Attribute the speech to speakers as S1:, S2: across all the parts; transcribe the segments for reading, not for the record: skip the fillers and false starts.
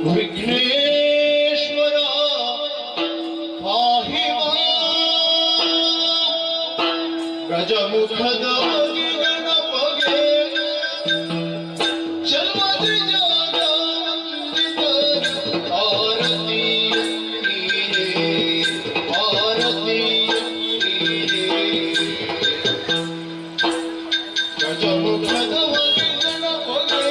S1: ವಿಘ್ನೇಶ್ವರ ಪಾಹಿ ಗಜಮುಖದ ಗಣಪಗೆ ಚಲಮತಿ ಜಾಗ ಆರತಿ ಆರತಿ ಗಜಮುಖದ ಗಣಪಗೆ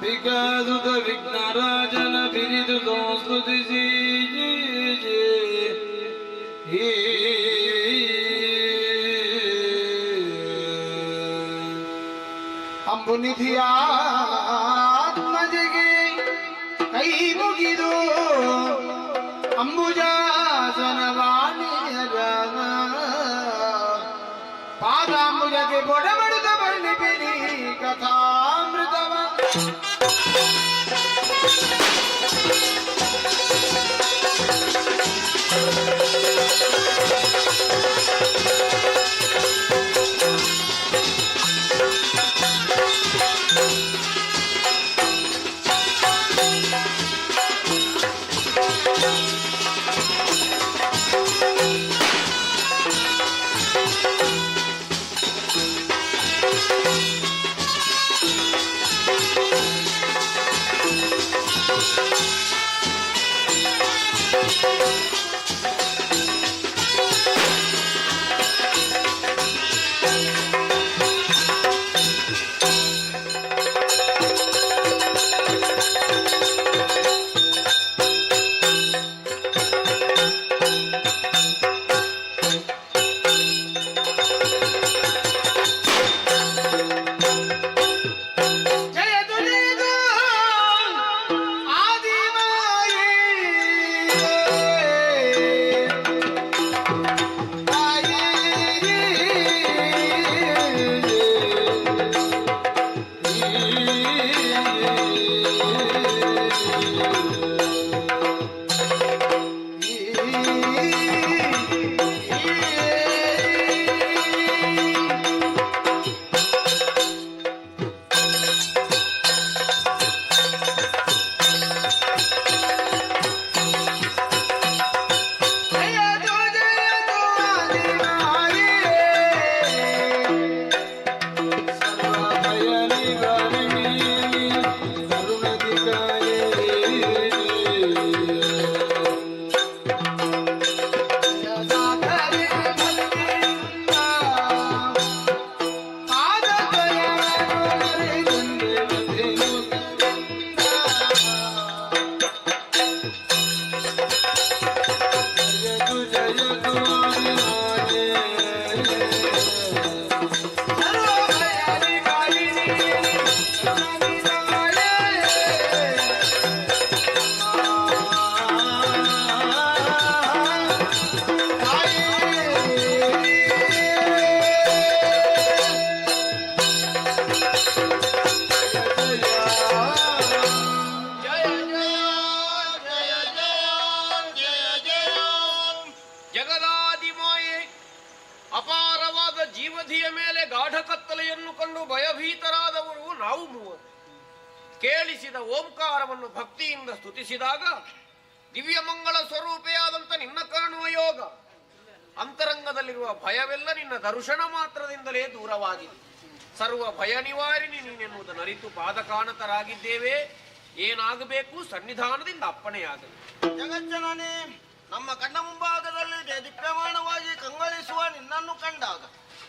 S2: ಅಂಬಿಕಾಸುತ ವಿಘ್ನರಾಜನ ಬಿರಿದು ಸಂಸ್ತುತಿಸಿ
S3: ಅಂಬುನಿಧಿಯಾತ್ಮಜೆಗೆ ಕೈ ಮುಗಿದು ಅಂಬುಜಾಸನವಾಣಿಯರ ಪಾದಾಂಬುಜಕ್ಕೆ ಬೊಡಬಡಿದ ಬಳ್ಳಿ ಬೆಳಿ ಕಥಾಮೃತವ
S4: ಅಪಾರವಾದ ಜೀವಧಿಯ ಮೇಲೆ ಗಾಢ ಕತ್ತಲೆಯನ್ನು ಕಂಡು ಭಯಭೀತರಾದವರು ನಾವು ಮೂವರು. ಕೇಳಿಸಿದ ಓಂಕಾರವನ್ನು ಭಕ್ತಿಯಿಂದ ಸ್ತುತಿಸಿದಾಗ ದಿವ್ಯ ಮಂಗಳ ಸ್ವರೂಪೆಯಾದಂತ ನಿನ್ನ ಕಾಣುವ ಯೋಗ, ಅಂತರಂಗದಲ್ಲಿರುವ ಭಯವೆಲ್ಲ ನಿನ್ನ ದರ್ಶನ ಮಾತ್ರದಿಂದಲೇ ದೂರವಾಗಿದೆ. ಸರ್ವ ಭಯ ನಿವಾರಿಣಿ ನೀನೆನ್ನುವುದನ್ನು ಅರಿತು ಪಾದಕಾಣತರಾಗಿದ್ದೇವೆ. ಏನಾಗಬೇಕು ಸನ್ನಿಧಾನದಿಂದ ಅಪ್ಪಣೆಯಾಗಲಿ.
S5: ಜಗಜ್ಜನನೇ, ನಮ್ಮ ಕಣ್ಣ ಮುಂಭಾಗದಲ್ಲಿ ದಿವ್ಯಮಾನವಾಗಿ ಕಂಗೊಳಿಸುವ ನಿನ್ನನ್ನು ಕಂಡಾಗ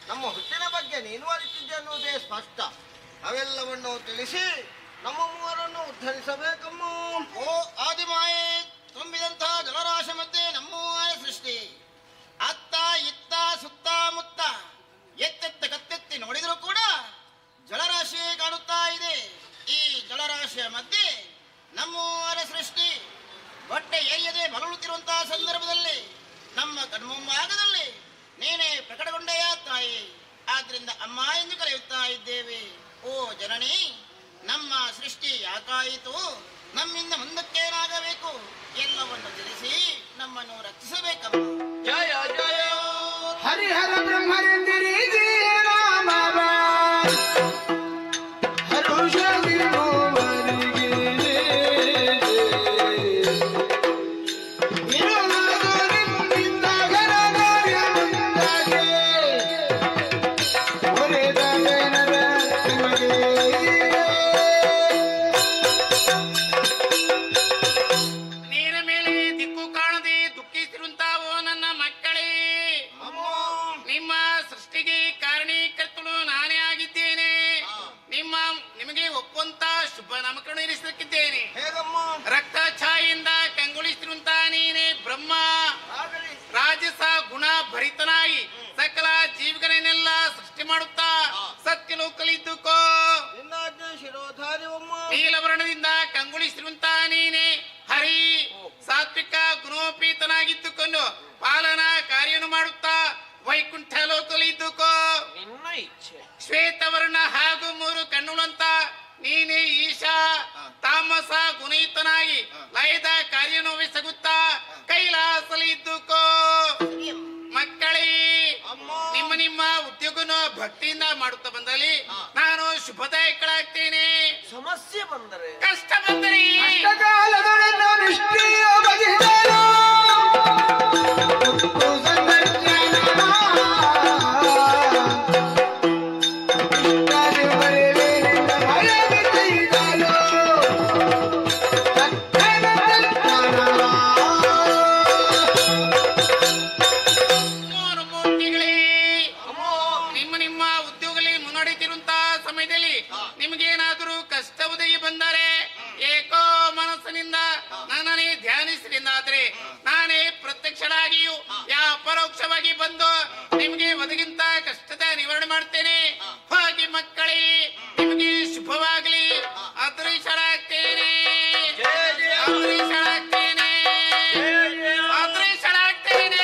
S5: ನಮ್ಮ ಹುಟ್ಟಿನ ಬಗ್ಗೆ ನೀನು ಅರಿತಿದ್ದೆ ಅನ್ನುವುದೇ ಸ್ಪಷ್ಟ. ಅವೆಲ್ಲವನ್ನು ತಿಳಿಸಿ ನಮ್ಮ ಮೂವರನ್ನು ಉದ್ಧರಿಸಬೇಕಮ್ಮ. ಓ ಆದಿಮಾಯೆ, ತುಂಬಿದಂತಹ ಜಲರಾಶಿ ಮಧ್ಯೆ ನಮ್ಮೂವರ ಸೃಷ್ಟಿ. ಅತ್ತ ಇತ್ತ ಸುತ್ತ ಮುತ್ತ ಎತ್ತೆತ್ತ ಕತ್ತೆತ್ತಿ ನೋಡಿದರೂ ಕೂಡ ಜಲರಾಶಿ ಕಾಣುತ್ತಾ ಇದೆ. ಈ ಜಲರಾಶಿಯ ಮಧ್ಯೆ ನಮ್ಮೂವರ ಸೃಷ್ಟಿ. ಹೊಟ್ಟೆ ಏಯದೆ ಮರಳುತ್ತಿರುವಂತಹ ಸಂದರ್ಭದಲ್ಲಿ ನಮ್ಮ ಕಣ್ಮುಂಭಾಗದಲ್ಲಿ ನೀನೇ ಪ್ರಕಟಗೊಂಡೆಯ ತಾಯಿ. ಆದ್ರಿಂದ ಅಮ್ಮ ಎಂದು ಕರೆಯುತ್ತಾ ಇದ್ದೇವೆ. ಓ ಜನನಿ, ನಮ್ಮ ಸೃಷ್ಟಿ ಯಾಕಾಯಿತು, ನಮ್ಮಿಂದ ಮುಂದಕ್ಕೇನಾಗಬೇಕು ಎಲ್ಲವನ್ನು ತಿಳಿಸಿ ನಮ್ಮನ್ನು ರಕ್ಷಿಸಬೇಕಮ್ಮ.
S4: ಜಯ ಜಯ
S3: ಹರಿಹರ ಬ್ರಹ್ಮರೆಂದಿರಿ ರಾಮ ಹರುಷದಿ ಮೂವರಿಗೆ
S6: ನೀಲವರ್ಣದಿಂದ ಕಂಗೊಳಿಸಿರುವಂತ ನೀನೆ ಹರಿ ಸಾತ್ವಿಕ ಗುಣೋಪೀತನಾಗಿದ್ದುಕೊಂಡು ಪಾಲನಾ ಕಾರ್ಯವನ್ನು ಮಾಡುತ್ತಾ ವೈಕುಂಠ ಲೋಕದಲ್ಲಿ ಇದ್ದುಕೋ.
S4: ನಿನ್ನ ಇಚ್ಛೆ.
S6: ಶ್ವೇತವರ್ಣ ಹಾಗೂ 3 ಕಣ್ಣುಗಳಂತ ನೀನೇ ಈಶಾ ತಾಮಸ ಗುಣಯುತನಾಗಿ ಲಯದ ಕಾರ್ಯವನ್ನು ಬೆಸಗುತ್ತಾ ಕೈಲಾಸಲಿ ಇದ್ದುಕೋ. ಮಕ್ಕಳೇ, ನಿಮ್ಮ ಉದ್ಯೋಗನು ಭಕ್ತಿಯಿಂದ ಮಾಡುತ್ತಾ ಬಂದಲ್ಲಿ ನಾನು ಶುಭದಾಯಕಳಾಗ್ತೇನೆ.
S4: ಸಮಸ್ಯೆ ಬಂದರೆ,
S6: ಕಷ್ಟ ಬಂದರೆ
S3: ಕಷ್ಟಕಾಲದೊಡನೆ ನಿಷ್ಕ್ರಿಯ ಬಗೆಹರು. ಹುಟ್ಟು ಸಂದರ್ಶನ ಇಷ್ಟಾದಿ ಬರೆವೇನೆಂದ ಭಯವಿದೆಯಿದಲು. ತಕ್ಷಣ
S6: ಮೂರ್ತಿಗಳೇ, ನಿಮ್ಮ ಉದ್ಯೋಗದಲ್ಲಿ ಮುನ್ನಡೆಯುತ್ತಿರುವಂತಹ ಸಮಯದಲ್ಲಿ ನಿಮಗೇನಾದರೂ ಕಷ್ಟ ಒದಗಿ ಬಂದರೆ ಏಕೋ ಮನಸ್ಸಿನಿಂದ ನನ್ನನ್ನೇ ಧ್ಯಾನಿಸಿದಾದ್ರೆ ನಾನೇ ಪ್ರತ್ಯಕ್ಷನಾಗಿಯೂ ಪರೋಕ್ಷವಾಗಿ ಬಂದು ನಿಮಗೆ ಒದಗಿಂತ ಕಷ್ಟದ ನಿವಾರಣೆ ಮಾಡ್ತೇನೆ. ಹಾಗೆ ಮಕ್ಕಳೇ, ನಿಮಗೆ ಶುಭವಾಗಲಿ. ಅದೃಷ್ಟರಾಗ್ತೇನೆ, ಅದೃಷ್ಟರಾಗ್ತೇನೆ, ಅದೃಷ್ಟರಾಗ್ತೇನೆ.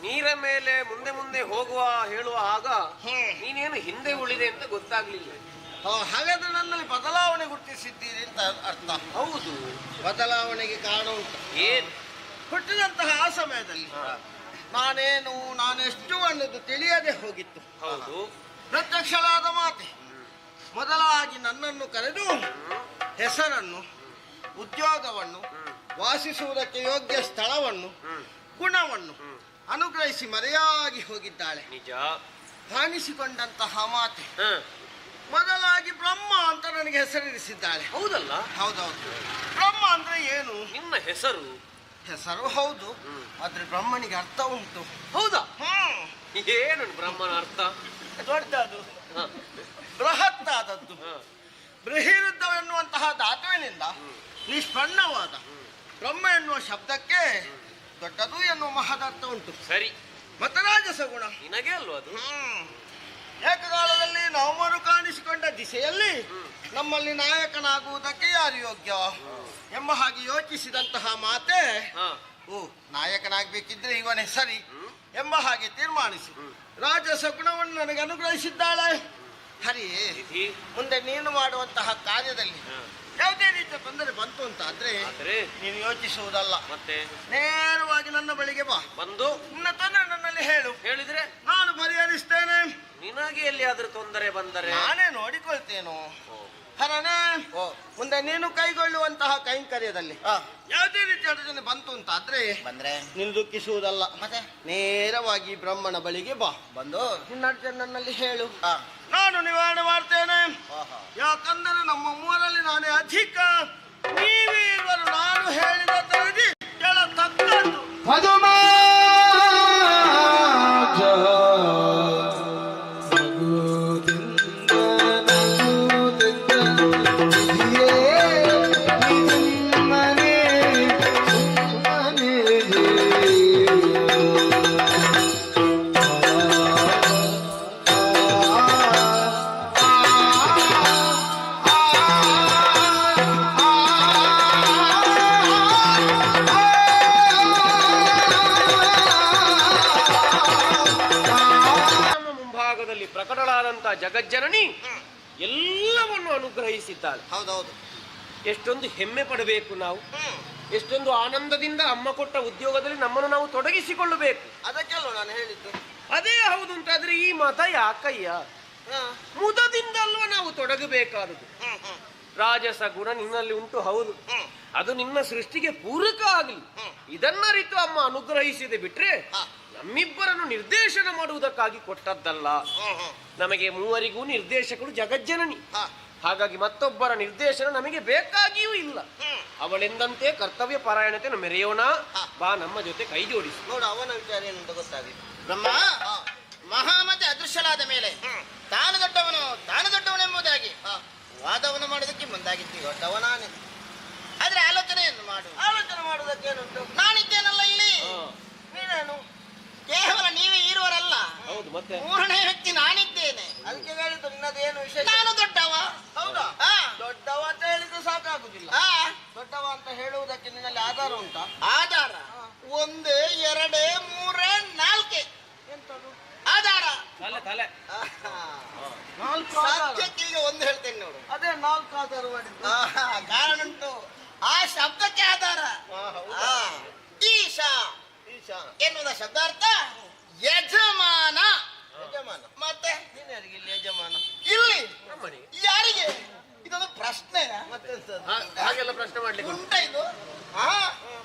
S4: ನೀರ ಮೇಲೆ ಮುಂದೆ ಮುಂದೆ ಹೋಗುವ ಹೇಳುವ ಆಗ ನೀನೇನು ಹಿಂದೆ ಉಳಿದೆ ಅಂತ ಗೊತ್ತಾಗ್ಲಿಲ್ಲ.
S5: ಹಾಗಾದ್ರೆ ನನ್ನಲ್ಲಿ ಬದಲಾವಣೆ ಗುರುತಿಸಿದ್ದೀರಿ ಅಂತ ಅರ್ಥ.
S4: ಹೌದು,
S5: ಬದಲಾವಣೆಗೆ ಕಾರಣ ಉಂಟು.
S4: ಏನ್?
S5: ಹುಟ್ಟಿದಂತಹ ಆ ಸಮಯದಲ್ಲಿ ನಾನೇನು ನಾನೆಷ್ಟು ಅನ್ನೋದು ತಿಳಿಯದೆ ಹೋಗಿತ್ತು.
S4: ಹೌದು,
S5: ಪ್ರತ್ಯಕ್ಷವಾದ ಮಾತೆ. ಮೊದಲಾಗಿ ನನ್ನನ್ನು ಕರೆದು ಹೆಸರನ್ನು, ಉದ್ಯೋಗವನ್ನು, ವಾಸಿಸುವುದಕ್ಕೆ ಯೋಗ್ಯ ಸ್ಥಳವನ್ನು, ಗುಣವನ್ನು ಅನುಗ್ರಹಿಸಿ ಮರೆಯಾಗಿ ಹೋಗಿದ್ದಾಳೆ.
S4: ನಿಜ.
S5: ಕಾಣಿಸಿಕೊಂಡಂತಹ ಮಾತೆ ಮೊದಲಾಗಿ ಬ್ರಹ್ಮ ಅಂತ ನನಗೆ ಹೆಸರಿರಿಸಿದ್ದಾಳೆ.
S4: ಹೌದಲ್ಲ?
S5: ಹೌದೌದು. ಬ್ರಹ್ಮ ಅಂದ್ರೆ ಏನು?
S4: ನಿನ್ನ ಹೆಸರು?
S5: ಹೆಸರು ಹೌದು, ಆದ್ರೆ ಬ್ರಹ್ಮನಿಗೆ ಅರ್ಥ ಉಂಟು.
S4: ಹೌದಾ? ಏನು ಬ್ರಹ್ಮನ ಅರ್ಥ?
S5: ದೊಡ್ಡದು, ಬೃಹತ್ತಾದದ್ದು. ಬೃಹಿರುದ್ಧ ಎನ್ನುವಂತಹ ಧಾತುವಿನಿಂದ ನಿಷ್ಪನ್ನವಾದ ಬ್ರಹ್ಮ ಎನ್ನುವ ಶಬ್ದಕ್ಕೆ ದೊಡ್ಡದು ಎನ್ನುವ ಮಹದರ್ಥ ಉಂಟು.
S4: ಸರಿ.
S5: ಮತ್ತೆ ರಾಜಸ ಗುಣ
S4: ನಿನಗೆ ಅಲ್ವಾ ಅದು?
S5: ಏಕಕಾಲದಲ್ಲಿ ನಾವು ಕಾಣಿಸಿಕೊಂಡ ದಿಸೆಯಲ್ಲಿ ನಮ್ಮಲ್ಲಿ ನಾಯಕನಾಗುವುದಕ್ಕೆ ಯಾರು ಯೋಗ್ಯ ಎಂಬ ಹಾಗೆ ಯೋಚಿಸಿದಂತಹ ಮಾತೆ, ಓ ನಾಯಕನಾಗಬೇಕಿದ್ರೆ ಇವನೇ ಸರಿ ಎಂಬ ಹಾಗೆ ತೀರ್ಮಾನಿಸಿ ರಾಜಸ ಗುಣವನ್ನು ನನಗೆ ಅನುಗ್ರಹಿಸಿದ್ದಾಳೆ. ಹರಿ
S4: ವಿಧಿ.
S5: ಮುಂದೆ ನೀನು ಮಾಡುವಂತಹ ಕಾರ್ಯದಲ್ಲಿ ಯಾವುದೇ ರೀತಿಯ ತೊಂದರೆ ಬಂತು ಅಂತ ಆದ್ರೆ
S4: ಆದ್ರೆ
S5: ನೀನು ಯೋಚಿಸುವುದಲ್ಲ,
S4: ಮತ್ತೆ
S5: ನೇರವಾಗಿ ನನ್ನ ಬಳಿಗೆ ಬಾ.
S4: ಬಂದು
S5: ನಿನ್ನ ತೊಂದರೆ ನನ್ನಲ್ಲಿ ಹೇಳು,
S4: ಹೇಳಿದ್ರೆ
S5: ನಾನು ಪರಿಹರಿಸ್ತೇನೆ.
S4: ನಿನಗೆ ಎಲ್ಲಿಯಾದ್ರೂ ತೊಂದರೆ ಬಂದರೆ
S5: ನಾನೇ ನೋಡಿಕೊಳ್ತೇನೋ. ಹರನೇ, ಮುಂದೆ ನೀನು ಕೈಗೊಳ್ಳುವಂತಹ ಕೈಂಕರ್ಯದಲ್ಲಿ ಯಾವುದೇ ರೀತಿಯ ಅಡಚಣೆ ಬಂತು ಅಂತ ಆದ್ರೆ ನೀನು ದುಃಖಿಸುವುದಲ್ಲ, ಮತ್ತೆ ನೇರವಾಗಿ ಬ್ರಹ್ಮನ ಬಳಿಗೆ ಬಾ. ಬಂದು ನಿನ್ನ ಅಡಚಣೆ ನನ್ನಲ್ಲಿ ಹೇಳು, ನಾನು ನಿವಾರಣೆ ಮಾಡ್ತೇನೆ. ಯಾಕಂದರೆ ನಮ್ಮ ಮೂರಲ್ಲಿ ನಾನೇ ಅಧಿಕ, ನೀವೀವರು ನಾನು ಹೇಳಿದ ತರದಿ ಕೇಳತಕ್ಕದ್ದು.
S4: ಪ್ರಕಟಳಾದಂತಹ ಜಗಜ್ಜನನಿ ಎಲ್ಲವನ್ನು ಅನುಗ್ರಹಿಸಿದ್ದಾಳೆ.
S5: ಹೌದೌದು.
S4: ಎಷ್ಟೊಂದು ಹೆಮ್ಮೆ ಪಡಬೇಕು ನಾವು, ಎಷ್ಟೊಂದು ಆನಂದದಿಂದ ಅಮ್ಮ ಕೊಟ್ಟ ಉದ್ಯೋಗದಲ್ಲಿ ನಮ್ಮನ್ನು ನಾವು ತೊಡಗಿಸಿಕೊಳ್ಳಬೇಕು.
S5: ಅದಕ್ಕೆಲ್ಲ ನಾನು ಹೇಳಿದ್ದು.
S4: ಅದೇ ಹೌದು ಅಂತಾದ್ರೆ ಈ ಮತ ಯಾಕಯ್ಯ? ಮುದದಿಂದ ಅಲ್ವಾ ನಾವು ತೊಡಗಬೇಕಾದುದು. ರಾಜಸ ಗುಣ ನಿನ್ನಲ್ಲಿ ಉಂಟು, ಹೌದು, ಅದು ನಿನ್ನ ಸೃಷ್ಟಿಗೆ ಪೂರಕ ಆಗಲಿ, ಇದನ್ನರಿತು ಅಮ್ಮ ಅನುಗ್ರಹಿಸಿದೆ. ಬಿಟ್ರೆ ನಮ್ಮಿಬ್ಬರನ್ನು ನಿರ್ದೇಶನ ಮಾಡುವುದಕ್ಕಾಗಿ ಕೊಟ್ಟದ್ದಲ್ಲ. ನಮಗೆ ಮೂವರಿಗೂ ನಿರ್ದೇಶಕರು ಜಗಜ್ಜನನಿ, ಹಾಗಾಗಿ ಮತ್ತೊಬ್ಬರ ನಿರ್ದೇಶನ ನಮಗೆ ಬೇಕಾಗಿಯೂ ಇಲ್ಲ. ಅವಳೆಂದಂತೆ ಕರ್ತವ್ಯ ಪರಾಯಣತೆ ಮೆರೆಯೋಣ ಬಾ, ನಮ್ಮ ಜೊತೆ ಕೈ ಜೋಡಿಸಿ.
S5: ನೋಡು ಅವನ ವಿಚಾರ ಏನಂತ ಗೊತ್ತಾಗಿದೆ. ಬ್ರಹ್ಮ ಮಹಾಮತಿ ಅದೃಶ್ಯಲಾದ ಮೇಲೆ ತಾನು ದೊಡ್ಡವನೆಂಬುದಾಗಿ ವಾದವನ್ನು ಮಾಡೋದಕ್ಕೆ ಮುಂದಾಗಿತ್ತು. ದೊಡ್ಡವ ನಾನೇ, ಆದ್ರೆ ಆಲೋಚನೆಯನ್ನು ಆಲೋಚನೆ ಮಾಡುವುದಕ್ಕೆ ಏನುಂಟು? ನಾನಿದ್ದೇನಲ್ಲ ಇಲ್ಲಿ, ನೀನೇನು ಕೇವಲ ನೀವೇ ಇರುವರಲ್ಲ.
S4: ಹೌದು, ಮತ್ತೆ
S5: ಮೂರನೇ ವ್ಯಕ್ತಿ ನಾನಿದ್ದೇನೆ. ಅದಕ್ಕೆ ಹೇಳಿದ್ದು ನಿನ್ನದೇನು ವಿಷಯ? ನಾನು ದೊಡ್ಡವ. ಹೌದಾ? ದೊಡ್ಡವ ಅಂತ ಹೇಳಿದ್ರೆ ಸಾಕಾಗುದಿಲ್ಲ. ದೊಡ್ಡವ ಅಂತ ಹೇಳುವುದಕ್ಕೆ ನಿನ್ನಲ್ಲಿ ಆಧಾರ ಉಂಟಾ? ಆಧಾರ ಒಂದೇ, ಎರಡೇ, ಮೂರೇ, ನಾಲ್ಕೇ. ಎಂತದು ಆಧಾರ? ತಲೆ. ನಾಲ್ಕು ಸತ್ಯಕ್ಕೆ ಈಗ ಒಂದು ಹೇಳ್ತೇನೆ ನೋಡು. ಅದೇ ನಾಲ್ಕು ಆಧಾರ ಮಾಡಿದ್ದು. ಕಾರಣ ಉಂಟು, ಆ ಶಬ್ದಕ್ಕೆ ಆಧಾರ. ಈಶಾ ಎನ್ನುವುದ ಶಬ್ದಾರ್ಥ ಯಜಮಾನ. ಮತ್ತೆ ಇಲ್ಲಿ ಯಜಮಾನ ಇಲ್ಲಿ ಯಾರಿಗೆ? ಇದೊಂದು ಪ್ರಶ್ನೆ.
S4: ಹಾಗೆಲ್ಲ ಪ್ರಶ್ನೆ ಮಾಡ್ಲಿಕ್ಕೆ
S5: ಉಂಟ ಇದು?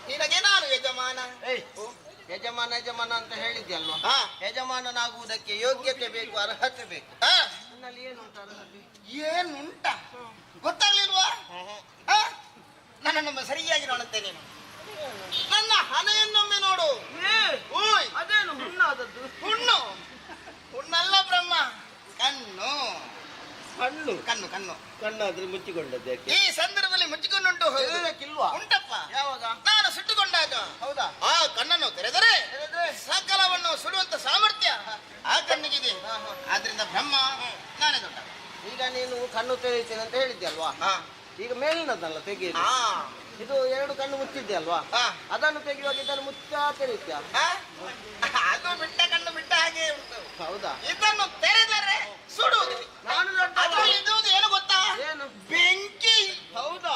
S5: ನಿನಗೆ ನಾನು ಯಜಮಾನ. ಯಜಮಾನ ಅಂತ ಹೇಳಿದ್ಯಲ್ವಾ? ಯಜಮಾನನಾಗುವುದಕ್ಕೆ ಯೋಗ್ಯತೆ ಬೇಕು, ಅರ್ಹತೆ ಬೇಕು. ನಿನ್ನಲ್ಲಿ ಏನುಂಟ ಅರ್ಹತೆ? ಏನುಂಟ ಗೊತ್ತಾಗ್ಲಿಲ್ವಾ? ನನ್ನನ್ನು ಸರಿಯಾಗಿ ನೋಡುತ್ತೆ ನೀನು. ನನ್ನ ಹಣೆಯನ್ನೊಮ್ಮೆ ನೋಡು. ಅದೇನು ಹುಣ್ಣಾದದ್ದು? ಹುಣ್ಣಲ್ಲ ಬ್ರಹ್ಮ, ಕಣ್ಣು. ಕಣ್ಣಾದ್ರೆ ಮುಚ್ಚಿಕೊಂಡದ್ದು. ಈ ಸಂದರ್ಭದಲ್ಲಿ ಮುಚ್ಚಿಕೊಂಡುಂಟು. ಉಂಟಪ್ಪ. ಯಾವಾಗ? ನಾನು ಸುಟ್ಟುಕೊಂಡಾಗ. ಹೌದಾ? ಆ ಕಣ್ಣನ್ನು ತೆರೆದರೆ ಸಕಲವನ್ನು ಸುಡುವಂತ ಸಾಮರ್ಥ್ಯ ಆ ಕಣ್ಣಿಗಿದೆ. ಆದ್ರಿಂದ ಬ್ರಹ್ಮ ನಾನೇ ದೊಡ್ಡ. ಈಗ ನೀನು ಕಣ್ಣು ತೆರೀತೇನೆ ಅಂತ ಹೇಳಿದ್ಯಲ್ವಾ? ಈಗ ಮೇಲಿನದಲ್ಲ ತೆಗೆಯುದು. ಇದು ಎರಡು ಕಣ್ಣು ಮುಚ್ಚಿದ್ದೆ ಅಲ್ವಾ? ಅದನ್ನು ತೆಗೆಯುವಾಗ ಇದನ್ನು ಮುಚ್ಚ ತೆರೀತ್ಯ? ಅದು ಬಿಟ್ಟ ಕಣ್ಣು ಬಿಟ್ಟ ಹಾಗೆ ಉಂಟು. ಹೌದಾ? ಇದನ್ನು ತೆರೆದರೆ ಸುಡುವುದು. ನಾನು ಇದುವುದು ಏನು ಗೊತ್ತಾ? ಏನು? ಬೆಂಕಿ. ಹೌದಾ?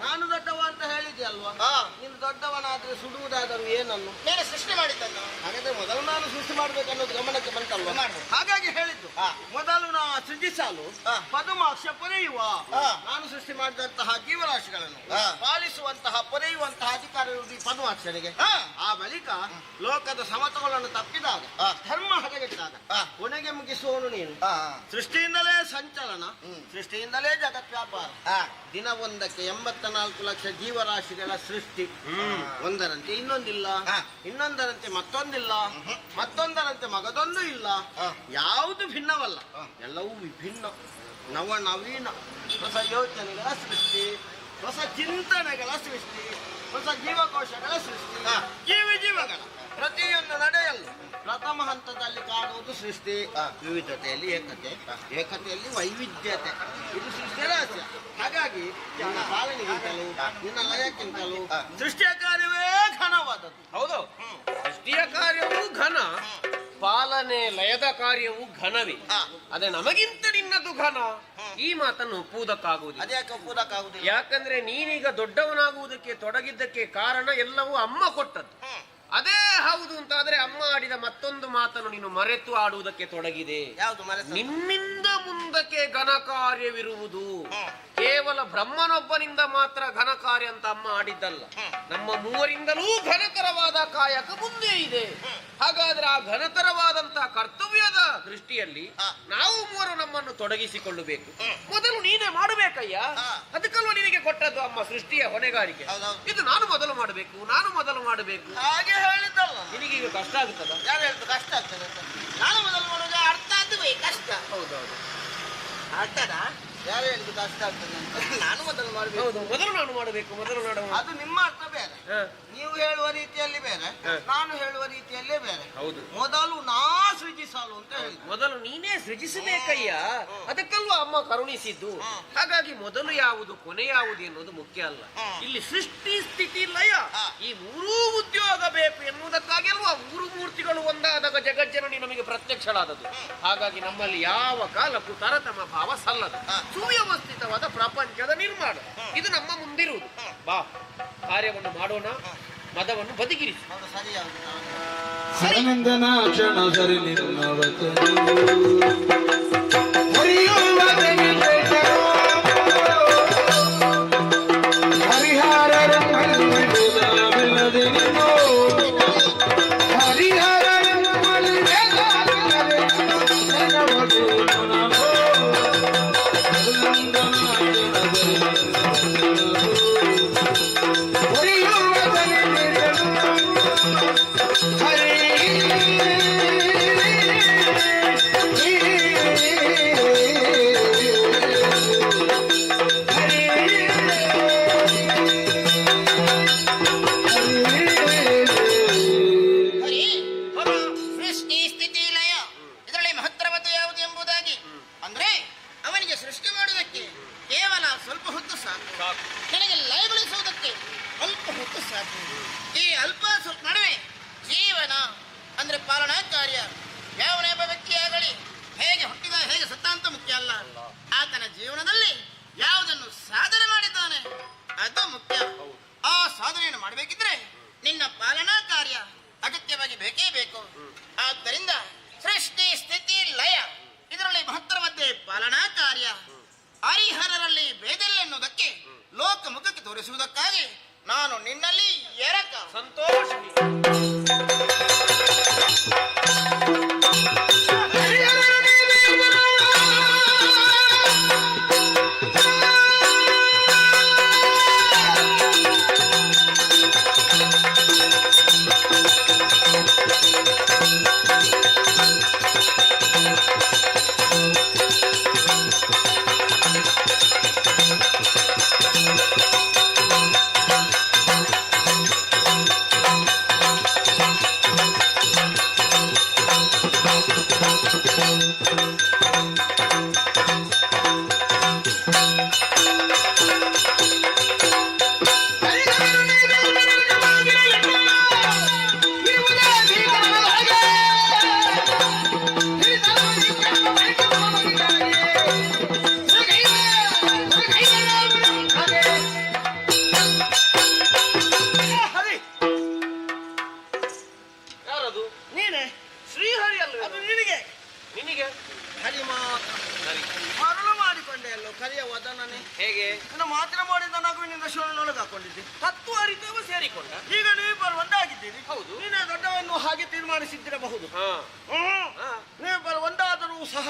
S5: ನಾನು ದೊಡ್ಡವ ಅಂತ ಹೇಳಿದ್ಯಲ್ವಾ? ನೀನು ದೊಡ್ಡವನಾದ್ರೆ ಸುಡುವುದಾದರೂ ಏನನ್ನು? ನೀನು ಸೃಷ್ಟಿ ಮಾಡಿದ್ದನ್ನು. ಹಾಗಾದ್ರೆ ಮೊದಲು ನಾನು ಸೃಷ್ಟಿ ಮಾಡ್ಬೇಕನ್ನೋದು ಗಮನಕ್ಕೆ ಬಂತಲ್ವ? ಹಾಗಾಗಿ ಹೇಳಿದ್ದು ಮೊದಲು ನಾವು ಸೃಜಿಸಲು ಪದುಮಾಕ್ಷ ಪೊರೆಯುವ. ನಾನು ಸೃಷ್ಟಿ ಮಾಡಿದಂತಹ ಜೀವರಾಶಿಗಳನ್ನು ಪಾಲಿಸುವಂತಹ ಪೊರೆಯುವಂತಹ ಅಧಿಕಾರ ಇರುವುದು ಪದುಮಾಕ್ಷನಿಗೆ. ಆ ಬಳಿಕ ಲೋಕದ ಸಮತೋಲನ ತಪ್ಪಿದಾಗ, ಧರ್ಮ ಹದಗೆಟ್ಟಾಗ ಕೊನೆಗೆ ಮುಗಿಸುವವನು ನೀನು. ಸೃಷ್ಟಿಯಿಂದಲೇ ಸಂಚಲನ, ಸೃಷ್ಟಿಯಿಂದಲೇ ಜಗತ್ ವ್ಯಾಪಾರ. ದಿನವೊಂದಕ್ಕೆ 84 ಲಕ್ಷ ಜೀವರಾಶಿಗಳ ಸೃಷ್ಟಿ. ಒಂದರಂತೆ ಇನ್ನೊಂದಿಲ್ಲ, ಇನ್ನೊಂದರಂತೆ ಮತ್ತೊಂದಿಲ್ಲ, ಮತ್ತೊಂದರಂತೆ ಮಗದೊಂದು ಇಲ್ಲ. ಯಾವುದು ಭಿನ್ನವಲ್ಲ, ಎಲ್ಲವೂ ವಿಭಿನ್ನ, ನವನವೀನ. ಹೊಸ ಯೋಚನೆಗಳ ಸೃಷ್ಟಿ, ಹೊಸ ಚಿಂತನೆಗಳ ಸೃಷ್ಟಿ, ಹೊಸ ಜೀವಕೋಶಗಳ ಸೃಷ್ಟಿ. ಜೀವಗಳ ಪ್ರತಿಯೊಂದು ನಡೆಯಲು ಪ್ರಥಮ ಹಂತದಲ್ಲಿ ಕಾಣುವುದು ಸೃಷ್ಟಿ. ವಿವಿಧತೆಯಲ್ಲಿ ಏಕತೆ, ಏಕತೆಯಲ್ಲಿ ವೈವಿಧ್ಯತೆ. ಇದು ಸೃಷ್ಟಿಯ ರಹಸ್ಯ. ಹಾಗಾಗಿ ನಿನ್ನ ಪಾಲನೆಗಿಂತಲೂ ನಿನ್ನ ಲಯಕ್ಕಿಂತಲೂ ಸೃಷ್ಟಿಯ ಕಾರ್ಯವೇ ಘನವಾದದ್ದು.
S4: ಹೌದು, ಸೃಷ್ಟಿಯ ಕಾರ್ಯವೂ ಘನ, ಪಾಲನೆ ಲಯದ ಕಾರ್ಯವೂ ಘನವೇ. ಅದೇ ನಮಗಿಂತ ನಿನ್ನದು ಘನ, ಈ ಮಾತನ್ನು ಒಪ್ಪುವುದಕ್ಕಾಗುವುದಿಲ್ಲ.
S5: ಅದ್ಯಾಕೆ ಒಪ್ಪುವುದಕ್ಕಾಗುದಿಲ್ಲ?
S4: ಯಾಕಂದ್ರೆ ನೀನೀಗ ದೊಡ್ಡವನಾಗುವುದಕ್ಕೆ ತೊಡಗಿದ್ದಕ್ಕೆ ಕಾರಣ ಎಲ್ಲವೂ ಅಮ್ಮ ಕೊಟ್ಟದ್ದು. ಅದೇ ಹೌದು ಅಂತಾದ್ರೆ ಅಮ್ಮ ಆಡಿದ ಮತ್ತೊಂದು ಮಾತನ್ನು ನೀನು ಮರೆತು ಆಡುವುದಕ್ಕೆ ತೊಡಗಿದೆ.
S5: ಯಾವುದು ಮರೆತು?
S4: ನಿನ್ನಿಂದ ಮುಂದಕ್ಕೆ ಘನ ಕಾರ್ಯವಿರುವುದು. ಕೇವಲ ಬ್ರಹ್ಮನೊಬ್ಬನಿಂದ ಮಾತ್ರ ಘನ ಕಾರ್ಯ ಅಂತ ಅಮ್ಮ ಆಡಿದ್ದಲ್ಲ, ನಮ್ಮ ಮೂವರಿಂದಲೂ ಘನಕರವಾದ ಕಾಯಕ ಮುಂದೆ ಇದೆ. ಹಾಗಾದ್ರೆ ಆ ಘನತರವಾದಂತಹ ಕರ್ತವ್ಯದ ದೃಷ್ಟಿಯಲ್ಲಿ ನಾವು ಮೂವರು ನಮ್ಮನ್ನು ತೊಡಗಿಸಿಕೊಳ್ಳಬೇಕು. ಮೊದಲು ನೀನೇ ಮಾಡಬೇಕಯ್ಯ. ಅದಕ್ಕಲ್ವ ನಿನಗೆ ಕೊಟ್ಟದ್ದು ಅಮ್ಮ ಸೃಷ್ಟಿಯ ಹೊಣೆಗಾರಿಕೆ. ಇದು ನಾನು ಮೊದಲು ಮಾಡಬೇಕು, ನಾನು ಮೊದಲು ಮಾಡಬೇಕು.
S5: ಹಾಗೆ ಹೇಳಿದ್ದಲ್ಲ.
S4: ನಿನಗೀಗ ಕಷ್ಟ ಆಗುತ್ತದ?
S5: ಯಾರು ಹೇಳ್ತು ಕಷ್ಟ ಆಗ್ತದೆ ಅಂತ? ನಾನು ಮೊದಲು ಮಾಡುವಾಗ ಅರ್ಥ ಆದ್ವೇ ಕಷ್ಟ.
S4: ಹೌದೌದು.
S5: ಆಗ್ತದ? ಯಾರು ಹೇಳಿದ್ದು ಕಷ್ಟ ಆಗ್ತದೆ ಅಂತ? ನಾನು ಮೊದಲು ಮಾಡಬೇಕು.
S4: ಹೌದು, ಮೊದಲು ನಾನು ಮಾಡಬೇಕು, ಮೊದಲು ನಾನು.
S5: ಅದು ನಿಮ್ಮ ಅರ್ಥ ಬೇರೆ, ನೀವು ಹೇಳುವ ರೀತಿಯಲ್ಲಿ ಬೇರೆ, ನಾನು ಹೇಳುವ ರೀತಿಯಲ್ಲೇ ಬೇರೆ.
S4: ಹೌದು,
S5: ಮೊದಲು ನಾ ಸೃಜಿಸಲು ಅಂತ ಹೇಳಿ.
S4: ಮೊದಲು ನೀನೇ ಸೃಜಿಸಬೇಕಯ್ಯ. ಅದಕ್ಕಲ್ವ ಅಮ್ಮ ಕರುಣಿಸಿದ್ದು. ಹಾಗಾಗಿ ಮೊದಲು ಯಾವುದು ಕೊನೆ ಯಾವುದು ಎನ್ನುವುದು ಮುಖ್ಯ ಅಲ್ಲ. ಇಲ್ಲಿ ಸೃಷ್ಟಿ ಸ್ಥಿತಿ ಲಯ ಈ ಮೂರೂ ಉದ್ಯೋಗ ಬೇಕು ಎನ್ನುವುದಕ್ಕಾಗಿ ಅಲ್ವಾ ಮೂರು ಮೂರ್ತಿಗಳು ಒಂದಾದಾಗ ಜಗಜ್ಜನನಿ ನಮಗೆ ಪ್ರತ್ಯಕ್ಷಳಾದದ್ದು. ಹಾಗಾಗಿ ನಮ್ಮಲ್ಲಿ ಯಾವ ಕಾಲಕ್ಕೂ ತರತಮ ಭಾವ ಸಲ್ಲದು. ಸುವ್ಯವಸ್ಥಿತವಾದ ಪ್ರಪಂಚದ ನಿರ್ಮಾಣ ಇದು ನಮ್ಮ ಮುಂದಿರುವುದು. ಬಾ, ಕಾರ್ಯವನ್ನು ಮಾಡೋಣ, ಮದವನ್ನು ಬದಿಗಿರಿಸಿ.
S5: ಹೌದು, ಸರಿ. ಯಾವುದು?
S2: ಹರನಂದನ ಕ್ಷಣ ಸರಿ ನಿನ್ನವಚನ
S5: ಹರಿಹರರಲ್ಲಿ ಬೇದೆಲ್ಲೆನ್ನುವುದಕ್ಕೆ ಲೋಕ ಮುಖಕ್ಕೆ ತೋರಿಸುವುದಕ್ಕಾಗಿ ನಾನು ನಿನ್ನಲ್ಲಿ ಎರಕ
S4: ಸಂತೋಷ. ಹೇಗೆ
S5: ನನ್ನ ಮಾತಿನ ಮಾಡಿದ ನಗುವಿನಿಂದ ಶಿವನೊಳಗೆ ಹಾಕೊಂಡಿದ್ದೆ.
S4: ತತ್ವ ಅರಿತವ ಸೇರಿಕೊಂಡ.
S5: ಈಗ ನೀವಿಬ್ಬರು ಒಂದಾಗಿದ್ದೀರಿ.
S4: ಹೌದು,
S5: ನೀನೇ ದೊಡ್ಡವನ್ನು ಹಾಗೆ ತೀರ್ಮಾನಿಸಿದ್ದಿರಬಹುದು. ನೀವಿಬ್ಬರು ಒಂದಾದರೂ ಸಹ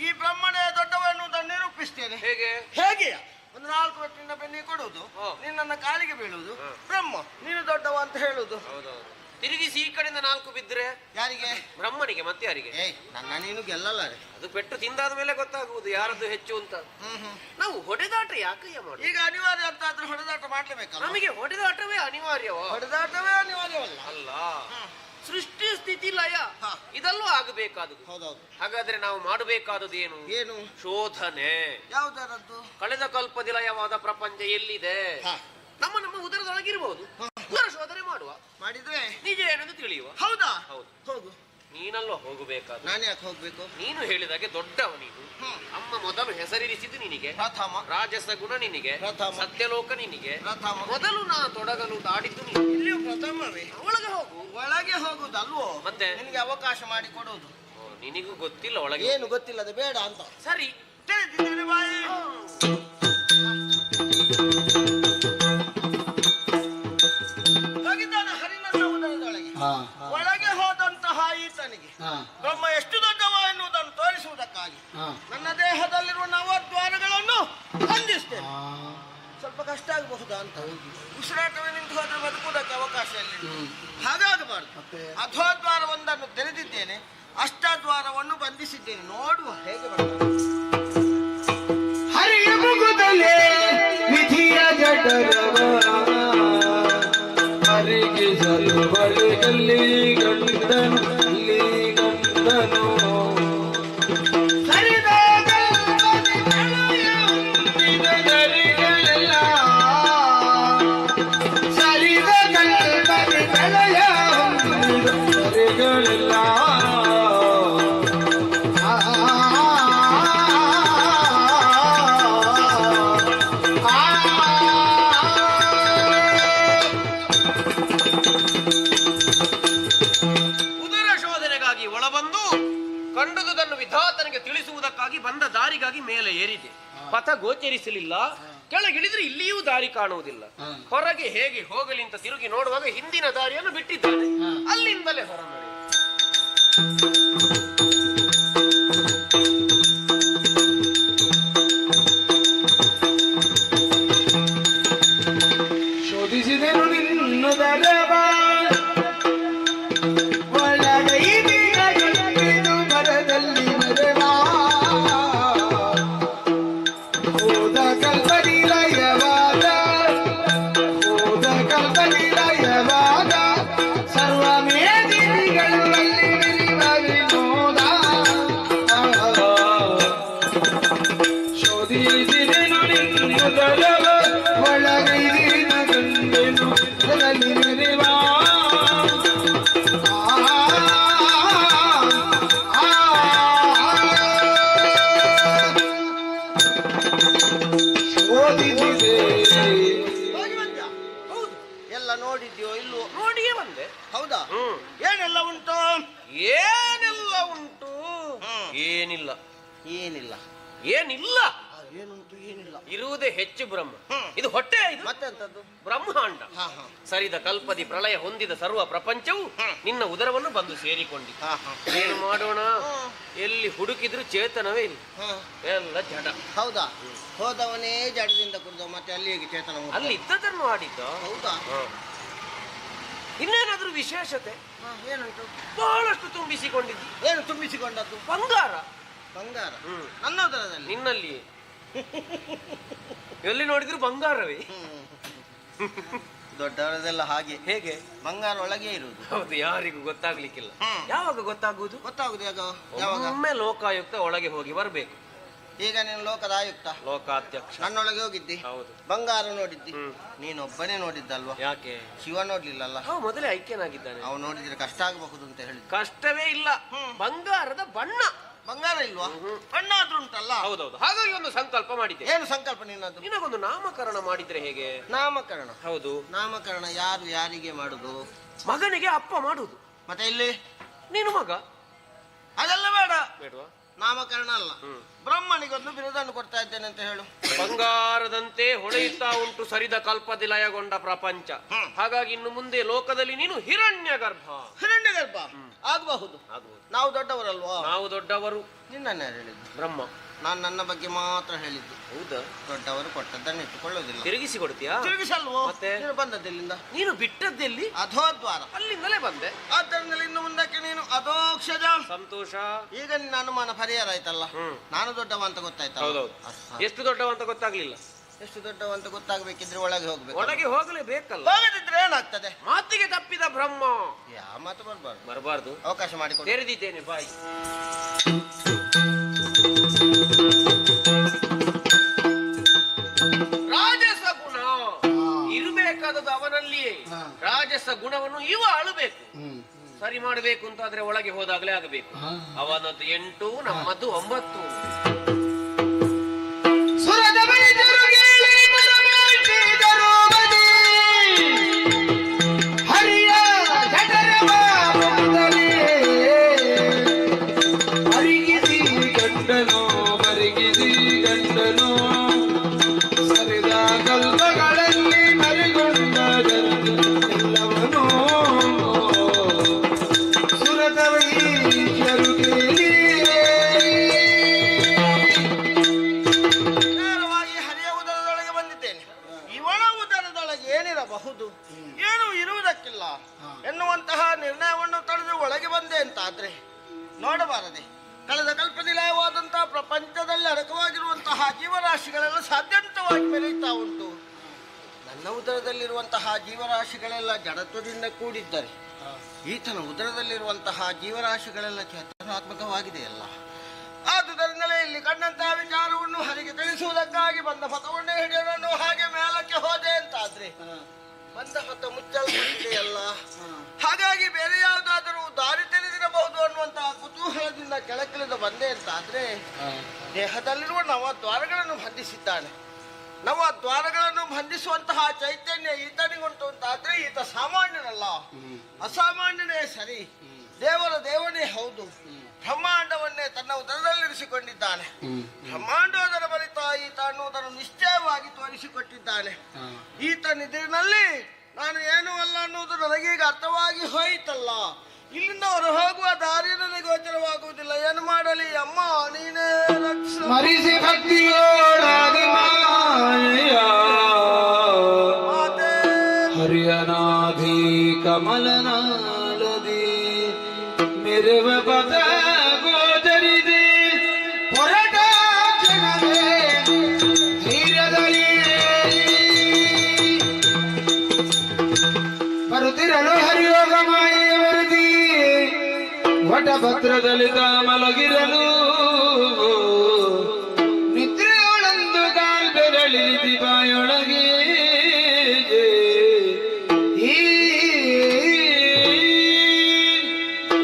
S5: ಈ ಬ್ರಹ್ಮನೇ ದೊಡ್ಡವನ್ನುವುದನ್ನು ನಿರೂಪಿಸ್ತೇನೆ.
S4: ಹೇಗೆ?
S5: ಹೇಗೆ? ಒಂದು 4 ಹೊತ್ತಿನ ಬೆನ್ನಿಗೆ ಕೊಡುವುದು, ನಿನ್ನ ಕಾಲಿಗೆ ಬೀಳುವುದು, ಬ್ರಹ್ಮ ನೀನು ದೊಡ್ಡವ ಅಂತ ಹೇಳುವುದು.
S4: ತಿರುಗಿಸಿ ಈ ಕಡೆಯಿಂದ 4 ಬಿದ್ರೆ
S5: ಯಾರಿಗೆ?
S4: ಬ್ರಹ್ಮನಿಗೆ. ಮತ್ತೆ ಯಾರಿಗೆ?
S5: ನನ್ನ ನೀನು ಗೆಲ್ಲಲ್ಲ.
S4: ಅದು ಪೆಟ್ಟು ತಿಂದಾದ ಮೇಲೆ ಗೊತ್ತಾಗುವುದು ಯಾರದ್ದು ಹೆಚ್ಚು ಅಂತ. ನಾವು ಹೊಡೆದಾಟ ಯಾಕಯ್ಯ ಮಾಡಿ?
S5: ಈಗ ಅನಿವಾರ್ಯ ಅಂತ ಆದ್ರೆ ಹೊಡೆದಾಟ ಮಾಡ್ಲೇಬೇಕಲ್ಲ.
S4: ನಮಗೆ ಹೊಡೆದಾಟವೇ ಅನಿವಾರ್ಯವ?
S5: ಹೊಡೆದಾಟವೇ ಅನಿವಾರ್ಯವಲ್ಲ.
S4: ಅಲ್ಲ, ಸೃಷ್ಟಿ ಸ್ಥಿತಿ ಲಯ ಇದೆಲ್ಲೂ ಆಗಬೇಕಾದುದು.
S5: ಹೌದೌದು.
S4: ಹಾಗಾದ್ರೆ ನಾವು ಮಾಡಬೇಕಾದದ್ದು ಏನು?
S5: ಏನು?
S4: ಶೋಧನೆ.
S5: ಯಾವುದರದ್ದು?
S4: ಕಳೆದ ಕಲ್ಪದಿ ಲಯವಾದ ಪ್ರಪಂಚ ಎಲ್ಲಿದೆ? ನಮ್ಮ ನಮ್ಮ ಉದರದೊಳಗಿರಬಹುದು. ಉದರ ಶೋಧನೆ ಮಾಡುವ.
S5: ಮಾಡಿದ್ರೆ
S4: ನಿಜ ಏನೆಂದು ತಿಳಿಯುವ.
S5: ಹೌದಾ?
S4: ಹೌದು.
S5: ಹೋಗು,
S4: ನೀನಲ್ವ ಹೋಗಬೇಕಾದ.
S5: ನಾನು ಯಾಕೆ ಹೋಗ್ಬೇಕು?
S4: ನೀನು ಹೇಳಿದಾಗೆ ದೊಡ್ಡವ ನೀನು. ಅಮ್ಮ ಮೊದಲು ಹೆಸರಿರಿಸಿದ್ದು ನಿನಗೆ,
S5: ಪ್ರಥಮ.
S4: ರಾಜಸ ಗುಣ ನಿನಗೆ,
S5: ಪ್ರಥಮ.
S4: ಸತ್ಯಲೋಕ ನಿನಗೆ.
S5: ಪ್ರಥಮ.
S4: ಮೊದಲು ನಾ ತೊಡಗಲು ತಾಡಿದ್ದು ನೀನು.
S5: ಇಲ್ಲಿಯೂ ಪ್ರಥಮವೇ.
S4: ಒಳಗೆ ಹೋಗು.
S5: ಒಳಗೆ ಹೋಗುದಲ್ವೋ?
S4: ಮತ್ತೆ
S5: ನಿನಗೆ ಅವಕಾಶ ಮಾಡಿ ಕೊಡುವುದು.
S4: ನಿನಗೂ ಗೊತ್ತಿಲ್ಲ ಒಳಗೆ.
S5: ಏನು ಗೊತ್ತಿಲ್ಲದೆ ಬೇಡ ಅಂತ.
S4: ಸರಿ,
S5: ತಿಳಿದಿದ್ದೇನೆ ಬಾಯಿ. ಹೋಗಿದ್ದಾನೆ ಹರಿನನ್ನ ಉದರದೊಳಗೆ. ಒಳಗೆ ಹೋದಂತಹ ಈತನಿಗೆ ಬ್ರಹ್ಮ ಎಷ್ಟು ದೊಡ್ಡವ ಎನ್ನುವುದನ್ನು ತೋರಿಸುವುದಕ್ಕಾಗಿ ನನ್ನ ದೇಹದಲ್ಲಿರುವ ನವದ್ವಾರಗಳನ್ನು ಬಂಧಿಸ್ತೇನೆ. ಸ್ವಲ್ಪ ಕಷ್ಟ ಆಗಬಹುದಾ ಅಂತ. ಉಸಿರಾಟವೇ ನಿಂತು ಹೋದ್ರೆ ಬದುಕುವುದಕ್ಕೆ ಅವಕಾಶ ಇಲ್ಲ. ಹಾಗಾಗಬಾರ್ದು. ಅಧೋದ್ವಾರವೊಂದನ್ನು ತೆರೆದಿದ್ದೇನೆ, ಅಷ್ಟದ್ವಾರವನ್ನು ಬಂಧಿಸಿದ್ದೇನೆ. ನೋಡುವ ಹೇಗೆ ಬರ್ತದೆ.
S3: ಹರಿಯ ಮುಗುದಲೇ ವಿಧಿಯ ಜಠರವ
S2: ಹರಿಗಿಸಲು ಬಳಿಗಲ್ಲಿ ಗಂಡನು ಅಲ್ಲಿ ಗಂಡನು
S3: ಸರಿದ ಗಲ್ಪದಿ ಬೆಳೆಯ ಹೊಂದಿದ ಗರಿಗಳೆಲ್ಲ. ಸರಿದ ಗಲ್ಪದಿ ಬೆಳೆಯ ಹೊಂದಿದ
S2: ಗರಿಗಳೆಲ್ಲ
S4: ಉದರ ಶೋಧನೆಗಾಗಿ ಒಳಬಂದು ಕಂಡುದುದನ್ನು ವಿಧಾತನಿಗೆ ತಿಳಿಸುವುದಕ್ಕಾಗಿ ಬಂದ ದಾರಿಗಾಗಿ ಮೇಲೆ ಏರಿದೆ. ಪಥ ಗೋಚರಿಸಲಿಲ್ಲ. ಕೆಳಗಿಳಿದ್ರೆ ಇಲ್ಲಿಯೂ ದಾರಿ ಕಾಣುವುದಿಲ್ಲ. ಹೊರಗೆ ಹೇಗೆ ಹೋಗಲಿ ಅಂತ ತಿರುಗಿ ನೋಡುವಾಗ ಹಿಂದಿನ ದಾರಿಯನ್ನು ಬಿಟ್ಟಿದ್ದಾನೆ. ಅಲ್ಲಿಂದಲೇ ಹೊರ ನಡೆಯುವುದು.
S2: ಶೋಧಿಸಿದೆನು ನಿನ್ನುದರವ
S3: ಒಳಗೈದಿನ ಗಟ್ಟಿದು ಮರದಲ್ಲಿ ಮರೆವಾ. ಹೋದ ಕಲ್ಪನಿ ಲಯವಾದ, ಹೋದ ಕಲ್ಪನಿ ಲಯವಾದ ಸರ್ವ ಮೇದಿನಿಗಳಲ್ಲಿ ನಿನ್ನ ವಿನೋದ.
S2: ಶೋಧಿಸಿದೆನು ನಿನ್ನುದರವ
S3: ಒಳಗೈದಿನ ಗಂಡೆನು ಮರದಲ್ಲಿ ಮರೆವಾ. ಓದಿಸಿದೆ
S5: ಹೋಗಿ ಬಂದ. ಹೌದು. ಎಲ್ಲ ನೋಡಿದ್ಯೋ ಇಲ್ವೋ?
S4: ನೋಡಿಯೇ ಬಂದೆ.
S5: ಹೌದಾ? ಏನೆಲ್ಲ ಉಂಟು?
S4: ಏನೆಲ್ಲ ಉಂಟು? ಏನಿಲ್ಲ.
S5: ಏನಿಲ್ಲ.
S4: ಏನಿಲ್ಲ.
S5: ಏನುಂಟು? ಏನಿಲ್ಲ.
S4: ಇರುವುದೇ ಹೆಚ್ಚು ಬ್ರಹ್ಮ. ಇದು ಹೊಟ್ಟೆ, ಇದು
S5: ಮತ್ತೆಂತದ್ದು?
S4: ಬ್ರಹ್ಮಾಂಡ.
S5: ಹಾ ಹಾ
S4: ಸರಿದ ಕಲ್ಪದಿ ಪ್ರಳಯ ಹೊಂದಿದ ಸರ್ವ ಪ್ರಪಂಚವು ನಿನ್ನ ಉದರವನ್ನು ಬಂದು ಸೇರಿಕೊಂಡಿದೆ.
S5: ಹಾ ಹಾ
S4: ಏನು ಮಾಡೋಣ? ಎಲ್ಲಿ ಹುಡುಕಿದ್ರು ಚೇತನವೇ ಇಲ್ಲ,
S5: ಹಾ.
S4: ಎಲ್ಲ ಜಡ.
S5: ಹೌದಾ? ಹೋದವನೇ ಜಡದಿಂದ ಕುಡಿದ, ಮತ್ತೆ ಅಲ್ಲಿ ಹೇಗೆ ಚೇತನ ಉಂಟು?
S4: ಅಲ್ಲಿ ಇದ್ದದನ್ನು ಆಡಿದ್ದ.
S5: ಹೌದಾ?
S4: ಇನ್ನೇನಾದ್ರೂ ವಿಶೇಷತೆ?
S5: ಹಾ, ಏನುಂಟು?
S4: ಬಹಳಷ್ಟು ತುಂಬಿಸಿಕೊಂಡಿದ್ದಿ.
S5: ಏನು ತುಂಬಿಸಿಕೊಂಡದ್ದು?
S4: ಬಂಗಾರ.
S5: ಬಂಗಾರ
S4: ಹ್ಮ್.
S5: ನನ್ನ ಉದರದಲ್ಲಿ?
S4: ನಿನ್ನಲ್ಲಿ ಎಲ್ಲಿ ನೋಡಿದ್ರು ಬಂಗಾರವೇ.
S5: ದೊಡ್ಡವರದೆಲ್ಲ ಹಾಗೆ.
S4: ಹೇಗೆ?
S5: ಬಂಗಾರ ಒಳಗೆ ಇರುವುದು.
S4: ಹೌದು, ಯಾರಿಗೂ ಗೊತ್ತಾಗ್ಲಿಕ್ಕಿಲ್ಲ.
S5: ಹ್ಮ್.
S4: ಯಾವಾಗ ಗೊತ್ತಾಗುವುದು?
S5: ಗೊತ್ತಾಗುದು ಯಾವಾಗ?
S4: ಒಮ್ಮೆ ಲೋಕಾಯುಕ್ತ ಒಳಗೆ ಹೋಗಿ ಬರ್ಬೇಕು.
S5: ಈಗ ನೀನು ಲೋಕದ ಆಯುಕ್ತ,
S4: ಲೋಕಾಧ್ಯಕ್ಷ.
S5: ನನ್ನೊಳಗೆ ಹೋಗಿದ್ದಿ,
S4: ಹೌದು.
S5: ಬಂಗಾರ ನೋಡಿದ್ದಿ.
S4: ಹ್ಮ್.
S5: ನೀನೊಬ್ಬನೇ ನೋಡಿದ್ದಲ್ವಾ?
S4: ಯಾಕೆ?
S5: ಶಿವ ನೋಡ್ಲಿಲ್ಲಲ್ಲ.
S4: ಮೊದಲೇ ಐಕ್ಯನಾಗಿದ್ದಾನೆ.
S5: ಅವ್ ನೋಡಿದ್ರೆ ಕಷ್ಟ ಆಗಬಹುದು ಅಂತ ಹೇಳಿದ್.
S4: ಕಷ್ಟವೇ ಇಲ್ಲ. ಬಂಗಾರದ ಬಣ್ಣ.
S5: ಬಂಗಾರ ಇಲ್ವಾ? ಬಣ್ಣ ಆದ್ರೂ ಉಂಟಲ್ಲ.
S4: ಹೌದೌದು. ಹಾಗಾಗಿ ಒಂದು ಸಂಕಲ್ಪ ಮಾಡಿದ್ದೆ.
S5: ಏನು ಸಂಕಲ್ಪ ನಿನ್ನದು?
S4: ನಿನಗೊಂದು ನಾಮಕರಣ ಮಾಡಿದ್ರೆ ಹೇಗೆ?
S5: ನಾಮಕರಣ?
S4: ಹೌದು.
S5: ನಾಮಕರಣ ಯಾರು ಯಾರಿಗೆ ಮಾಡುದು?
S4: ಮಗನಿಗೆ ಅಪ್ಪ ಮಾಡುದು.
S5: ಮತ್ತೆ ಇಲ್ಲಿ
S4: ನೀನು ಮಗ.
S5: ಅದೆಲ್ಲ ಬೇಡ.
S4: ಬೇಡವಾ?
S5: ನಾಮಕರಣ ಅಲ್ಲ, ಬ್ರಹ್ಮನಿಗೊಂದು ಬಿರುದನ್ನು ಕೊಡ್ತಾ ಇದ್ದೇನೆ ಅಂತ ಹೇಳು.
S4: ಬಂಗಾರದಂತೆ ಹೊಳೆಯುತ್ತಾ ಉಂಟು ಸರಿದ ಕಲ್ಪದಿ ಲಯಗೊಂಡ ಪ್ರಪಂಚ. ಹಾಗಾಗಿ ಇನ್ನು ಮುಂದೆ ಲೋಕದಲ್ಲಿ ನೀನು ಹಿರಣ್ಯ ಗರ್ಭ.
S5: ಹಿರಣ್ಯ ಗರ್ಭ ಆಗಬಹುದು. ನಾವು ದೊಡ್ಡವರಲ್ವಾ?
S4: ನಾವು ದೊಡ್ಡವರು.
S5: ನಿನ್ನನ್ನು ಯಾರು ಹೇಳಿದ್ದು?
S4: ಬ್ರಹ್ಮ.
S5: ನಾನು ನನ್ನ ಬಗ್ಗೆ ಮಾತ್ರ ಹೇಳಿದ್ದು.
S4: ಹೌದಾ?
S5: ದೊಡ್ಡವರು ಕೊಟ್ಟದ್ದನ್ನು ಇಟ್ಟುಕೊಳ್ಳುವುದಿಲ್ಲ.
S4: ತಿರುಗಿಸಿ ಕೊಡ್ತೀಯಾ?
S5: ತಿರುಗಿಸಲ್ವೋ?
S4: ಮತ್ತೆ
S5: ನೀನು ಬಂದದ್ದೆಲ್ಲಿಂದ?
S4: ನೀನು ಬಿಟ್ಟದ್ದೆಲ್ಲಿ?
S5: ಅಧೋದ್ವಾರ.
S4: ಅಲ್ಲಿಂದಲೇ ಬಂದೆ.
S5: ಆದ್ದರಿಂದ ಇನ್ನು ಮುಂದಕ್ಕೆ ನೀನು ಅಧೋಕ್ಷಜ.
S4: ಸಂತೋಷ.
S5: ಈಗ ನಿನ್ನ ಅನುಮಾನ ಪರಿಹಾರ ಆಯ್ತಲ್ಲ. ನಾನು ದೊಡ್ಡವ ಅಂತ ಗೊತ್ತಾಯ್ತಲ್ಲ.
S4: ಹೌದೌದು. ಎಷ್ಟು ದೊಡ್ಡವ ಅಂತ ಗೊತ್ತಾಗ್ಲಿಲ್ಲ.
S5: ಎಷ್ಟು ದೊಡ್ಡವ ಅಂತ ಗೊತ್ತಾಗಬೇಕಿದ್ರೆ ಒಳಗೆ ಹೋಗ್ಬೇಕು.
S4: ಒಳಗೆ ಹೋಗಲೇಬೇಕಲ್ಲ.
S5: ಹೋಗದಿದ್ರೆ ಏನಾಗ್ತದೆ?
S4: ಮಾತಿಗೆ ತಪ್ಪಿದ ಬ್ರಹ್ಮ.
S5: ಯಾವ ಮಾತು ಬರಬಾರ್ದು.
S4: ಬರಬಾರ್ದು.
S5: ಅವಕಾಶ ಮಾಡಿಕೊಂಡು
S4: ತೆರೆದಿದ್ದೇನೆ ಬಾಯಿ. ರಾಜಸ ಗುಣ ಇರಬೇಕಾದದ್ದು ಅವನಲ್ಲಿಯೇ. ರಾಜಸ ಗುಣವನ್ನು ಇವ ಆಳಬೇಕು. ಸರಿ ಮಾಡಬೇಕು ಅಂತಾದ್ರೆ ಒಳಗೆ ಹೋದಾಗಲೇ ಆಗಬೇಕು. ಅವನದ್ದು 8, ನಮ್ಮದು 9.
S3: ಸುರದ ಬೈದರು ಕೇಳಿ ಬರಬೇಕಿದರು ಬದಿ ಹರಿಯ ಜಠರವ ಮುಖದಲ್ಲಿ
S2: ಅರಿಗಿಸಿ ಗಂಡನೋ ಮರಿಗಿಸಿ ಗಂಡನೋ ಸರಿದ ಕಲ್ಪಗಳಲ್ಲಿ ಮರಿಗೊಂಡ ಎಲ್ಲವನೋ
S3: ಸುರದ ವೈದ್ಯರು ಕೇಳಿ
S5: ನೇರವಾಗಿ ಹರಿಯ ಉದರದೊಳಗೆ ಬಂದಿದ್ದೇನೆ. ಇವನ ಉದರದೊಳಗೆ ಏನಿರಬಹುದು, ಏನೂ ಇರುವುದಕ್ಕಿಲ್ಲ ಎನ್ನುವಂತಹ ನಿರ್ಣಯವನ್ನು ತಡೆದು ಒಳಗೆ ಬಂದೆ ಅಂತಾದ್ರೆ ನೋಡಬಾರದೆ. ಕಳೆದ ಕಲ್ಪನಿಲಯವಾದಂತಹ ಪ್ರಪಂಚದಲ್ಲಿ ಅಡಕವಾಗಿರುವಂತಹ ಜೀವರಾಶಿಗಳೆಲ್ಲ ಸಾಧ್ಯಂತವಾಗಿ ಮೆರೆಯುತ್ತಾ ಉಂಟು. ನನ್ನ ಉದರದಲ್ಲಿರುವಂತಹ ಜೀವರಾಶಿಗಳೆಲ್ಲ ಜಡತ್ವದಿಂದ ಕೂಡಿದ್ದರೆ ಈತನ ಉದರದಲ್ಲಿರುವಂತಹ ಜೀವರಾಶಿಗಳೆಲ್ಲ ಚೇತನಾತ್ಮಕವಾಗಿದೆಯಲ್ಲ. ಆದುದರಿಂದಲೇ ಇಲ್ಲಿ ಕಂಡಂತಹ ವಿಚಾರವನ್ನು ಹರಿಗೆ ತಿಳಿಸುವುದಕ್ಕಾಗಿ ಬಂದ ಪಥವನ್ನೇ ಹಿಡಿಯೋದನ್ನು ಹಾಗೆ ಮೇಲಕ್ಕೆ ಹೋದೆ ಅಂತಾದ್ರೆ ಬಂದ ಪಥ ಮುಚ್ಚಲ್ಪಟ್ಟಿದೆಯಲ್ಲ. ಹಾಗಾಗಿ ಬೇರೆ ಯಾವುದಾದರೂ ದಾರಿ ತಿಳಿದಿರಬಹುದು ಅನ್ನುವಂತಹ ಕುತೂಹಲದಿಂದ ಕೆಳಕಿಳಿದು ಬಂದೆ ಅಂತಾದ್ರೆ ದೇಹದಲ್ಲಿರುವ ನವದ್ವಾರಗಳನ್ನು ಬಂಧಿಸಿದ್ದಾನೆ. ನವದ್ವಾರಗಳನ್ನು ಬಂಧಿಸುವಂತಹ ಚೈತನ್ಯ ಈತನಿಗುಂಟು ಅಂತಾದ್ರೆ ಈತ ಸಾಮಾನ್ಯನಲ್ಲ, ಅಸಾಮಾನ್ಯನೇ ಸರಿ. ದೇವರ ದೇವನೇ ಹೌದು. ಬ್ರಹ್ಮಾಂಡವನ್ನೇ ತನ್ನ ಉದರದಲ್ಲಿರಿಸಿಕೊಂಡಿದ್ದಾನೆ. ಬ್ರಹ್ಮಾಂಡೋದರ ಬಲಿತ ಈತ ಅನ್ನುವುದನ್ನು ನಿಶ್ಚಯವಾಗಿ ತೋರಿಸಿಕೊಟ್ಟಿದ್ದಾನೆ. ಈತ ನಿಧಿನಲ್ಲಿ ನಾನು ಏನೂ ಅಲ್ಲ ಅನ್ನುವುದು ನನಗೀಗ ಅರ್ಥವಾಗಿ ಹೋಯಿತಲ್ಲ. ಇಲ್ಲಿಂದ ಹೊರ ಹೋಗುವ ದಾರಿ ನನಗೆ ಗೋಚರವಾಗುವುದಿಲ್ಲ. ಏನು ಮಾಡಲಿ ಅಮ್ಮ, ನೀನೇ ರಕ್ಷ.
S2: ಮರಿಸಿ ಭಕ್ತಿಯೋಡಾದಿ ಮಾಯ
S5: ಮಾತೆ
S2: ಹರಿಯನಾಧಿ ಕಮಲನಾಲದಿ ಮೆರವ ಪದ ಗೋಚರಿದೆ
S3: ಹೊರಟ ಕ್ಷಣವೇ ಧೈರ್ಯದಲ್ಲಿ ಬರುತ್ತಿರಲು ಹರಿಯೋಗ ಮಾಯೆಯ ವರದಿ
S2: ವಟಭದ್ರದಲ್ಲಿ ಮಲಗಿರಲು
S3: ನಿದ್ರೆಯೊಳಂದು
S2: ಕಾಲ್ಬೆರಳಿದಿ ಬಾಯೊಳಗೆ
S3: ಈ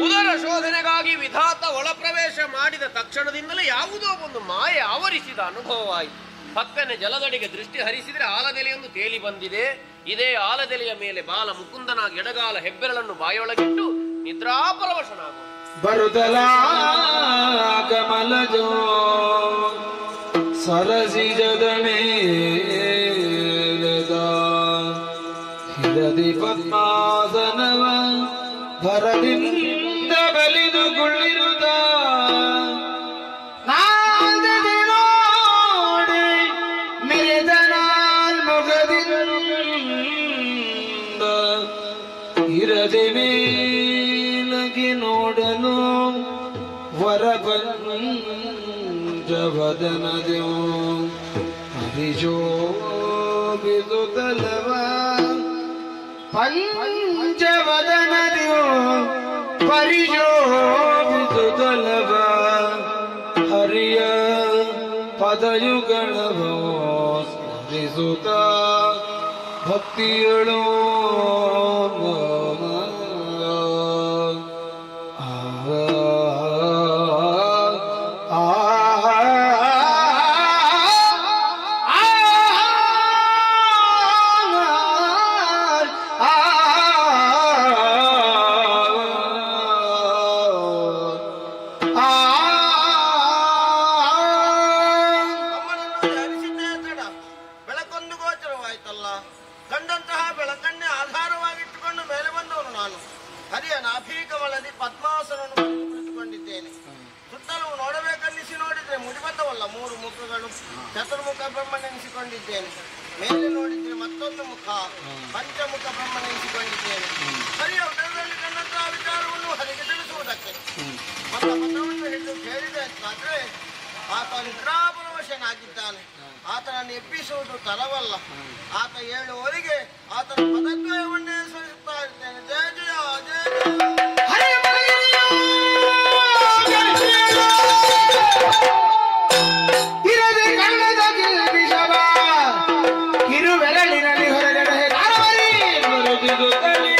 S4: ಉದರ ಶೋಧನೆಗಾಗಿ ವಿಧಾತ ಒಳಪ್ರವೇಶ ಮಾಡಿದ ತಕ್ಷಣದಿಂದಲೇ ಯಾವುದೋ ಒಂದು ಮಾಯೆ ಆವರಿಸಿದ ಅನುಭವವಾಯಿತು. ಪಕ್ಕನೆ ಜಲದಡಿಗೆ ದೃಷ್ಟಿ ಹರಿಸಿದರೆ ಆಲದೆಲೆಯೊಂದು ತೇಲಿ ಬಂದಿದೆ. ಇದೇ ಆಲದೆಲೆಯ ಮೇಲೆ ಬಾಲ ಮುಕುಂದನಾಗಿ ಎಡಗಾಲ ಹೆಬ್ಬೆರಳನ್ನು ಬಾಯೊಳಗಿಟ್ಟು ನಿದ್ರಾಪರವಶನಾಗುವ
S2: ಬರುತ್ತಲ ಕಮಲಜೋ ಸರಸಿಜದ ಮೇಲೆದ ಹಿರದಿ ಪದ್ಮಾಸನವ ಭರದಿಂದ ಬಲಿದು ಕುಳ್ಳಿರುತ್ತ
S3: ನಾಲ್ದಿ ನೋಡಿ ಮೆರೆದನಾಲ್ ಮುಖದಿಂದ
S2: ಇರದೆ ಮೇಲಗಿ ನೋಡಲು ವರಪಂಚವದನದೆವು ಹರಿಶೋಭಿಸುತ್ತಲವ
S3: ಪಂಚವದನದಿಯೋ
S2: ಪರಿಶೋಭಿಸುತ್ತಲವ ಹರಿಯ ಪದಯುಗಳವೋ ಸ್ಮರಿಸುತ್ತ ಭಕ್ತಿಯಳು
S5: ಅಮ್ಮನನ್ನು ಧ್ಯಾನಿಸಿದ್ದೇ ತಡ ಬೆಳಕೊಂದು ಗೋಚರವಾಯ್ತಲ್ಲ. ಕಂಡಂತಹ ಬೆಳಕನ್ನೇ ಆಧಾರವಾಗಿಟ್ಟುಕೊಂಡು ಮೇಲೆ ಬಂದವನು ನಾನು. ಹರಿಯ ನಾಭೀಕಮಲದಿ ಪದ್ಮಾಸನವನ್ನು ಕುಳಿತುಕೊಂಡಿದ್ದೇನೆ. ಸುತ್ತಲೂ ನೋಡಬೇಕನ್ನಿಸಿ ನೋಡಿದ್ರೆ ಮುಡಿಬಂದವಲ್ಲ 3 ಮುಖಗಳು. ಚತುರ್ಮುಖ ಬ್ರಹ್ಮನೆನಿಸಿಕೊಂಡಿದ್ದೇನೆ. ಮೇಲೆ ನೋಡಿದ್ರೆ ಮತ್ತೊಂದು ಮುಖ, ಪಂಚಮುಖ ಬ್ರಹ್ಮನೆನಿಸಿಕೊಂಡಿದ್ದೇನೆ. ಹರಿಯ ಉದರದಲ್ಲಿ ಕಂಡಂತಹ ವಿಚಾರವನ್ನು ಹರಿಗೆ ತಿಳಿಸುವುದಕ್ಕೆ ಮತ ಪದವನ್ನು ಹಿಡಿದು ಕೇಳಿದೆ ಅಂತಾದ್ರೆ ಆತ ನಿದ್ರಾಪರವಶನಾಗಿದ್ದಾನೆ. ಆತನನ್ನು ಎಬ್ಬಿಸುವುದು ತರವಲ್ಲ. ಆತ ಹೇಳುವವರಿಗೆ ಆತನ ಪದದ್ವಯವನ್ನೇ ಸ್ಮರಿಸುತ್ತಾ ಇರ್ತೇನೆ. ಜಯ ಜಯ ಜಯ
S3: ಇರದೆ ಕಣ್ಣದ ಕಿಲ್ಬಿಷವ ಕಿರುಬೆರಳಿನಲ್ಲಿ ಹೊರಗಡೆ ಕಾರವರಿ
S2: ಬರುತ್ತಿರುತ್ತಲೇ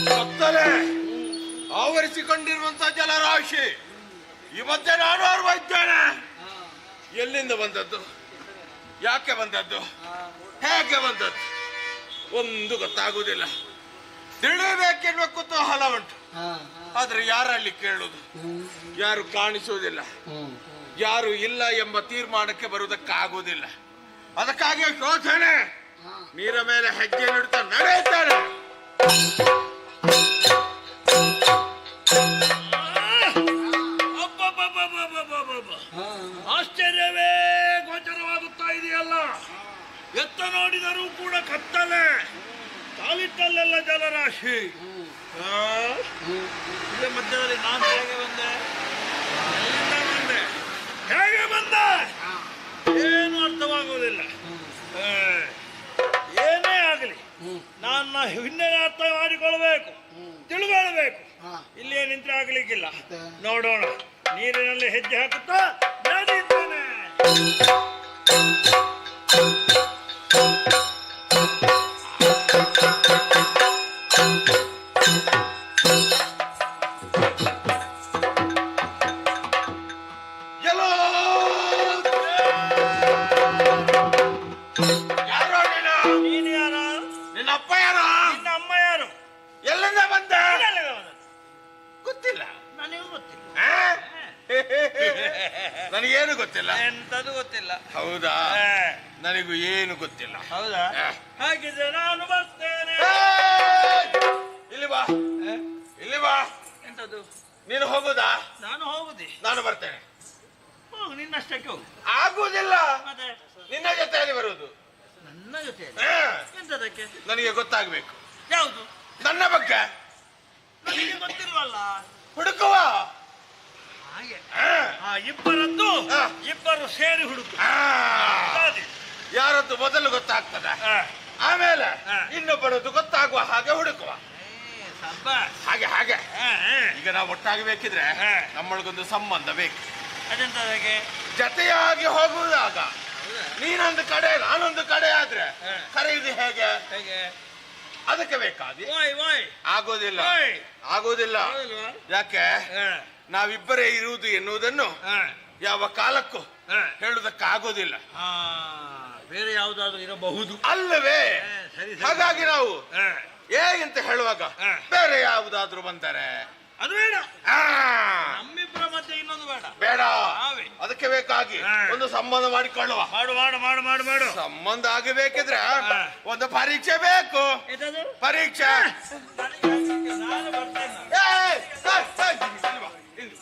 S1: ಕತ್ತಲೆ ಆವರಿಸಿಕೊಂಡಿರುವಂತ ಜಲರಾಶಿ ಈ ಮಧ್ಯೆ ನಾನು ಅರಿವಿದ್ದೇನೆ. ಎಲ್ಲಿಂದ ಬಂದದ್ದು, ಯಾಕೆ ಬಂದದ್ದು, ಹೇಗೆ ಬಂದದ್ದು ಒಂದು ಗೊತ್ತಾಗುವುದಿಲ್ಲ. ತಿಳಿಯಬೇಕೆನ್ನುವ ಕುತೂಹಲ ಉಂಟು, ಆದ್ರೆ ಯಾರಲ್ಲಿ ಕೇಳುವುದು, ಯಾರು ಕಾಣಿಸುವುದಿಲ್ಲ, ಯಾರು ಇಲ್ಲ ಎಂಬ ತೀರ್ಮಾನಕ್ಕೆ ಬರುವುದಕ್ಕಾಗುವುದಿಲ್ಲ. ಅದಕ್ಕಾಗಿ ಶೋಧನೆ ನೀರ ಮೇಲೆ ಹೆಜ್ಜೆ ನೀಡುತ್ತಾ ನಡೆಯುತ್ತಾನೆ.
S7: ಆಶ್ಚರ್ಯವೇ ಗೋಚರವಾಗುತ್ತಾ ಇದೆಯಲ್ಲ. ಎತ್ತ ನೋಡಿದರೂ ಕೂಡ ಕತ್ತಲೆ, ಕಾಲಿಟ್ಟಲ್ಲೆಲ್ಲ ಜಲರಾಶಿ. ಇದೇ ಮಧ್ಯದಲ್ಲಿ ನಾನು ಹೇಗೆ ಬಂದೆ, ಎಲ್ಲಿಂದ ಬಂದೆ, ಹೇಗೆ ಬಂದೆ ಏನು ಅರ್ಥವಾಗುವುದಿಲ್ಲ. ಏನೇ ಆಗಲಿ ನನ್ನ ಹಿನ್ನೆಲೆ ಅರ್ಥ ಮಾಡಿಕೊಳ್ಬೇಕು, ತಿಳುವಳಬೇಕು. ಇಲ್ಲೇ ನಿಂತ್ರೆ ಆಗ್ಲಿಕ್ಕಿಲ್ಲ. ನೋಡೋಣ, ನೀರಿನಲ್ಲಿ ಹೆಜ್ಜೆ ಹಾಕುತ್ತಾ ನಡೆಯುತ್ತಾನೆ.
S1: ಎಲ್ಲೋ ಯಾರೋ
S7: ನೀನು ಯಾರ?
S1: ನಿನ್ನ ಅಪ್ಪ ಯಾರೋ,
S7: ನಿನ್ನ ಅಮ್ಮ ಯಾರು?
S1: ಎಲ್ಲಿಂದ ಬಂದ
S7: ಎಲ್ಲಿಂದ ಬಂದದ್ದು?
S1: ಗೊತ್ತಿಲ್ಲ.
S7: ನನಗೂ ಗೊತ್ತಿಲ್ಲ.
S1: ನನಗೇನು ಗೊತ್ತಿಲ್ಲ.
S7: ಎಂತದು ಗೊತ್ತಿಲ್ಲ.
S1: ಹೌದಾ? ನನಗೂ ಏನು ಗೊತ್ತಿಲ್ಲ.
S7: ಹೌದಾ? ಹಾಗಿದ್ರೆ ನಾನು ಬರ್ತೇನೆ.
S1: ಇಲ್ಲಿ ಬಾ, ಇಲ್ಲಿ ಬಾ.
S7: ಎಂತದು?
S1: ನೀನು ಹೋಗುದಾ?
S7: ನಾನು ಹೋಗುದಿ.
S1: ನಾನು ಬರ್ತೇನೆ.
S7: ಹೋಗು, ನಿನ್ನಷ್ಟಕ್ಕೆ ಹೋಗು.
S1: ಆಗುವುದಿಲ್ಲ,
S7: ಮತ್ತೆ
S1: ನಿನ್ನ ಜೊತೆಯಲ್ಲಿ ಬರುವುದು.
S7: ನನ್ನ ಜೊತೆ
S1: ಹಾ.
S7: ಎಂತದಕ್ಕೆ?
S1: ನನಗೆ ಗೊತ್ತಾಗ್ಬೇಕು
S7: ಯಾವುದು?
S1: ನನ್ನ ಬಗ್ಗೆ.
S7: ನನಗೆ ಗೊತ್ತಿಲ್ವಲ್ಲ.
S1: ಹುಡುಕುವ.
S7: ಹಾಗೆ
S1: ಹಾ.
S7: ಇಬ್ಬರದ್ದು
S1: ಹಾ.
S7: ಇಬ್ಬರು ಸೇರಿ ಹುಡುಕು.
S1: ಹಾ.
S7: ಸರಿ.
S1: ಯಾರದ್ದು ಮೊದಲು ಗೊತ್ತಾಗ್ತದ, ಆಮೇಲೆ ಇನ್ನೊಬ್ಬರದ್ದು ಗೊತ್ತಾಗುವ ಹಾಗೆ ಹುಡುಕುವ.
S7: ಸಬ್ಬಾಸ್.
S1: ಹಾಗೆ ಹಾಗೆ
S7: ಹಾ, ಹಾ.
S1: ಈಗ ನಾವು ಒಟ್ಟಾಗಬೇಕಿದ್ರೆ
S7: ಹಾ.
S1: ನಮ್ಮೊಳಗೊಂದು ಸಂಬಂಧ ಬೇಕು.
S7: ಅದೆಂತದಕ್ಕೆ?
S1: ಜತೆಯಾಗಿ ಹೋಗುವುದಾಗ ನೀನೊಂದು ಕಡೆ ನಾನೊಂದು ಕಡೆ ಆದ್ರೆ
S7: ಹಾ.
S1: ಕರೆಯುವುದು ಹೇಗೆ?
S7: ಹೇಗೆ?
S1: ಅದಕ್ಕೆ ಬೇಕಾದಿ
S7: ವಾಯ್
S1: ಆಗೋದಿಲ್ಲ,
S7: ಓಯ್.
S1: ಆಗೋದಿಲ್ಲ.
S7: ಹೌದಲ್ವಾ?
S1: ಯಾಕೆ?
S7: ಹಾ,
S1: ನಾವಿಬ್ಬರೇ ಇರುವುದು ಎನ್ನುವುದನ್ನು
S7: ಹಾ,
S1: ಯಾವ ಕಾಲಕ್ಕೂ
S7: ಹಾ.
S1: ಹೇಳುವುದಕ್ಕಾಗೋದಿಲ್ಲ.
S7: ಹಾ, ಬೇರೆ ಯಾವುದಾದ್ರೂ ಇರಬಹುದು
S1: ಅಲ್ಲವೇ?
S7: ಸರಿ, ಸರಿ.
S1: ಹಾಗಾಗಿ ನಾವು
S7: ಹಾ,
S1: ಅಂತ ಹೇಳುವಾಗ
S7: ಹಾ.
S1: ಬೇರೆ ಯಾವುದಾದ್ರೂ ಬಂದರೆ
S7: ಅದು ಬೇಡ.
S1: ಆ,
S7: ನಮ್ಮಿಬ್ಬರ ಮಧ್ಯೆ ಇನ್ನೊಂದು ಬೇಡ.
S1: ಬೇಡ.
S7: ನಾವೇ.
S1: ಅದಕ್ಕೆ ಬೇಕಾಗಿ
S7: ಹಾ.
S1: ಒಂದು ಸಂಬಂಧ ಮಾಡಿಕೊಳ್ಳುವ.
S7: ಮಾಡು ಮಾಡು ಮಾಡು ಮಾಡು ಮಾಡು.
S1: ಸಂಬಂಧ ಆಗಬೇಕಿದ್ರೆ
S7: ಹಾ.
S1: ಒಂದು ಪರೀಕ್ಷೆ ಬೇಕು.
S7: ಎಂತದು?
S1: ಪರೀಕ್ಷೆ.
S7: ನಾನು ಬರ್ತೇನೆ.
S1: ಏಯ್, ಏಯ್, ಏಯ್, ಇಲ್ಲಿ ಬಾ, ಇಲ್ಲಿ.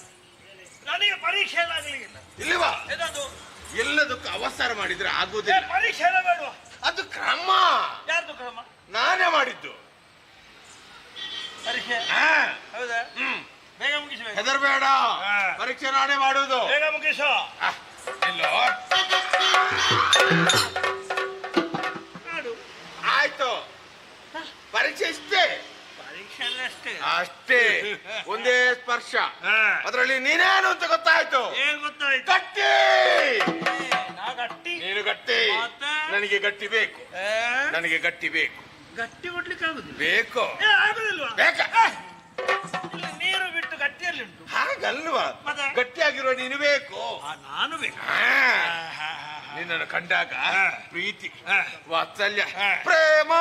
S7: ನನಗೆ ಪರೀಕ್ಷೆ ಎಲ್ಲ ಆಗ್ಲಿಕ್ಕಿಲ್ಲ.
S1: ಇಲ್ಲಿ ಬಾ.
S7: ಎಂತದು?
S1: ಎಲ್ಲದಕ್ಕೂ ಅವಸರ ಮಾಡಿದ್ರೆ
S7: ಏ,
S1: ಆಗುದಿಲ್ಲ.
S7: ಪರೀಕ್ಷೆ ಎಲ್ಲ ಬೇಡವಾ?
S1: ಅದು ಕ್ರಮ.
S7: ಯಾರ್ದು ಕ್ರಮ?
S1: ನಾನೇ ಮಾಡಿದ್ದು.
S7: ಪರೀಕ್ಷೆ?
S1: ಹಾ.
S7: ಹೌದಾ? ಬೇಗ ಮುಗಿಸಬೇಕು.
S1: ಹೆದರ್ಬೇಡ,
S7: ಹಾ.
S1: ಪರೀಕ್ಷೆ ನಾನೇ ಮಾಡುವುದು.
S7: ಬೇಗ ಮುಗಿಸು.
S1: ಇಲ್ಲೋ
S7: ಮಾಡು.
S1: ಆಯ್ತು, ಪರೀಕ್ಷೆ ಇಷ್ಟೇ.
S7: ಪರೀಕ್ಷೆ ಅಲ್ಲ ಅಷ್ಟೇ.
S1: ಅಷ್ಟೇ. ಒಂದೇ ಸ್ಪರ್ಶ.
S7: ಹಾ.
S1: ಅದರಲ್ಲಿ ನೀನೇನು ಅಂತ ಗೊತ್ತಾಯ್ತು.
S7: ಏನ್ ಗೊತ್ತಾಯ್ತು?
S1: ಗಟ್ಟಿ.
S7: ನಾ ಗಟ್ಟಿ.
S1: ನೀನು ಗಟ್ಟಿ.
S7: ಮತ್ತೆ?
S1: ನನಗೆ ಗಟ್ಟಿ ಬೇಕು. ನನಗೆ ಗಟ್ಟಿ ಬೇಕು.
S7: ಗಟ್ಟಿ ಕೊಡ್ಲಿಕ್ಕೆ ಆಗುದಿಲ್ಲ.
S1: ಬೇಕು.
S7: ಆಗುದಿಲ್ವಾ?
S1: ಬೇಕಾ?
S7: ಇಲ್ಲಿ ನೀರು ಬಿಟ್ಟು ಗಟ್ಟಿಯಲ್ಲಿ ಉಂಟು.
S1: ಹಾಗಲ್ವಾ?
S7: ಮತ್ತೆ?
S1: ಗಟ್ಟಿಯಾಗಿರುವ ನೀನು ಬೇಕು.
S7: ನಾನು ಬೇಕು.
S1: ನಿನ್ನನ್ನು ಕಂಡಾಗ ಪ್ರೀತಿ,
S7: ಹಾ.
S1: ವಾತ್ಸಲ್ಯ,
S7: ಹಾ.
S1: ಪ್ರೇಮ.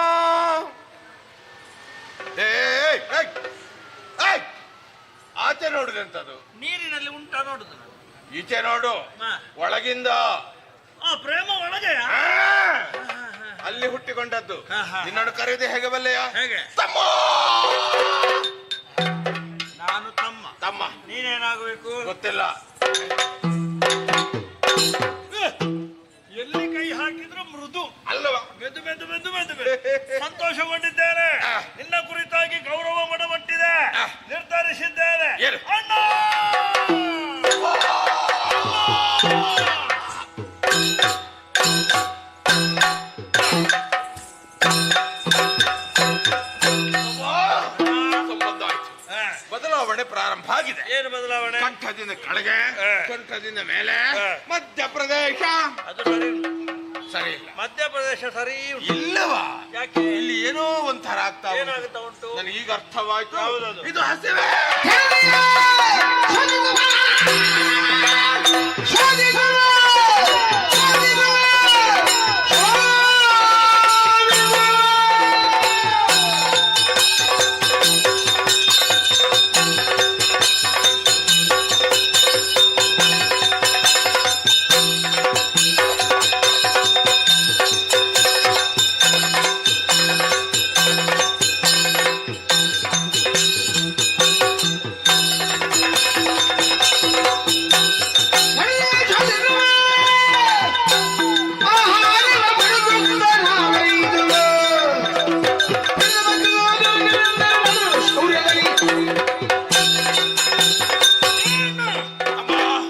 S1: ಏಯ್, ಏಯ್, ಏಯ್, ಆಚೆ ನೋಡುದಂತದು.
S7: ನೀರಿನಲ್ಲಿ ಉಂಟಾ ನೋಡುದು ನಾನು.
S1: ಈಚೆ ನೋಡು.
S7: ಹಾ.
S1: ಒಳಗಿಂದ.
S7: ಪ್ರೇಮ ಒಳಗೆ.
S1: ಆ, ಅಲ್ಲಿ ಹುಟ್ಟಿಕೊಂಡದ್ದು.
S7: ಹಾ, ಹಾ.
S1: ನಿನ್ನನ್ನು ಕರೆಯುವುದು ಹೇಗೆ ಬಲ್ಲೆಯ?
S7: ಹೇಗೆ?
S1: ತಮ್ಮ.
S7: ನಾನು ತಮ್ಮ.
S1: ತಮ್ಮ.
S7: ನೀನೇನಾಗಬೇಕು?
S1: ಗೊತ್ತಿಲ್ಲ.
S7: ಎಲ್ಲಿ ಕೈ ಹಾಕಿದ್ರು ಮೃದು.
S1: ಅಲ್ಲವಾ?
S7: ಮೆದು ಮೆದು ಮೆದು ಮೆದು ಮೆದು. ಸಂತೋಷಗೊಂಡಿದ್ದೇನೆ.
S1: ಆ.
S7: ನಿನ್ನ ಕುರಿತಾಗಿ ಗೌರವ ಮನಮಟ್ಟಿದೆ.
S1: ಆ.
S7: ನಿರ್ಧರಿಸಿದ್ದೇನೆ.
S1: ಏನು?
S7: ಅಣ್ಣ.
S1: ಸಂಬಂಧ ಆಯ್ತು. ಬದಲಾವಣೆ ಪ್ರಾರಂಭ ಆಗಿದೆ.
S7: ಏನು ಬದಲಾವಣೆ?
S1: ಕಂಠದಿಂದ ಕೆಳಗೆ, ಕಂಠದಿಂದ ಮೇಲೆ.
S7: ಆ.
S1: ಮಧ್ಯಪ್ರದೇಶ
S7: ಅದು ಸರಿ ಉಂಟು.
S1: ಸರಿ ಇಲ್ಲ.
S7: ಮಧ್ಯಪ್ರದೇಶ ಸರಿ ಉಂಟು.
S1: ಇಲ್ಲವಾ?
S7: ಯಾಕೆ?
S1: ಇಲ್ಲಿ ಏನೋ ಒಂಥರ ಆಗ್ತಾ ಉಂಟು.
S7: ಏನಾಗುತ್ತಾ ಉಂಟು?
S1: ನನಗೀಗ ಅರ್ಥವಾಯ್ತು.
S7: ಯಾವುದದು?
S1: ಇದು ಹಸಿವೆ.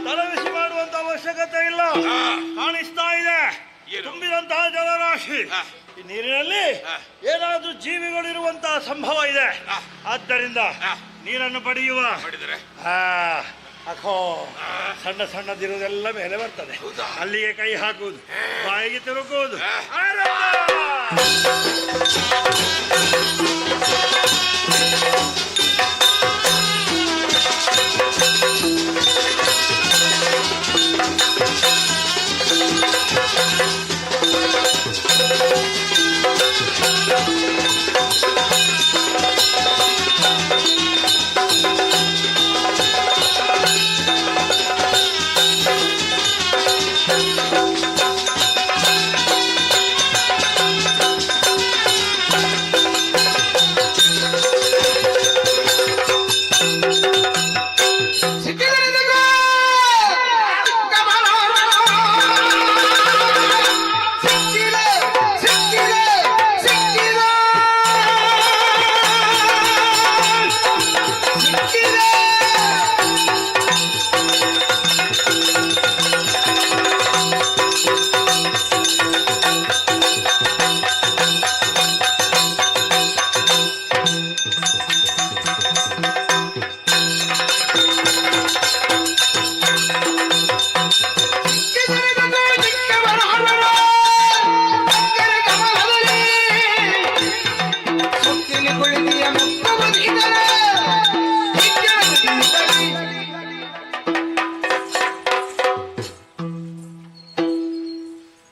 S7: ತಲೆಬಿಸಿ ಮಾಡುವಂತ ಅವಶ್ಯಕತೆ ಇಲ್ಲ. ಕಾಣಿಸ್ತಾ ಇದೆ
S1: ಏನು?
S7: ತುಂಬಿದಂತಹ ಜಲರಾಶಿ.
S1: ಆ.
S7: ಈ ನೀರಿನಲ್ಲಿ
S1: ಆ.
S7: ಏನಾದ್ರೂ ಜೀವಿಗಳಿರುವಂತಹ ಸಂಭವ ಇದೆ.
S1: ಆ.
S7: ಆದ್ದರಿಂದ
S1: ಆ.
S7: ನೀರನ್ನು ಪಡೆಯುವ
S1: ಮಾಡಿದರೆ
S7: ಅಖೋ ಸಣ್ಣ ಸಣ್ಣದಿರುವುದೆಲ್ಲ ಮೇಲೆ ಬರ್ತದೆ.
S1: ಹೌದಾ?
S7: ಅಲ್ಲಿಗೆ ಕೈ ಹಾಕುವುದು, ಬಾಯಿಗೆ ತಿರುಗುವುದು.
S1: ಆ.
S7: ಆರಂಭ!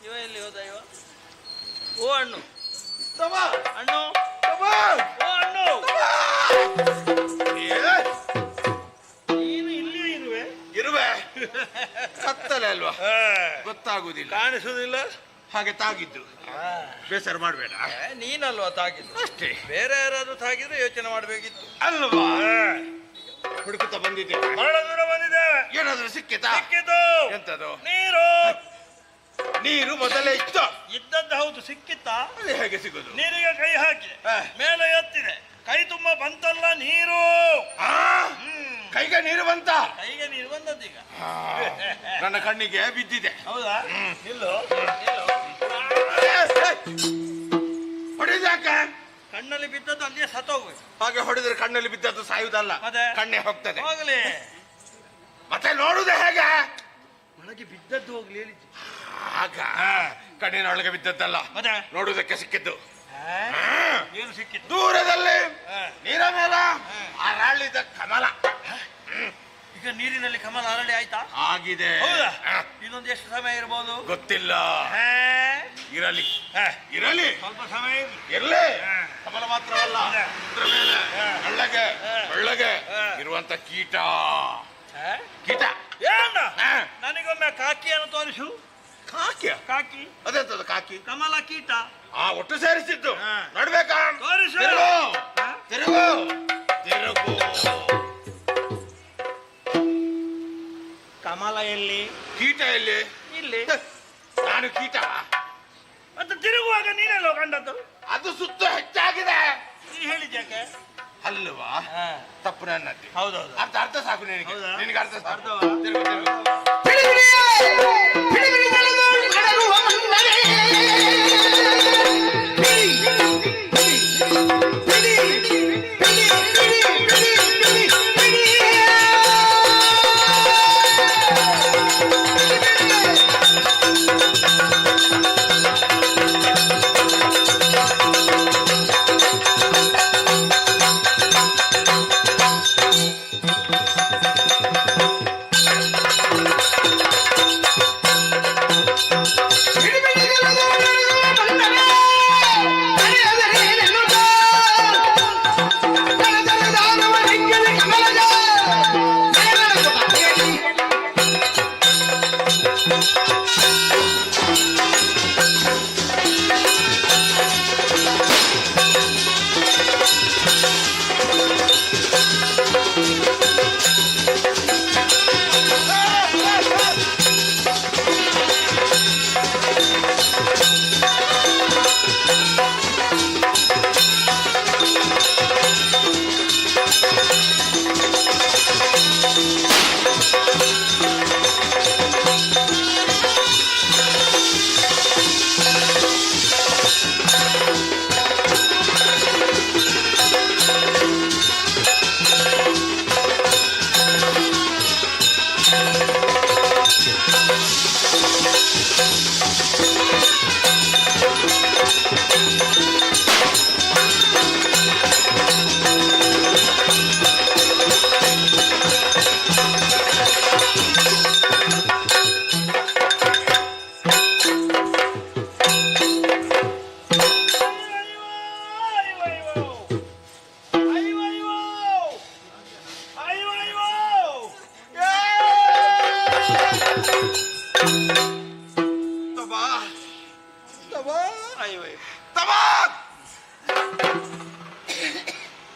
S7: ಇವ ಎಲ್ಲಿ ಹೋದ ಇವ? ಓ ಹಣ್ಣು,
S1: ತಮ್ಮ.
S7: ಹಣ್ಣು,
S1: ತಮ್ಮ.
S7: ಓ ಹಣ್ಣು,
S1: ಏ,
S7: ನೀನು ಇಲ್ಲಿಯೇ ಇರುವೆ.
S1: ಇರುವೆ. ಕತ್ತಲೆ ಅಲ್ವಾ? ಗೊತ್ತಾಗುವುದಿಲ್ಲ.
S7: ಕಾಣಿಸುವುದಿಲ್ಲ.
S1: ಹಾಗೆ ತಾಗಿದ್ದು. ಬೇಸರ ಮಾಡಬೇಡ.
S7: ನೀನಲ್ವಾ ತಾಗಿದ್ದು?
S1: ಅಷ್ಟೇ.
S7: ಬೇರೆ ಯಾರಾದ್ರೂ ತಾಗಿದ್ರೆ ಯೋಚನೆ ಮಾಡಬೇಕಿತ್ತು.
S1: ಅಲ್ವಾ? ಹುಡುಕುತ್ತಾ ಬಂದಿದ್ದೆ.
S7: ಬಹಳ ದೂರ ಬಂದಿದ್ದೇವೆ.
S1: ಏನಾದ್ರೂ ಸಿಕ್ಕಿತಾ?
S7: ಸಿಕ್ಕಿತು.
S1: ಎಂತದು?
S7: ನೀರು
S1: ನೀರು ಮೊದಲೇ ಇತ್ತು.
S7: ಇದ್ದದ್ದು ಹೌದು. ಸಿಕ್ಕಿತ್ತಾ?
S1: ಅದು ಹೇಗೆ ಸಿಗುದು?
S7: ನೀರಿಗೆ ಕೈ ಹಾಕಿ ಮೇಲೆ ಎತ್ತಿದೆ. ಕೈ ತುಂಬ ಬಂತಲ್ಲ ನೀರು.
S1: ಆ, ಕೈಗೆ ನೀರು ಬಂತ.
S7: ಕೈಗೆ ನೀರು ಬಂದದ್ದೀಗ.
S1: ನನ್ನ ಕಣ್ಣಿಗೆ ಬಿದ್ದಿದೆ.
S7: ಹೌದಾ? ನಿಲ್ಲು.
S1: ಹೊಡಿದ್ಯಾಕ?
S7: ಕಣ್ಣಲ್ಲಿ ಬಿದ್ದದ್ದು ಅಲ್ಲಿಯೇ ಸತ್ತೋಗ್ಬೇಕು.
S1: ಹಾಗೆ ಹೊಡೆದ್ರೆ ಕಣ್ಣಲ್ಲಿ ಬಿದ್ದದ್ದು ಸಾಯುವುದಲ್ಲ,
S7: ಮತ್ತೆ?
S1: ಕಣ್ಣೇ ಹೋಗ್ತದೆ.
S7: ಹೋಗ್ಲಿ,
S1: ಮತ್ತೆ ನೋಡುದು ಹೇಗೆ?
S7: ಒಳಗೆ ಬಿದ್ದದ್ದು ಹೋಗ್ಲಿ ಹೇಳಿದ್ದು.
S1: ಆಗ ಕಣ್ಣಿನೊಳಗೆ ಬಿದ್ದದ್ದಲ್ಲ,
S7: ಮತ್ತೆ?
S1: ನೋಡುವುದಕ್ಕೆ ಸಿಕ್ಕಿದ್ದು.
S7: ಏನು ಸಿಕ್ಕಿತ್ತು?
S1: ದೂರದಲ್ಲಿ ನೀರ ಮೇಲೆ ಅರಳಿದ ಕಮಲ.
S7: ಈಗ ನೀರಿನಲ್ಲಿ ಕಮಲ ಅರಳಿ ಆಯ್ತಾ?
S1: ಆಗಿದೆ.
S7: ಹೌದಾ? ಇನ್ನೊಂದು ಎಷ್ಟು ಸಮಯ ಇರ್ಬೋದು
S1: ಗೊತ್ತಿಲ್ಲ. ಇರಲಿ ಇರಲಿ,
S7: ಸ್ವಲ್ಪ ಸಮಯ ಇರ್ಲಿ.
S1: ಇರ್ಲಿ. ಕಮಲ ಮಾತ್ರವಲ್ಲ, ಇದ್ರ ಮೇಲೆ ಒಳಗೆ ಒಳಗೆ ಇರುವಂತ ಕೀಟ. ಕೀಟ
S7: ಏನ? ನನಗೊಮ್ಮೆ ಕಾಕಿಯನ್ನು ತೋರಿಸು.
S1: ಕಾಕಿ?
S7: ಕಾಕಿ
S1: ಅದೆಂತದ ಕಾಕಿ?
S7: ಕಮಲ ಕೀಟ.
S1: ಒಟ್ಟು ಸೇರಿಸಿದ್ದು ನೋಡ್ಬೇಕಾ?
S7: ತೋರಿಸು.
S1: ತಿರುಗು ತಿರುಗು ತಿರುಗು.
S7: ಕಮಲ ಎಲ್ಲಿ?
S1: ಕೀಟ ಎಲ್ಲಿ?
S7: ಇಲ್ಲಿ.
S1: ನಾನು ಕೀಟ?
S7: ಮತ್ತೆ ತಿರುಗುವಾಗ ನೀನೆಲ್ಲೋ ಕಂಡದ್ದು?
S1: ಅದು ಸುತ್ತ ಹೆಚ್ಚಾಗಿದೆ.
S7: ನೀ ಹೇಳಿದ್ಯಾಕೆ?
S1: ಅಲ್ವಾ? ತಪ್ಪು ನನ್ನದ್ದು.
S7: ಹೌದೌದು.
S1: ಅರ್ಥ ಸಾಕು ನಿನಗೆ.
S7: ಹೌದಾ?
S1: ನಿನಗೆ ಅರ್ಥ ಸಾಕು.
S7: ಅರ್ಥವಾ?
S1: ತಿರುಗು ತಿರುಗು.
S3: ಕಡಗುವ ಮುನ್ನವೇ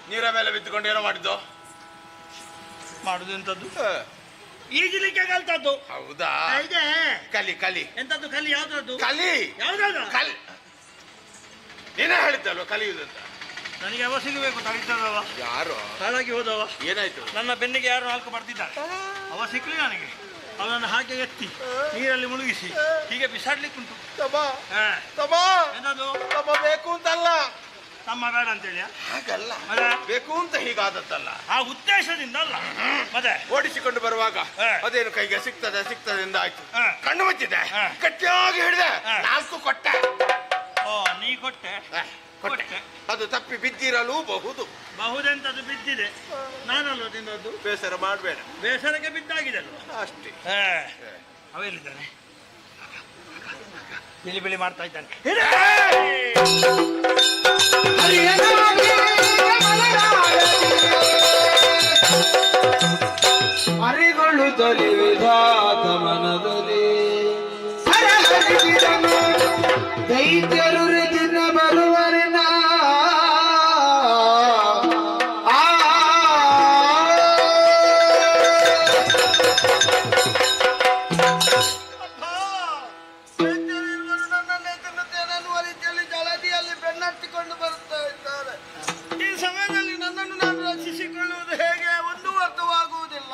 S1: ನೀರ ಮೇಲೆ ಬಿದ್ದುಕೊಂಡು ಏನೋ ಮಾಡಿದ್ದು?
S7: ಮಾಡುದೆಂತದ್ದು? ಈಜಲಿಕ್ಕೆ ಕಲ್ತದ್ದು.
S1: ಹೌದಾ?
S7: ಇದೆ.
S1: ಕಲಿ ಕಲಿ.
S7: ಎಂತದ್ದು ಕಲಿ? ಯಾವ್ದದ್ದು?
S1: ಕಲಿ
S7: ಯಾವ್ದಾದ್ರು?
S1: ಕಲಿ. ನೀನೇ ಹೇಳಿದ್ದಲ್ವ ಕಲಿಯುವುದಂತ?
S7: ನನಗೆ ಅವ ಸಿಗಬೇಕು ತಳಿದ್ದವ.
S1: ಯಾರು?
S7: ಹಾಳಾಗಿ ಹೋದವ.
S1: ಏನಾಯ್ತು?
S7: ನನ್ನ ಬೆನ್ನಿಗೆ ಯಾರು ನಾಲ್ಕು ಬರ್ತಿದ್ದಾರೆ. ಅವ ಸಿಕ್ಲಿ ನನಗೆ. ಅವನನ್ನು ಹಾಗೆ ಎತ್ತಿ ನೀರಲ್ಲಿ ಮುಳುಗಿಸಿ ಹೀಗೆ ಬಿಸಾಡ್ಲಿಕ್ಕುಂಟು. ಎಂತದ್ದು?
S1: ಬೇಕು ಅಂತಲ್ಲ,
S7: ತಮ್ಮ ಬೇಡ ಅಂತೇಳಿ
S1: ಹಾಗಲ್ಲ,
S7: ಮತ್ತೆ
S1: ಬೇಕು ಅಂತ ಹೀಗಾದತ್ತಲ್ಲ,
S7: ಆ ಉದ್ದೇಶದಿಂದ ಅಲ್ಲ. ಮತ್ತೆ
S1: ಓಡಿಸಿಕೊಂಡು ಬರುವಾಗ ಅದೇನು ಕೈಗೆ ಸಿಗ್ತದೆ ಸಿಗ್ತದೆ ಆಯ್ತು. ಕಣ್ಣು ಮುಚ್ಚಿದೆ, ಗಟ್ಟಿಯಾಗಿ ಹಿಡಿದೆ, 4 ಕೊಟ್ಟೆ.
S7: ಓ, ನೀ ಕೊಟ್ಟೆ?
S1: ಕೊಟ್ಟೆ. ಅದು ತಪ್ಪಿ ಬಿದ್ದಿರಲು
S7: ಬಹುದೆಂತದ್ದು ಬಿದ್ದಿದೆ. ನಾನಲ್ವ ತಿಂದದ್ದು.
S1: ಬೇಸರ ಮಾಡಬೇಡ.
S7: ಬೇಸರಕ್ಕೆ ಬಿದ್ದಾಗಿದೆ ಅಲ್ವ
S1: ಅಷ್ಟೇ.
S7: ಅವೆಲ್ಲಿದ್ದಾನೆ? ಬಿಳಿ ಬಿಳಿ ಮಾಡ್ತಾ ಇದ್ದಾನೆ.
S2: ಅರಿಗೊಳ್ಳುತ್ತಲೇ ವಿಧಾತ ಮನದಲ್ಲಿ
S3: ದೈತ್ಯರು ದಿನ ಬರುವರೆನ
S5: ಜಲದಿಯಲ್ಲಿ ಬೆನ್ನಟ್ಟಿಕೊಂಡು ಬರುತ್ತಾ ಇದ್ದಾರೆ. ಈ ಸಮಯದಲ್ಲಿ ನನ್ನನ್ನು ನಾನು ರಕ್ಷಿಸಿಕೊಳ್ಳುವುದು ಹೇಗೆ ಒಂದೂ ಅರ್ಥವಾಗುವುದಿಲ್ಲ.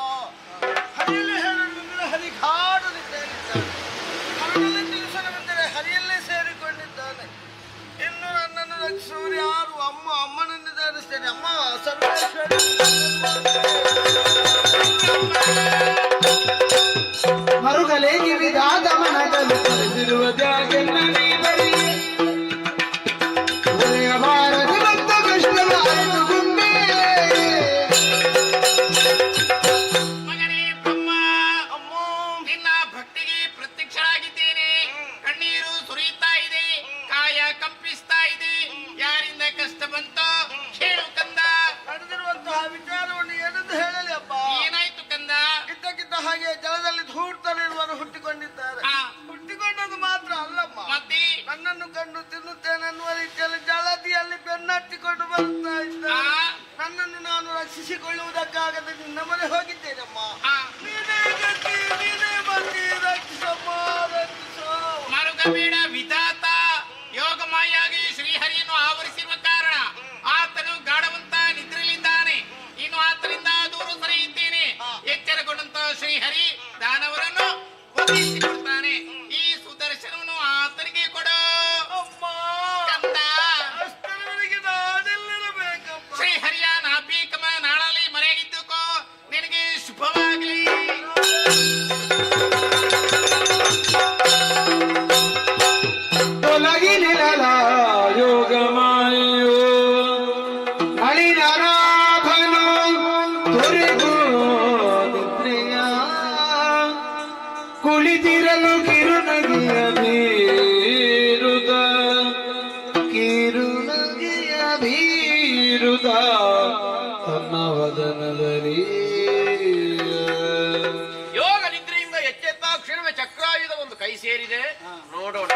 S5: ಹರಿಯಲ್ಲಿ ಹೇಳಲು ಹರಿಗಾಡಲಿದ್ದೇನೆ. ಅವನಲ್ಲಿ ತಿಳಿಸಲೆಂದರೆ ಹರಿಯಲ್ಲೇ ಸೇರಿಕೊಂಡಿದ್ದಾನೆ. ಇನ್ನು ನನ್ನನ್ನು ರಕ್ಷಿಸುವರು ಯಾರು? ಅಮ್ಮನೆಂದಿದ್ದಾರೆ. ಆರಾಧಿಸ್ತೇನೆ ಅಮ್ಮ ಸರ್ವೇಶ್ವರಿ.
S3: ಮರುಗಲೇ ಕಿವಿದಾದ ಮನದಲ್ಲಿ ಕರೆದಿರುವ ತ್ಯಾಗೆಲ್ಲ ನೀ ಬರಿ ಒಲೆಯ ಬಾರದು ಮತ್ತು ಕಷ್ಟದ ಆಯ್ದುಕೊಂಡೆ.
S6: ಮಗನೇ ಬ್ರಹ್ಮ, ನಿನ್ನ ಭಕ್ತಿಗೆ ಪ್ರತ್ಯಕ್ಷರಾಗಿದ್ದೇನೆ. ಕಣ್ಣೀರು ಸುರಿಯುತ್ತಾ ಇದೆ, ಕಾಯ ಕಂಪಿಸ್ತಾ ಇದೆ. ಯಾರಿಂದ ಕಷ್ಟ ಬಂತೋ ಕೇಳು ಕಂದ.
S5: ನಡೆದಿರುವಂತಹ ವಿಚಾರವನ್ನು ಏನಂತ ಹೇಳಲಿ ಅಪ್ಪ?
S6: ಏನಾಯ್ತು ಕಂದ?
S5: ಇದ್ದಕ್ಕಿದ್ದ ಹಾಗೆ ಜಲದಲ್ಲಿ ಧೂರ್ತಲಿರುವರು ಹುಟ್ಟಿಕೊಂಡಿದ್ದಾರೆ. ಹುಟ್ಟಿಕೊಂಡದ್ದು ಮಾತ್ರ ಅಲ್ಲಮ್ಮ,
S6: ಮತ್ತೆ
S5: ನನ್ನನ್ನು ಕಂಡು ತಿನ್ನುತ್ತೇನೆ ಅನ್ನುವ ರೀತಿಯಲ್ಲಿ ಜಲದಿಯಲ್ಲಿ ಬೆನ್ನಟ್ಟಿಕೊಂಡು ಬರುತ್ತಾ ಇದ್ದಾರೆ. ನನ್ನನ್ನು ನಾನು ರಕ್ಷಿಸಿಕೊಳ್ಳುವುದಕ್ಕಾಗದೆ ನಿನ್ನ ಮನೆ ಹೋಗಿದ್ದೇನಮ್ಮ. ನೀನೇ ಗತಿ, ನೀನೇ ಬಂದಿ, ರಕ್ಷಿಸಮ್ಮ, ರಕ್ಷಿಸೋ.
S6: ಮರುಗಬೇಡ ವಿಧಾತ. ಯೋಗಮಾಯಾಗಿ ಶ್ರೀಹರಿಯನ್ನು ಆವರಿಸಿರುವ ಕಾರಣ ಆತನು ಗಾಢವಂತ ನಿದ್ರೆಯಲ್ಲಿದ್ದಾನೆ. ಇನ್ನು ಆತನಿಂದ ದೂರ ಸರಿಯುತ್ತೇನೆ. ಎಚ್ಚರಗೊಂಡಂತ ಶ್ರೀಹರಿ ದಾನವರನ್ನು ಒಪ್ಪಿಸಿಕೊಡ್ತಾನೆ. ಈ ಸುದರ್ಶನವನ್ನು ಆತನಿಗೆ ಕೊಡು ಕಂದ.
S5: ಅಷ್ಟರವರೆಗೆ ನಾನೆಲ್ಲಿರಬೇಕಮ್ಮ?
S6: ಶ್ರೀಹರಿಯ ನಾಭೀಕಮ ನಾಳಲ್ಲಿ ಮರೆಯಾಗಿದ್ದುಕೋ. ನಿನಗೆ ಶುಭವಾಗಲಿ.
S2: ತೊಲಗಿ ನಿಲಲ ಯೋಗ ಮಾಯೋ
S3: ಅಳಿನಾಭನು ತೊರೆದು ನಿದ್ರೆಯ ಕುಳಿತಿರಲು ಕಿರುನಗೆಯ ಬೀರುದ ಕಿರುನಗೆಯ ಬೀರುದ ತನ್ನ ವದನದಲ್ಲಿ
S4: ಯೋಗ ನಿದ್ರೆಯಿಂದ ಎಚ್ಚೆತ್ತ ಕ್ಷಣವೇ ಚಕ್ರಾಯುಧ ಒಂದು ಕೈ ಸೇರಿದೆ. ನೋಡೋಣ.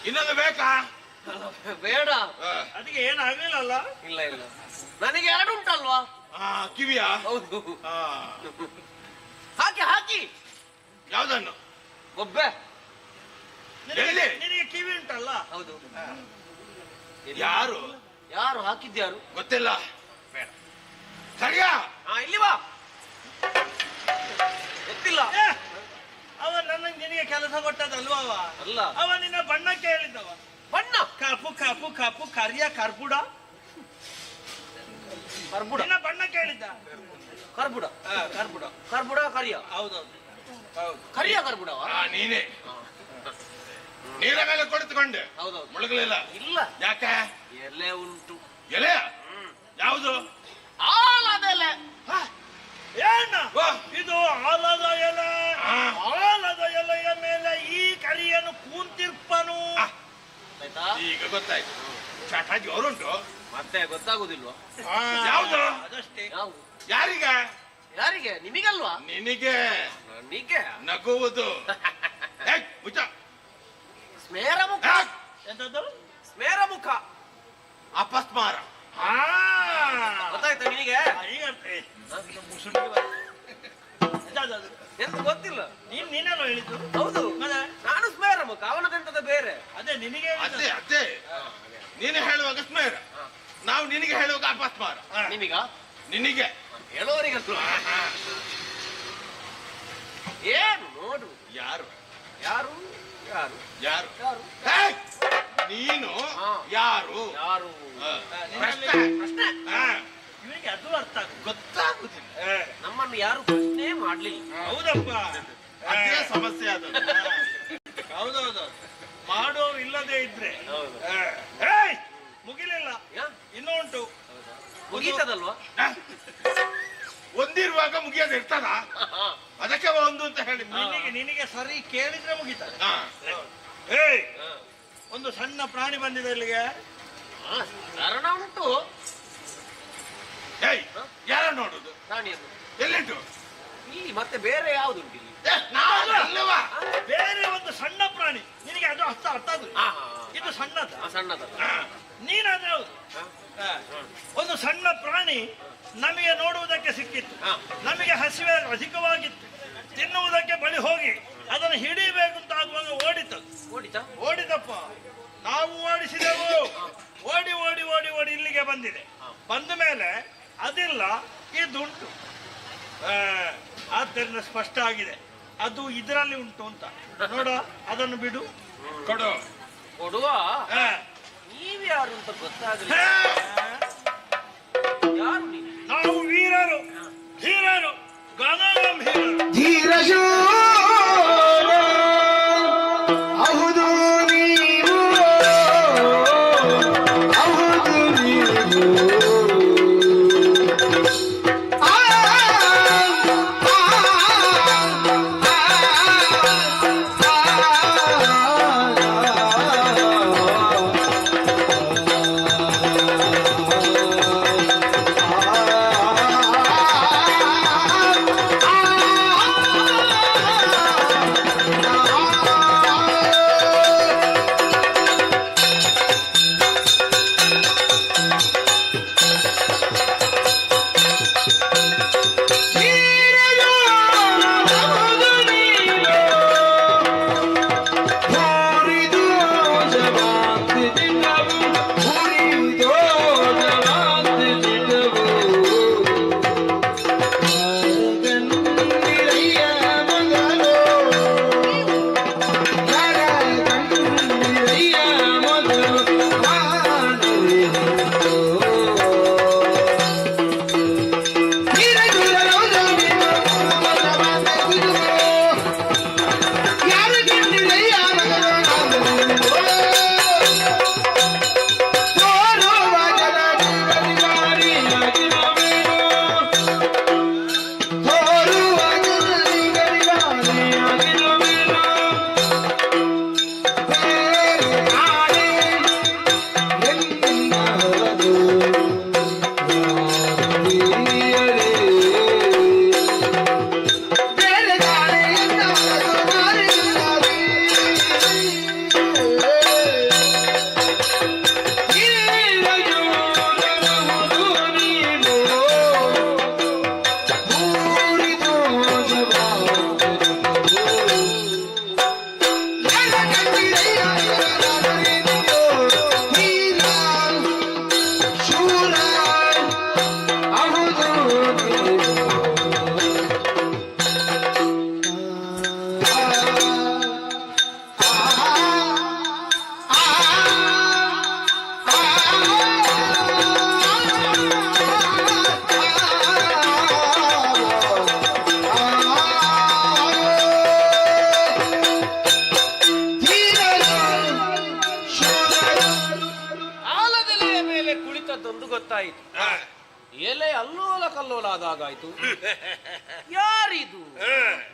S1: ಇನ್ನೊಂದು ಬೇಕಾ?
S4: ಬೇಡ.
S7: ಅದಕ್ಕೆ ಏನಾಗ್ಲಿಲ್ಲ.
S4: ಇಲ್ಲ ಇಲ್ಲ, ನನಗೆ ಎರಡು ಉಂಟಲ್ವಾ?
S1: ಕಿವಿಯ?
S4: ಹೌದು. ಹಾಕಿ ಹಾಕಿ.
S1: ಯಾವ್ದನ್ನು?
S4: ಒಬ್ಬೆ.
S1: ಎಲ್ಲಿ?
S7: ನಿನಗೆ ಕಿವಿ ಉಂಟಲ್ಲ?
S4: ಹೌದು.
S1: ಯಾರು?
S4: ಯಾರು ಹಾಕಿದ್ಯಾರು
S1: ಗೊತ್ತಿಲ್ಲ. ಬೇಡ. ಸರಿಯಾ?
S4: ಇಲ್ಲಿ ಬಾ. ಗೊತ್ತಿಲ್ಲ.
S7: ಅವ ನಿನಗೆ ಕೆಲಸ ಕೊಟ್ಟದಲ್ವಾ?
S4: ಅಲ್ಲ,
S7: ಅವ ನಿನ್ನ ಬಣ್ಣಕ್ಕೆ ಹೇಳಿದ್ದವ.
S4: ಬಣ್ಣ?
S7: ಕಾಪು ಕಾಪು ಕಾಪು ಕರಿಯ ಕರ್ಬುಡ.
S4: ಕರ್ಬುಡ?
S7: ನಿನ್ನ ಬಣ್ಣಕ್ಕೆ ಹೇಳಿದ್ದ.
S4: ಕರ್ಬುಡ ಕರ್ಬುಡ ಕರ್ಬುಡ ಕರಿಯ.
S7: ಹೌದೌದು.
S4: ಕರಿಯ ಕರ್ಬುಡ.
S1: ನೀನೇ ನೀರ ಮೇಲೆ ಕೊಡುತ್ತುಕೊಂಡೆ.
S4: ಹೌದೌದು.
S1: ಮುಳುಗಲಿಲ್ಲ?
S4: ಇಲ್ಲ.
S1: ಯಾಕೆ?
S4: ಎಲೆ ಉಂಟು.
S1: ಎಲೆ? ಯಾವುದು?
S4: ಆಲದ ಎಲೆ.
S7: ಏನ ಇದು? ಆಲದ ಎಲೆ. ಆಲದ ಎಲೆಯ ಮೇಲೆ ಈ ಕರಿಯನ್ನು ಕೂಂತಿರ್ಪನು.
S4: ಆಯ್ತಾ?
S1: ಈಗ ಗೊತ್ತಾಯ್ತು. ಚಟ ಜೋರುಂಟು.
S4: ಮತ್ತೆ ಗೊತ್ತಾಗುದಿಲ್ವಾ?
S1: ಯಾವುದು?
S7: ಅದಷ್ಟೇ.
S4: ಯಾವುದು?
S1: ಯಾರಿಗೆ?
S4: ಯಾರಿಗೆ? ನಿಮಗಲ್ವಾ?
S1: ನಿನಗೆ.
S4: ನನಗೆ.
S1: ನಗುವುದು. ಮುಚ್ಚ.
S4: ಸ್ಮೇರ ಮುಖ.
S7: ಎಂತದ್ದು?
S4: ಸ್ಮೇರ ಮುಖ.
S1: ಅಪಸ್ಮಾರ.
S4: ಗೊತ್ತಾಯ್ತಾ ನಿನಗೆ?
S7: ಈಗ
S4: ಎಂತ ಗೊತ್ತಿಲ್ಲ.
S7: ನೀನೇನೋ ಹೇಳಿದ್ದು?
S4: ಹೌದು, ನಾನು ಸ್ಮೇರ ಮುಖ, ಅವನದೆಂತದ ಬೇರೆ.
S7: ಅದೇ ನಿನಗೆ.
S1: ಅದೇ ಅದೇ ನೀನು ಹೇಳುವಾಗ ಸ್ಮೇರ, ನಾವು ನಿನಗೆ ಹೇಳುವಾಗ ಅಪಸ್ಮಾರ.
S4: ನಿಮಗ?
S1: ನಿನಗೆ
S4: ಹೇಳೋರಿಗಂತೂ ಕೊಡು.
S1: ಯಾರು
S4: ಯಾರು ಯಾರು
S1: ಯಾರು
S4: ಯಾರು
S1: ಹೇ! ನೀನು
S4: ಹಾ.
S1: ಯಾರು
S4: ಯಾರು
S1: ಹಾ.
S7: ನಿನ್ನಲ್ಲಿ
S4: ಪ್ರಶ್ನೆ
S1: ಹಾ.
S7: ಇವನಿಗೆ ಅದು ಅರ್ಥ ಆಗುದು.
S1: ಗೊತ್ತಾಗುದಿಲ್ಲ
S4: ನಮ್ಮನ್ನು ಯಾರು ಪ್ರಶ್ನೆ ಮಾಡ್ಲಿಲ್ಲ.
S7: ಹೌದಪ್ಪ.
S1: ಅದೇ ಸಮಸ್ಯೆ ಅದು
S7: ಹೌದೌದು. ಮಾಡೋರು ಇಲ್ಲದೆ ಇದ್ರೆ
S4: ಹೌದು.
S7: ಏಯ್! ಮುಗಿಲಿಲ್ಲ,
S4: ಯಾ?
S7: ಇನ್ನೂ ಉಂಟು.
S4: ಮುಗೀತದಲ್ವಾ?
S1: ಒಂದಿರುವಾಗ ಮುಗಿಯೋದು ಇರ್ತದ ಅದಕ್ಕೆ ಒಂದು ಅಂತ ಹೇಳಿ
S7: ನಿನಗೆ ಸರಿ ಕೇಳಿದ್ರೆ ಮುಗಿತಾರೆ.
S1: ಹಾ.
S7: ಏಯ್, ಒಂದು ಸಣ್ಣ ಪ್ರಾಣಿ ಬಂದಿದೆ ಇಲ್ಲಿಗೆ.
S4: ಕಾರಣ ಉಂಟು.
S1: ಏಯ್ ಯಾರ ನೋಡುದು
S4: ಪ್ರಾಣಿಯನ್ನು
S1: ಎಲ್ಲಿಟ್ಟು
S4: ಇಲ್ಲಿ ಮತ್ತೆ ಬೇರೆ ಯಾವ್ದುಂಟು ಇಲ್ಲಿ?
S1: ಅಲ್ಲವಾ
S7: ಬೇರೆ ಒಂದು ಸಣ್ಣ ಪ್ರಾಣಿ, ನಿನಗೆ ಅದು ಅರ್ಥ ಆಗುದು. ಇದು ಸಣ್ಣದ,
S4: ಸಣ್ಣದಲ್ಲ.
S7: ನೀನಾದ್ರೆ ಹೌದು. ಒಂದು ಸಣ್ಣ ಪ್ರಾಣಿ ನಮಗೆ ನೋಡುವುದಕ್ಕೆ ಸಿಕ್ಕಿತ್ತು, ನಮಗೆ ಹಸಿವೆ ಅಧಿಕವಾಗಿತ್ತು, ತಿನ್ನುವುದಕ್ಕೆ ಬಳಿ ಹೋಗಿ ಅದನ್ನು ಹಿಡಿಬೇಕು ಅಂತ ಆಗುವಾಗ ಓಡಿತು.
S4: ಓಡಿತಾ?
S7: ಓಡಿದಪ್ಪ, ನಾವು ಓಡಿಸಿದೆವು. ಓಡಿ ಓಡಿ ಓಡಿ ಓಡಿ ಇಲ್ಲಿಗೆ ಬಂದಿದೆ. ಬಂದ ಮೇಲೆ ಅದಿಲ್ಲ, ಇದುಂಟು. ಆದ್ದರಿಂದ ಸ್ಪಷ್ಟ ಆಗಿದೆ ಅದು ಇದರಲ್ಲಿ ಉಂಟು ಅಂತ. ನೋಡ, ಅದನ್ನು ಬಿಡು,
S1: ಕೊಡು
S4: ಕೊಡುವ.
S7: ಆ,
S4: ನೀವ್ಯಾರು ಅಂತ ಗೊತ್ತಾಗಲಿಲ್ಲ. ಯಾರು ನೀವು?
S7: ನಾವು ವೀರರು, ಧೀರರು, ಗಣಗಂಭೀರರು.
S3: ಧೀರಶೂರ ಹೌದು ನೀವು, ಹೌದು ನೀವು.
S4: ಗೊತ್ತಾಯಿತು. ಎಲೆ ಅಲ್ಲೋಲ ಕಲ್ಲೋಲ ಆದಾಗಾಯ್ತು. ಯಾರಿದು?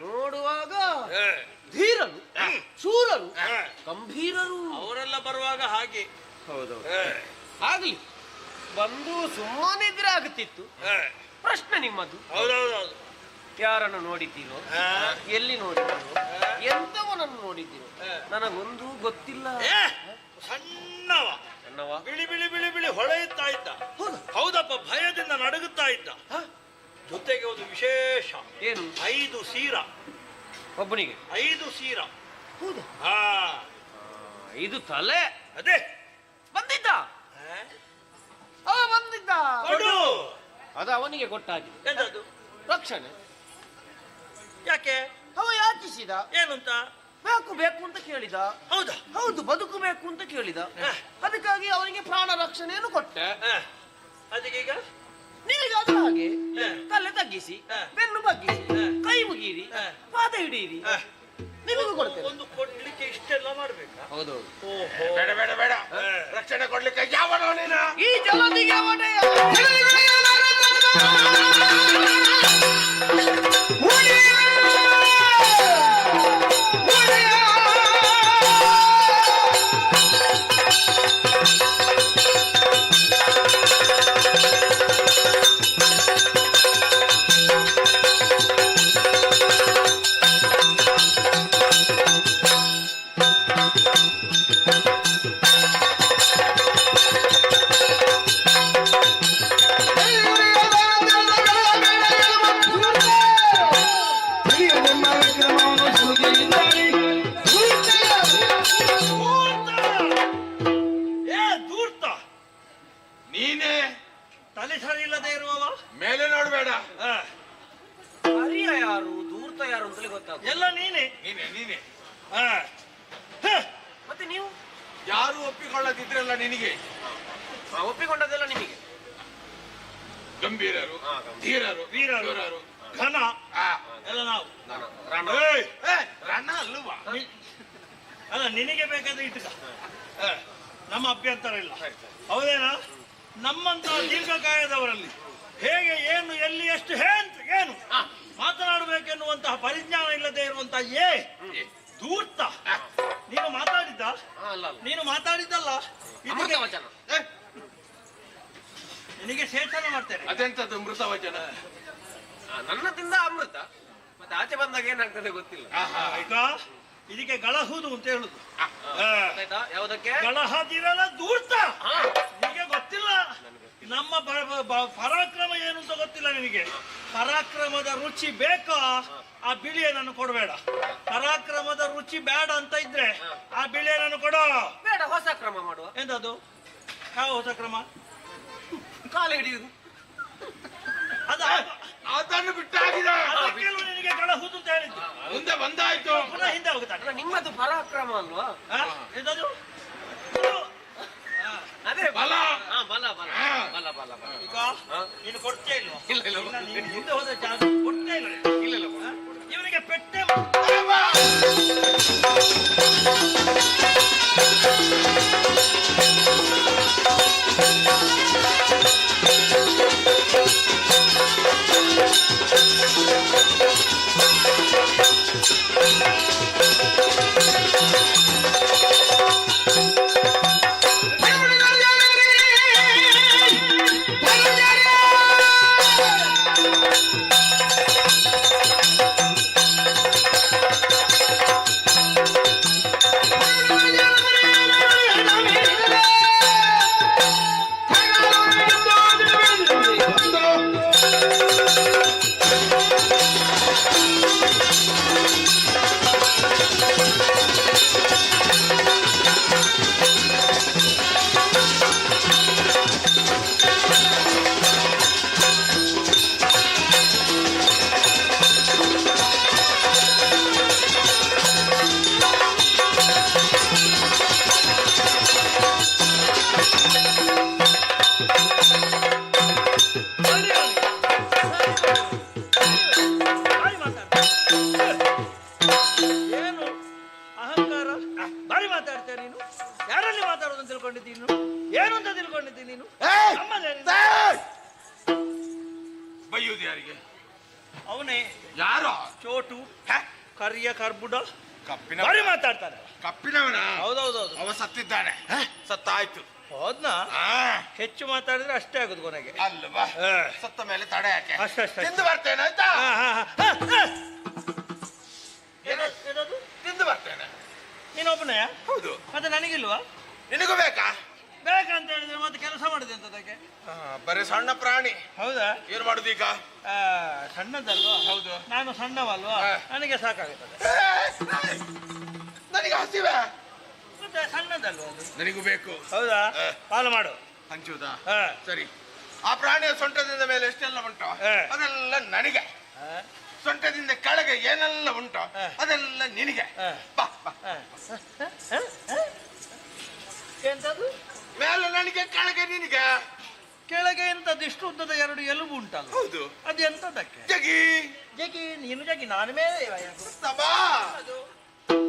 S4: ನೋಡುವಾಗ ಧೀರರು, ಶೂರರು, ಗಂಭೀರರು.
S7: ಅವರೆಲ್ಲ ಬರುವಾಗ ಹಾಗೆ.
S4: ಹೌದೌದು, ಆಗ್ಲಿ. ಬಂದು ಸುಮ್ಮನಿದ್ರೆ ಆಗುತ್ತಿತ್ತು. ಪ್ರಶ್ನೆ ನಿಮ್ಮದು.
S7: ಹೌದೌದೌದು.
S4: ಯಾರನ್ನು ನೋಡಿದ್ದೀರೋ, ಎಲ್ಲಿ ನೋಡಿದ್ದೀರೋ, ಎಂತವನನ್ನು ನೋಡಿದ್ದೀರೋ ನನಗೊಂದು ಗೊತ್ತಿಲ್ಲ.
S7: ಸಣ್ಣವ, ಬಿಳಿ ಬಿಳಿ ಬಿಳಿ ಬಿಳಿ ಹೊಳೆಯುತ್ತಾ ಇದ್ದ. ಹೌದಪ್ಪ, ಭಯದಿಂದ ನಡುಗುತ್ತಾ ಇದ್ದ. ಜೊತೆಗೆ ಒಂದು ವಿಶೇಷ.
S4: ಏನು?
S7: 5 ಸೀರ.
S4: ಒಬ್ಬನಿಗೆ
S7: 5 ಸೀರ.
S4: ಹೌದಾ?
S7: 5
S4: ತಲೆ.
S7: ಅದೇ
S4: ಬಂದಿದ್ದ, ಅವ ಬಂದಿದ್ದ.
S7: ಕೊಡು.
S4: ಅದು ಅವನಿಗೆ ಕೊಟ್ಟಾಗಿದೆ.
S7: ಎಂತದ್ದು?
S4: ರಕ್ಷಣೆ.
S7: ಯಾಕೆ?
S4: ಅವ ಯಾಕೆ ಯಾಚಿಸಿದ.
S7: ಏನಂತ?
S4: ಬೇಕು ಬೇಕು ಅಂತ ಕೇಳಿದ.
S7: ಹೌದಾ?
S4: ಹೌದು, ಬದುಕಬೇಕು ಅಂತ ಕೇಳಿದ. ಅದಕ್ಕಾಗಿ ಅವನಿಗೆ ಪ್ರಾಣ ರಕ್ಷಣೆಯನ್ನು ಕೊಟ್ಟೆ.
S7: ಅದಕ್ಕೆ ಈಗ
S4: ನಿನಗಾದ್ರೂ ಹಾಗೆ ತಲೆ ತಗ್ಗಿಸಿ, ಬೆನ್ನು ಬಗ್ಗಿಸಿ, ಕೈ ಮುಗೀರಿ, ಪಾದ ಹಿಡಿಯಿರಿ, ನಿಮಗೂ ಕೊಡ್ತೇನೆ.
S7: ಒಂದು ಕೊಡ್ಲಿಕ್ಕೆ ಇಷ್ಟೆಲ್ಲ ಮಾಡ್ಬೇಕಾ?
S4: ಹೌದೌದು.
S1: ಬೇಡ ಬೇಡ ಬೇಡ, ರಕ್ಷಣೆ ಕೊಡ್ಲಿಕ್ಕೆ ಯಾವನೋ ನೀನು?
S4: ಈ ಜಗತ್ತಿಗೆ ಒಡೆಯ
S2: ನಿಮ್ಮ ವಿಕ್ರಮವನ್ನು ಸುಗಿಯಿದ್ದಾನೆ.
S7: ಧೂರ್ತ
S1: ನೀನೇ
S7: ತಲೆ ಸರಿ ಇಲ್ಲದೆ ಇರುವವ.
S1: ಮೇಲೆ ನೋಡ್ಬೇಡ.
S4: ಹರಿಯ ಯಾರು, ಧೂರ್ತ ಯಾರು ಅಂತಲೇ ಗೊತ್ತಾಗ.
S7: ಎಲ್ಲ ನೀನೆ.
S1: ನೀನೇ ನೀನೇ.
S4: ಮತ್ತೆ ನೀವು
S1: ಯಾರು ಒಪ್ಪಿಕೊಳ್ಳದಿದ್ರಲ್ಲ ನಿನಗೆ.
S4: ಒಪ್ಪಿಕೊಂಡದೆಲ್ಲ ನಿಮಗೆ.
S1: ಗಂಭೀರರು, ಧೀರರು,
S7: ವೀರರು, ಘನ
S1: ಆ,
S7: ಎಲ್ಲ ನಾವು.
S1: ಏಯ್, ರಣ ಅಲ್ವಾ?
S7: ಅಲ್ಲ, ನಿನಗೆ ಬೇಕಾದ್ರೆ ಇಟ್ಕ. ನಮ್ಮ ಅಭ್ಯಂತರ ಇಲ್ಲ. ಹೌದೇನಾ? ನಮ್ಮಂತ ದೀರ್ಘಕಾಯದವರಲ್ಲಿ ಹೇಗೆ, ಏನು, ಎಲ್ಲಿ, ಎಷ್ಟು, ಏನು ಮಾತನಾಡಬೇಕೆನ್ನುವಂತಹ ಪರಿಜ್ಞಾನ ಇಲ್ಲದೆ ಇರುವಂತಹ ಧೂರ್ತ. ನೀನು ಮಾತಾಡಿದ್ದ, ನೀನು ಮಾತಾಡಿದ್ದಲ್ಲ.
S4: ಅಮೃತ ವಚನ.
S7: ನಿನಗೆ ಸೇಚನ ಮಾಡ್ತೇನೆ.
S1: ಅದೆಂತದ್ದು ಮೃತ ವಚನ?
S4: ನನ್ನದಿಂದ ಅಮೃತ, ಮತ್ತೆ ಆಚೆ ಬಂದಾಗ ಏನಾಗ್ತದೆ ಗೊತ್ತಿಲ್ಲ.
S7: ಆಯ್ತಾ? ಇದಕ್ಕೆ ಗಳಹುದು ಅಂತ ಹೇಳುದು.
S4: ಆಯ್ತಾ? ಯಾವುದಕ್ಕೆ
S7: ಗಳಹದಿರಲ ಧೂರ್ತ. ನಿನಗೆ ಗೊತ್ತಿಲ್ಲ ನಮ್ಮ ಪರಾಕ್ರಮ ಏನು ಅಂತ ಗೊತ್ತಿಲ್ಲ ನಿನಗೆ. ಪರಾಕ್ರಮದ ರುಚಿ ಬೇಕಾ? ಆ ಬಿಳಿಯನನ್ನು ಕೊಡಬೇಡ. ಪರಾಕ್ರಮದ ರುಚಿ ಬೇಡ ಅಂತ ಇದ್ರೆ ಆ ಬಿಳಿಯನನ್ನು ಕೊಡ.
S4: ಬೇಡ, ಹೊಸ ಕ್ರಮ ಮಾಡುವ.
S7: ಎಂತದು? ಯಾವ ಹೊಸ ಕ್ರಮ?
S4: ಕಾಲು ಹಿಡಿಯುವುದು.
S1: ಅದನ್ನು ಬಿಟ್ಟಾಗಿದೆ.
S7: ಅದಕ್ಕೆಲ್ಲೂ ನಿನಗೆ ಗಳಹುದು ಅಂತ ಹೇಳಿದ್ದು.
S1: ಮುಂದೆ ಬಂದಾಯ್ತು.
S7: ಪುನಃ ಹಿಂದೆ ಹೋಗುತ್ತಾನೆ.
S4: ಅಲ್ಲ, ನಿಮ್ಮದು ಪರಾಕ್ರಮ ಅಲ್ವಾ?
S7: ಎಂತದು?
S4: ಅದೇ
S1: ಬಲ.
S4: ಬಲ ಬಲ ಬಲ ಬಲ ಬಲ.
S7: ಈಗ ನೀನು ಕೊಡ್ತೇ ಇಲ್ವಾ?
S4: ಇಲ್ಲ ಇಲ್ಲ
S7: ನೀನು ಮುಂದೆ ಹೋದ ಜಾಗ ಕೊಡ್ತೇ ಇಲ್ಲ.
S4: ಇಲ್ಲ ಇಲ್ಲ.
S7: ಇವನಿಗೆ ಪೆಟ್ಟೆ ಏನು ಅಹಂಕಾರ? ಬಾರಿ ಮಾತಾಡ್ತೇನೆ ನೀನು. ಯಾರಲ್ಲಿ ಮಾತಾಡೋದು ತಿಳ್ಕೊಂಡಿದ್ದೀನಿ ನೀನು? ಏನು ಅಂತ ತಿಳ್ಕೊಂಡಿದ್ದೀನಿ ನೀನು?
S1: ಬೈಯುವುದು ಯಾರಿಗೆ?
S7: ಅವನೇ
S1: ಯಾರು?
S7: ಚೋಟು ಕರಿಯ ಕರ್ಬುಡ
S1: ಕಪ್ಪಿನ
S7: ಬಾರಿ ಮಾತಾಡ್ತಾನೆ.
S1: ಕಪ್ಪಿನವನ?
S7: ಹೌದೌದೌದು.
S1: ಅವ ಸತ್ತಿದ್ದಾನೆ. ಸತ್ತಾಯ್ತು.
S7: ಹೋದ್ನಾ? ಹೆಚ್ಚು ಮಾತಾಡಿದ್ರೆ ಅಷ್ಟೇ ಆಗುದು ಕೊನೆಗೆ.
S1: ಅಲ್ವಾ? ಸತ್ತ ಮೇಲೆ ತಡೆ ಯಾಕೆ?
S7: ಅಷ್ಟೇ.
S1: ತಿಂದು ಬರ್ತೇನೆ ಆಯ್ತಾ?
S7: ಏನದು?
S1: ತಿಂದು ಬರ್ತೇನೆ.
S7: ನೀನೊಬ್ಬನೇ?
S1: ಹೌದು.
S7: ಮತ್ತೆ ನನಗಿಲ್ವಾ?
S1: ನಿನಗೂ ಬೇಕಾ?
S7: ಬೇಕಂತ ಹೇಳಿದ್ರೆ ಮತ್ತೆ ಕೆಲಸ ಮಾಡುದು ಅಂತದಕ್ಕೆ.
S1: ಬರೀ ಸಣ್ಣ ಪ್ರಾಣಿ.
S7: ಹೌದಾ?
S1: ಏನ್ ಮಾಡುದು ಈಗ?
S7: ಸಣ್ಣದಲ್ವಾ?
S1: ಹೌದು.
S7: ನಾನು ಸಣ್ಣವಲ್ವಾ? ನನಗೆ ಸಾಕಾಗುತ್ತದೆ.
S1: ನನಗೆ ಹಸಿವೆ.
S7: ಮತ್ತೆ ಸಣ್ಣದಲ್ವಾ ಅದು?
S1: ನನಗೂ ಬೇಕು.
S7: ಹೌದಾ? ಪಾಲು ಮಾಡು.
S1: ಹಂಚುದಾ?
S7: ಹಾ.
S1: ಸರಿ. ಆ ಪ್ರಾಣಿಯ ಸೊಂಟದಿಂದ ಮೇಲೆ ಎಷ್ಟೆಲ್ಲ ಉಂಟು ಅದೆಲ್ಲ ನನಗೆ. ಸೊಂಟದಿಂದ ಕೆಳಗೆ ಏನೆಲ್ಲ ಉಂಟು ಅದೆಲ್ಲ ನಿನಗೆ. ಬಾ ಬಾ.
S7: ಎಂತದು
S1: ಮೇಲೆ ನನಗೆ, ಕೆಳಗೆ ನಿನಗೆ.
S7: ಕೆಳಗೆ ಎಂತದ್ದು ಇಷ್ಟು ಉದ್ದದ 2 ಎಲುಬು ಉಂಟಲ್ಲ?
S1: ಹೌದು.
S7: ಅದು ಎಂತದಕ್ಕೆ?
S1: ಜಗಿ
S7: ಜಗಿ ನೀನು ಜಗಿ ನಾನು ಮೇಲೆ
S1: ಬಾ.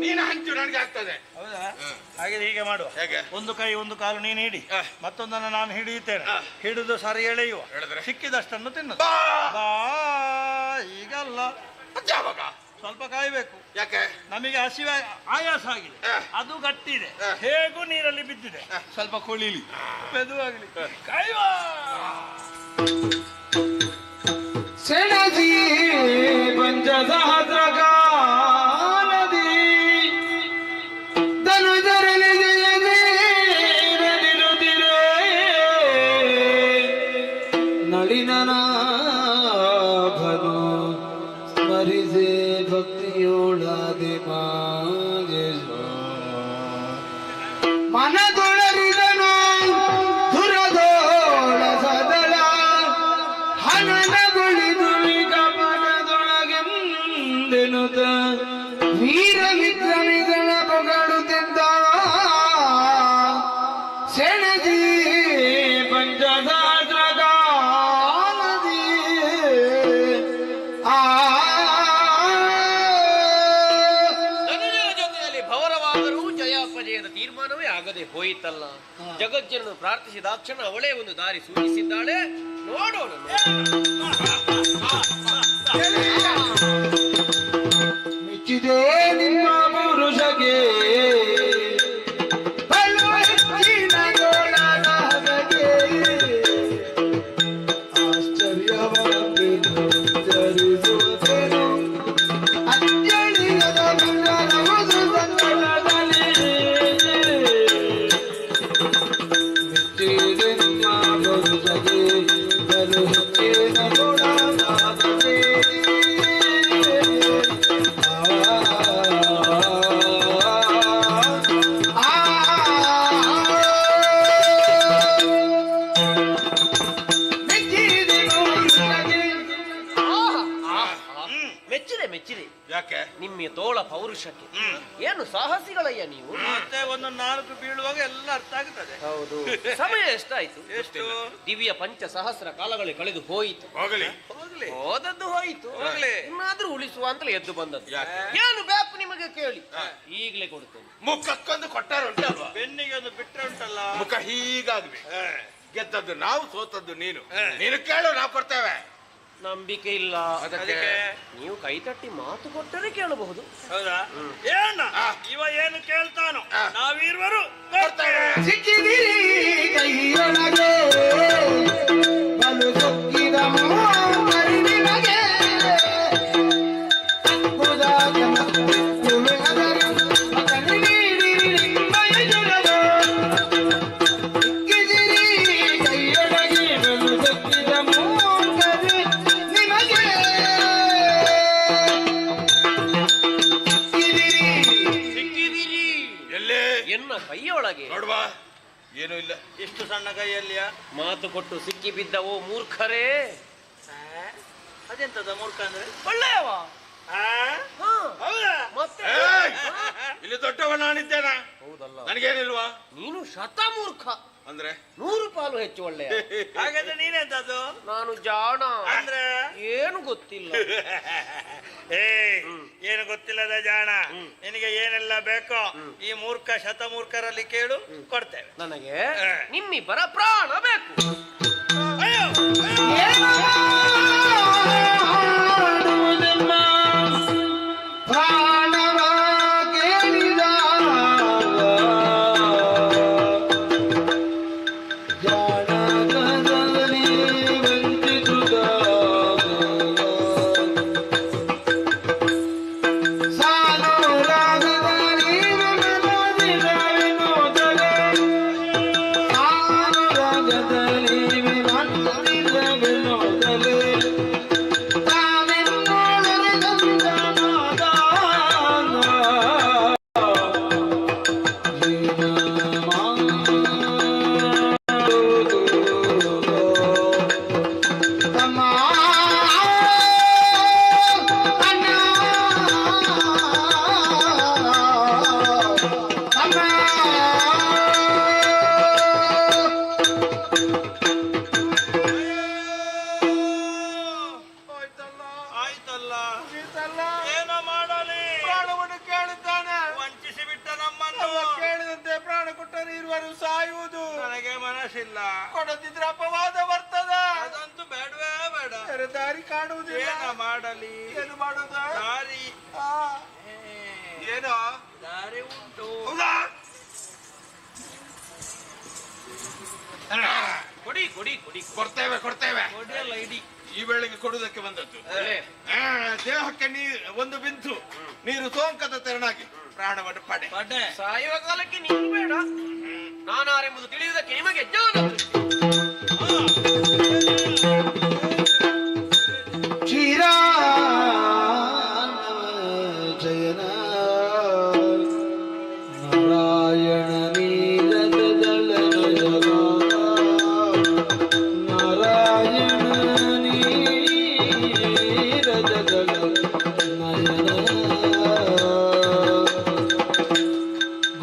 S1: ನೀನು ಹಂಚು, ನನಗೆ ಆಗ್ತದೆ.
S7: ಹೌದಾ? ಹಾಗೆ ಹೀಗೆ ಮಾಡುವ.
S1: ಹೇಗೆ?
S7: ಒಂದು ಕೈ ಒಂದು ಕಾಲು ನೀನು ಹಿಡಿ, ಮತ್ತೊಂದನ್ನು ನಾನು ಹಿಡಿಯುತ್ತೇನೆ. ಹಿಡಿದು ಸರಿ ಎಳೆಯುವ, ಸಿಕ್ಕಿದಷ್ಟನ್ನು ತಿನ್ನು.
S1: ಬಾ.
S7: ಬಾ. ಈಗಲ್ಲ,
S1: ಯಾವಾಗ?
S7: ಸ್ವಲ್ಪ ಕಾಯ್ಬೇಕು.
S1: ಯಾಕೆ?
S7: ನಮಗೆ ಹಸಿವೆ ಆಯಾಸ ಆಗಿದೆ, ಅದು ಗಟ್ಟಿದೆ, ಹೇಗೂ ನೀರಲ್ಲಿ ಬಿದ್ದಿದೆ, ಸ್ವಲ್ಪ ಕುಳಿಲಿ, ಮೆದುವಾಗಲಿ, ಕಾಯುವ.
S2: ಸೆಣಸಿ ಪಂಚಸಹಸ್ರಕಾಲದಿ ಧನುಜರಲಿ ಜಯನಿರುತ್ತಿರೆ ನಳಿನನಾಭನು ಸ್ಮರಿಸೆ ಭಕ್ತಿಯೋಳಾದೆ ಮನದೊಳರಿದನು ಧುರದೋಳ ಸದಳ ಹನನಗೊಳಿದು ಗಮನದೊಳಗೆಂದೆನುತ ವೀರ ವಿಕ್ರಮಿಗಳ ಪೊಗಡುತ್ತಿದ್ದ ಸೆಣಜಿ ಪಂಚಸಹಸ್ರಕಾಲದಿ
S4: ಧನುಜರ ಜೊತೆಯಲ್ಲಿ ಭವರವಾದರೂ ಜಯಾಪಜಯದ ತೀರ್ಮಾನವೇ ಆಗದೆ ಹೋಯಿತಲ್ಲ. ಜಗಜ್ಜನನ್ನು ಪ್ರಾರ್ಥಿಸಿದಾಕ್ಷಣ ಅವಳೇ ಒಂದು ದಾರಿ ಸೂಚಿಸಿದ್ದಾಳೆ. ನೋಡೋಣ.
S2: ಮೆಚ್ಚಿದೆ ನಿಮ್ಮ ಪುರುಷಗೆ ಬಲು ಹೆಚ್ಚಿನ ಗೋಳನಾದಗೆ ಆಶ್ಚರ್ಯವಾಗಿ ಧರಿಸುತ್ತೇನು ಅಚ್ಚಳಿಯದ ಮಂಗಲವುದು ಸಂಕಟದಲ್ಲಿ. ಮೆಚ್ಚಿದೆ ನಿಮ್ಮ ಪುರುಷಗೆ ಬಲು ಹೆಚ್ಚಿನ ಗೋಳನಾದಗೆ
S4: ಮೆಚ್ಚಿದೆ ಮೆಚ್ಚಿದೆ.
S1: ಯಾಕೆ?
S4: ನಿಮ್ಮ ತೋಳ ಪೌರುಷಕ್ಕೆ. ಏನು ಸಾಹಸಿಗಳಯ್ಯ ನೀವು.
S7: ಮತ್ತೆ ಒಂದು 4 ಬೀಳುವಾಗ ಎಲ್ಲ ಅರ್ಥ ಆಗ್ತದೆ.
S4: ಹೌದು. ಸಮಯ ಎಷ್ಟಾಯ್ತು?
S7: ಎಷ್ಟು?
S4: ದಿವ್ಯ 5 ಸಹಸ್ರ ಕಾಲಗಳು ಕಳೆದು ಹೋಯಿತು.
S1: ಹೋಗಲಿ.
S7: ಹೋಗ್ಲಿ,
S4: ಹೋದದ್ದು ಹೋಯಿತು.
S7: ಹೋಗ್ಲಿ.
S4: ಇನ್ನಾದ್ರೂ ಉಳಿಸುವ ಅಂತಲೇ ಎದ್ದು ಬಂದದ್ದು.
S1: ಯಾಕೆ?
S4: ಏನು ಬೇಕು ನಿಮಗೆ ಕೇಳಿ, ಈಗಲೇ ಕೊಡ್ತೇನೆ.
S1: ಮುಖಕ್ಕೊಂದು ಕೊಟ್ಟಾರು ಉಂಟಲ್ವಾ?
S7: ಬೆನ್ನಿಗೆ ಒಂದು ಬಿಟ್ರೆ ಉಂಟಲ್ಲ,
S1: ಮುಖ ಹೀಗಾಗ್ಬೇಕು. ಗೆದ್ದದ್ದು ನಾವು, ಸೋತದ್ದು ನೀನು. ನೀನು ಕೇಳು, ನಾವು ಕೊಡ್ತೇವೆ.
S4: ನಂಬಿಕೆ ಇಲ್ಲ.
S1: ಅದಕ್ಕೆ
S4: ನೀವು ಕೈ ತಟ್ಟಿ ಮಾತು ಕೊಟ್ಟರೆ ಕೇಳಬಹುದು.
S7: ಹೌದಾ? ಏನ ಇವ ಏನು ಕೇಳ್ತಾನೋ ನಾವಿರುವರು
S1: ಕೊಡ್ತೇವೆ.
S2: ಸಿಕ್ಕಿದಿರಿ ಕೈಯೊಳಗೆ ಬಲು ಸೊಕ್ಕಿದ ಮೋಹರಿ ನಿಮಗೆ ಅದ್ಭುತ ತುಳು ಅದರ ಮಗನಿ ನೀಡಿರಿ ನಿಮ್ಮಯ ಜೊರಗೋ. ಸಿಕ್ಕಿದಿರಿ ಕೈಯೊಳಗೆ ಬಲು ಸೊಕ್ಕಿದ ಮೋಹರಿ ನಿಮಗೆ
S4: ಸಿಕ್ಕಿದಿರಿ
S1: ಎಲ್ಲೇ?
S4: ಎನ್ನ ಕೈಯೊಳಗೆ.
S1: ನೋಡುವ, ಏನೂ ಇಲ್ಲ.
S7: ಇಷ್ಟು ಸಣ್ಣ ಕೈಯಲ್ಲಿಯ
S4: ಮಾತು ಕೊಟ್ಟು ಸಿಕ್ಕಿ ಬಿದ್ದವೋ ಮೂರ್ಖರೇ.
S7: ಅದೆಂತದ ಮೂರ್ಖ ಅಂದ್ರೆ?
S4: ಒಳ್ಳೆಯವ.
S7: ಹೌದಾ?
S4: ಮತ್ತೆ
S1: ಏಯ್! ಇಲ್ಲಿ ದೊಡ್ಡವ ನಾನಿದ್ದೇನ?
S4: ಹೌದಲ್ಲ,
S1: ನನಗೇನಿಲ್ವಾ?
S4: ನೀನು ಶತ ಮೂರ್ಖ,
S1: ಅಂದ್ರೆ
S4: 100 ಪಾಲು ಹೆಚ್ಚು ಒಳ್ಳೆಯ.
S7: ಹಾಗಾದ್ರೆ ನೀನೆಂತದ್ದು?
S4: ನಾನು ಜಾಣ,
S7: ಅಂದ್ರೆ
S4: ಏನು ಗೊತ್ತಿಲ್ಲ.
S7: ಏನು ಗೊತ್ತಿಲ್ಲದ ಜಾಣ. ನಿನಗೆ ಏನೆಲ್ಲ ಬೇಕೋ ಈ ಮೂರ್ಖ ಶತಮೂರ್ಖರಲ್ಲಿ ಕೇಳು, ಕೊಡ್ತೇವೆ.
S4: ನನಗೆ ನಿಮ್ಮಿಬ್ಬರ ಪ್ರಾಣ ಬೇಕು.
S7: ಅಯ್ಯೋ
S2: ಮಾಡುವುದೆಮ್ಮ ಪ್ರಾಣವ ಕೇಳಿದಾಗ ಜಾಣಗದಲ್ಲಿ ವಂಚಿಸುವಾಗ ಸಾಲು ರಾಗದಲ್ಲಿ ವಿನೋದಿದ ವಿನೋದನೆ ಸಾಲು ರಾಗದಲ್ಲಿ ವಿನೋದಿದ ವಿನೋದ
S1: ದೇವರು ಸಾಯುವುದು
S2: ನನಗೆ ಮನಸ್ಸಿಲ್ಲ.
S1: ಕೊಡದಿದ್ರೆ ಅಪವಾದ ಬರ್ತದ.
S2: ಅದಂತೂ ಬೇಡವೇ ಬೇಡ.
S1: ಬೇರೆ ದಾರಿ ಕಾಣುವುದಿಲ್ಲ.
S2: ಏನ ಮಾಡಲಿ?
S1: ಏನು ಮಾಡುದ?
S2: ದಾರಿ
S1: ಏನೋ
S2: ದಾರಿ ಉಂಟು.
S1: ಹೌದಾ?
S4: ಕೊಡಿ ಕೊಡಿ ಕೊಡಿ
S1: ಕೊಡ್ತೇವೆ ಕೊಡ್ತೇವೆ.
S2: ಕೊಡಿಯಲ್ಲ ಇಡಿ.
S1: ಈ ವೇಳೆಗೆ ಕೊಡುವುದಕ್ಕೆ ಬಂದದ್ದು.
S4: ಒಳ್ಳೆ.
S1: ದೇಹಕ್ಕೆ ಒಂದು ಬಿಂದು ನೀರು ಸೋಂಕದ ತೆರನಾಗಿ ಪ್ರಾಣವನ್ನು ಪಡೆ.
S2: ಪಡೆ.
S4: ಸಾಯುವ ಕಾಲಕ್ಕೆ ನೀನು ಬೇಡ, ನಾನಾರೆಂಬುದು ತಿಳಿಯುವುದಕ್ಕೆ ನಿಮಗೆ ಜ್ಞಾನ ದೃಷ್ಟಿ.
S3: ಜಯನ ನಾರಾಯಣ ನೀರದಳ ನಯನ ನಾರಾಯಣ ನೀರದಳ ನಯನ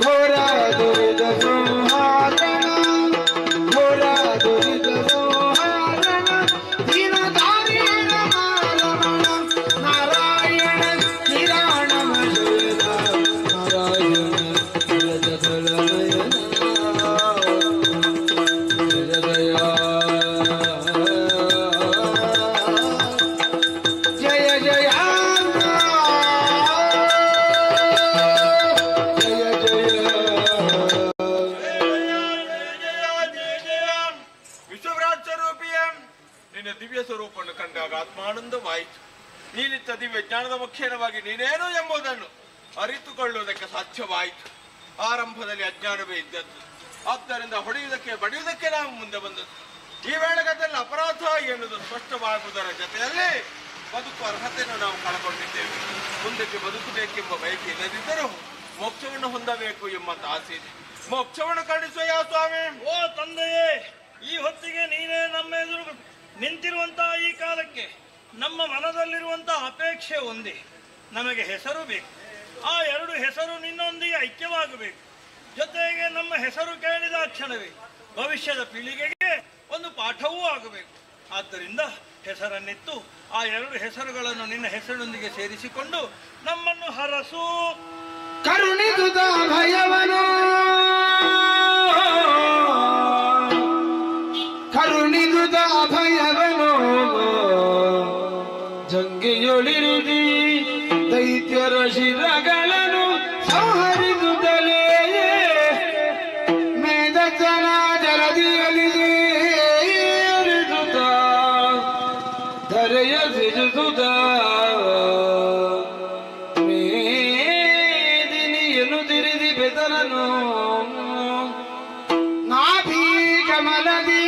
S3: ಘೋರ ದುರಿತ ಸಂಹಾರಣ ಘೋರ ದುರಿತ ಸಂಹಾರಣ ದೀನ ದಾರಿಯನ ಮಾರಮಣ ನಾರಾಯಣ ಕಿರಾಣಮ ಜಯನ ನಾರಾಯಣ ನೀರದಳ ನಯನ ಜಯ ಜಯ ಜಯ
S1: ವಿಶ್ವವಿರಾಟ್ ಸ್ವರೂಪಿಯ ನಿನ್ನ ದಿವ್ಯ ಸ್ವರೂಪವನ್ನು ಕಂಡಾಗ ಆತ್ಮಾನಂದವಾಯಿತು. ನೀನಿತ್ತ ದಿವ್ಯ ಜ್ಞಾನದ ಮುಖೇನವಾಗಿ ನೀನೇನು ಎಂಬುದನ್ನು ಅರಿತುಕೊಳ್ಳುವುದಕ್ಕೆ ಸಾಧ್ಯವಾಯಿತು. ಆರಂಭದಲ್ಲಿ ಅಜ್ಞಾನವೇ ಇದ್ದದ್ದು, ಆದ್ದರಿಂದ ಹೊಡೆಯುವುದಕ್ಕೆ ಬಡಿಯುವುದಕ್ಕೆ ನಾವು ಮುಂದೆ ಬಂದದ್ದು. ಈ ವೇಳೆಗದಲ್ಲಿ ಅಪರಾಧ ಎನ್ನುವುದು ಸ್ಪಷ್ಟವಾಗುವುದರ ಜೊತೆಯಲ್ಲಿ ಬದುಕುವ ಅರ್ಹತೆಯನ್ನು ನಾವು ಕಳಕೊಂಡಿದ್ದೇವೆ. ಮುಂದಕ್ಕೆ ಬದುಕಬೇಕೆಂಬ ಬಯಕೆ ಇಲ್ಲದಿದ್ದರೂ ಮೋಕ್ಷವನ್ನು ಹೊಂದಬೇಕು ಎಂಬಂತ ಆಸೆ ಇದೆ. ಮೋಕ್ಷವನ್ನು ಕಳಿಸುವ ಯಾವ ಸ್ವಾಮಿ?
S7: ಓ ತಂದೆಯೇ, ಈ ಹೊತ್ತಿಗೆ ನೀನೇ ನಮ್ಮ ಎದುರು ನಿಂತಿರುವಂತಹ ಈ ಕಾಲಕ್ಕೆ ನಮ್ಮ ಮನದಲ್ಲಿರುವಂತಹ ಅಪೇಕ್ಷೆ ಒಂದೇ, ನಮಗೆ ಹೆಸರು ಬೇಕು. ಆ ಎರಡು ಹೆಸರು ನಿನ್ನೊಂದಿಗೆ ಐಕ್ಯವಾಗಬೇಕು. ಜೊತೆಗೆ ನಮ್ಮ ಹೆಸರು ಕೇಳಿದ ಕ್ಷಣವೇ ಭವಿಷ್ಯದ ಪೀಳಿಗೆಗೆ ಒಂದು ಪಾಠವೂ ಆಗಬೇಕು. ಆದ್ದರಿಂದ ಹೆಸರನ್ನಿತ್ತು ಆ ಎರಡು ಹೆಸರುಗಳನ್ನು ನಿನ್ನ ಹೆಸರಿನೊಂದಿಗೆ ಸೇರಿಸಿಕೊಂಡು ನಮ್ಮನ್ನು ಹರಸು.
S3: ಕರುಣಿದುದ ಭಯವನು ಕರುಣಿದುದ ಅಭಯವನು ಜಂಗಿಯೊಳಿರುದಿ ದೈತ್ಯರ ಶಿರಗಳನ್ನು ಸಂಹರಿಸುತ್ತಲೇ ಮೇದಜನ ಜಲದಿಯಲ್ಲಿ ಏರಿಸುತ್ತ ಧರೆಯ ಸಿಜುಸುತ್ತ ಮೇದಿನಿಯನ್ನು ತಿರಿದಿ ಬೆದರನು ನಾಭಿ ಕಮಲದಿ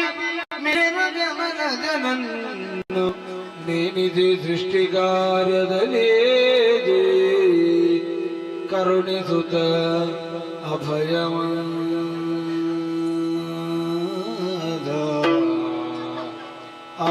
S3: ಮೇವ ಗಮನ ಜನನ್ನು ನೇಮಿದೆ ಸೃಷ್ಟಿಕಾರ್ಯದಲ್ಲಿ ಕರುಣಿಸುತ್ತ ಅಭಯಮ ಆ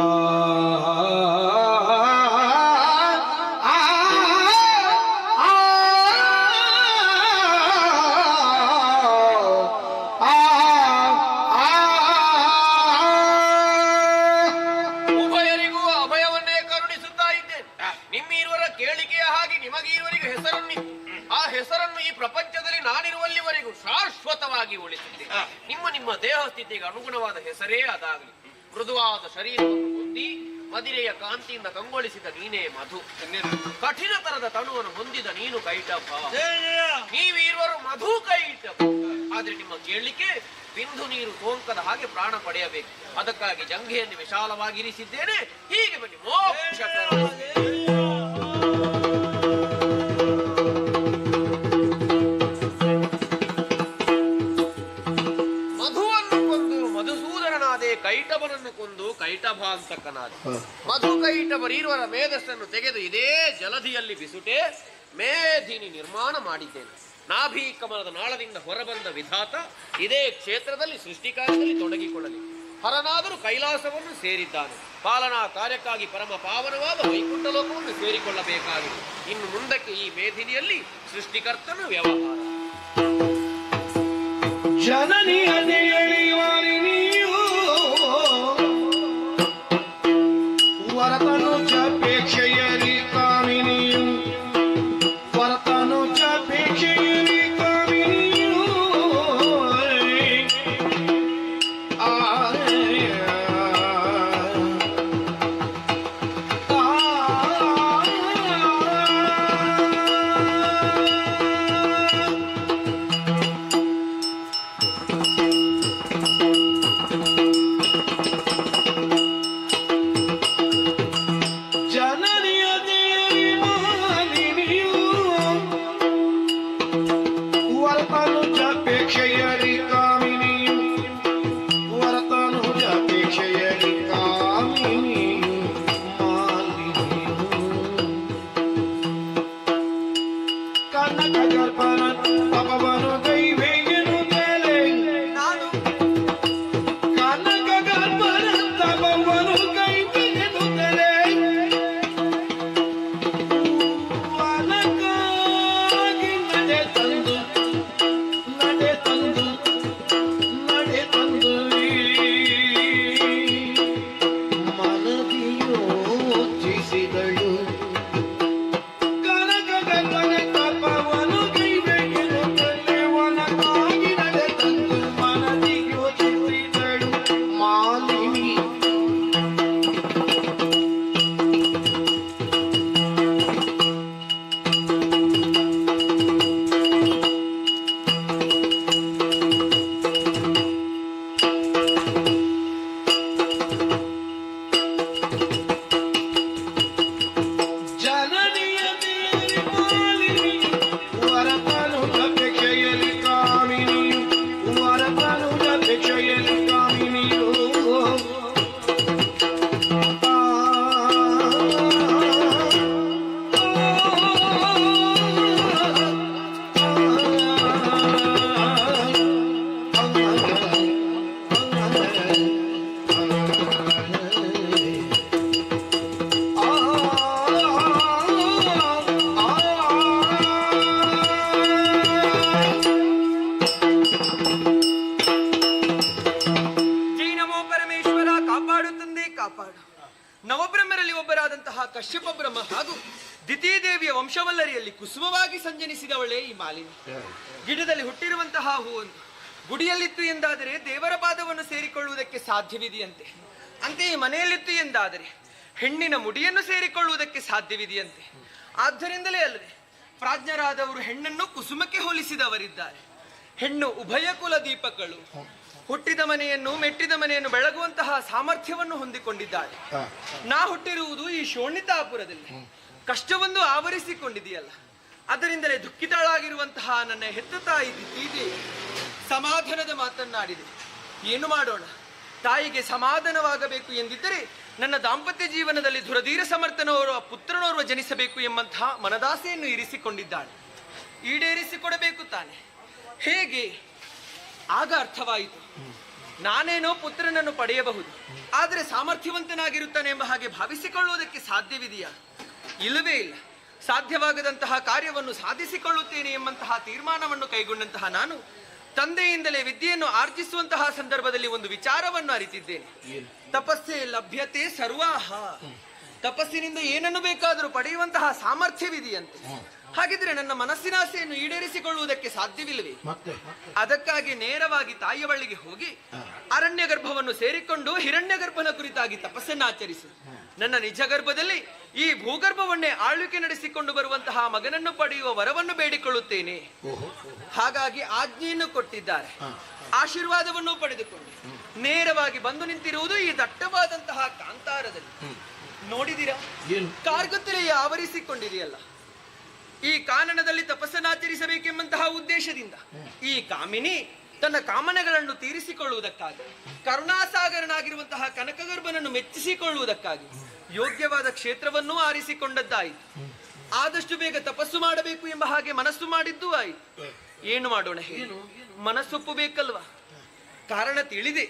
S4: ಉಭಯರಿಗೂ ಅಭಯವನ್ನೇ ಕರುಣಿಸುತ್ತಾ ಇದ್ದೇನೆ. ನಿಮ್ಮಿರುವರ ಕೇಳಿಕೆಯ ಹಾಗೆ ನಿಮಗಿರುವರಿಗೆ ಹೆಸರನ್ನಿತ್ತು. ಆ ಹೆಸರನ್ನು ಈ ಪ್ರಪಂಚದಲ್ಲಿ ನಾನಿರುವಲ್ಲಿವರೆಗೂ ಶಾಶ್ವತವಾಗಿ ಉಳಿಸಿದ್ದೇನೆ. ನಿಮ್ಮ ನಿಮ್ಮ ದೇಹ ಸ್ಥಿತಿಗೆ ಅನುಗುಣವಾದ ಹೆಸರೇ ಅದಾಗಲಿ. ಮೃದುವಾದ ಶರೀರವನ್ನು ಹೊಂದಿ ಮದಿರೆಯ ಕಾಂತಿಯಿಂದ ಕಂಗೊಳಿಸಿದ ನೀನೇ ಮಧು. ಕಠಿಣತರದ ತನುವನ್ನು ಹೊಂದಿದ ನೀನು ಕೈಟಭ. ನೀವಿರುವರು ಮಧು ಕೈಟಭ. ಆದ್ರೆ ನಿಮ್ಮ ಕೇಳಲಿಕ್ಕೆ ಬಿಂದು ನೀರು ಸೋಂಕದ ಹಾಗೆ ಪ್ರಾಣ ಪಡೆಯಬೇಕು. ಅದಕ್ಕಾಗಿ ಜಂಘೆಯನ್ನು ವಿಶಾಲವಾಗಿರಿಸಿದ್ದೇನೆ. ಹೀಗೆ ಬನ್ನಿ ಮೋಕ್ಷ ಮಧುವನ್ನು ಕೊಂದು ಮಧುಸೂದನನಾದೆ, ಕೈಟಭನನ್ನು ಕೊಂದು ಕೈಟಭಾಂತಕನಾದೆ. ಮಧು ಕೈಟಭರೀರ್ವರ ಮೇಧಸ್ಸನ್ನು ತೆಗೆದು ಇದೇ ಜಲಧಿಯಲ್ಲಿ ಬಿಸುಟೆ ಮೇಧಿನಿ ನಿರ್ಮಾಣ ಮಾಡಿದ್ದೇನೆ. ನಾಭಿ ಕಮಲದ ನಾಳದಿಂದ ಹೊರಬಂದ ವಿಧಾತ ಇದೇ ಕ್ಷೇತ್ರದಲ್ಲಿ ಸೃಷ್ಟಿಕಾರ್ಯದಲ್ಲಿ ತೊಡಗಿಕೊಳ್ಳಲಿ. ಹರನಾದರೂ ಕೈಲಾಸವನ್ನು ಸೇರಿದ್ದಾನೆ. ಪಾಲನಾ ಕಾರ್ಯಕ್ಕಾಗಿ ಪರಮ ಪಾವನವಾದ ವೈಕುಂಠ ಲೋಕವನ್ನು ಸೇರಿಕೊಳ್ಳಬೇಕಾಗಿದೆ. ಇನ್ನು ಮುಂದಕ್ಕೆ ಈ ಮೇಧಿನಿಯಲ್ಲಿ ಸೃಷ್ಟಿಕರ್ತನ ವ್ಯವಹಾರ.
S3: ಜನನಿ ಅದೇಳಿವಾರಿನಿಯೂ ವರತನು ಚಪೇಕ್ಷೆಯರಿ ಕಾಮಿನಿಯು ವರತನು ಚಪೇಕ್ಷೆಯರಿ ಕಾಮಿನಿಯು ಕನಕ ಗರ್ಭನ ತಪವನು ಕೈಬೇಗೆನು ತಲೆ
S2: ನಾನು
S3: ಕನಕ ಗರ್ಭನ ತಪವನು ಕೈಬೇಗೆನು ತಲೆ ವನಕಾಗಿ ನಡೆ ತಂದು ಮನದಿಯೋಚಿಸಿದಳು ಕನಕ ಗರ್ಭನ ತಪವನು ಕೈಬೇಗೆನು ತಲೆ ವನಕಾಗಿ ನಡೆ ತಂದು ಮನದಿಯೋಚಿಸಿದಳು ಮಾಲಿನಿ ಜನನಿಯ ದೇವಿ ಮಾಲಿನಿ ವರತನುಜಪೇಕ್ಷೆಯಲ್ಲಿ ಕಾಮಿನಿಯು ವರತನುಜಪೇಕ್ಷೆಯಲ್ಲಿ ಕಾಮಿನಿಯು
S2: ಜೈ ನಮೋ ಪರಮೇಶ್ವರ. ಕಾಪಾಡು ತಂದೆ ಕಾಪಾಡು. ನವಬ್ರಹ್ಮರಲ್ಲಿ ಒಬ್ಬರಾದಂತಹ ಕಶ್ಯಪ ಬ್ರಹ್ಮ ಹಾಗೂ ದಿತಿದೇವಿಯ ವಂಶವಲ್ಲರಿಯಲ್ಲಿ ಕುಸುಮವಾಗಿ ಸಂಜನಿಸಿದವಳೇ ಈ ಮಾಲಿನಿ. ಗಿಡದಲ್ಲಿ ಹುಟ್ಟಿರುವಂತಹ ಹೂವೊಂದು ಗುಡಿಯಲ್ಲಿತ್ತು ಎಂದಾದರೆ ದೇವರ ಪಾದವನ್ನು ಸೇರಿಕೊಳ್ಳುವುದಕ್ಕೆ ಸಾಧ್ಯವಿದೆಯಂತೆ. ಅಂತೆಯೇ ಮನೆಯಲ್ಲಿತ್ತು ಎಂದಾದರೆ ಹೆಣ್ಣಿನ ಮುಡಿಯನ್ನು ಸೇರಿಕೊಳ್ಳುವುದಕ್ಕೆ ಸಾಧ್ಯವಿದೆಯಂತೆ. ಆದ್ದರಿಂದಲೇ ಅಲ್ಲದೆ ಪ್ರಾಜ್ಞರಾದವರು ಹೆಣ್ಣನ್ನು ಕುಸುಮಕ್ಕೆ ಹೋಲಿಸಿದವರಿದ್ದಾರೆ. ಹೆಣ್ಣು ಉಭಯ ಕುಲ ದೀಪಗಳು. ಹುಟ್ಟಿದ ಮನೆಯನ್ನು ಮೆಟ್ಟಿದ ಮನೆಯನ್ನು ಬೆಳಗುವಂತಹ ಸಾಮರ್ಥ್ಯವನ್ನು ಹೊಂದಿಕೊಂಡಿದ್ದಾಳೆ. ನಾ ಹುಟ್ಟಿರುವುದು ಈ ಶೋಣಿತಾಪುರದಲ್ಲಿ. ಕಷ್ಟವೊಂದು ಆವರಿಸಿಕೊಂಡಿದೆಯಲ್ಲ, ಅದರಿಂದಲೇ ದುಃಖಿತಳಾಗಿರುವಂತಹ ನನ್ನ ಹೆತ್ತ ತಾಯಿ ದಿತಿದೇವಿ ಸಮಾಧಾನದ ಮಾತನ್ನಾಡಿದೆ. ಏನು ಮಾಡೋಣ? ತಾಯಿಗೆ ಸಮಾಧಾನವಾಗಬೇಕು ಎಂದಿದ್ದರೆ ನನ್ನ ದಾಂಪತ್ಯ ಜೀವನದಲ್ಲಿ ಧುರಧೀರ ಸಮರ್ಥನೋರ್ವ ಪುತ್ರನೋರ್ವ ಜನಿಸಬೇಕು ಎಂಬಂತಹ ಮನದಾಸೆಯನ್ನು ಇರಿಸಿಕೊಂಡಿದ್ದಾಳೆ. ಈಡೇರಿಸಿಕೊಡಬೇಕು ತಾನೆ. ಹೇಗೆ? ಆಗ ಅರ್ಥವಾಯಿತು, ನಾನೇನೋ ಪುತ್ರನನ್ನು ಪಡೆಯಬಹುದು, ಆದರೆ ಸಾಮರ್ಥ್ಯವಂತನಾಗಿರುತ್ತಾನೆ ಎಂಬ ಹಾಗೆ ಭಾವಿಸಿಕೊಳ್ಳುವುದಕ್ಕೆ ಸಾಧ್ಯವಿದೆಯಾ? ಇಲ್ಲವೇ ಇಲ್ಲ. ಸಾಧ್ಯವಾಗದಂತಹ ಕಾರ್ಯವನ್ನು ಸಾಧಿಸಿಕೊಳ್ಳುತ್ತೇನೆ ಎಂಬಂತಹ ತೀರ್ಮಾನವನ್ನು ಕೈಗೊಂಡಂತಹ ನಾನು ತಂದೆಯಿಂದಲೇ ವಿದ್ಯೆಯನ್ನು ಆರ್ಜಿಸುವಂತಹ ಸಂದರ್ಭದಲ್ಲಿ ಒಂದು ವಿಚಾರವನ್ನು ಅರಿತಿದ್ದೇನೆ. ತಪಸ್ಸೇ ಲಭ್ಯತೆ ಸರ್ವಾಹ. ತಪಸ್ಸಿನಿಂದ ಏನನ್ನು ಬೇಕಾದರೂ ಪಡೆಯುವಂತಹ ಸಾಮರ್ಥ್ಯವಿದೆಯಂತೆ. ಹಾಗಿದ್ರೆ ನನ್ನ ಮನಸ್ಸಿನ ಆಸೆಯನ್ನು ಈಡೇರಿಸಿಕೊಳ್ಳುವುದಕ್ಕೆ ಸಾಧ್ಯವಿಲ್ಲವೇ? ಅದಕ್ಕಾಗಿ ನೇರವಾಗಿ ತಾಯಿಯ ಬಳಿಗೆ ಹೋಗಿ ಅರಣ್ಯ ಗರ್ಭವನ್ನು ಸೇರಿಕೊಂಡು ಹಿರಣ್ಯ ಗರ್ಭನ ಕುರಿತಾಗಿ ತಪಸ್ಸನ್ನು ಆಚರಿಸಿ ನನ್ನ ನಿಜ ಗರ್ಭದಲ್ಲಿ ಈ ಭೂಗರ್ಭವನ್ನೇ ಆಳ್ವಿಕೆ ನಡೆಸಿಕೊಂಡು ಬರುವಂತಹ ಮಗನನ್ನು ಪಡೆಯುವ ವರವನ್ನು ಬೇಡಿಕೊಳ್ಳುತ್ತೇನೆ. ಹಾಗಾಗಿ ಆಜ್ಞೆಯನ್ನು ಕೊಟ್ಟಿದ್ದಾರೆ. ಆಶೀರ್ವಾದವನ್ನು ಪಡೆದುಕೊಂಡು ನೇರವಾಗಿ ಬಂದು ನಿಂತಿರುವುದು ಈ ದಟ್ಟವಾದಂತಹ ಕಾಂತಾರದಲ್ಲಿ. ನೋಡಿದಿರಾ, ಕಾರ್ಗತ್ತಲೆಯ ಆವರಿಸಿಕೊಂಡಿದೆಯಲ್ಲ. ಈ ಕಾನನದಲ್ಲಿ ತಪಸ್ಸನ್ನಾಚರಿಸಬೇಕೆಂಬಂತಹ ಉದ್ದೇಶದಿಂದ ಈ ಕಾಮಿನಿ ತನ್ನ ಕಾಮನೆಗಳನ್ನು ತೀರಿಸಿಕೊಳ್ಳುವುದಕ್ಕಾಗಿ, ಕರುಣಾಸಾಗರನಾಗಿರುವಂತಹ ಕನಕಗರ್ಭನನ್ನು ಮೆಚ್ಚಿಸಿಕೊಳ್ಳುವುದಕ್ಕಾಗಿ ಯೋಗ್ಯವಾದ ಕ್ಷೇತ್ರವನ್ನೂ ಆರಿಸಿಕೊಂಡದ್ದಾಯಿತು. ಆದಷ್ಟು ಬೇಗ ತಪಸ್ಸು ಮಾಡಬೇಕು ಎಂಬ ಹಾಗೆ ಮನಸ್ಸು ಮಾಡಿದ್ದೂ ಆಯಿತು. ಏನು ಮಾಡೋಣ ಹೇಳು? ಮನಸ್ಸೊಪ್ಪಬೇಕಲ್ವಾ? ಕಾರಣ ತಿಳಿದೆ.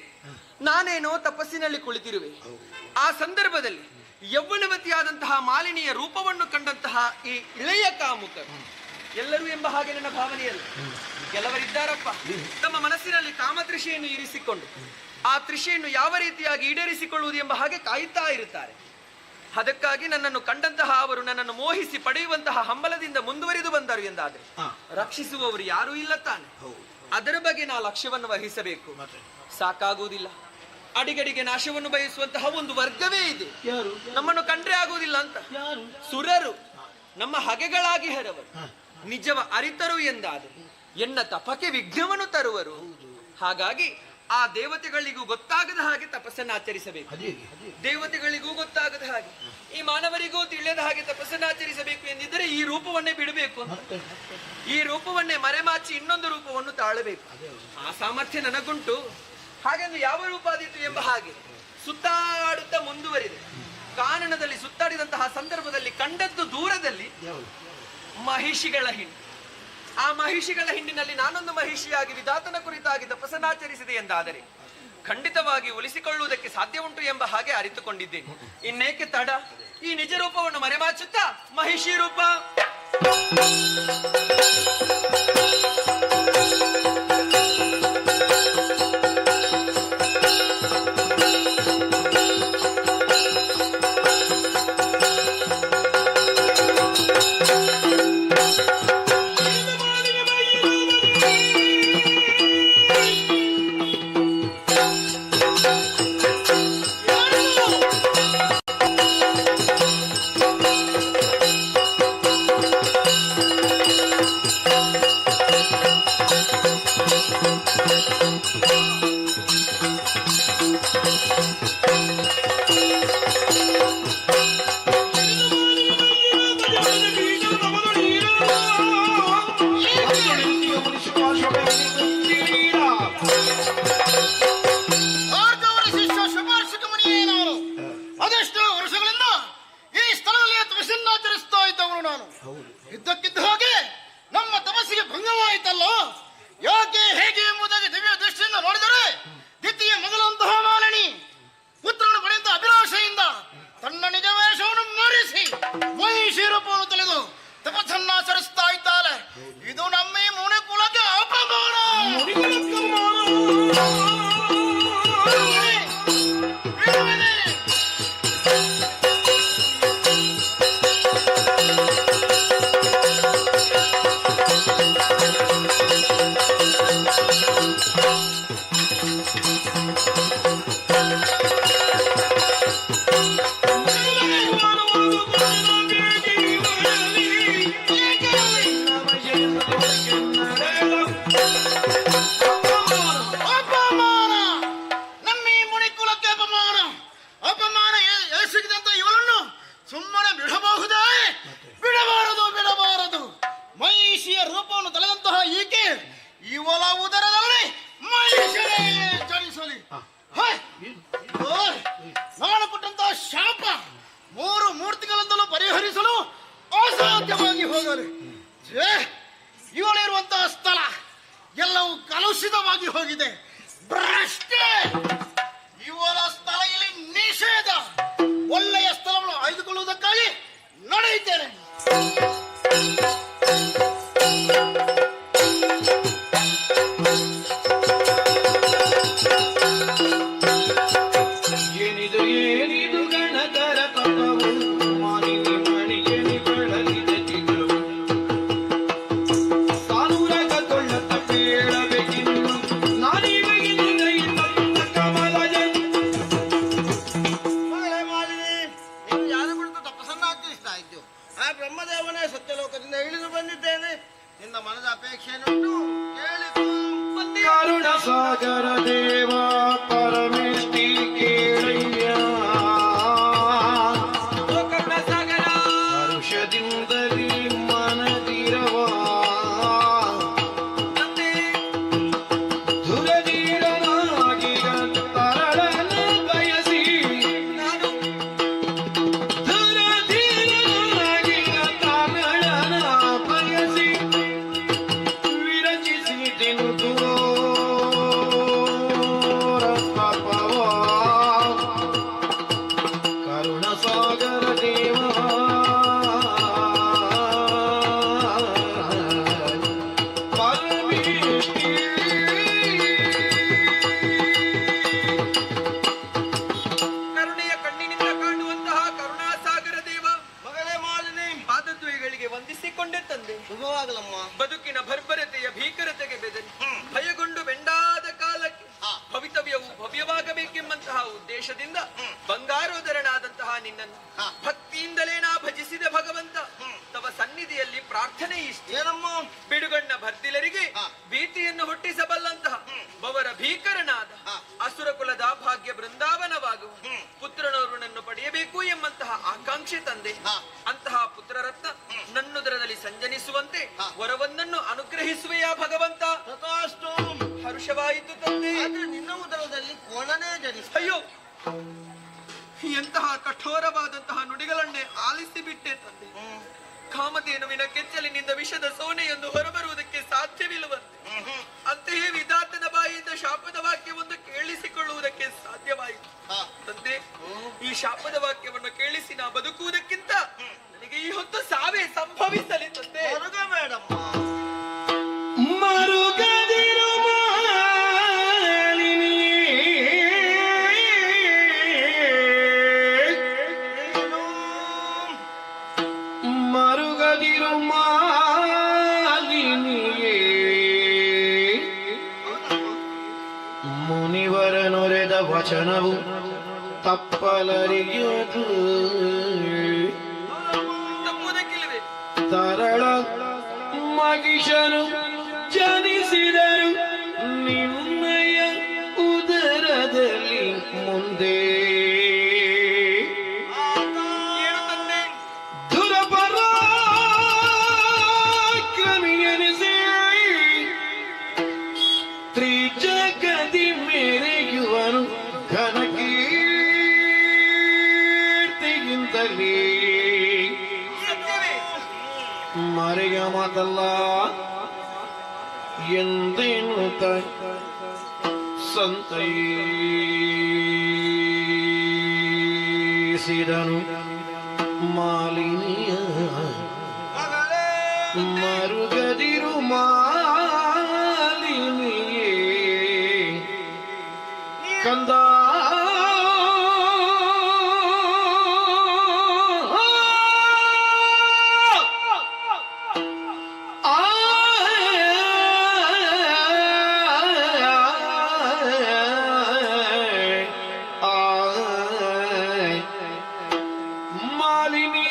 S2: ನಾನೇನೋ ತಪಸ್ಸಿನಲ್ಲಿ ಕುಳಿತಿರುವೆ. ಆ ಸಂದರ್ಭದಲ್ಲಿ ಯೌವನವತಿಯಾದಂತಹ ಮಾಲಿನಿಯ ರೂಪವನ್ನು ಕಂಡಂತಹ ಈ ಇಳೆಯ ಕಾಮುಕರು ಎಲ್ಲರೂ ಎಂಬ ಹಾಗೆ ನನ್ನ ಭಾವನೆಯಲ್ಲ. ಕೆಲವರಿದ್ದಾರಪ್ಪ, ತಮ್ಮ ಮನಸ್ಸಿನಲ್ಲಿ ಕಾಮತೃಷೆಯನ್ನು ಇರಿಸಿಕೊಂಡು ಆ ತೃಷೆಯನ್ನು ಯಾವ ರೀತಿಯಾಗಿ ಈಡೇರಿಸಿಕೊಳ್ಳುವುದು ಎಂಬ ಹಾಗೆ ಕಾಯುತ್ತಾ ಇರುತ್ತಾರೆ. ಅದಕ್ಕಾಗಿ ನನ್ನನ್ನು ಕಂಡಂತಹ ಅವರು ನನ್ನನ್ನು ಮೋಹಿಸಿ ಪಡೆಯುವಂತಹ ಹಂಬಲದಿಂದ ಮುಂದುವರಿದು ಬಂದರು ಎಂದಾದರೆ ರಕ್ಷಿಸುವವರು ಯಾರೂ ಇಲ್ಲ ತಾನೆ. ಅದರ ಬಗ್ಗೆ ನಾ ಲಕ್ಷ್ಯವನ್ನು ವಹಿಸಬೇಕು. ಸಾಕಾಗುವುದಿಲ್ಲ. ಅಡಿಗಡಿಗೆ ನಾಶವನ್ನು ಬಯಸುವಂತಹ ಒಂದು ವರ್ಗವೇ ಇದೆ. ನಮ್ಮನ್ನು ಕಂಡ್ರೆ ಆಗುವುದಿಲ್ಲ ಅಂತ. ಸುರರು ನಮ್ಮ ಹಗೆಗಳಾಗಿ ಹರವರು. ನಿಜವ ಅರಿತರು ಎಂದಾದರೆ ಎನ್ನ ತಪಕ್ಕೆ ವಿಘ್ನವನ್ನು ತರುವರು. ಹಾಗಾಗಿ ಆ ದೇವತೆಗಳಿಗೂ ಗೊತ್ತಾಗದ ಹಾಗೆ ತಪಸ್ಸನ್ನು ಆಚರಿಸಬೇಕು. ದೇವತೆಗಳಿಗೂ ಗೊತ್ತಾಗದ ಹಾಗೆ, ಈ ಮಾನವರಿಗೂ ತಿಳಿಯದ ಹಾಗೆ ತಪಸ್ಸನ್ನು ಆಚರಿಸಬೇಕು ಎಂದಿದ್ದರೆ ಈ ರೂಪವನ್ನೇ ಬಿಡಬೇಕು ಅಂತ. ಈ ರೂಪವನ್ನೇ ಮರೆಮಾಚಿ ಇನ್ನೊಂದು ರೂಪವನ್ನು ತಾಳಬೇಕು. ಆ ಸಾಮರ್ಥ್ಯ ನನಗುಂಟು. ಹಾಗೆಂದು ಯಾವ ರೂಪ ಆದೀತು ಎಂಬ ಹಾಗೆ ಸುತ್ತಾಡುತ್ತಾ ಮುಂದುವರಿದೆ. ಕಾನನದಲ್ಲಿ ಸುತ್ತಾಡಿದಂತಹ ಸಂದರ್ಭದಲ್ಲಿ ಕಂಡದ್ದು ದೂರದಲ್ಲಿ ಮಹಿಷಿಗಳ ಹಿಂಡು. ಆ ಮಹಿಷಿಗಳ ಹಿಂಡಿನಲ್ಲಿ ನಾನೊಂದು ಮಹಿಷಿಯಾಗಿ ವಿಧಾತನ ಕುರಿತಾಗಿ ತಪಸ್ಸನ್ನಾಚರಿಸಿದೆ ಎಂದಾದರೆ ಖಂಡಿತವಾಗಿ ಉಳಿಸಿಕೊಳ್ಳುವುದಕ್ಕೆ ಸಾಧ್ಯ ಉಂಟು ಎಂಬ ಹಾಗೆ ಅರಿತುಕೊಂಡಿದ್ದೇನೆ. ಇನ್ನೇಕೆ ತಡ, ಈ ನಿಜ ರೂಪವನ್ನು ಮರೆಮಾಚುತ್ತಾ ಮಹಿಷಿ ರೂಪ
S5: ಭಾರ್ಗವರ ಶಿಷ್ಯ ಶುಭಾರ್ಷಕ ಮುನಿಯೇ ನಾನು. ಅದೆಷ್ಟೋ ವರ್ಷಗಳಿಂದ ಈ ಸ್ಥಳದಲ್ಲಿ ತಪಸ್ಸನ್ನಾಚರಿಸ್ತಾ ಇದ್ದವನು ನಾನು. ಇದ್ದಕ್ಕಿದ್ದ ಹಾಗೆ ನಮ್ಮ ತಪಸ್ಸಿಗೆ ಭಂಗವಾಯಿತಲ್ಲ, ಯಾಕೆ ಹೇಗೆ ಎಂಬುದಾಗಿ ದಿವ್ಯ ದೃಷ್ಟಿಯಿಂದ ನೋಡಿದರೆ ದ್ವಿತೀಯ ಮೊದಲಂತಹ ಮಾಲಿನಿ ಪುತ್ರನು ಪಡೆದ ಅಭಿಲಾಷೆಯಿಂದ ತನ್ನ ನಿಜ ವೇಷವನ್ನು ಮರೆಸಿ ಮಹಿಷಿ ರೂಪವನ್ನು ತಿಳಿದು ತಪಸ್ಸನ್ನಾಚರಿಸ್ತಾ ಇದ್ದಾಳೆ. ಇದು ನಮ್ಮ ಈ ಮುನಿ ಕುಲಕ್ಕೆ ಅಪಮಾನ. ಅಪಮಾನ, ನಮ್ಮ ಈ ಮುನಿ ಕುಲಕ್ಕೆ ಅಪಮಾನ. ಅಪಮಾನ ಎಸಗಿದಂತ ಇವಳನ್ನು ಸುಮ್ಮನೆ ಬಿಡಬಹುದೇ? ಬಿಡಬಾರದು, ಬಿಡಬಾರದು. ಮಹಿಷಿಯ ರೂಪವನ್ನು ತಳೆದಂತಹ ಈಕೆ ಇವಳ ಉದರದಲ್ಲಿ ಮಹಿಷರೇ ಜನಿಸಲಿ. ನಾನು ಕೊಟ್ಟಂತಹ ಶಾಪ 3 ಮೂರ್ತಿಗಳಿಂದಲೂ ಪರಿಹರಿಸಲು ಅಸಾಧ್ಯವಾಗಿ ಹೋಗಲಿ. ಇವಳಿರುವಂತಹ ಸ್ಥಳ ಎಲ್ಲವೂ ಕಲುಷಿತವಾಗಿ ಹೋಗಿದೆ. ಭ್ರಷ್ಟೆ. ಇವಳ ಸ್ಥಳ ಇಲ್ಲಿ ನಿಷೇಧ. ಒಳ್ಳೆಯ ಸ್ಥಳವನ್ನು ಆಯ್ದುಕೊಳ್ಳುವುದಕ್ಕಾಗಿ ನಡೆಯುತ್ತೇನೆ.
S3: ಏನಿದು ಗಣತರ ತಪವು ಮಾನಿನಿ ಮಣಿಗೆನಿ ಬೆಳಲಿದ ಚಿತ್ರವು ಸಾಲೂರಾಗ ಕೊಳ್ಳ ತಪ್ಪೇಳಬೇಕಿನ್ನು ನಾನಿವಗಿನ ಕೈಯಿಂದ ಕಮಲಜ.
S5: ನೀನು ಯಾರ ಬಿಡುತ್ತ ತಪಸ್ಸನ್ನ ಆಚರಿಸ್ತಾ ಇದ್ದು? ಆ ಬ್ರಹ್ಮದೇವನೇ ಸತ್ಯಲೋಕದಿಂದ ಇಳಿದು ಬಂದಿದ್ದೇನೆ. ನಿನ್ನ ಮನದ ಅಪೇಕ್ಷೆಯನ್ನು ಕೇಳಿಕೊ.
S3: ಕರುಣ ಸಾಗರ ದೇವ ಪರಮೇಷ್ಠಿ ಕೇಳಯ್ಯ,
S2: ಕರುಣಸಾಗರ
S3: ಹರುಷದಿಂದಲೇ ಮನದಿರವ
S2: ತಂದೆ
S3: ಧುರಧೀರನಾಗಿ ತರಳನ ಬಯಸಿ,
S2: ನಾನು
S3: ಧುರಧೀರನಾಗಿ ತರಳನ ಬಯಸಿ ವಿರಚಿಸಿದೆನು ಘೋರ ಪಾಪವ. ಕರುಣ ಸಾಗರ ದೇವ ಪರಮೇಷ್ಠಿ.
S2: ಕರುಣೆಯ ಕಣ್ಣಿನಿಂದ ಕಾಣುವಂತಹ ಕರುಣಾಸಾಗರ ದೇವ,
S5: ಮಗಳೇ ಮಾಲಿನಿ,
S2: ಪಾದದ್ವಯಗಳಿಗೆ ವಂದಿಸಿಕೊಂಡೆ ತಂದೆ.
S5: ಶುಭವಾಗಲಮ್ಮ.
S2: ಬದುಕಿನ ಭರ್ಬರತೆಯ ಭೀಕರತೆಗೆ ಬೆದರಿ ಭಯಗೊಂಡು ಬೆಂಡಾದ ಕಾಲಕ್ಕೆ ಭವಿತವ್ಯವು ಭವ್ಯವಾಗಬೇಕೆಂಬಂತಹ ಉದ್ದೇಶದಿಂದ ಬಂಗಾರೋದರನಾದಂತಹ ನಿನ್ನನ್ನು ಭಕ್ತಿಯಿಂದಲೇ ನಾ ಭಜಿಸಿದ ಭಗವಂತ. ತವ ಸನ್ನಿಧಿಯಲ್ಲಿ ಪ್ರಾರ್ಥನೆ ಇಷ್ಟೇ.
S5: ಏನಮ್ಮ?
S2: ಬಿಡುಗಣ್ಣ ಭರ್ದಿಲರಿಗೆ ಭೀತಿಯನ್ನು ಹುಟ್ಟಿಸಬಲ್ಲಂತಹ ಬವರ ಭೀಕರನಾದ ಅಸುರ ಕುಲದ ಭಾಗ್ಯ ಬೃಂದಾವನವಾಗುವ ಪುತ್ರನವರನ್ನು ಪಡೆಯಬೇಕು ಎಂಬಂತಹ ಆಕಾಂಕ್ಷೆ ತಂದೆ. ಅಂತಹ ಪುತ್ರರತ್ನ ನನ್ನುದರದಲ್ಲಿ ಸಂಜನಿಸುವಂತೆ ವರವೊಂದನ್ನು ಅನುಗ್ರಹಿಸುವೆಯಾ ಭಗವಂತ?
S5: ತಥಾಸ್ತು.
S2: ಹರುಷವಾಯಿತು ತಂದೆ.
S5: ಆದ್ರೆ ನಿನ್ನ ಉದರದಲ್ಲಿ ಕೋಣನೇ ಜನಿಸ.
S2: ಅಯ್ಯೋ, ಎಂತಹ ಕಠೋರವಾದಂತಹ ನುಡಿಗಳನ್ನೇ ಆಲಿಸಿ ಬಿಟ್ಟೆ ತಂದೆ. ಕಾಮಧೇನುವಿನ ಕೆಚ್ಚಲಿನಿಂದ ವಿಷದ ಸೋನೆಯೊಂದು ಹೊರಬರುವುದಕ್ಕೆ ಬದುಕುವುದಕ್ಕಿಂತ ನನಗೆ ಈ ಹೊತ್ತು ಸಾವೇ ಸಂಭವಿಸಲಿ ತಂದೆ.
S5: ಬೇಡಮ್ಮ.
S3: ಮರುಗದಿರು ಮರುಗದಿರು ಮಾಲಿನಿಯೇ ಮುನಿವರ ನೊರೆದ ವಚನವು ತಪ್ಪಲರಿಯದು
S2: ತಪ್ಪುವುದಕ್ಕಿಲ್ಲವೇ?
S3: ತರಳ ಮಗಿಷನು ಜನಿಸಿದರು ನಿನ್ನಯ ಉದರದಲ್ಲಿ ಮುಂದೆ
S2: ಏನು ತಂದೆ?
S3: ದುರಪರಾಕ್ರಮಿಯನಿಸಿ ತ್ರಿಜಗದಿ ಮೆರೆಯುವನು ಘನಕೀರ್ತಿಗಿಂತಲೇ
S2: ಸತ್ಯವೇ?
S3: ಮರೆಯ ಮಾತಲ್ಲ ಎಂದೆನ್ನುತ್ತ ಸಂತೈಸಿದನು ಮಾಲಿನಿಯ. ಮರುಗದಿರು ಮಾಲಿನಿಯೇ ಕಂದ ಮಾಲಿನಿ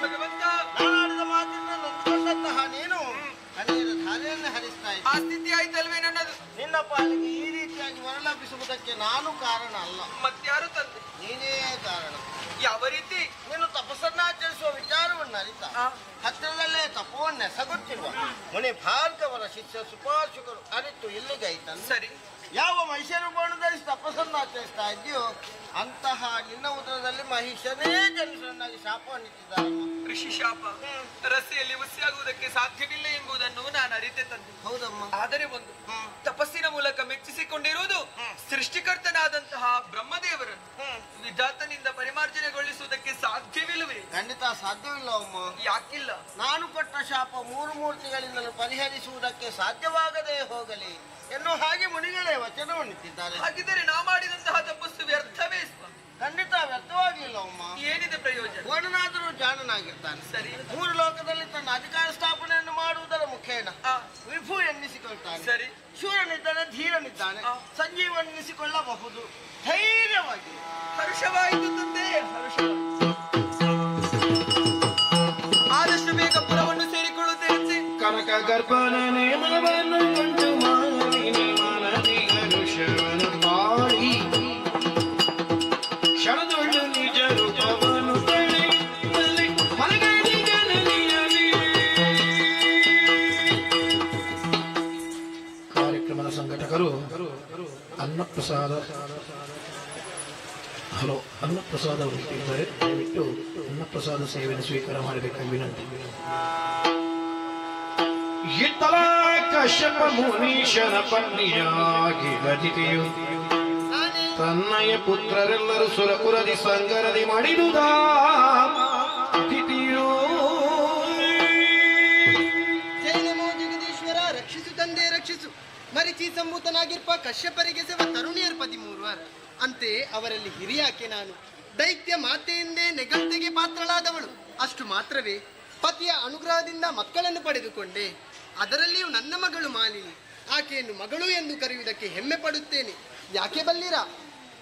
S2: ಭಗವಂತ,
S5: ನಾನಾಡಿದ ಮಾತಿನಿಂದ ನೊಂದುಕೊಂಡಂತಹ ನೀನು ಕಣ್ಣೀರ ಧಾರೆಯನ್ನೇ ಹರಿಸ್ತಾ
S2: ಆ
S5: ಇದ್ದೆ.
S2: ಸ್ಥಿತಿ ಆಯ್ತಲ್ವೇ ನನ್ನದು?
S5: ನಿನ್ನ ಪಾಲಿಗೆ ಈ ರೀತಿಯಾಗಿ ಹೊರಲಭಿಸುವುದಕ್ಕೆ ನಾನು ಕಾರಣ ಅಲ್ಲ,
S2: ಮತ್ಯಾರು ತಂದೆ?
S5: ನೀನೇ ಕಾರಣ.
S2: ಯಾವ ರೀತಿ?
S5: ನೀನು ತಪಸ್ಸನ್ನಾಚರಿಸುವ ವಿಚಾರವನ್ನು ಅರಿತ
S2: ಆ,
S5: ಹತ್ತಿರದಲ್ಲೇ ತಪವನ್ನೆಸಗುತ್ತಿರುವ ಮುನಿ ಭಾರ್ಗವರ ಶಿಷ್ಯ ಸುಪಾರ್ಶಕರು ಅರಿತು ಇಲ್ಲಿಗೈತಂದು
S2: ಸರಿ.
S5: ಯಾವ ಮಹಿಷರು ಬಣ್ಣ ಧರಿಸಿ ತಪಸ್ಸನ್ನು ಆಚರಿಸ್ತಾ ಇದೆಯೋ ಅಂತಹ ನಿನ್ನ ಉದರದಲ್ಲಿ ಮಹಿಷನೇ ಜನಿಸನ್ನಾಗಿ ಶಾಪವನ್ನಿಟ್ಟಿದ್ದಾರಮ್ಮ.
S2: ಋಷಿ ಶಾಪ ರಸ್ತೆಯಲ್ಲಿ ಹುಸಿಯಾಗುವುದಕ್ಕೆ ಸಾಧ್ಯವಿಲ್ಲ ಎಂಬುದನ್ನು ನಾನು ಅರಿತೆ ತಂದೆ.
S5: ಹೌದಮ್ಮ.
S2: ಆದರೆ ಒಂದು ತಪಸ್ಸಿನ ಮೂಲಕ ಮೆಚ್ಚಿಸಿಕೊಂಡಿರುವುದು ಸೃಷ್ಟಿಕರ್ತನಾದಂತಹ ಬ್ರಹ್ಮದೇವರನ್ನು ವಿಧಾತನಿಂದ ಪರಿಮಾರ್ಜನೆಗೊಳಿಸುವುದಕ್ಕೆ ಸಾಧ್ಯವಿಲ್ಲವೇ?
S5: ಖಂಡಿತ ಸಾಧ್ಯವಿಲ್ಲ ಅಮ್ಮ.
S2: ಯಾಕಿಲ್ಲ?
S5: ನಾನು ಕೊಟ್ಟ ಶಾಪ ಮೂರು ಮೂರ್ತಿಗಳಿಂದಲೂ ಪರಿಹರಿಸುವುದಕ್ಕೆ ಸಾಧ್ಯವಾಗದೇ ಹೋಗಲಿ ಎನ್ನುವ ಹಾಗೆ ಮುನಿಗಳೇ ವಚನವನ್ನಿಟ್ಟಿದ್ದಾರೆ.
S2: ಹಾಗಿದ್ದರೆ ನಾ ಮಾಡಿದಂತಹ ತಪಸ್ಸು ವ್ಯರ್ಥವೇ ಸ್ವಾಮಿ?
S5: ಖಂಡಿತ ವ್ಯರ್ಥವಾಗಲಿಲ್ಲ ಅಮ್ಮ.
S2: ಏನಿದೆ ಪ್ರಯೋಜನ?
S5: ಒಡನಾದರೂ ಜಾಣನಾಗಿರ್ತಾನೆ.
S2: ಸರಿ.
S5: ಮೂರು ಲೋಕದಲ್ಲಿ ತನ್ನ ಅಧಿಕಾರ ಸ್ಥಾಪನೆಯನ್ನು ಮಾಡುವುದರ ಮುಖೇನ
S2: ಆ,
S5: ವಿಭು ಎನ್ನಿಸಿಕೊಳ್ತಾನೆ.
S2: ಸರಿ.
S5: ಶೂರನಿದ್ದಾನೆ, ಧೀರನಿದ್ದಾನೆ,
S2: ಆ.
S5: ಸಂಜೀವನ್ನಿಸಿಕೊಳ್ಳಬಹುದು. ಧೈರ್ಯವಾಗಿ
S2: ಹರ್ಷವಾಯಿತು ತಂದೆ, ಹರ್ಷವಾಯಿತು. ಆದಷ್ಟು ಬೇಗ ಪುರವನ್ನು ಸೇರಿಕೊಳ್ಳುತ್ತೇನೆ.
S3: ಕನಕ ಗರ್ಭನ ನೇಮವನ್ನು ಕೊಂಡು ಮಾಲಿನಿ ಮನದಿ ಹರುಷವನ್ನು ಮಾಡಿ ಕ್ಷಣದೊಳ್ಳು ನಿಜ ರೂಪವನ್ನು ತಳಿ ಮನಗದಿ ಜನನಿಯಲಿ. ಕಾರ್ಯಕ್ರಮದ ಸಂಘಟಕರು ಅನ್ನಪ್ರಸಾದ ಅನ್ನಪ್ರಸಾದ ಅವರು ಇದ್ದಾರೆ. ದಯವಿಟ್ಟು ಅನ್ನಪ್ರಸಾದ ಸೇವೆಯನ್ನು ಸ್ವೀಕಾರ ಮಾಡಬೇಕಾಗಿ ವಿನಂತಿ. ಇತ್ತಲ ಕಶ್ಯಪ ಮುನೀಶನ ಪತ್ನಿಯಾಗಿ ಗತಿಯು ತನ್ನಯ ಪುತ್ರರೆಲ್ಲರೂ ಸುರಪುರದಿ ಸಂಗರದಿ ಮಾಡಿದುದಾ ಅತಿಥಿಯೋ.
S8: ಜೈ ನಮೋ ಜಗದೀಶ್ವರ, ರಕ್ಷಿಸು ತಂದೆ ರಕ್ಷಿಸು. ಮರಿಚಿ ಸಂಭೂತನಾಗಿರ್ಪ ಕಶ್ಯಪರಿಗೆ ಸೇವ ತರುಣಿಯರ್ 13 ಅಂತೆ ಅವರಲ್ಲಿ ಹಿರಿಯಾಕೆ ನಾನು. ದೈತ್ಯ ಮಾತೆಯಿಂದೇ ನೆಗಳ್ತೆಗೆ ಪಾತ್ರಳಾದವಳು. ಅಷ್ಟು ಮಾತ್ರವೇ ಪತಿಯ ಅನುಗ್ರಹದಿಂದ ಮಕ್ಕಳನ್ನು ಪಡೆದುಕೊಂಡೆ. ಅದರಲ್ಲಿಯೂ ನನ್ನ ಮಗಳು ಮಾಲಿನಿ. ಆಕೆಯನ್ನು ಮಗಳು ಎಂದು ಕರೆಯುವುದಕ್ಕೆ ಹೆಮ್ಮೆ ಪಡುತ್ತೇನೆ. ಯಾಕೆ ಬಲ್ಲಿರ?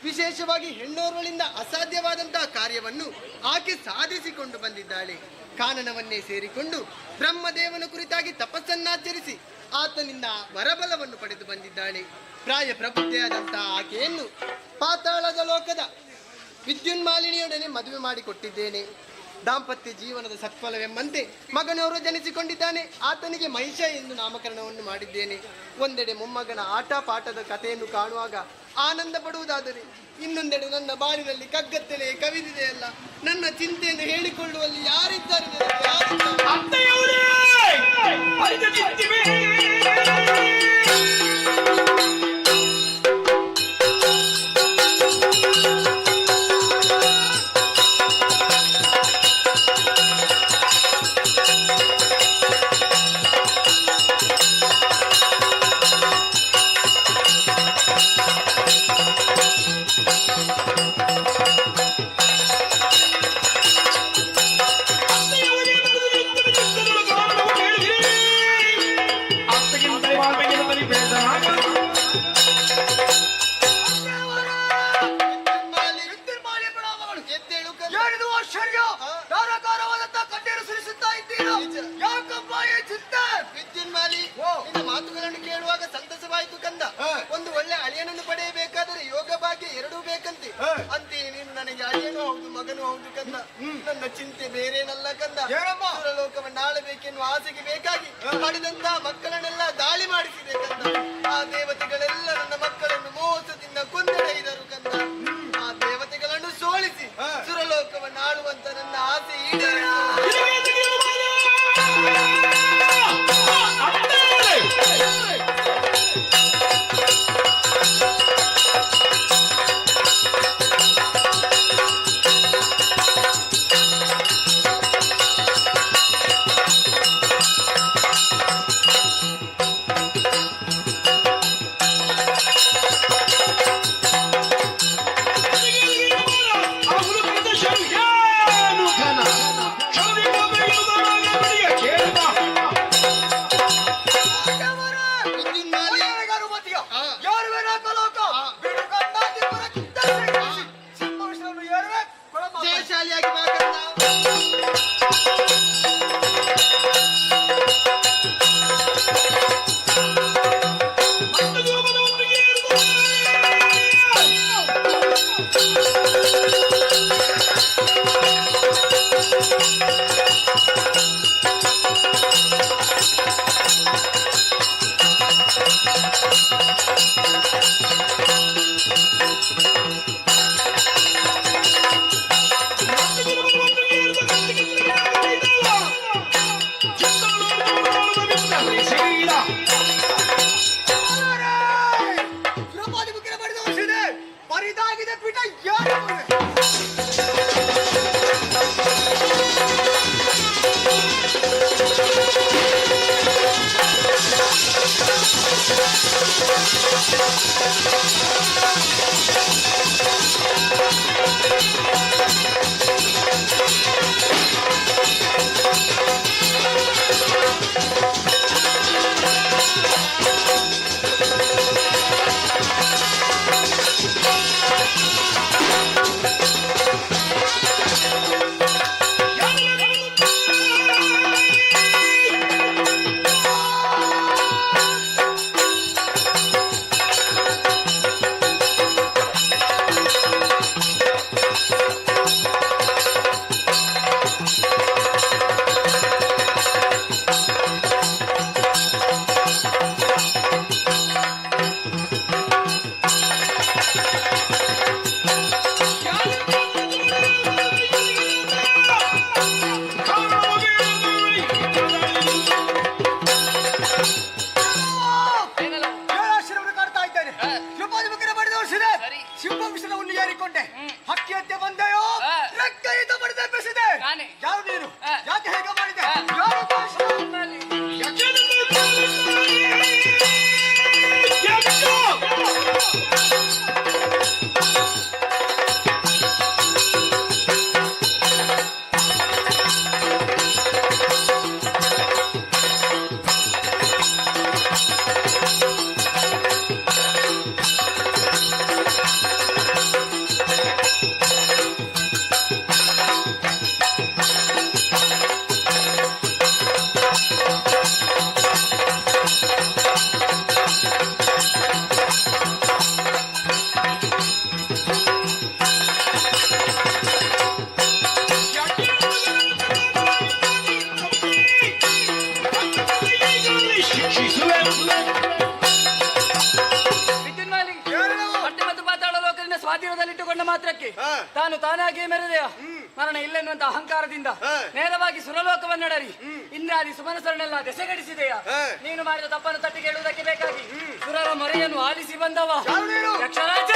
S8: ವಿಶೇಷವಾಗಿ ಹೆಣ್ಣೋರ್ವಳಿಂದ ಅಸಾಧ್ಯವಾದಂತಹ ಕಾರ್ಯವನ್ನು ಆಕೆ ಸಾಧಿಸಿಕೊಂಡು ಬಂದಿದ್ದಾಳೆ. ಕಾನನವನ್ನೇ ಸೇರಿಕೊಂಡು ಬ್ರಹ್ಮದೇವನ ಕುರಿತಾಗಿ ತಪಸ್ಸನ್ನಾಚರಿಸಿ ಆತನಿಂದ ವರಬಲವನ್ನು ಪಡೆದು ಬಂದಿದ್ದಾಳೆ. ಪ್ರಾಯ ಪ್ರಬುದ್ಧೆಯಾದಂತಹ ಆಕೆಯನ್ನು ಪಾತಾಳದ ಲೋಕದ ವಿದ್ಯುನ್ಮಾಲಿನಿಯೊಡನೆ ಮದುವೆ ಮಾಡಿಕೊಟ್ಟಿದ್ದೇನೆ. ದಾಂಪತ್ಯ ಜೀವನದ ಸತ್ಫಲವೆಂಬಂತೆ ಮಗನವರು ಜನಿಸಿಕೊಂಡಿದ್ದಾನೆ. ಆತನಿಗೆ ಮಹಿಷ ಎಂದು ನಾಮಕರಣವನ್ನು ಮಾಡಿದ್ದೇನೆ. ಒಂದೆಡೆ ಮೊಮ್ಮಗನ ಆಟ ಪಾಠದ ಕಥೆಯನ್ನು ಕಾಣುವಾಗ ಆನಂದ ಪಡುವುದಾದರೆ, ಇನ್ನೊಂದೆಡೆ ನನ್ನ ಬಾಳಿನಲ್ಲಿ ಕಗ್ಗತ್ತಲೆ ಕವಿದಿದೆಯಲ್ಲ, ನನ್ನ ಚಿಂತೆಯನ್ನು ಹೇಳಿಕೊಳ್ಳುವಲ್ಲಿ ಯಾರಿದ್ದಾರೆ ನನಗೆ? ಯಾರಿದ್ದಾರೆ? ಮಾತುಗಳನ್ನು ಕೇಳುವಾಗ ಸಂತಸವಾಯಿತು ಕಂದ. ಒಂದು ಒಳ್ಳೆ ಅಳಿಯನನ್ನು ಪಡೆಯಬೇಕಾದರೆ ಯೋಗ ಭಾಗ್ಯ ಎರಡೂ ಬೇಕಂತೆ. ಅಂತೆಯೇ ನೀನು ನನಗೆ ಅಳಿಯನೂ ಹೌದು ಮಗನೂ ಹೌದು ಕಂದ. ನನ್ನ ಚಿಂತೆ ಬೇರೇನಲ್ಲ ಕಂದ, ಲೋಕವನ್ನು ಆಳಬೇಕೆನ್ನುವ ಆಸೆಗೆ ಬೇಕಾಗಿ ಪಡೆದಂತಹ ಮಕ್ಕಳನ್ನೆಲ್ಲ ದಾಳಿ ಮಾಡಿಸಿದೆ ಕಂದ. ಆ ದೇವತೆಗಳೆಲ್ಲ ನನ್ನ ಮಕ್ಕಳನ್ನು ಮೋಸದಿಂದ ಕೊಂದೊಯ್ದರು ಕಂದ. ಆ ದೇವತೆಗಳನ್ನು ಸೋಲಿಸಿ ಸುರಲೋಕವನ್ನು ಆಳುವಂತ ನನ್ನ ಆಸೆ ಈಡೇರಿತು. ಜಯಶಾಲಿಯಾಗಿ ಬರಿದಾಗಿದೆ ಪೀಠ ಯಾರು ಶಿವವಂಶವನ್ನು ಏರಿಕೊಂಡೆ. ಹಕ್ಕಿಯಂತೆ ಬಂದೆಯೋ ರೆಕ್ಕೆಯಿಂದ ಬಡಿದ ಬೆಸಿದೆ. ಯಾರು ನೀನು? ಯಾಕೆ ಹೇಗೆ ಮಾಡಿದೆ? ಯಾರು
S9: ಹತ್ತಿರದಲ್ಲಿಟ್ಟುಕೊಂಡ ಮಾತ್ರಕ್ಕೆ ತಾನು ತಾನಾಗಿಯೇ ಮೆರೆದೆಯ ಮರಣ ಇಲ್ಲೆನ್ನುವಂತ ಅಹಂಕಾರದಿಂದ ನೇರವಾಗಿ ಸುರಲೋಕವನ್ನಡರಿ ಇಂದ್ರಾದಿ ಸುಮನಸರನ್ನೆಲ್ಲ ದೆಸೆಗಡಿಸಿದೆಯ. ನೀನು ಮಾಡಿದ ತಪ್ಪನ್ನು ತಟ್ಟಿಗೆ ಹೇಳುವುದಕ್ಕೆ ಬೇಕಾಗಿ ಸುರರ ಮೊರೆಯನ್ನು ಆಲಿಸಿ ಬಂದವ ಯಕ್ಷರಾಜ.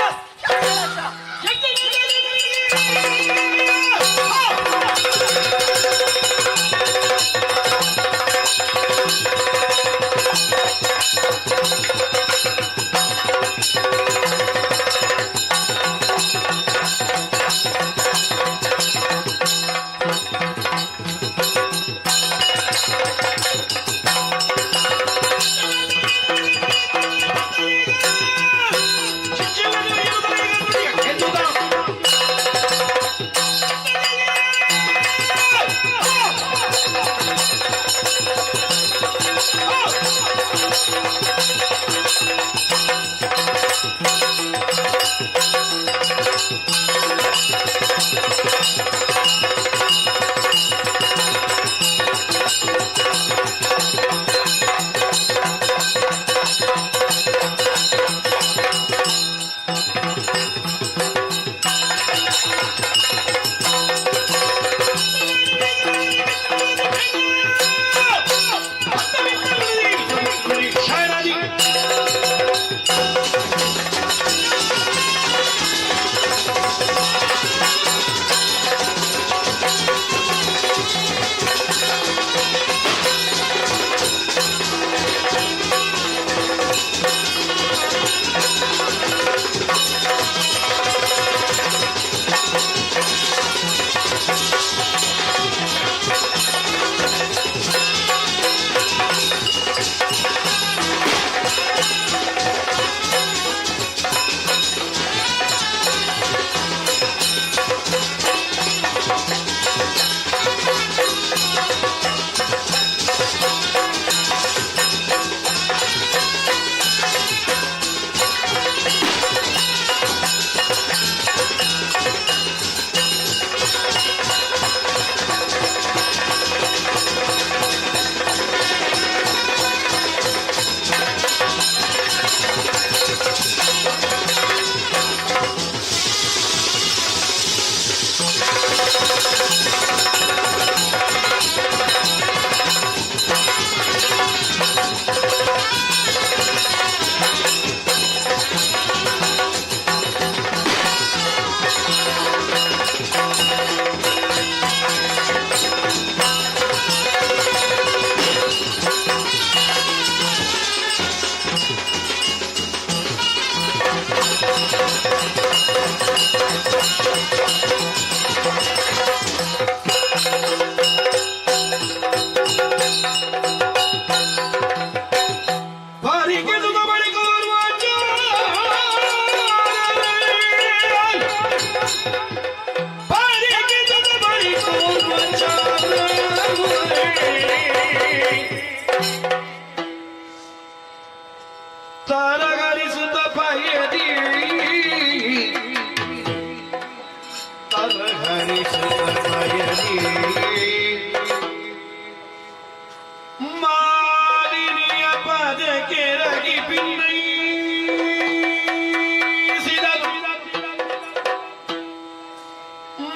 S3: ಮಾಲಿನಿಯ ಪದಕ್ಕೆ ರಗಿ ಭಿನ್ನಯಿಸಿದನು,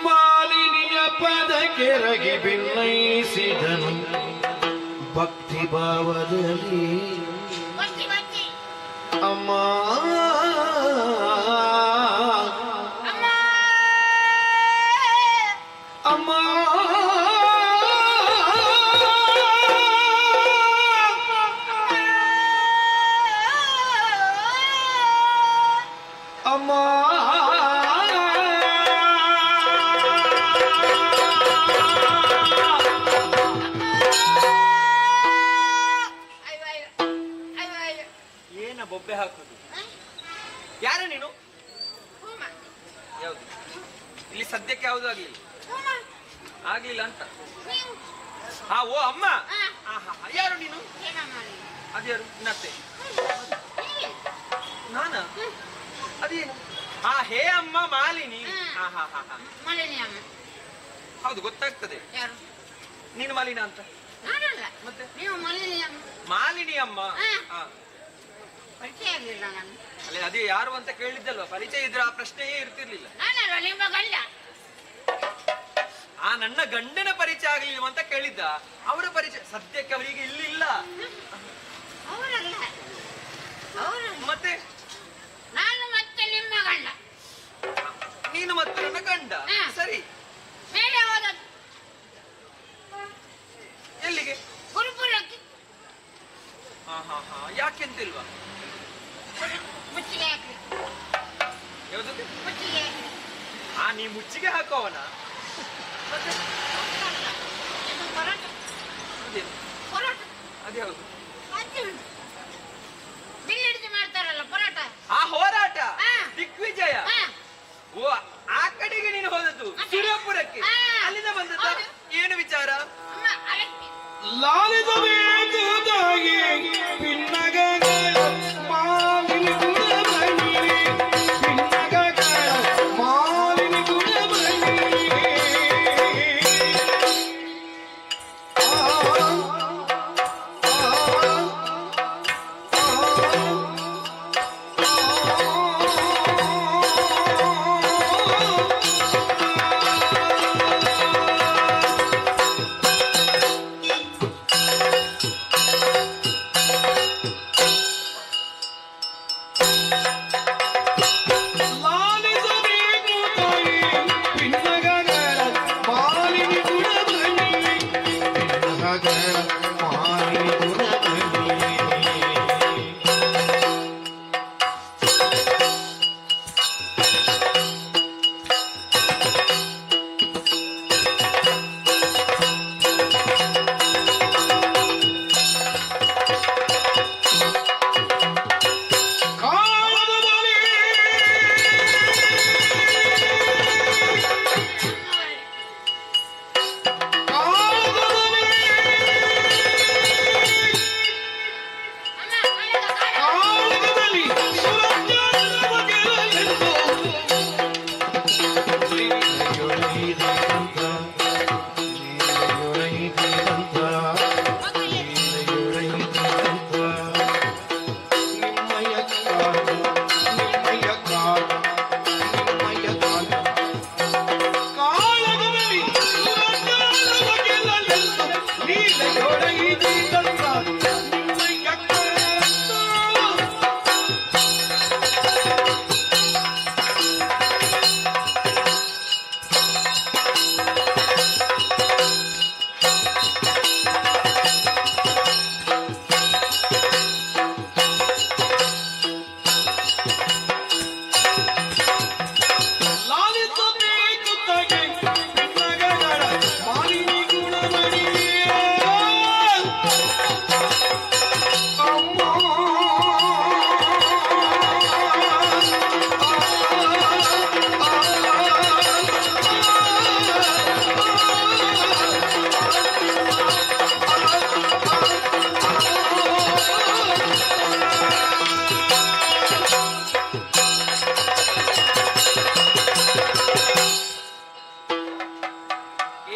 S3: ಮಾಲಿನಿಯ ಪದಕ್ಕೆ ರಗಿ ಭಿನ್ನಯಿಸಿದನು ಭಕ್ತಿ ಭಾವದಲ್ಲಿ ಅಮ್ಮ ಅಮ್ಮ ಅಮ್ಮ
S2: ಏನ ಬೊಬ್ಬೆ ಹಾಕುದು? ಯಾರು ನೀನು? ಯಾವ್ದು ಇಲ್ಲಿ ಸದ್ಯಕ್ಕೆ ಯಾವುದು ಆಗ್ಲಿಲ್ಲ ಆಗ್ಲಿಲ್ಲ ಅಂತ. ಹಾ ಓ ಅಮ್ಮ. ಯಾರು ನೀನು? ಅದ್ಯಾರು ನತ್ತೆ? ನಾನ? ಅದೇನು? ಹಾ ಹೇ ಅಮ್ಮ ಮಾಲಿನಿ. ಹಾ ಹಾ ಹಾ ಹಾ ಹೌದು ಗೊತ್ತಾಗ್ತದೆ. ನೀನು ಮಾಲಿನ ಅಂತ. ಮತ್ತೆ ಮಾಲಿನಿ ಅಮ್ಮ.
S10: ಪರಿಚಯ ಆಗ್ಲಿಲ್ಲ ನಾನು.
S2: ಅಲ್ಲೇ ಅದೇ ಯಾರು ಅಂತ ಕೇಳಿದ್ದಲ್ವಾ, ಪರಿಚಯ ಇದ್ರೆ ಆ ಪ್ರಶ್ನೆಯೇ ಇರ್ತಿರ್ಲಿಲ್ಲ.
S10: ನಾನಲ್ವ ನಿಮ್ಮ ಗಂಡ?
S2: ಆ ನನ್ನ ಗಂಡನ ಪರಿಚಯ ಆಗ್ಲಿಲ್ಲ ಅಂತ ಕೇಳಿದ್ದ. ಅವರ ಪರಿಚಯ ಸದ್ಯಕ್ಕೆ ಅವರಿಗೆ ಇಲ್ಲಿಲ್ಲ.
S10: ಅವರಲ್ಲ, ಅವರಲ್ಲ.
S2: ಮತ್ತೆ
S10: ನಾನು ಮತ್ತೆ ನಿಮ್ಮ ಗಂಡ.
S2: ನೀನು ಮತ್ತೆ ನನ್ನ ಗಂಡ. ಸರಿ,
S10: ಮೇಲೆ ಹೋದದ್ದು
S2: ಎಲ್ಲಿಗೆ?
S10: ಗುರುಪುರಕ್ಕೆ.
S2: ಯಾಕೆಂತಿಲ್ವಾ?
S10: ಮುಚ್ಚಿಗೆ ಹಾಕಿ.
S2: ಯಾವ್ದಕ್ಕೆ?
S10: ಮುಚ್ಚಿಗೆ.
S2: ನೀ ಮುಚ್ಚಿಗೆ ಹಾಕೋವನ? ಮತ್ತೆ
S10: ಇದು ಪರೋಟ.
S2: ಅದೇನು
S10: ಪರೋಟ?
S2: ಅದೇ ಹೌದು.
S10: ಬಿಲ್ ಹಿಡಿದು ಮಾಡ್ತಾರಲ್ಲ ಪರೋಟ.
S2: ಆ ಹೋರಾಟ
S10: ಹಾ.
S2: ದಿಗ್ವಿಜಯ.
S10: ಹಾ.
S2: ಓ, ಆ ಕಡೆಗೆ ನೀನು ಹೋದದ್ದು ಸುರಪುರಕ್ಕೆ.
S10: ಹಾ.
S2: ಅಲ್ಲಿಂದ ಬಂದದ್ದ?
S10: ಹೌದು.
S2: ಏನು ವಿಚಾರ?
S10: ಅಮ್ಮ ಅರಕ್ಕೆ.
S1: ಲಾಲಿಸಬೇಕು ತಾಯಿ ಪಿನ್ನಗಗಳ ಮಾಲಿನಿ ಗುಣಮಣಿಯೇ, ಪಿನ್ನಗಗಳ ಮಾಲಿನಿ ಗುಣಮಣಿಯೇ. ಲಾಲಿಸಬೇಕು ತಾಯಿ ಪಿನ್ನಗಗಳ ಮಾಲಿನಿ ಗುಣಮಣಿಯೇ, ಪಿನ್ನಗಗಳ ಮಾಲಿನಿ ಗುಣಮಣಿಯೇ. ಕಾಣದ ಬಲಿ ಕಾಣದ ಬಲಿ
S10: ಅಮ್ಮ ಒಳ್ಳೆದ ಕಾಲ.
S1: ಕಾಣದ ಬಲಿ ಸುರಜ್ಜನದ ಬಗೆಲೆಂದು. ನಿಮ್ಮಯ ಕಾಲು, ನಿಮ್ಮಯ ಕಾಲು, ನಿಮ್ಮಯ ಕಾಲು. ಕಾಳಗ ಬಲಿ ಸುರಜ್ಜನದ ಬಗೆಲೆಂದು. ಲೀಲೆಯೊಳಗಿದ್ದಂತ ನಿಮ್ಮಯ ಕಾಲು. ಲಾಲಿಸಬೇಕು ತಾಯಿ ಪಿನ್ನಗಗಳ ಮಾಲಿನಿ ಗುಣಮಣಿಯೇ. ಅಮ್ಮ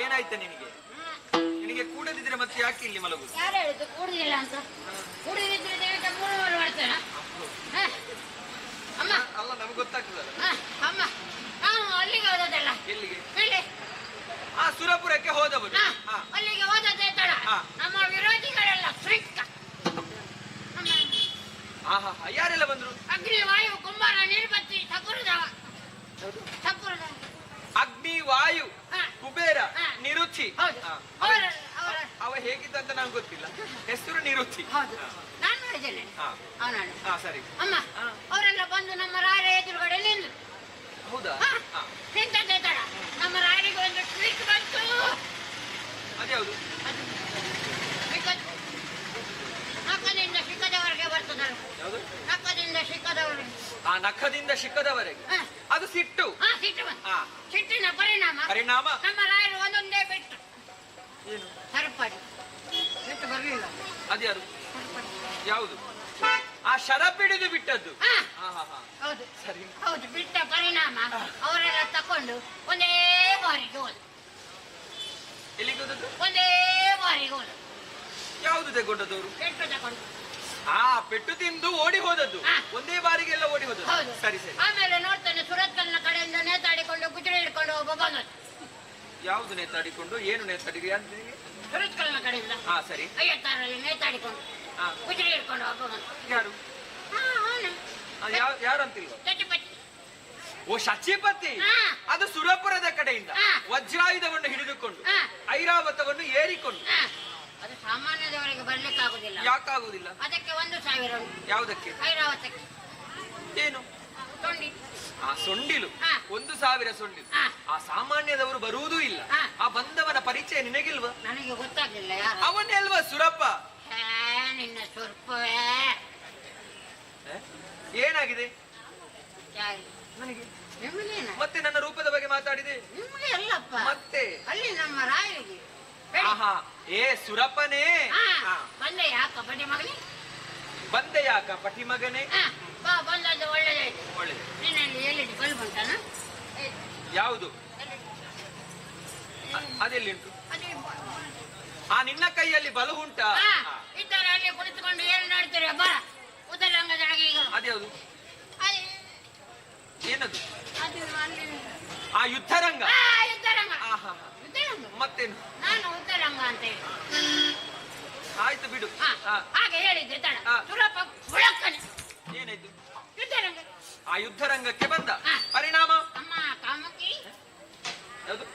S2: ಏನಾಯ್ತ ನಿನಗೆ? ನಿನಗೆ ಕೂಡದಿದ್ರೆ ಮತ್ತೆ ಯಾಕೆ ಇಲ್ಲಿ ಮಲಗುದು?
S10: ಯಾರು ಹೇಳಿದ್ದು ಕೂಡುದಿಲ್ಲ ಅಂತ? ಕೂಡಿದ್ರೆ ದೇವತೆ ಮೂರು ಮಾಡ್ತಾರ. ಅಮ್ಮ
S2: ಅಲ್ಲ, ನಮ್ಗೆ ಗೊತ್ತಾಗ್ತದಲ್ಲ.
S10: ಅಮ್ಮ ನಾನು ಅಲ್ಲಿಗೆ ಹೋದದ್ದಲ್ಲ.
S2: ಎಲ್ಲಿಗೆ?
S10: ಹೇಳಿ.
S2: ಸುರಪುರಕ್ಕೆ ಹೋದವರು.
S10: ಅಲ್ಲಿಗೆ ಹೋದದ್ದೇ ತಡ.
S2: ಹಾ.
S10: ನಮ್ಮ ವಿರೋಧಿಗಳೆಲ್ಲ ಶ್ರೀಕ.
S2: ಯಾರೆಲ್ಲ ಬಂದ್ರು?
S10: ಅಗ್ನಿ ವಾಯು ಕುಂಬಾರ ನಿರ್ಬತ್ತಿ ಠಕುರದವ.
S2: ಅಗ್ನಿ, ವಾಯು,
S10: ಹಾ.
S2: ಕುಬೇರ,
S10: ಹಾ.
S2: ನಿರುಚಿ.
S10: ಹೌದು.
S2: ಹಾ.
S10: ಅವರ
S2: ಅವ ಹೇಗಿದ್ದಂತ ನಂಗೆ ಗೊತ್ತಿಲ್ಲ. ಹೆಸರು ನಿರುಚಿ.
S10: ಹೌದು. ನಾನು ನೋಡಿದ್ದೇನೆ
S2: ಹಾ.
S10: ಅವನನ್ನು.
S2: ಸರಿ.
S10: ಅಮ್ಮ ಅವರೆಲ್ಲ ಬಂದು ನಮ್ಮ ರಾಯರ ಎದುರುಗಡೆ ನಿಂತು.
S2: ಹೌದಾ?
S10: ನಿಂತದ್ದೇ ತಡ ನಮ್ಮ ರಾಯರಿಗೆ ಒಂದು ಟ್ವೀಟ್ ಬಂತು.
S2: ಅದ್ಯಾವುದು?
S10: ನಕ್ಕದಿಂದ ಸಿಕ್ಕದವರೆಗೆ ಬರ್ತದಲ್ಲ.
S2: ಯಾವುದು?
S10: ನಕ್ಕದಿಂದ ಸಿಕ್ಕದವರೆಗೆ.
S2: ನಖದಿಂದ ಶಿಖದವರೆಗೆ.
S10: ಹಾ.
S2: ಅದು ಸಿಟ್ಟು.
S10: ಸಿಟ್ಟು ಬಂತು.
S2: ಹಾ.
S10: ಸಿಟ್ಟಿನ ಪರಿಣಾಮ ನಮ್ಮ ರಾಯರು ಒಂದೊಂದೇ ಬಿಟ್ಟು
S2: ಏನು?
S10: ಸರಪಡಿ ಬಿಟ್ಟು ಬರಲಿಲ್ಲ.
S2: ಅದ್ಯಾರು? ಯಾವುದು? ಶರಪಿಡಿದು ಬಿಟ್ಟದ್ದು.
S10: ಹೌದು
S2: ಸರಿ.
S10: ಹೌದು. ಬಿಟ್ಟ ಪರಿಣಾಮ ಅವರೆಲ್ಲ ತಕೊಂಡು ಒಂದೇ ಬಾರಿಗೆ ಹೋದ.
S2: ಎಲ್ಲಿಗೆ ಹೋದದ್ದು?
S10: ಒಂದೇ ಬಾರಿಗೆ ಹೋದ.
S2: ಯಾವುದು ತೆಗೊಂಡದವರು?
S10: ಕೆಟ್ಟು ತಕೊಂಡು.
S2: ಆ ಪೆಟ್ಟು ತಿಂದು ಓಡಿ ಹೋದದ್ದು, ಒಂದೇ ಬಾರಿಗೆಲ್ಲ ಓಡಿ ಹೋದದ್ದು.
S10: ಹೌದು.
S2: ಸರಿ ಸರಿ.
S10: ಆಮೇಲೆ ನೋಡ್ತಾನೆ ಸುರತ್ಕಲ್ನ ಕಡೆಯಿಂದ ನೇತಾಡಿಕೊಂಡು ಗುಜರಿ ಹಿಡ್ಕೊಂಡು ಒಬ್ಬ ಬಂದದ್ದು.
S2: ಯಾವ್ದು ನೇತಾಡಿಕೊಂಡು, ಏನು ನೇತಾಡಿರಿ ಅಂತ ನಿನಗೆ?
S10: ಸುರತ್ಕಲ್ನ ಕಡೆಯಿಂದ
S2: ಹಾ ಸರಿ.
S10: 56ರಲ್ಲಿ ನೇತಾಡಿಕೊಂಡು ಗುಜರಿ ಹಿಡ್ಕೊಂಡು ಒಬ್ಬ ಬಂದ.
S2: ಯಾರು? ಯಾರು ಅಂತಿಲ್ವ?
S10: ಚಟಿಪಟಿ.
S2: ಓ ಶಚಿಪತಿ. ಅದು ಸುರಪುರದ ಕಡೆಯಿಂದ ವಜ್ರಾಯುಧವನ್ನು ಹಿಡಿದುಕೊಂಡು ಐರಾವತವನ್ನು ಏರಿಕೊಂಡು.
S10: ಅದು ಸಾಮಾನ್ಯದವರಿಗೆ ಬರ್ಲಿಕ್ಕೆ ಆಗುದಿಲ್ಲ.
S2: ಯಾಕಾಗುದಿಲ್ಲ?
S10: ಅದಕ್ಕೆ 1,000 ಉಂಟು.
S2: ಯಾವುದಕ್ಕೆ?
S10: ಐರಾವತಕ್ಕೆ.
S2: ಏನು?
S10: ತೊಂಡಿ.
S2: ಆ ಸೊಂಡಿಲು 1,000 ಸೊಂಡಿಲು. ಆ ಸಾಮಾನ್ಯದವರು ಬರುವುದೂ ಇಲ್ಲ. ಆ ಬಂದವನ ಪರಿಚಯ ನಿನಗಿಲ್ವ?
S10: ನನಗೆ ಗೊತ್ತಾಗ್ಲಿಲ್ಲ ಯಾರು.
S2: ಅವನೇ ಅಲ್ವಾ ಸುರಪ್ಪ?
S10: ನಿನ್ನ ಸ್ವರ್ಪವೇ.
S2: ಏನಾಗಿದೆ
S10: ಯಾರು?
S2: ನನಗೆ?
S10: ನಿಮಗೇನ?
S2: ಮತ್ತೆ ನನ್ನ ರೂಪದ ಬಗ್ಗೆ ಮಾತಾಡಿದೆ?
S10: ನಿಮ್ಗೆ ಅಲ್ಲಪ್ಪ,
S2: ಮತ್ತೆ
S10: ಅಲ್ಲಿ ನಮ್ಮ ರಾಯರಿಗೆ.
S2: ಆಹಾ, ಏ ಸುರಪ್ಪನೇ.
S10: ಬಂದೆಯಾ ಕಬಡ್ಡಿ ಮಗನೇ?
S2: ಬಂದೆಯಾ ಕಪಟಿ ಮಗನೇ?
S10: ಬಾ, ಬಂದದ್ದು ಒಳ್ಳೆದಾಯ್ತು.
S2: ಒಳ್ಳೆದು.
S10: ನಿನ್ನಲ್ಲಿ ಎಲ್ಲಿಟ್ಟು ಬಲ್ಬ್ ಉಂಟಾನ?
S2: ಯಾವುದು? ಅದೆಲ್ಲಿ ಉಂಟು?
S10: ಅದೇ
S2: ಆ ನಿನ್ನ ಕೈಯಲ್ಲಿ ಬಲು ಉಂಟಾ?
S10: ಇದ್ದಾರೆ ಅಲ್ಲಿ ಕುಳಿತುಕೊಂಡು ಏನು ನೋಡ್ತೀರಿ? ಬರ ಉದರಂಗದೊಳಗೆ ಈಗ.
S2: ಅದ್ಯಾವುದು? ಏನದು?
S10: ಅದು ಅಲ್ಲಿ
S2: ಆ ಯುದ್ಧರಂಗ.
S10: ಯುದ್ಧರಂಗ.
S2: ಯುದ್ಧರಂಗ ಮತ್ತೇನು?
S10: ನಾನು ಉದರಂಗ ಅಂತ ಹೇಳಿ.
S2: ಆಯ್ತು ಬಿಡು.
S10: ಹಾಗೆ ಹೇಳಿದ್ದೆ ತಡ. ಸುರಪ್ಪ ಹುಳಕ್ಕನೆ.
S2: ಏನಾಯ್ತು?
S10: ಯುದ್ಧರಂಗ.
S2: ಆ ಯುದ್ಧರಂಗಕ್ಕೆ ಬಂದ ಪರಿಣಾಮ?
S10: ಅಮ್ಮ ಕಾಮುಕಿ.
S2: ಯಾವುದು?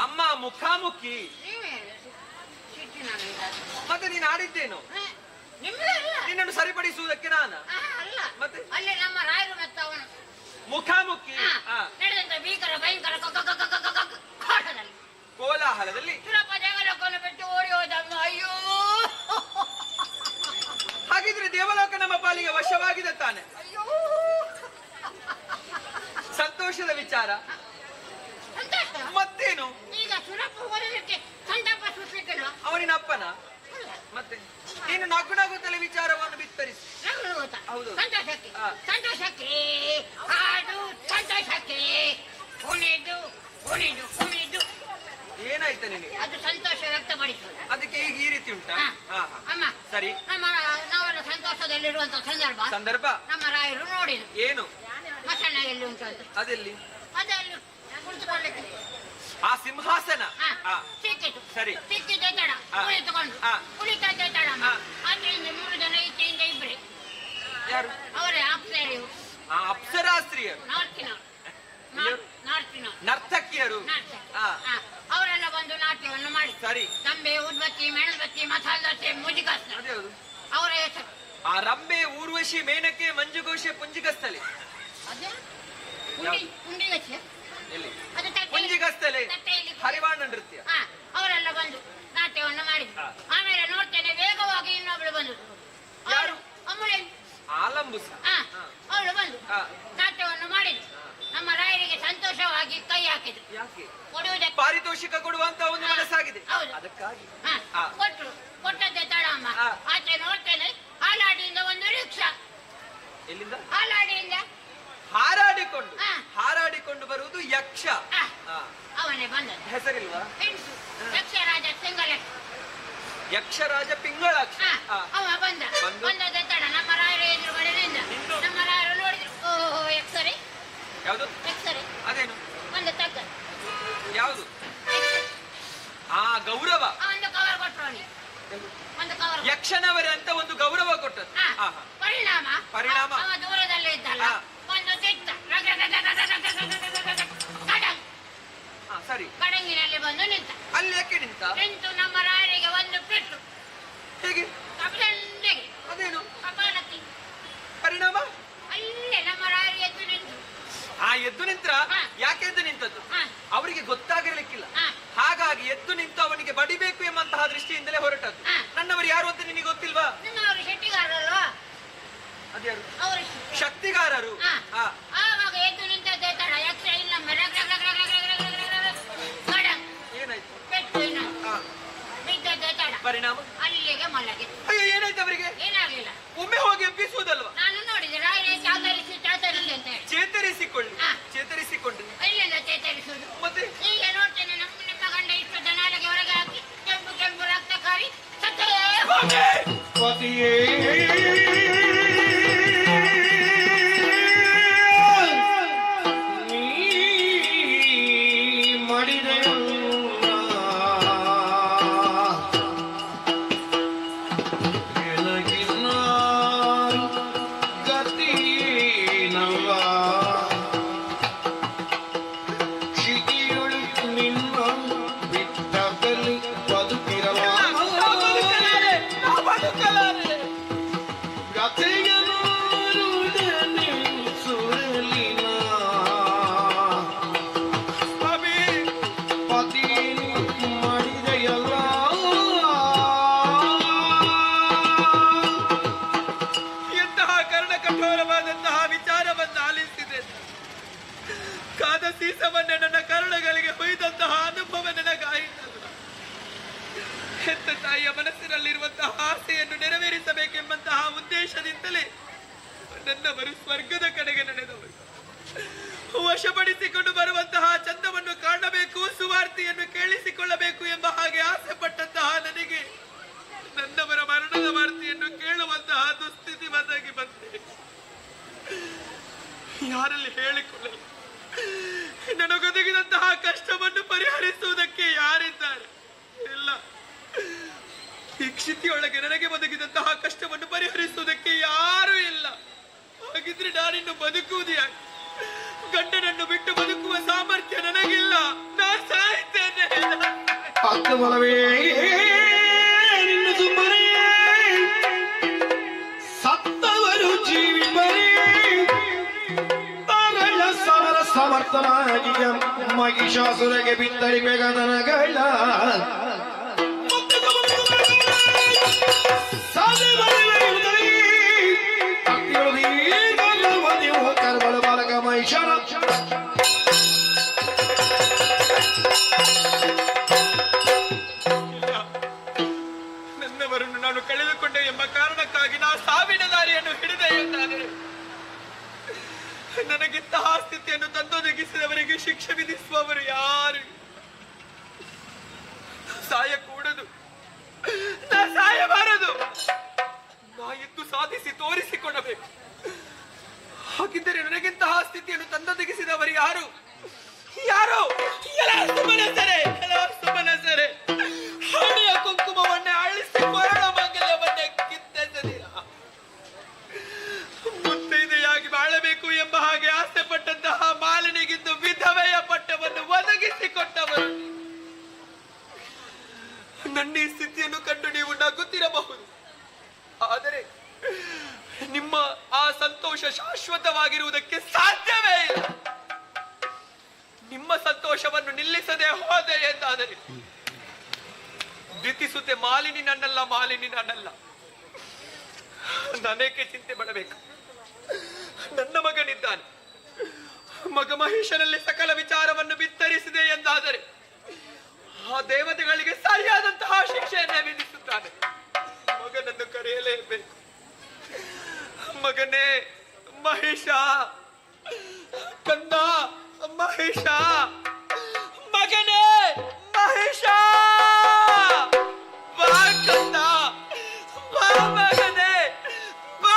S2: ಅಮ್ಮ ಮುಖಾಮುಖಿ. ಮತ್ತೆ ನೀನು ಆಡಿದ್ದೇನು? ನಿನ್ನನ್ನು ಸರಿಪಡಿಸುವುದಕ್ಕೆ ನಾನು
S10: ಅಲ್ಲ.
S2: ಮತ್ತೆ
S10: ಅಲ್ಲಿ ನಮ್ಮ ರಾಯರು ಮತ್ತು ಅವನು
S2: ಮುಖಾಮುಖಿ
S10: ನಡೆದಂತ ಭೀಕರ ಭಯಂಕರ
S2: ಕೋಲಾಹಲದಲ್ಲಿ
S10: ಸುರಪ್ಪ ದೇವಲೋಕವನ್ನು ಬಿಟ್ಟು ಓಡಿ ಹೋದಮ್ಮ. ಅಯ್ಯೋ,
S2: ಹಾಗಿದ್ರೆ ದೇವಲೋಕ ನಮ್ಮ ಪಾಲಿಗೆ ವಶವಾಗಿದೆ ತಾನೆ?
S10: ಅಯ್ಯೋ,
S2: ಸಂತೋಷದ ವಿಚಾರ.
S10: ಸಂತೋಷ.
S2: ಮತ್ತೇನು?
S10: ಈಗ ಸುರಪ್ಪ ಓದಲಿಕ್ಕೆ ಸಂತಾಪ ಸೂಚಿಸಿಲ್ಲ.
S2: ಅವನಿನ ಅಪ್ಪನ. ಮತ್ತೆ ನೀನು ನಗು ನಗುತ್ತಲೇ ವಿಚಾರವನ್ನು ಬಿತ್ತರಿಸಿ. ಹೌದು.
S10: ಸಂತೋಷಕ್ಕೆ ಸಂತೋಷಕ್ಕೆ ಹಾಡು, ಸಂತೋಷಕ್ಕೆ ಕುಣಿದು ಕುಣಿದು ಕುಣಿದು.
S2: ಏನಾಯ್ತು ನಿನಗೆ?
S10: ಅದು ಸಂತೋಷ ವ್ಯಕ್ತಪಡಿಸುವುದು.
S2: ಅದಕ್ಕೆ ಈಗ ಈ ರೀತಿ ಉಂಟಾ?
S10: ಅಮ್ಮ,
S2: ಸರಿ.
S10: ನಾವೆಲ್ಲ ಸಂತೋಷದಲ್ಲಿರುವಂತ ಸಂದರ್ಭ ನಮ್ಮ ರಾಯರು ನೋಡಿದ್ರು.
S2: ಏನು?
S10: ಮಸಣ ಎಲ್ಲಿ ಉಂಟು ಅಂತ.
S2: ಅದೆಲ್ಲಿ?
S10: ಅದೆಲ್ಲಿ ಕುಳಿತುಕೊಳ್ಳಿಕ್ಕೆ
S2: ಆ ಸಿಂಹಾಸನ
S10: ಸಿಕ್ಕಿತು.
S2: ಸರಿ.
S10: ಸಿಕ್ಕಿದ್ದೆ ತಡ ಕುಳಿತುಕೊಂಡು ಕುಳಿತದ್ದೆ ತಡ. ಆಚೆಯಿಂದ 3 ಜನ, ಈಚೆಯಿಂದ 2.
S2: ಯಾರು?
S10: ಅವರೇ ಅಪ್ಸರಿಯು.
S2: ಅಪ್ಸರಾಸ್ತ್ರೀಯರು. ನರ್ತಕಿಯರು.
S10: ಅವರೆಲ್ಲ ಬಂದು ನಾಟ್ಯವನ್ನು ಮಾಡಿ.
S2: ಸರಿ.
S10: ತಂಬೆ, ಉದ್ಬತ್ತಿ, ಮೆಣಬತ್ತಿ, ಮಸಾಲ ದೋಸೆ, ಮುಜಿಗಾಸ್ನ.
S2: ಅದ್ಯಾವುದು?
S10: ಅವರ ಹೆಸರು.
S2: ಆ ರಂಬೆ, ಊರ್ವಶಿ, ಮೇನಕೆ, ಮಂಜುಘೋಷೆ, ಪುಂಜಿಗಸ್ಥಲೆ.
S10: ಅದೇ ಪುಂಡಿಗಚ್ಚೆ.
S2: ಎಲ್ಲಿ?
S10: ಅದು
S2: ಪುಂಜಿಗಸ್ಥಲೆ ಹರಿವಾಣ ನೃತ್ಯ.
S10: ಅವರೆಲ್ಲ ಬಂದು ನಾಟ್ಯವನ್ನು ಮಾಡಿದ್ರು. ಆಮೇಲೆ ನೋಡ್ತೇನೆ ವೇಗವಾಗಿ ಇನ್ನೊಬ್ಳು ಬಂದು.
S2: ಯಾರು?
S10: ಅಮ್ಮಳೆ.
S2: ಆಲಂಬುಸ.
S10: ಅವಳು ಬಂದು ನಾಟ್ಯವನ್ನು ಮಾಡಿದ್ರು. ನಮ್ಮ ರಾಯರಿಗೆ ಸಂತೋಷವಾಗಿ ಕೈ ಹಾಕಿದ್ರು.
S2: ಯಾಕೆ?
S10: ಕೊಡುವುದಕ್ಕೆ
S2: ಪಾರಿತೋಷಿಕ ಕೊಡುವಂತ ಒಂದು ಮನಸ್ಸಾಗಿದೆ.
S10: ಹೌದು.
S2: ಅದಕ್ಕಾಗಿ
S10: ಕೊಟ್ರು. ಕೊಟ್ಟದ್ದೇ ತಡ ಅಮ್ಮ. ಆಚೆ ನೋಡ್ತೇನೆ ಹಾಲಾಡಿಯಿಂದ ಒಂದು ರಿಕ್ಷಾ.
S2: ಎಲ್ಲಿಂದ?
S10: ಹಾಲಾಡಿಯಿಂದ
S2: ಹಾರಾಡಿಕೊಂಡು ಬರುವುದು ಯಕ್ಷ.
S10: ಅವನೇ ಬಂದ.
S2: ಹೆಸರಿಲ್ವಾ?
S10: ಯಕ್ಷರಾಜ ಸಿಂಗಲ.
S2: ಯಕ್ಷರಾಜ ಪಿಂಗಳಾಕ್ಷ.
S10: ಅವ ಬಂದದ್ದೇ ತಡ ನಮ್ಮ ರಾಯರ ಎದುರುಗಡೆಯಿಂದ ನಮ್ಮ ರಾಯರು ನೋಡಿದ್ರು. ಓಹೋ, ಯಕ್ಷರೇ.
S2: ಯಾವುದು?
S10: ಯಕ್ಷರೇ.
S2: ಅದೇನು?
S10: ಒಂದು ತಕ್ಕ.
S2: ಯಾವುದು? ಗೌರವ.
S10: ಒಂದು ಕವರ್ ಕೊಟ್ಟರು ಅವನಿಗೆ. ಒಂದು ಕವರ್.
S2: ಯಕ್ಷನವರೇ ಅಂತ ಒಂದು ಗೌರವ ಕೊಟ್ಟದ್ದು.
S10: ಪರಿಣಾಮ ಅವ ದೂರದಲ್ಲೇ ಇದ್ದಲ್ಲ. ಒಂದು ಚಿತ್ತ
S2: ಸರಿ.
S10: ಕಡಂಗಿನಲ್ಲಿ ಬಂದು ನಿಂತ.
S2: ಅಲ್ಲಿ ಯಾಕೆ ನಿಂತ?
S10: ನಿಂತು ನಮ್ಮ ರಾಯರಿಗೆ ಒಂದು ಪೆಟ್ಟು.
S2: ಹೇಗೆ?
S10: ಕಪದಂಡೆಗೆ.
S2: ಅದೇನು?
S10: ಕಪಾಲಕ್ಕೆ.
S2: ಪರಿಣಾಮ?
S10: ಅಲ್ಲೇ ನಮ್ಮ ರಾಯರಿಗೆ ಎದ್ದು ನಿಂತು.
S2: ಎದ್ದು ನಿಂತ್ರ? ಯಾಕೆ ಎದ್ದು ನಿಂತದ್ದು? ಅವರಿಗೆ ಗೊತ್ತಾಗಿರ್ಲಿಕ್ಕಿಲ್ಲ. ಹಾಗಾಗಿ ಎದ್ದು ನಿಂತು ಅವನಿಗೆ ಬಡಿಬೇಕು ಎಂಬಂತಹ ದೃಷ್ಟಿಯಿಂದಲೇ ಹೊರಟದ್ದು. ನನ್ನವರು ಯಾರು ಅಂತ ನಿನಗೆ ಗೊತ್ತಿಲ್ವಾ?
S10: ಅವರು ಶೆಟ್ಟಿಗಾರಲ್ವಾ?
S2: ಅದ್ಯಾರು?
S10: ಅವರು
S2: ಶಕ್ತಿಗಾರರು.
S10: ಆವಾಗ ಎದ್ದು ನಿಂತದ್ದೇ ತಡ ಯಕ್ಷ ಇನ್ನೊಮ್ಮೆ
S2: ಏನಾಯ್ತು?
S10: ಪೆಟ್ಟು ಬಿದ್ದದ್ದೇ ತಡ.
S2: ಪರಿಣಾಮ?
S10: ಅಲ್ಲಿಗೆ ಮಲಗಿತ್ತು.
S2: ಅಯ್ಯೋ, ಏನಾಯ್ತು ಅವರಿಗೆ?
S10: ಏನಾಗ್ಲಿಲ್ಲ.
S2: ಒಮ್ಮೆ ಹೋಗಿ
S3: ವ್ಯಥೆಯ ಮಾರುವುದನೆ ಸುರಲಿನ ಸ್ವಾಮಿ ಪತಿ ಮಾಡಿದೆಯಲ್ಲ
S2: ಎಂತಹ ಕರ್ಣ ಕಠೋರವಾದಂತಹ ವಿಚಾರವನ್ನು ಆಲಿಸಿದೆ. ಕಾದ ಸೀಸವನ್ನೇ ನನ್ನ ಕರ್ಣಗಳಿಗೆ ಹೊಯ್ದಂತಹ ಅನುಭವ ನನಗಾಯಿತಲ್ಲ. ಹೆತ್ತ ತಾಯಿಯ ಮನಸ್ಸಿನಲ್ಲಿರುವಂತಹ ಆಸೆಯನ್ನು ನೆರವೇರಿಸಬೇಕೆಂಬಂತಹ ಉದ್ದೇಶದಿಂದಲೇ ನನ್ನವರು ಸ್ವರ್ಗದ ಕಡೆಗೆ ನಡೆದವರು. ವಶಪಡಿಸಿಕೊಂಡು ಬರುವಂತಹ ಚಂದವನ್ನು ಕಾಣಬೇಕು, ಸುವಾರ್ತೆಯನ್ನು ಕೇಳಿಸಿಕೊಳ್ಳಬೇಕು ಎಂಬ ಹಾಗೆ ಆಸೆ ಪಟ್ಟಂತಹ ನನಗೆ ನನ್ನವರ ಮರಣದ ವಾರ್ತೆಯನ್ನು ಕೇಳುವಂತಹ ದುಸ್ಥಿತಿ ಒದಗಿ ಬಂದೆ. ಯಾರಲ್ಲಿ ಹೇಳಿಕೊಳ್ಳಲು? ನನಗೊದಗಿದಂತಹ ಕಷ್ಟವನ್ನು ಪರಿಹರಿಸುವುದಕ್ಕೆ ಯಾರಿದ್ದಾರೆ? ಇಲ್ಲ. ಈ ಕ್ಷಿತಿಯೊಳಗೆ ನನಗೆ ಒದಗಿದಂತಹ ಕಷ್ಟವನ್ನು ಪರಿಹರಿಸುವುದಕ್ಕೆ ಯಾರೂ ಇಲ್ಲ. ಹಾಗಿದ್ರೆ ನಾನಿನ್ನು ಬದುಕುವುದು ಯಾಕೆ? ಗಂಡನನ್ನು ಬಿಟ್ಟು ಬದುಕುವ ಸಾಮರ್ಥ್ಯ ನನಗಿಲ್ಲ. ನಾನು ಸಾಯ್ತೇನೆ.
S3: ಅಕ್ಕಮಲವೇ ನಿನ್ನ ಸುಮ್ಮನೆ ಸತ್ತವರು ಜೀವಿಪರೇ ತಾಗಳ ಸಮರ ಸಮರ್ಥನಾಗಿ ಮಹಿಷಾಸುರಗೆ ಬಿತ್ತರಿ ಬೇಗದನಗಳ ಕರ್ಬಲ ಬಾಲಕ ಮಹಿಷಾನ
S2: ನನ್ನವರನ್ನು ನಾನು ಕಳೆದುಕೊಂಡೆ ಎಂಬ ಕಾರಣಕ್ಕಾಗಿ ನಾ ಸಾವಿನ ದಾರಿಯನ್ನು ಹಿಡಿದೆ ಎಂದಾದರೆ ನನಗಿಂತಹ ಸ್ಥಿತಿಯನ್ನು ತಂದೊದಗಿಸಿದವರಿಗೆ ಶಿಕ್ಷೆ ವಿಧಿಸುವವರು ಯಾರು? ಸಾಯಕೂಡದು, ನಾ ಸಾಯಬಾರದು. ನಾ ಎದ್ದು ಸಾಧಿಸಿ ತೋರಿಸಿಕೊಡಬೇಕು. ಹಾಗಿದ್ದರೆ ನನಗಿಂತಹ ಸ್ಥಿತಿಯನ್ನು ತಂದೊದಗಿಸಿದವರು ಯಾರು? ಯಾರು? ಸುಮನಸರೆ ಹಣೆಯ ಕುಂಕುಮವನ್ನೇ ಅಳಿಸಿ ಕೊರಳ ಮಂಗಲ್ಯವನ್ನೇ ಕಿತ್ತೆಸೆದಿರ. ಮುತ್ತೈದೆಯಾಗಿ ಬಾಳಬೇಕು ಎಂಬ ಹಾಗೆ ಆಸೆ ಪಟ್ಟಂತಹ ಮಾಲಿನಿಗಿದ್ದು ವಿಧವೆಯ ಪಟ್ಟವನ್ನು ಒದಗಿಸಿಕೊಟ್ಟವರು. ನನ್ನ ಈ ಸ್ಥಿತಿಯನ್ನು ಕಂಡು ನೀವು ನಗುತ್ತಿರಬಹುದು, ಆದರೆ ನಿಮ್ಮ ಆ ಸಂತೋಷ ಶಾಶ್ವತವಾಗಿರುವುದಕ್ಕೆ ಸಾಧ್ಯವೇ ಇಲ್ಲ. ನಿಮ್ಮ ಸಂತೋಷವನ್ನು ನಿಲ್ಲಿಸದೆ ಹೋದೆ ಎಂದಾದರೆ ದಿತಿಸುತ್ತೆ ಮಾಲಿನಿ ನನ್ನಲ್ಲ, ಮಾಲಿನಿ ನನ್ನಲ್ಲ. ನಾನೇಕೆ ಚಿಂತೆ ಮಾಡಬೇಕು? ನನ್ನ ಮಗನಿದ್ದಾನೆ. ಮಗ ಮಹೇಶನಲ್ಲಿ ಸಕಲ ವಿಚಾರವನ್ನು ಬಿತ್ತರಿಸಿದೆ ಎಂದಾದರೆ ಆ ದೇವತೆಗಳಿಗೆ ಸರಿಯಾದಂತಹ ಶಿಕ್ಷೆಯನ್ನೇ ವಿಧಿಸುತ್ತಾನೆ. ಮಗನನ್ನು ಕರೆಯಲೇಬೇಕು. ಮಗನೇ ಮಹೇಶ, ಕಂದ ಮಹೇಶ, ಮಗನೇ ಮಹೇಶ, ಬಾ ಕಂದ, ಬಾ ಮಗನೇ, ಬಾ.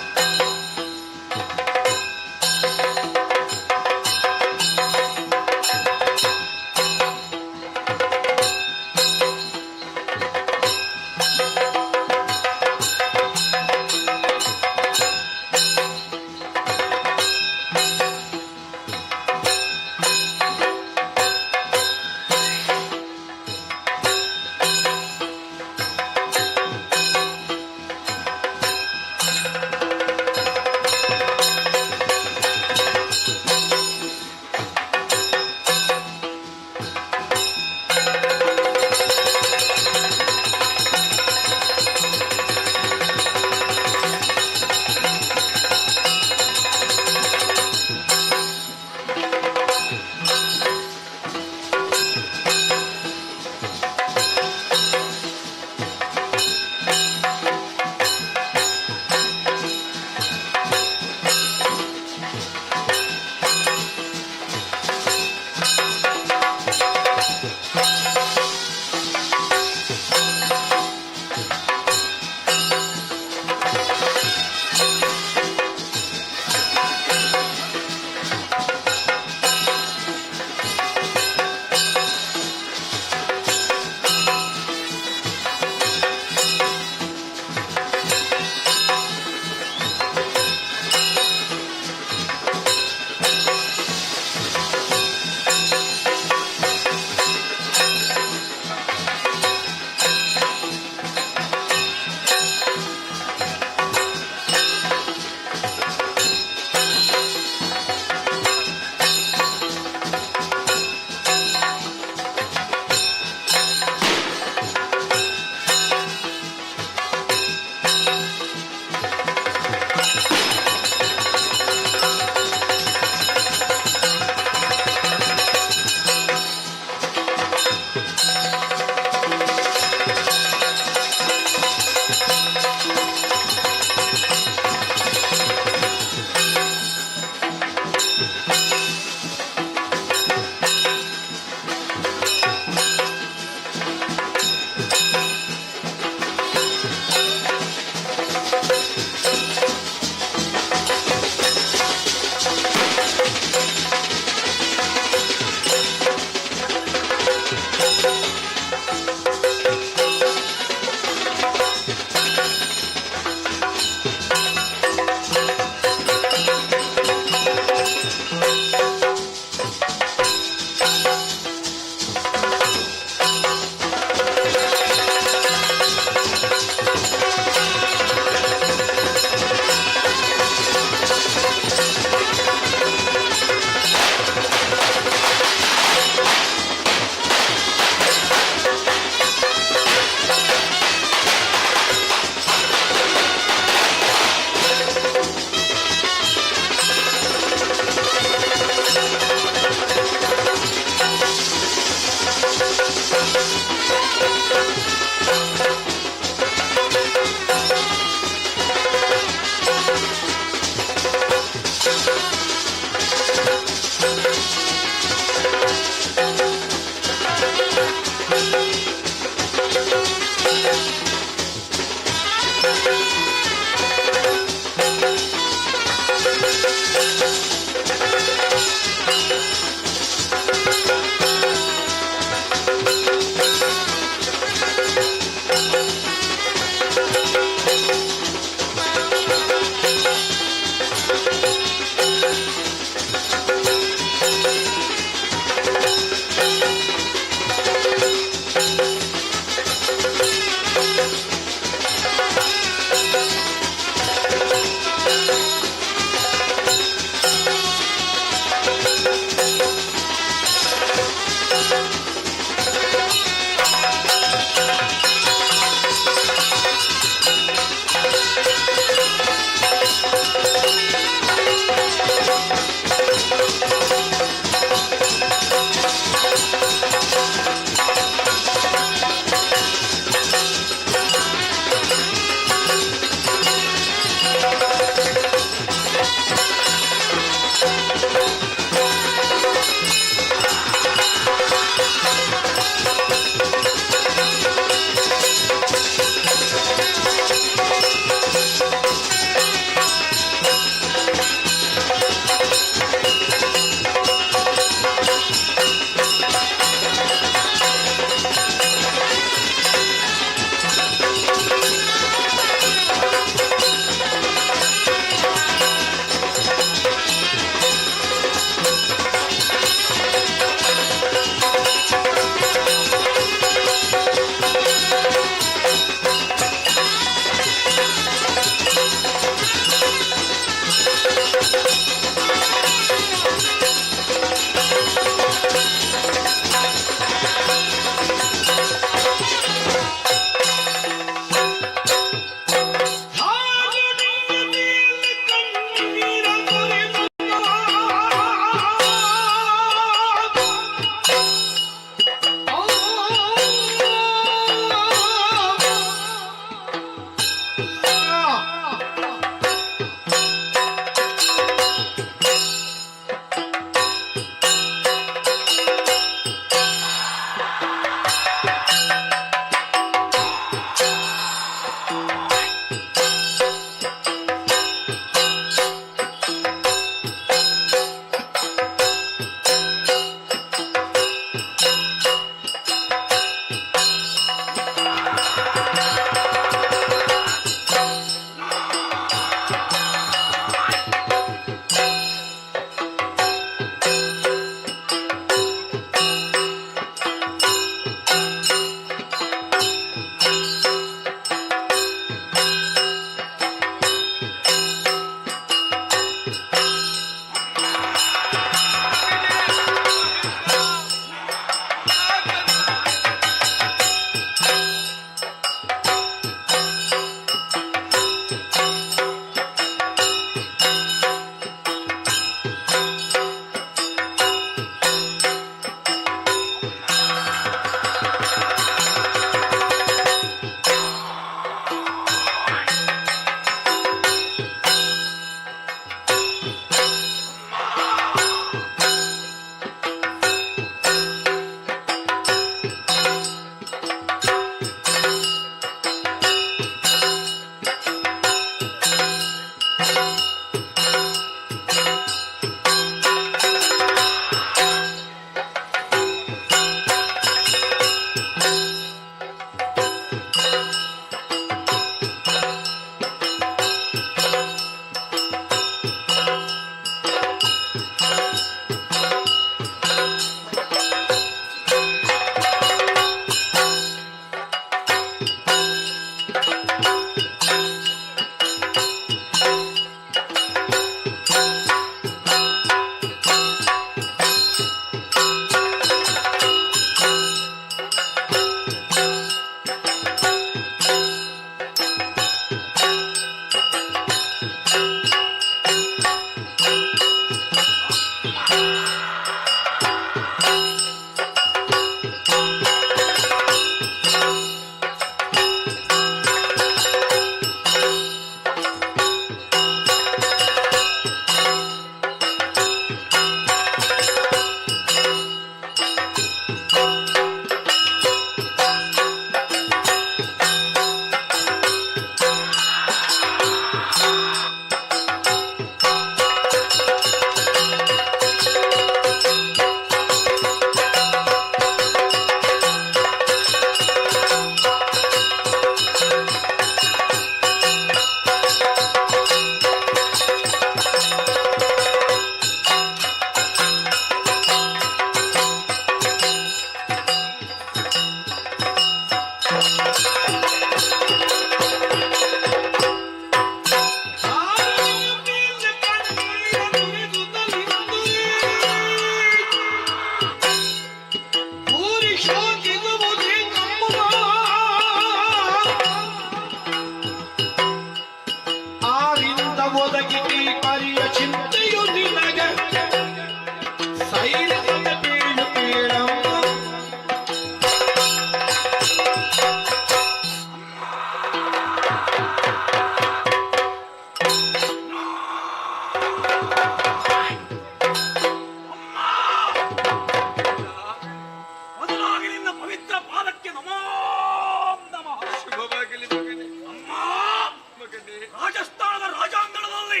S7: ರಾಜಸ್ಥಾನದ ರಾಜಾಂಗಣದಲ್ಲಿ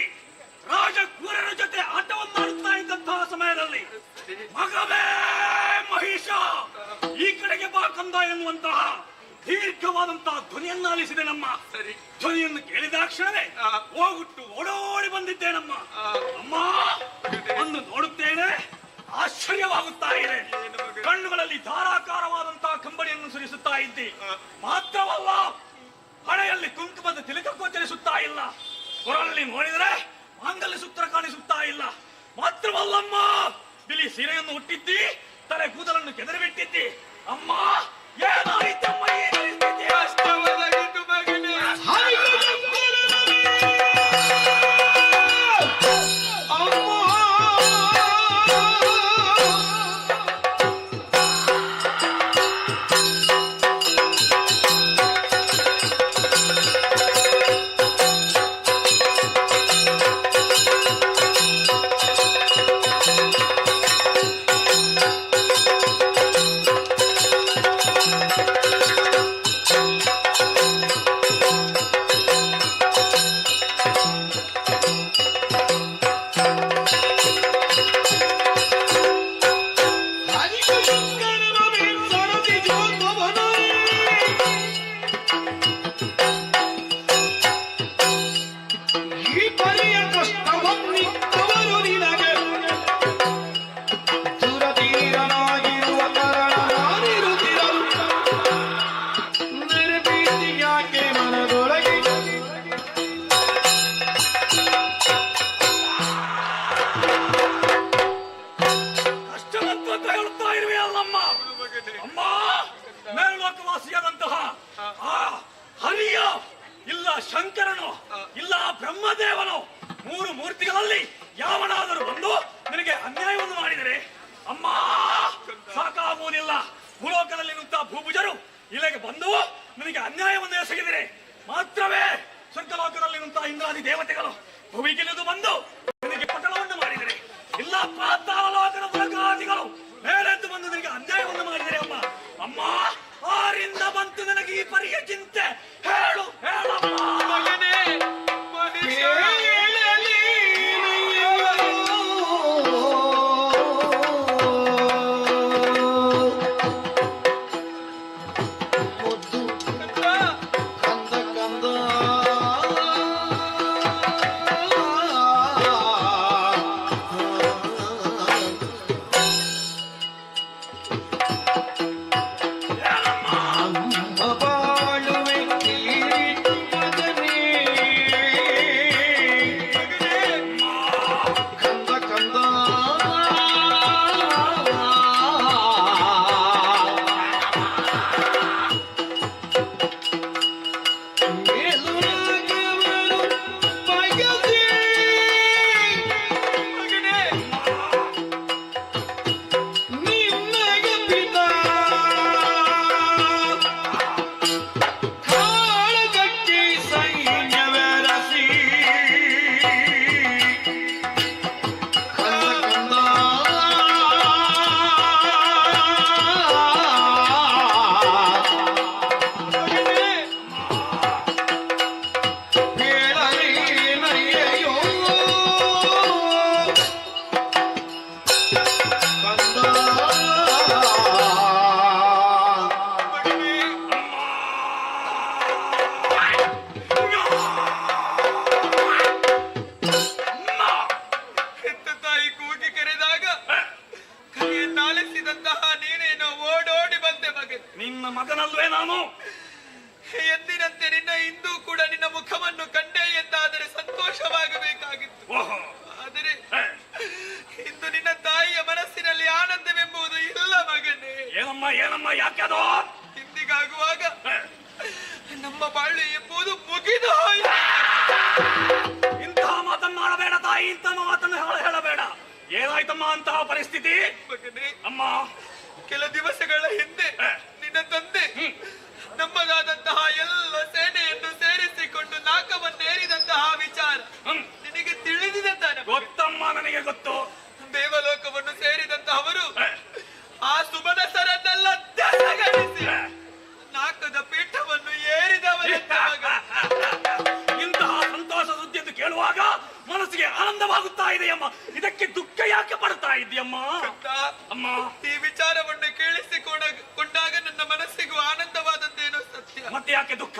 S7: ರಾಜಕುವರರ ಜೊತೆ ಆಟವನ್ನಾಡುತ್ತಾ ಇದ್ದಂತಹ ಸಮಯದಲ್ಲಿ ಮಗವೇ ಮಹಿಷ ಈ ಕಡೆಗೆ ಬಾ ಕಂದ ಎನ್ನುವಂತಹ ದೀರ್ಘವಾದಂತಹ ಧ್ವನಿಯನ್ನ ಆಲಿಸಿದೆ ನಮ್ಮ. ಧ್ವನಿಯನ್ನು ಕೇಳಿದಾಕ್ಷಣವೇ ಹೋಗುಟ್ಟು ಓಡೋಡಿ ಬಂದಿದ್ದೆ ನಮ್ಮ. ಅಮ್ಮ ಒಂದು ನೋಡುತ್ತೇನೆ, ಆಶ್ಚರ್ಯವಾಗುತ್ತಾ ಇದೆ. ಕಣ್ಣುಗಳಲ್ಲಿ ಧಾರಾಕಾರವಾದಂತಹ ಕಂಬಳಿಯನ್ನು ಸುರಿಸುತ್ತಾ ಇದ್ದಿ. ಮಾತ್ರವಲ್ಲ, ಹಣೆಯಲ್ಲಿ ಕುಂಕುಮದ ತಿಲಕ ಗೋಚರಿಸುತ್ತಾ ಇಲ್ಲ. ಕೊರಳಲ್ಲಿ ನೋಡಿದರೆ ಮಾಂಗಲ್ಯ ಸೂತ್ರ ಕಾಣಿಸುತ್ತಾ ಇಲ್ಲ. ಮಾತ್ರವಲ್ಲಮ್ಮ, ಬಿಳಿ ಸೀರೆಯನ್ನು ಹುಟ್ಟಿದ್ದಿ, ತಲೆ ಕೂದಲನ್ನು ಕೆದರಿ ಬಿಟ್ಟಿದ್ದಿ. ಅಮ್ಮ, ಏನಾಯಿತಮ್ಮ ಈ ಪರಿಸ್ಥಿತಿ?
S1: ಕಷ್ಟವದಾಗಿತ್ತು ಮಗನೇ.
S7: ಅಮ್ಮ, ಮೇಲ್ಲೋಕವಾಸಿಯಾದಂತಹ ಆ ಹರಿಯ ಇಲ್ಲ ಶಂಕರನು ಇಲ್ಲ ಬ್ರಹ್ಮದೇವನು, ಮೂರು ಮೂರ್ತಿಗಳಲ್ಲಿ ಯಾವನಾದರೂ ಬಂದು ನಿನಗೆ ಅನ್ಯಾಯವನ್ನು ಮಾಡಿದರೆ ಅಮ್ಮ ಸಾಕಾಗುವುದಿಲ್ಲ. ಭೂಲೋಕದಲ್ಲಿ ನಿಂತ ಭೂಭುಜರು ಇಲ್ಲಿಗೆ ಬಂದು ನಿನಗೆ ಅನ್ಯಾಯವನ್ನು ಎಸಗಿದರೆ ಮಾತ್ರವೇ ಸ್ವರ್ಗಲೋಕದಲ್ಲಿ ನಿಂತ ಇಂದ್ರಾದಿ ದೇವತೆಗಳು ಭೂಮಿಗಿಳಿದು ಬಂದು ನಿನಗೆ ಪಟಳವನ್ನು ಮಾಡಿದರೆ, ಇಲ್ಲ ಪಾತಾಳ ಲೋಕದ ಮೃಗಾದಿಗಳು ಮೇಲೆದ್ದು ಬಂದು ನಿನಗೆ ಅನ್ಯಾಯವನ್ನು ಮಾಡಿದರೆ ಅಮ್ಮ. ಅಮ್ಮ, ಆರಿಂದ ಬಂತು ನನಗೆ ಈ ಪರಿಯ ಚಿಂತೆ. ಹೇಳು ಹೇಳಮ್ಮ
S1: ಮಗನೇ, ಮನುಷ್ಯ
S7: ನಿನ್ನ ಮಗನಲ್ವೇ ನಾನು?
S1: ಎಂದಿನಂತೆ ನಿನ್ನ ಇಂದು ಕೂಡ ನಿನ್ನ ಮುಖವನ್ನು ಕಂಡೆ ಎಂದಾದರೆ ಸಂತೋಷವಾಗಬೇಕಾಗಿತ್ತು. ಆದರೆ ಇಂದು ನಿನ್ನ ತಾಯಿಯ ಮನಸ್ಸಿನಲ್ಲಿ ಆನಂದವೆಂಬುದು ಇಲ್ಲ ಮಗನೇ.
S7: ಏನಮ್ಮ ಏನಮ್ಮ ಯಾಕೆದು?
S1: ಇಂದಿಗಾಗುವಾಗ ನಮ್ಮ ಬಾಳು ಎಂಬುದು ಮುಗಿದು ಹೋಯಿತು.
S7: ಇಂತಹ ಮಾತನ್ನಾಡಬೇಡ ತಾಯಿ, ಇಂತಹ ಮಾತನ್ನು ಹೇಳಬೇಡ. ಏನಾಯ್ತಮ್ಮ ಅಂತಹ ಪರಿಸ್ಥಿತಿ?
S1: ಮಗನೇ,
S7: ಅಮ್ಮ,
S1: ಕೆಲ ದಿವಸಗಳ ಹಿಂದೆ ನಿನ್ನ ತಂದೆ ನಮ್ಮದಾದಂತಹ ಎಲ್ಲ ಸೇನೆಯನ್ನು ಸೇರಿಸಿಕೊಂಡು ನಾಕವನ್ನೇರಿದಂತಹ ವಿಚಾರ ನಿನಗೆ ತಿಳಿದಿದೆ ತಾನೆ?
S7: ಗೊತ್ತಮ್ಮ, ನನಗೆ ಗೊತ್ತು.
S1: ದೇವಲೋಕವನ್ನು ಸೇರಿದಂತಹವರು ಆ ಸುಮನಸರನ್ನೆಲ್ಲ ದಸಗಣಿಸಿ ನಾಕದ ಪೀಠವನ್ನು ಏರಿದವರ
S7: ಇಂತಹ ಸಂತೋಷ ಇದೆಯಮ್ಮ. ಇದಕ್ಕೆ ದುಃಖ ಯಾಕೆ ಪಡ್ತಾ ಇದೆಯಮ್ಮ? ಅಮ್ಮ,
S1: ಈ ವಿಚಾರವನ್ನು ಕೇಳಿಸಿಕೊಂಡಾಗ ನನ್ನ ಮನಸ್ಸಿಗೂ ಆನಂದವಾದದ್ದೇನೋ ಸತ್ಯ.
S7: ಮತ್ತೆ ಯಾಕೆ ದುಃಖ?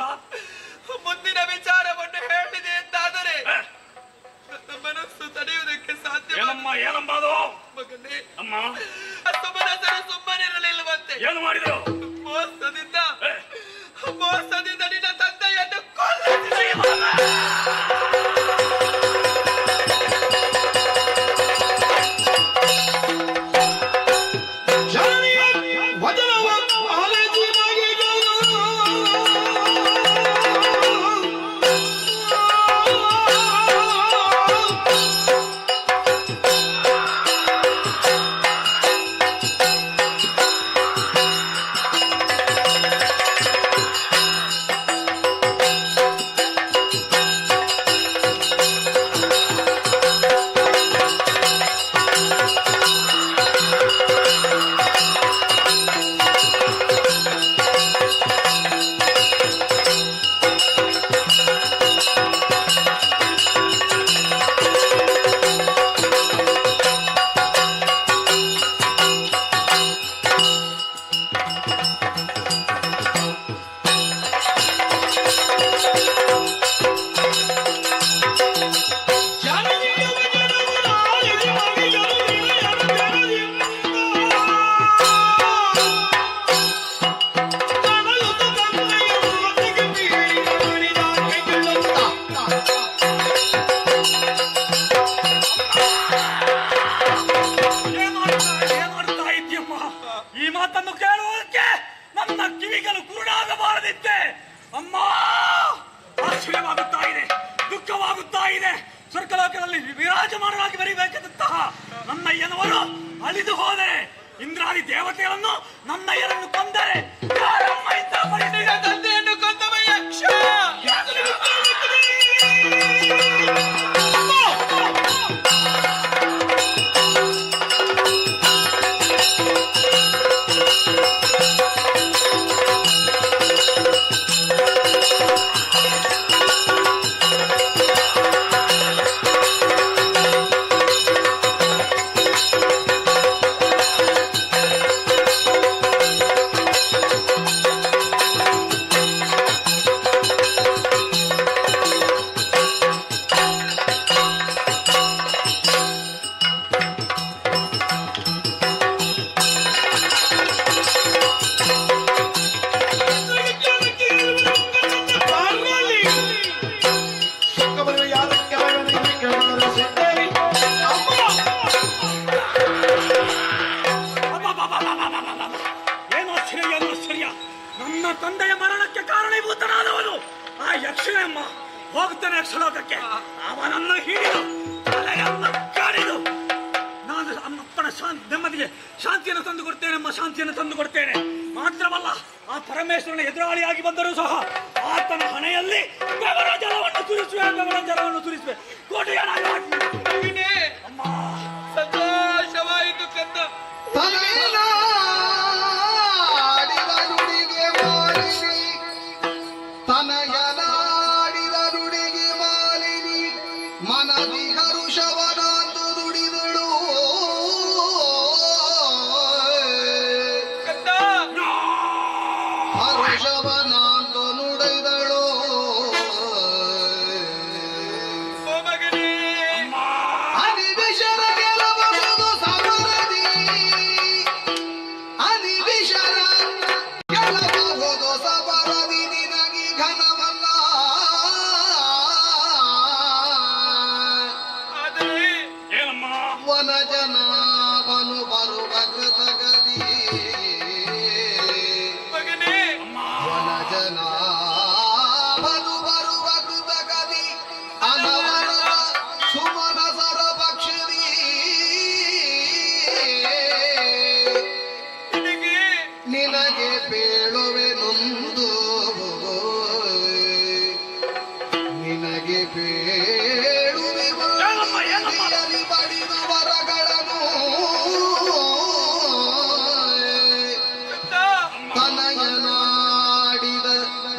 S1: ಮುಂದಿನ ವಿಚಾರವನ್ನು ಹೇಳಿದೆ ಎಂದಾದರೆ ನನ್ನ ಮನಸ್ಸು ತಡೆಯುವುದಕ್ಕೆ ಸಾಧ್ಯ.
S7: ಏನಮ್ಮ ಅದು?
S1: ಮಗನೇ,
S7: ಅಮ್ಮ,
S1: ಸುಮನಸರು ಸುಮ್ಮನಿರಲಿಲ್ಲವಂತೆ.
S7: ಏನು ಮಾಡಿದ್ರು?
S1: ಮೋಸದಿಂದ ನಿನ್ನ ತಂದೆಯನ್ನು
S7: ವಿರಾಜಮಾನರಾಗಿ ಬರೀಬೇಕಾದಂತಹ ನನ್ನಯ್ಯನವರು ಅಳಿದು ಹೋದರೆ, ಇಂದ್ರಾದಿ ದೇವತೆಗಳನ್ನು ನನ್ನಯ್ಯರನ್ನು ಕೊಂದರೆ, ಯಾರಮ್ಮ ಇಂಥ ಪರಿಸ್ಥಿತಿಯ ತಂದೆಯನ್ನು ಕೊಂದವ ಯಕ್ಷ? ನನ್ನ ತಂದೆಯ ಮರಣಕ್ಕೆ ಕಾರಣೀಭೂತನಾದವನು ಆ ಯಕ್ಷಣಮ್ಮ. ಹೋಗುತ್ತಾನೆ ಯಕ್ಷಲೋಕಕ್ಕೆ. ಅವನನ್ನು ಹಿಡಿದು ತಲೆಯನ್ನು ಕಡಿದು ನಾನು ಅಮ್ಮಪ್ಪನ ನೆಮ್ಮದಿಗೆ ಶಾಂತಿಯನ್ನು ತಂದು ಕೊಡ್ತೇನೆ. ಶಾಂತಿಯನ್ನು ತಂದು ಕೊಡ್ತೇನೆ. ಮಾತ್ರವಲ್ಲ, ಆ ಪರಮೇಶ್ವರನ ಎದುರಾಳಿಯಾಗಿ ಬಂದರೂ ಸಹ ಆತನ ಹಣೆಯಲ್ಲಿ ಬೆವರ ಜಲವನ್ನು ಸುರಿಸುವೆ. ಕೋಟೆಯನಾಗಿ ಅಮ್ಮ,
S1: ಸಂತೋಷವಾಯಿತು ಕಂದ.
S8: ತನಯನಾಡಿದ ನುಡಿಗೆ ಮಾಲಿನಿ ಮನದಿ ಹರುಷವನಾಂದು ನುಡಿದಳು. ಹರುಷವನಾಂದು ನುಡಿದಳು. ಅನಿವಿಷರ ಗೆಲಬಹುದು ಸಮರದಿ, ಅನಿವಿಷರ ಗೆಲಬಹುದು ಸಮರದಿ, ನಿನಗಿ ಘನವಲ್ಲ. ವನಜನಾಭನು ಬರುವ ಕೃತಗದಿ, ವನಜನಾಭನು ಬರುವ ಕೃತಗದಿ, ಅನವರತ ಸುಮನಸರ ಪಕ್ಷದಿ. ನಿನಗೆ ಬೇಳುವೆ ನೊಂದು, ನಿನಗೆ ಬೇಳುವೆ ಬಡಿದ ವರಗಳನ್ನು. ತನಯನಾಡಿದ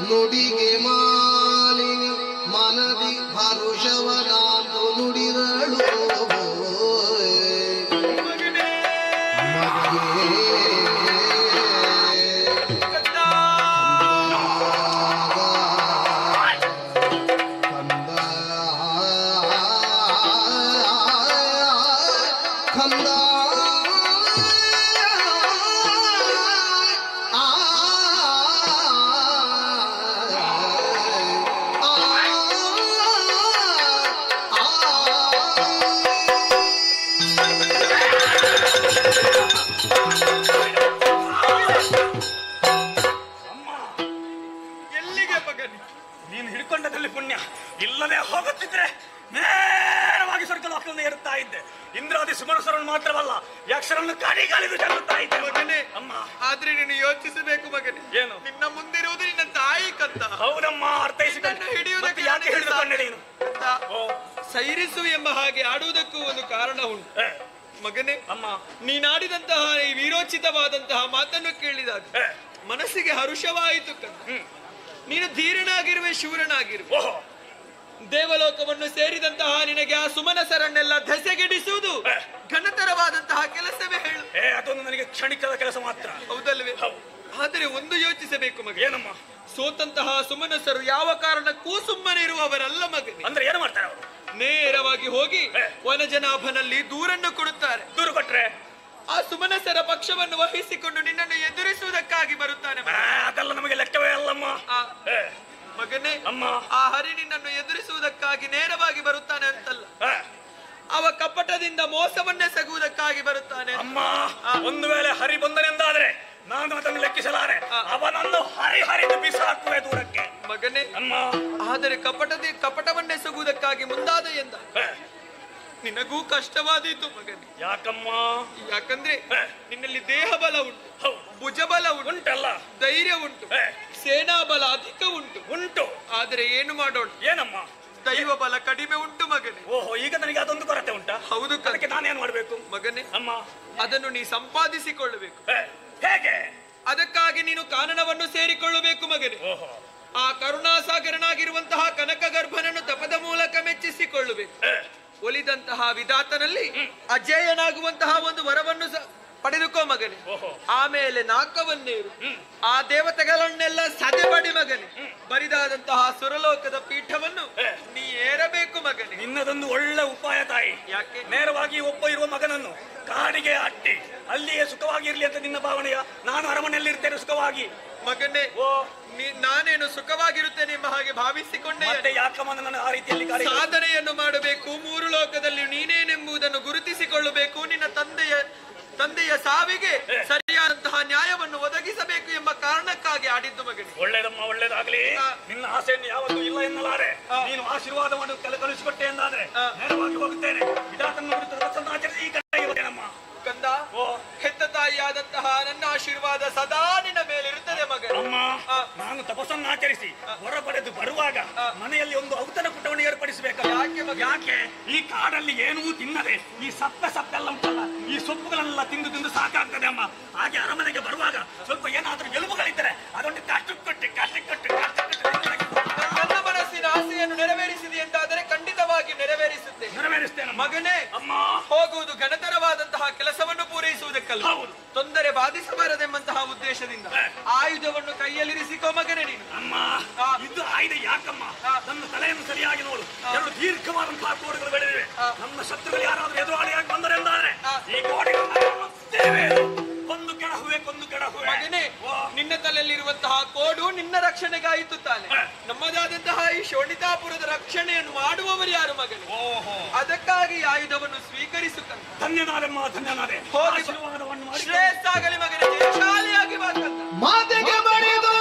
S8: ನುಡಿಗೆ ಮಾಲಿನಿ ಮನದಿ ಹರುಷವನಾಂದು ನುಡಿದಳು. ಕಂದ
S1: ಎಲ್ಲಿಗೆ ಮಗನೇ?
S7: ನೀನು ಹಿಡ್ಕೊಂಡದಲ್ಲಿ ಪುಣ್ಯ, ಇಲ್ಲದೆ ಹೋಗುತ್ತಿದ್ರೆ ನೇರವಾಗಿ ಸ್ವರ್ಗಲೋಕವನ್ನು ಏರುತ್ತಾ ಇದ್ದೆ. ಇಂದ್ರಾದಿ ಸುಮನಸರನ್ನು ಮಾತ್ರವಲ್ಲ, ಯಕ್ಷರನ್ನು ಕಾಡಿಗಾಲಿದು ಜರುಗುತ್ತಾ ಇದ್ದೆ
S1: ಮಗನೇ.
S7: ಅಮ್ಮ.
S1: ಆದ್ರೆ ನೀನು ಯೋಚಿಸಬೇಕು ಮಗನೇ.
S7: ಏನು?
S1: ನಿನ್ನ ಮುಂದಿರುವುದು ನಿನ್ನ ತಾಯಿ ಕಂದ.
S7: ಹೌದಮ್ಮ, ಅರ್ಥೈಸಿಕೊಂಡು
S1: ಹಿಡಿಯುವುದಕ್ಕೆ
S7: ಯಾಕೆ ಹಿಡಿದುಕೊಂಡೆ ನೀನು? ಓ,
S1: ಸೈರಿಸು ಎಂಬ ಹಾಗೆ ಆಡುವುದಕ್ಕೂ ಒಂದು ಕಾರಣ ಉಂಟು
S7: ಏ,
S1: ಮಗನೇ.
S7: ಅಮ್ಮ.
S1: ನೀನಾಡಿದಂತಹ ಈ ವೀರೋಚಿತವಾದಂತಹ ಮಾತನ್ನು ಕೇಳಿದಾಗ
S7: ಏ,
S1: ಮನಸ್ಸಿಗೆ ಹರುಷವಾಯಿತು ಕಂದ. ನೀನು ಧೀರನಾಗಿರುವೆ, ಶೂರನಾಗಿರುವೆ.
S7: ಓಹೋ,
S1: ದೇವಲೋಕವನ್ನು ಸೇರಿದಂತಹ ನಿನಗೆ ಆ ಸುಮನಸರನ್ನೆಲ್ಲ ಧಸೆಗೆಡಿಸುವುದು ಘನತರವಾದಂತಹ ಕೆಲಸವೇ ಹೇಳು.
S7: ಅದೊಂದು ನನಗೆ ಕ್ಷಣಿಕದ ಕೆಲಸ ಮಾತ್ರ.
S1: ಹೌದಲ್ವೇ?
S7: ಹೌದು.
S1: ಆದರೆ ಒಂದು ಯೋಚಿಸಬೇಕು ಮಗ.
S7: ಏನಮ್ಮ?
S1: ಸೋತಂತಹ ಸುಮನಸರು ಯಾವ ಕಾರಣಕ್ಕೂ ಸುಮ್ಮನೆ ಇರುವವರಲ್ಲ ಮಗನೇ.
S7: ಅಂದ್ರೆ ಏನು ಮಾಡ್ತಾರೆ ಅವರು?
S1: ನೇರವಾಗಿ ಹೋಗಿ ವನಜನಾಭನಲ್ಲಿ ದೂರನ್ನು ಕೊಡುತ್ತಾರೆ.
S7: ದೂರು ಕೊಟ್ರೆ
S1: ಆ ಸುಮನಸರ ಪಕ್ಷವನ್ನು ವಹಿಸಿಕೊಂಡು ನಿನ್ನನ್ನು ಎದುರಿಸುವುದಕ್ಕಾಗಿ ಬರುತ್ತಾನೆ ಮಗ.
S7: ಅದೆಲ್ಲ ನಮಗೆ ಲೆಕ್ಕವೇ ಅಲ್ಲಮ್ಮ.
S1: ಆ, ಮಗನೇ,
S7: ಅಮ್ಮ.
S1: ಆ ಹರಿ ನಿನ್ನನ್ನು ಎದುರಿಸುವುದಕ್ಕಾಗಿ ನೇರವಾಗಿ ಬರುತ್ತಾನೆ ಅಂತಲ್ಲ,
S7: ಏ,
S1: ಅವ ಕಪಟದಿಂದ ಮೋಸವನ್ನೆಸಗುವುದಕ್ಕಾಗಿ ಬರುತ್ತಾನೆ.
S7: ಅಮ್ಮ, ಒಂದು ವೇಳೆ ಹರಿ ಬಂದನೆಂದಾದ್ರೆ ನಾನು ಅದನ್ನು ಲೆಕ್ಕಿಸಲಾರೆ. ಅವನನ್ನು ಹರಿದು ಬಿಸಾಕುವೆ ದೂರಕ್ಕೆ.
S1: ಮಗನೇ,
S7: ಅಮ್ಮ.
S1: ಆದರೆ ಕಪಟವನ್ನೆಸಗುವುದಕ್ಕಾಗಿ ಮುಂದಾದ ಎಂದ
S7: ಏ,
S1: ನಿನಗೂ ಕಷ್ಟವಾದೀತು ಮಗನೇ.
S7: ಯಾಕಮ್ಮ?
S1: ಯಾಕಂದ್ರೆ ನಿನ್ನಲ್ಲಿ ದೇಹ ಬಲ ಉಂಟು,
S7: ಹೌದು.
S1: ಭುಜಬಲ ಉಂಟು,
S7: ಉಂಟಲ್ಲ,
S1: ಧೈರ್ಯ ಉಂಟು,
S7: ಏ,
S1: ಸೇನಾ ಬಲ ಅಧಿಕ ಉಂಟು.
S7: ಉಂಟು.
S1: ಆದರೆ ಏನು ಮಾಡೋಣ,
S7: ಏನಮ್ಮ?
S1: ದೈವ ಬಲ ಕಡಿಮೆ ಉಂಟು ಮಗನೇ.
S7: ಓಹೋ, ಈಗ ನನಗೆ ಅದೊಂದು ಕೊರತೆ ಉಂಟಾ?
S1: ಹೌದು ಕಣೆ.
S7: ಅದಕ್ಕೆ ನಾನೇನು ಮಾಡಬೇಕು
S1: ಮಗನೇ?
S7: ಅಮ್ಮ,
S1: ಅದನ್ನು ನೀ ಸಂಪಾದಿಸಿಕೊಳ್ಳಬೇಕು.
S7: ಏ, ಹೇಗೆ?
S1: ಅದಕ್ಕಾಗಿ ನೀನು ಕಾನನವನ್ನು ಸೇರಿಕೊಳ್ಳಬೇಕು ಮಗನೇ.
S7: ಓಹೋ,
S1: ಆ ಕರುಣಾಸಾಗರನಾಗಿರುವಂತಹ ಕನಕಗರ್ಭನನ್ನು ತಪದ ಮೂಲಕ ಮೆಚ್ಚಿಸಿಕೊಳ್ಳಬೇಕು.
S7: ಏ,
S1: ಒಲಿದಂತಹ ವಿಧಾತನಲ್ಲಿ ಅಜೇಯನಾಗುವಂತಹ ಒಂದು ವರವನ್ನು ಪಡೆದುಕೋ ಮಗನೇ.
S7: ಓಹೋ.
S1: ಆಮೇಲೆ ನಾಕವನ್ನೇರು, ಆ ದೇವತೆಗಳನ್ನೆಲ್ಲ ಸದೆಬಡಿ ಮಗನೇ. ಬರಿದಾದಂತಹ ಸುರಲೋಕದ ಪೀಠವನ್ನು ನೀ ಏರಬೇಕು ಮಗನೇ.
S7: ನಿನ್ನದೊಂದು ಒಳ್ಳೆ ಉಪಾಯ ತಾಯಿ.
S1: ಯಾಕೆ?
S7: ನೇರವಾಗಿ ಒಬ್ಬ ಇರುವ ಮಗನನ್ನು ಕಾಡಿಗೆ ಅಟ್ಟಿ ಅಲ್ಲಿಯೇ ಸುಖವಾಗಿರ್ಲಿ ಅಂತ ನಿನ್ನ ಭಾವನೆಯ? ನಾನು ಅರಮನೆಯಲ್ಲಿ ಇರ್ತೇನೆ ಸುಖವಾಗಿ.
S1: ಮಗನೇ,
S7: ಓ,
S1: ನಾನೇನು ಸುಖವಾಗಿರುತ್ತೇನೆ ಎಂಬ ಹಾಗೆ ಭಾವಿಸಿಕೊಂಡೆ.
S7: ಮತ್ತೆ ಯಾಕಮ್ಮ ನನ್ನ ಆ ರೀತಿಯಲ್ಲಿ
S1: ಸಾಧನೆಯನ್ನು ಮಾಡಬೇಕು, ಮೂರು ಲೋಕದಲ್ಲಿ ನೀನೇನೆಂಬುದನ್ನು ಗುರುತಿಸಿಕೊಳ್ಳಬೇಕು. ನಿನ್ನ ತಂದೆಯ ಸಾವಿಗೆ ಸರಿಯಾದಂತಹ ನ್ಯಾಯವನ್ನು ಒದಗಿಸಬೇಕು ಎಂಬ ಕಾರಣಕ್ಕಾಗಿ ಆಡಿದ್ದು ಮಗನೇ.
S7: ಒಳ್ಳೇದಮ್ಮ, ಒಳ್ಳೇದಾಗ್ಲಿ. ನಿನ್ನ ಆಸೆಯನ್ನು ಯಾವತ್ತೂ ಇಲ್ಲ ಎನ್ನಲಾರೆ. ನೀನು ಆಶೀರ್ವಾದವನ್ನು ಕಳಿಸಿಕೊಟ್ಟೆ ಎಂದಾದ್ರೆ ನೇರವಾಗಿ ಹೋಗುತ್ತೇನೆ. ವಿಧಾತನ ಆಚರಿಸಿ ಈ ಕಡೆಗೆ ಹೋಗ್ತೇನಮ್ಮ.
S1: ಕಂದ, ಹೆತ್ತ ತಾಯಿಯಾದಂತಹ ನನ್ನ ಆಶೀರ್ವಾದ ಸದಾ ನಿನ್ನ ಮೇಲಿರುತ್ತದೆ ಮಗ.
S7: ಅಮ್ಮ, ನಾನು ತಪಸ್ಸನ್ನು ಆಚರಿಸಿ ಹೊರ ಪಡೆದು ಬರುವಾಗ ಮನೆಯಲ್ಲಿ ಒಂದು ಔತಣ ಕೂಟವನ್ನು ಏರ್ಪಡಿಸಬೇಕಲ್ಲ. ಯಾಕೆ? ಈ ಕಾಡಲ್ಲಿ ಏನೂ ತಿನ್ನದೆ ಈ ಸಪ್ಪೆಲ್ಲ ಉಂಟಲ್ಲ, ಈ ಸೊಪ್ಪುಗಳನ್ನೆಲ್ಲ ತಿಂದು ಸಾಕಾಗ್ತದೆ ಅಮ್ಮ. ಹಾಗೆ ಅರಮನೆಗೆ ಬರುವಾಗ ಸ್ವಲ್ಪ ಏನಾದ್ರೂ ಎಲುಬುಗಳಿದ್ದರೆ ಅದೊಂದು ಕಷ್ಟಕ್ಕೆ
S1: ನನ್ನ ಮನಸ್ಸಿನ ಆಸೆಯನ್ನು ನೆರವೇರಿಸಿದೆ ಎಂದಾದರೆ ಖಂಡಿತವಾಗಿ
S7: ನೆರವೇರಿಸ್ತೇನೆ
S1: ಮಗನೇ.
S7: ಅಮ್ಮ,
S1: ಹೋಗುವುದು ಘನತರವಾದಂತಹ ಕೆಲಸವನ್ನು ಪೂರೈಸುವುದಕ್ಕಲ್ಲ, ತೊಂದರೆ ಬಾಧಿಸಬಾರದೆಂಬಂತಹ ಉದ್ದೇಶದಿಂದ ಆಯುಧವನ್ನು ಕೈಯಲ್ಲಿರಿಸಿಕೋ ಮಗನೇ ನೀನು.
S7: ಅಮ್ಮ, ಇದು ಆಯುಧ ಯಾಕಮ್ಮ? ನನ್ನ ತಲೆಯನ್ನು ಸರಿಯಾಗಿ ನೋಡು. ಎರಡು ದೀರ್ಘವಾದಂತಹ ಕೋಡುಗಳು ಬೆಳೆದಿವೆ. ನಮ್ಮ ಶತ್ರುಗಳು ಯಾರಾದ್ರೂ ಎದುರಾಳಿಯಾಗಿ ಬಂದರೆಂದಾದ್ರೆ ಈ ಕೋಡೆಗಳು ಕೊಂದು ಕೆಡಹುವೆ
S1: ಮಗನೇ. ನಿನ್ನ ತಲೆಯಲ್ಲಿರುವಂತಹ ಕೋಡು ನಿನ್ನ ರಕ್ಷಣೆಗಾಯಿತು ತಾನೆ. ನಮ್ಮದಾದಂತಹ ಈ ಶೋಣಿತಾಪುರದ ರಕ್ಷಣೆಯನ್ನು ಮಾಡುವವರು ಯಾರು ಮಗನೇ? ಅದಕ್ಕಾಗಿ ಆಯುಧವನ್ನು ಸ್ವೀಕರಿಸುತ್ತ
S7: ಧನ್ಯನಾದಮ್ಮ, ಧನ್ಯನಾದೆ.
S1: ಆಶೀರ್ವಾದವನ್ನು ಮಾಡಿ ಶ್ರೇಷ್ಠಾಗಲಿ ಮಗನೇ, ಜಯಶಾಲಿಯಾಗಿ ಬಾಕಂತ
S8: ಮಾತೆಗೆ ಬಡಿದು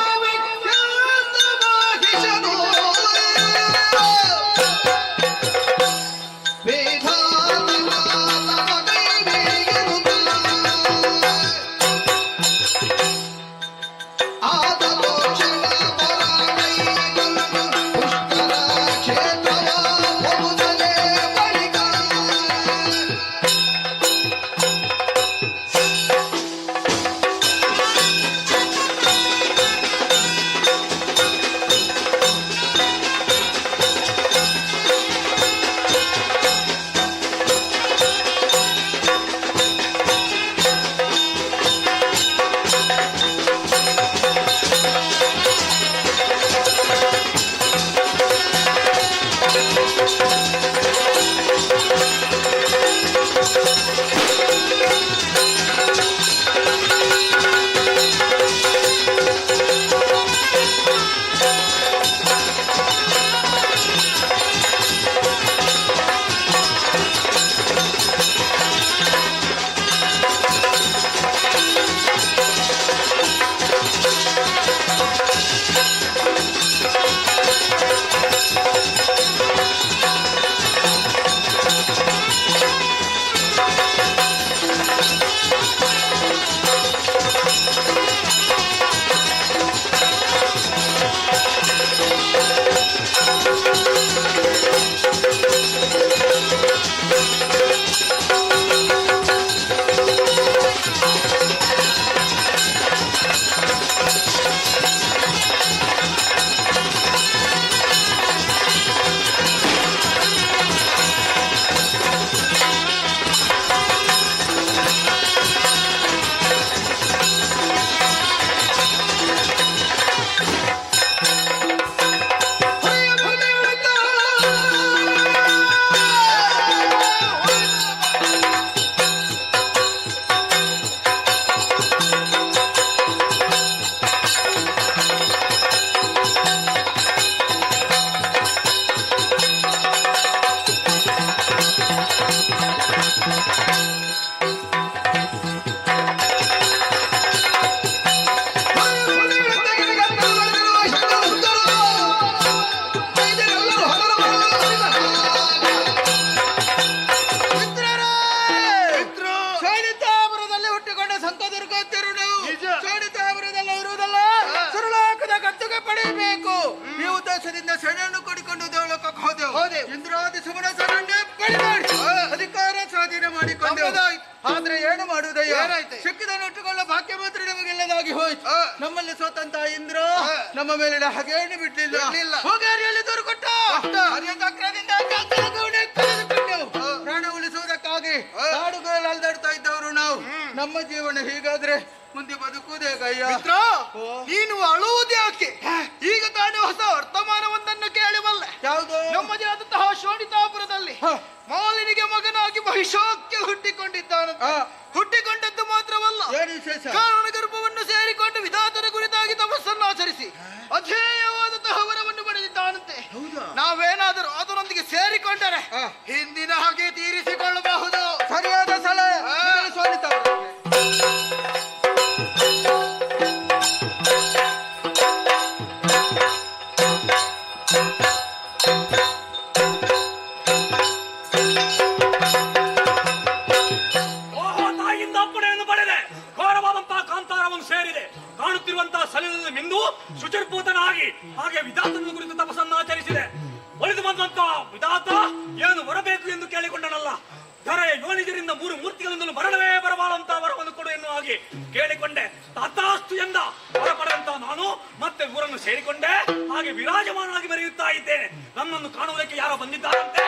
S8: ಸಿಕ್ಕಿದನ್ನು ಇಟ್ಟುಕೊಳ್ಳೋ ಭಾಗ್ಯ ಮಾತ್ರ ನಮಗೆಲ್ಲದಾಗಿ ಹೋಯ್ತು. ನಮ್ಮಲ್ಲಿ ಸ್ವತಂತ್ರ ಇಂದ್ರ ನಮ್ಮ ಮೇಲಿನ ಹಗೆಯನ್ನು ಬಿಡ್ಲಿಲ್ಲ. ಹೋಗಾರಿಯಲ್ಲಿ ದೂರು ಕೊಟ್ಟ ಚಕ್ರದಿಂದ ಪ್ರಾಣ ಉಳಿಸುವುದಕ್ಕಾಗಿ ಕಾಡುಗಳಲ್ಲಿ ಅಲ್ದಾಡ್ತಾ ಇದ್ದವರು ನಾವು. ನಮ್ಮ ಜೀವನ ಹೀಗಾದ್ರೆ ಮುಂದೆ ಬದುಕುವುದೇ ಕಯ್ಯ.
S5: ನೀನು ಅಳುವುದೇ ಯಾಕೆ? ಈಗ ತಾನು ಹೊಸ ವರ್ತಮಾನವೊಂದನ್ನು ಕೇಳಿಬಲ್ಲೆ.
S8: ಯಾವುದು?
S5: ನಮ್ಮದೇ ಆದಂತಹ ಶೋಣಿತಾಪುರದಲ್ಲಿ ಮಾಲಿನಿಗೆ ಮಗನಾಗಿ ಮಹಿಷಾಕ್ಯ ಹುಟ್ಟಿಕೊಂಡಿದ್ದಾನಂತ. ಹುಟ್ಟಿಕೊಂಡದ್ದು ಮಾತ್ರವಲ್ಲ,
S8: ಏನು ವಿಶೇಷ?
S5: ಕಾರಣ ಗರ್ಭವನ್ನು ಸೇರಿಕೊಂಡು ವಿಧಾತನ ಕುರಿತಾಗಿ ತಪಸ್ಸನ್ನು ಆಚರಿಸಿ ಅಧೇಯವಾದಂತಹ ವರವನ್ನು ಪಡೆದಿದ್ದಾನಂತೆ. ನಾವೇನಾದರೂ ಅದರೊಂದಿಗೆ ಸೇರಿಕೊಂಡರೆ ಹಿಂದಿನ ಹಾಗೆ ತೀರಿಸಿಕೊಳ್ಳಬಹುದು.
S8: ಸರಿಯಾದ ಸಲಹೆ ಸೋಲಿತ.
S11: ತಾಯಿಯಿಂದ ಅಪ್ಪಣೆಯನ್ನು ಪಡೆದೆ ಘೋರವಾದಂತಹ ಕಾಂತಾರವನ್ನು ಸೇರಿದೆ. ಕಾಣುತ್ತಿರುವಂತಹ ಸಲಿಲದ ಮಿಂದು ಶುಚಿರ್ಭೂತನಾಗಿ ಹಾಗೆ ವಿಧಾತನ ಕುರಿತು ತಪಸ್ಸನ್ನು ಆಚರಿಸಿದೆ. ಒಲಿದು ಬಂದಂತಹ ವಿಧಾತ ಏನು ಬರಬೇಕು ಎಂದು ಕೇಳಿಕೊಂಡನಲ್ಲ. ಧರೆಯ ಯೋನಿಜರಿಂದ 3 ಮೂರ್ತಿಗಳಿಂದಲೂ ಮರಣವೇ ಬರಬಾರಂತಹ ವರವನ್ನು ಕೊಡು ಎನ್ನುವ ಹಾಗೆ ಕೇಳಿಕೊಂಡೆ. ತಥಾಸ್ತು ಎಂದ ವರ ಪಡೆದಂತಹ ನಾನು ಮತ್ತೆ ಊರನ್ನು ಸೇರಿಕೊಂಡೆ. ಹಾಗೆ ವಿರಾಜಮಾನವಾಗಿ ಮೆರೆಯುತ್ತಾ ಇದ್ದೇನೆ. ನನ್ನನ್ನು ಕಾಣುವುದಕ್ಕೆ ಯಾರೋ ಬಂದಿದ್ದಾರಂತೆ.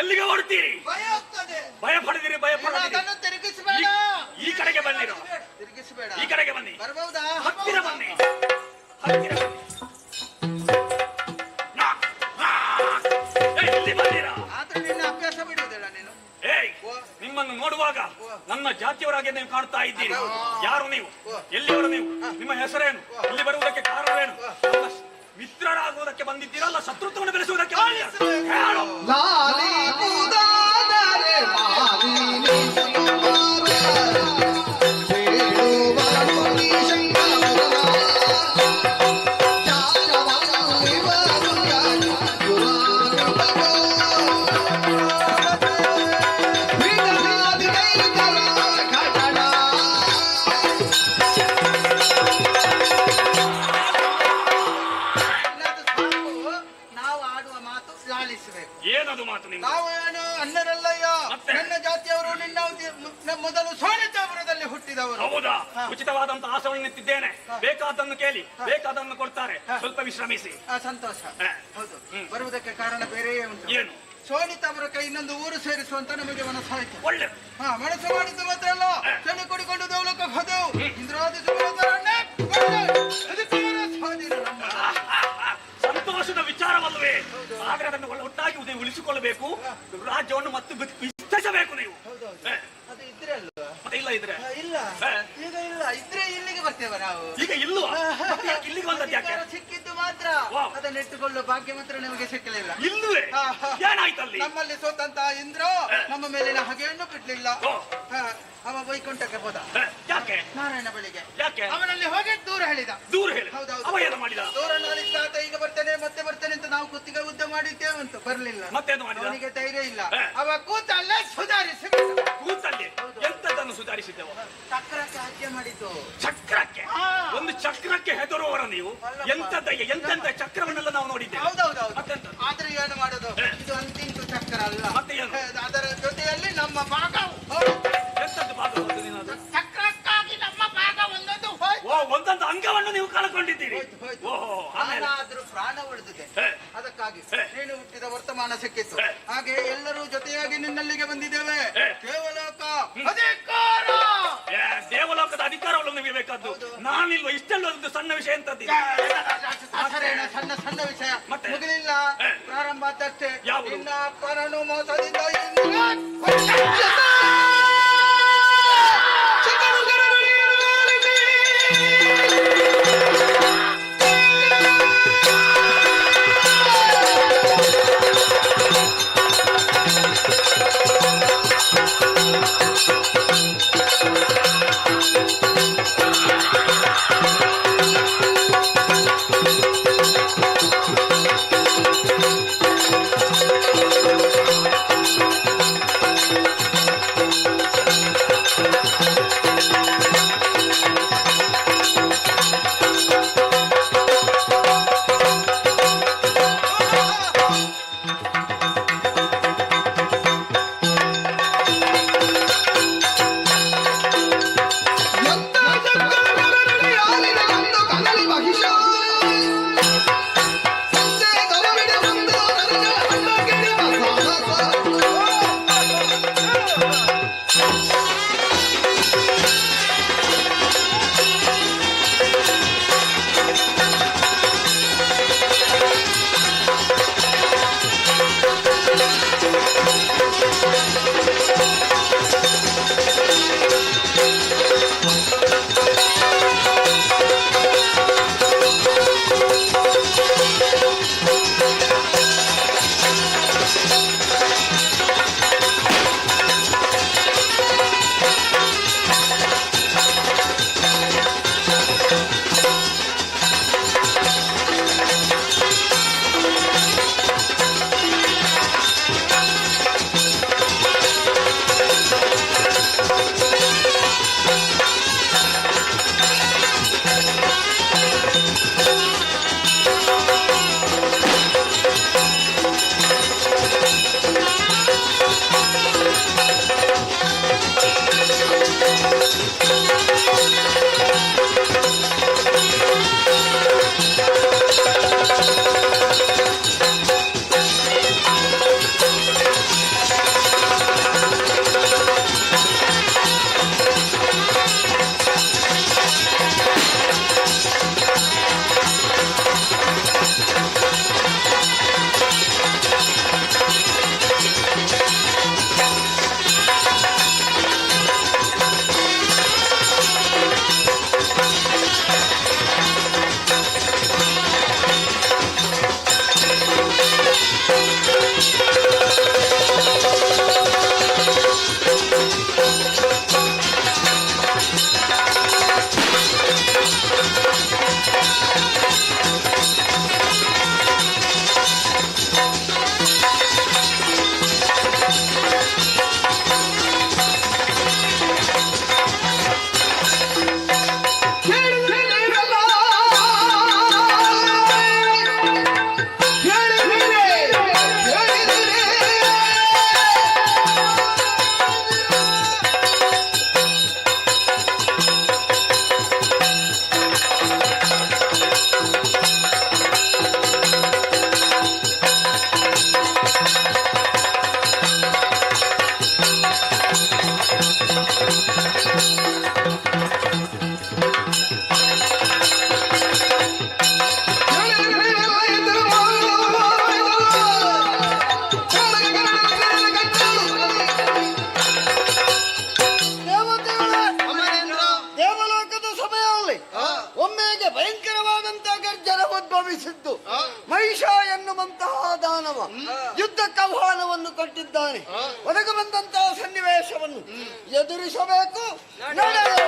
S11: ಎಲ್ಲಿಗೆ ಓಡ್ತೀರಿ? ಭಯ ಪಡೆದಿರಿ, ಭಯ ಪಡೆದಿರಿ. ಈ ಕಡೆಗೆ ಬನ್ನಿರು, ಈ ಕಡೆಗೆ ಬನ್ನಿ, ಹತ್ತಿರ ಬನ್ನಿ, ಹತ್ತಿರ ಬನ್ನಿ. ಇಲ್ಲಿ ಬನ್ನಿರಾ?
S8: ಅಭ್ಯಾಸ ಬಿಡುವುದಿಲ್ಲ ನೀನು.
S11: ನಿಮ್ಮನ್ನು ನೋಡುವಾಗ ನನ್ನ ಜಾತಿಯವರಾಗಿ ನೀವು ಕಾಣ್ತಾ ಇದ್ದೀರಿ. ಯಾರು ನೀವು? ಎಲ್ಲಿಯವರು ನೀವು? ನಿಮ್ಮ ಹೆಸರೇನು? ಇಲ್ಲಿ ಬರುವುದಕ್ಕೆ ಕಾರಣವೇನು? ಮಿತ್ರರಾಗುವುದಕ್ಕೆ ಬಂದಿದ್ದೀರಲ್ಲ ಶತ್ರುತ್ವವನ್ನು ಬೆಳೆಸುವುದಕ್ಕೆ ಹೇಳು. ಏನದು ಮಾತು ನಿಮ್ದು?
S8: ನಾವು ಏನು ಅನ್ನರಲ್ಲಯ್ಯ. ನನ್ನ ಜಾತಿಯವರು ನಿನ್ನ ಮೊದಲು ಸೋಣಿತಾಪುರದಲ್ಲಿ ಹುಟ್ಟಿದವರು.
S11: ಹೌದಾ? ಉಚಿತವಾದಂತಹ ಆಸವನ್ನೆತ್ತಿದ್ದೇನೆ. ಬೇಕಾದನ್ನು ಕೇಳಿ, ಬೇಕಾದನ್ನು ಕೊಡ್ತಾರೆ. ಸ್ವಲ್ಪ ವಿಶ್ರಮಿಸಿ.
S8: ಸಂತೋಷ. ಹೌದು, ಬರುವುದಕ್ಕೆ ಕಾರಣ ಬೇರೆಯೇ ಉಂಟು.
S11: ಏನು?
S8: ಸೋಣಿತಾಪುರಕ್ಕೆ ಇನ್ನೊಂದು ಊರು ಸೇರಿಸುವಂತ ನಮಗೆ ಮನಸ್ಸಾಯ್ತು.
S11: ಒಳ್ಳೆ
S8: ಮನಸ್ಸು ಮಾಡಿದ್ದು ಮಾತ್ರ ಅಲ್ಲ, ಚಳಿ ಕುಡಿಕೊಂಡು ದೇವಲೋಕ ಹೋದೆವು. ಇಂದ್ರಾದಿ
S11: ಸಂತೋಷದ ವಿಚಾರವಲ್ಲವೇ? ಆದ್ರೆ ಅದನ್ನು ಒಟ್ಟಾಗಿ ಉಳಿಸಿಕೊಳ್ಳಬೇಕು. ರಾಜ್ಯವನ್ನು ಮತ್ತೆ ವಿಸ್ತರಿಸಬೇಕು ನೀವು.
S8: ಅದು ಇದ್ರೆ ಅಲ್ವಾ?
S11: ಮತ್ತೆ ಇಲ್ಲ ಇದ್ರೆ
S8: ಇಲ್ಲ, ಈಗ ಇಲ್ಲ ಇದ್ರೆ ಇಲ್ಲಿಗೆ ಬರ್ತೇವೆ ನಾವು.
S11: ಈಗ ಇಲ್ವಾ? ಇಲ್ಲಿಗೆ ಬಂದದ್ದು ಯಾಕೆ?
S8: ಸಿಕ್ಕಿದ್ದು ಮಾತ್ರ ಅದನ್ನ ಇಟ್ಟುಕೊಳ್ಳುವ ಭಾಗ್ಯ ಮಾತ್ರ ನಮಗೆ ಸಿಕ್ಕಲಿಲ್ಲ.
S11: ಇಲ್ಲವೇ? ಏನಾಯ್ತಲ್ಲಿ?
S8: ನಮ್ಮಲ್ಲಿ ಸ್ವತಂತ್ರ ಇಂದ್ರ ನಮ್ಮ ಮೇಲಿನ ಹಗೆಯನ್ನು ಬಿಡ್ಲಿಲ್ಲ. ಅವ ವೈಕುಂಠಕ್ಕೆ ಹೋದ.
S11: ಯಾಕೆ?
S8: ನಾರಾಯಣ ಬಳಿಗೆ.
S11: ಯಾಕೆ?
S8: ಅವನಲ್ಲಿ ಹೋಗಿ ದೂರ ಹೇಳಿದ.
S11: ದೂರ ಹೇಳಿ?
S8: ಹೌದೌದು.
S11: ಅವ ಏನು ಮಾಡಿದ?
S8: ದೂರ ನಾಳಿದ್ದ ಈಗ ಬರ್ತೇನೆ ಮತ್ತೆ ಬರ್ತೇನೆ ಅಂತ ನಾವು ಕುತ್ತಿಗೆ ಉದ್ದ ಮಾಡಿದ್ದೇವಂತ ಬರ್ಲಿಲ್ಲ.
S11: ಮತ್ತೇನು ಮಾಡಿದ?
S8: ಅವನಿಗೆ ಧೈರ್ಯ ಇಲ್ಲ. ಅವ ಕೂತಲ್ಲೇ ಸುಧಾರಿಸಿ
S11: ಕೂತಲ್ಲಿ ಎಂತದನ್ನು ಸುಧಾರಿಸಿದ್ದೆವು?
S8: ಚಕ್ರಕ್ಕೆ ಹತ್ಯೆ ಮಾಡಿದ್ದು.
S11: ಚಕ್ರಕ್ಕೆ? ಒಂದು ಚಕ್ರಕ್ಕೆ ಹೆದರುವವರ ನೀವು? ಎಂತೆಂತ ಚಕ್ರವನ್ನೆಲ್ಲ ನಾವು ನೋಡಿದ್ದೇವೆ.
S8: ಹೌದೌದೌದು. ಆದ್ರೆ ಏನು ಮಾಡೋದು? ಇದು ಅಂತಿಂತು ಚಕ್ರ ಅಲ್ಲ.
S11: ಮತ್ತೆ ಏನು?
S8: ಅದರ ಜೊತೆಯಲ್ಲಿ ನಮ್ಮ ಭಾಗ
S11: ಎಂತದ್ದು ಭಾಗ?
S5: ಚಕ್ರಕ್ಕಾಗಿ ನಮ್ಮ ಭಾಗ ಒಂದೊಂದು
S11: ಒಂದೊಂದು ಅಂಗವನ್ನು ನೀವು ಕಳ್ಕೊಂಡಿದ್ದೀರಿ.
S8: ಆದ್ರೂ ಪ್ರಾಣ ಉಳಿದಿದೆ. ಅದಕ್ಕಾಗಿ ನೀನು ಹುಟ್ಟಿದ ವರ್ತಮಾನ ಸಿಕ್ಕಿತ್ತು. ಹಾಗೆ ಎಲ್ಲರೂ ಜೊತೆಯಾಗಿ ನಿನ್ನಲ್ಲಿಗೆ ಬಂದಿದ್ದೇವೆ. ದೇವಲೋಕ ಅಧಿಕಾರ,
S11: ದೇವಲೋಕದ ಅಧಿಕಾರವನ್ನು ನೀವು ಇರಬೇಕಾದ್ದು. ನಾನಿಲ್ವ? ಇಷ್ಟೆಲ್ಲ ಒಂದು ಸಣ್ಣ ವಿಷಯ ಅಂತದ್ದು.
S8: ಸಣ್ಣ ಸಣ್ಣ ವಿಷಯ ಮುಗಿಲಿಲ್ಲ, ಪ್ರಾರಂಭ ಆದಷ್ಟೇ. ನಿನ್ನ ಅಪ್ಪನನ್ನು ಮೋಸದಿಂದ
S5: ಒದಗಿ ಬಂದಂತಹ ಸನ್ನಿವೇಶವನ್ನು ಎದುರಿಸಬೇಕು. ನಡೆಯೋಣ.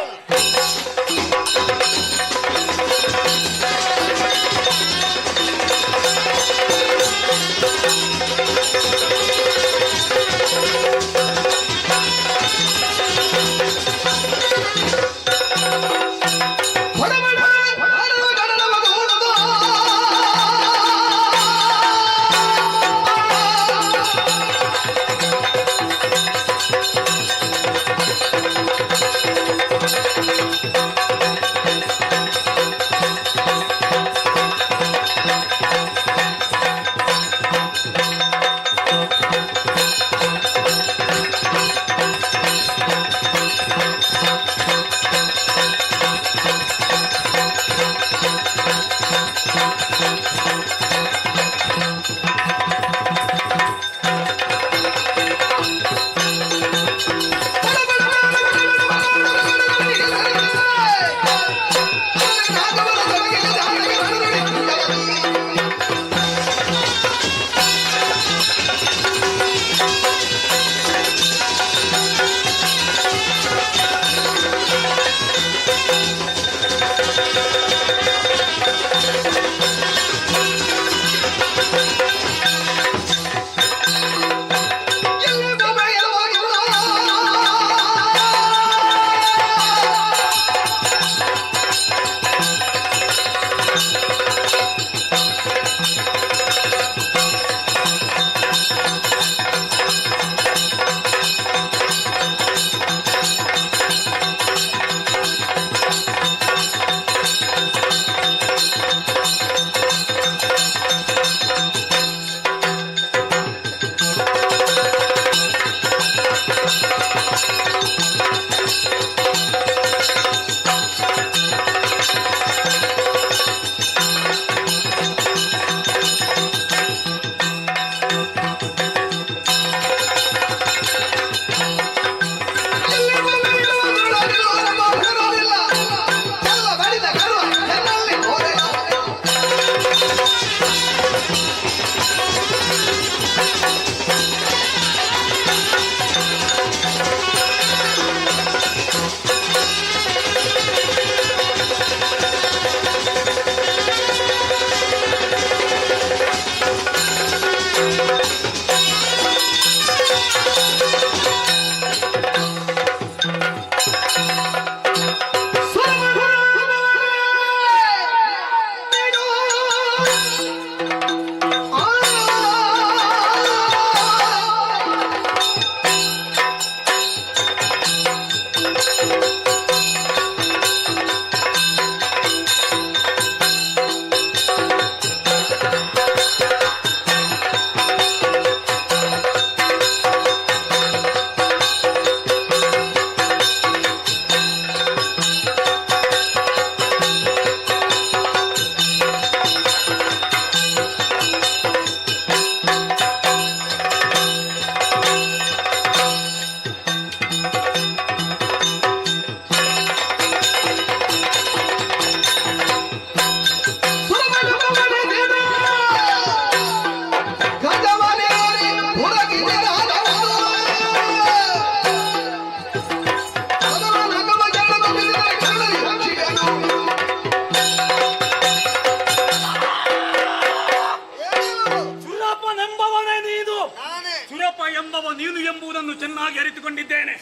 S11: ನೀನು ಎಂಬುದನ್ನು ಚೆನ್ನಾಗಿ ಅರಿತುಕೊಂಡಿದ್ದೇನೆ.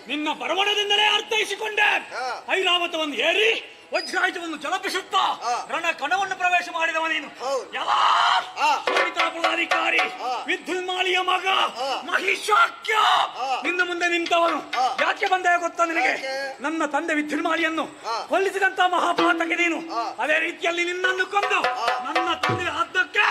S11: ನಿನ್ನ ಬರವಣದಿಂದಲೇ ಅರ್ಥೈಸಿಕೊಂಡೆ. ಐರಾವತವನ್ನು ಏರಿ ವಜ್ರಾಯುಧವನ್ನು ಜಲಪಿಸುತ್ತಾ ರಣ ಕಣವನ್ನು ಪ್ರವೇಶ ಮಾಡಿದವ ನೀನು. ಪದಾಧಿಕಾರಿ ವಿದ್ಯುನ್ಮಾಲಿಯ ಮಗ ಮಹಿಷಾಕ್ಯ ನಿನ್ನ ಮುಂದೆ ನಿಂತವನು. ಯಾಕೆ ಬಂದೆ ಗೊತ್ತಾ ನಿನಗೆ? ನನ್ನ ತಂದೆ ವಿದ್ಯುನ್ಮಾಲಿಯನ್ನು ಕೊಲ್ಲಿಸಿದಂತ ಮಹಾಪಾತಕ್ಕೆ ನೀನು. ಅದೇ ರೀತಿಯಲ್ಲಿ ನಿನ್ನನ್ನು ಕೊಂದು ನನ್ನ ತಂದೆ ಆದ್ದಕ್ಕೆ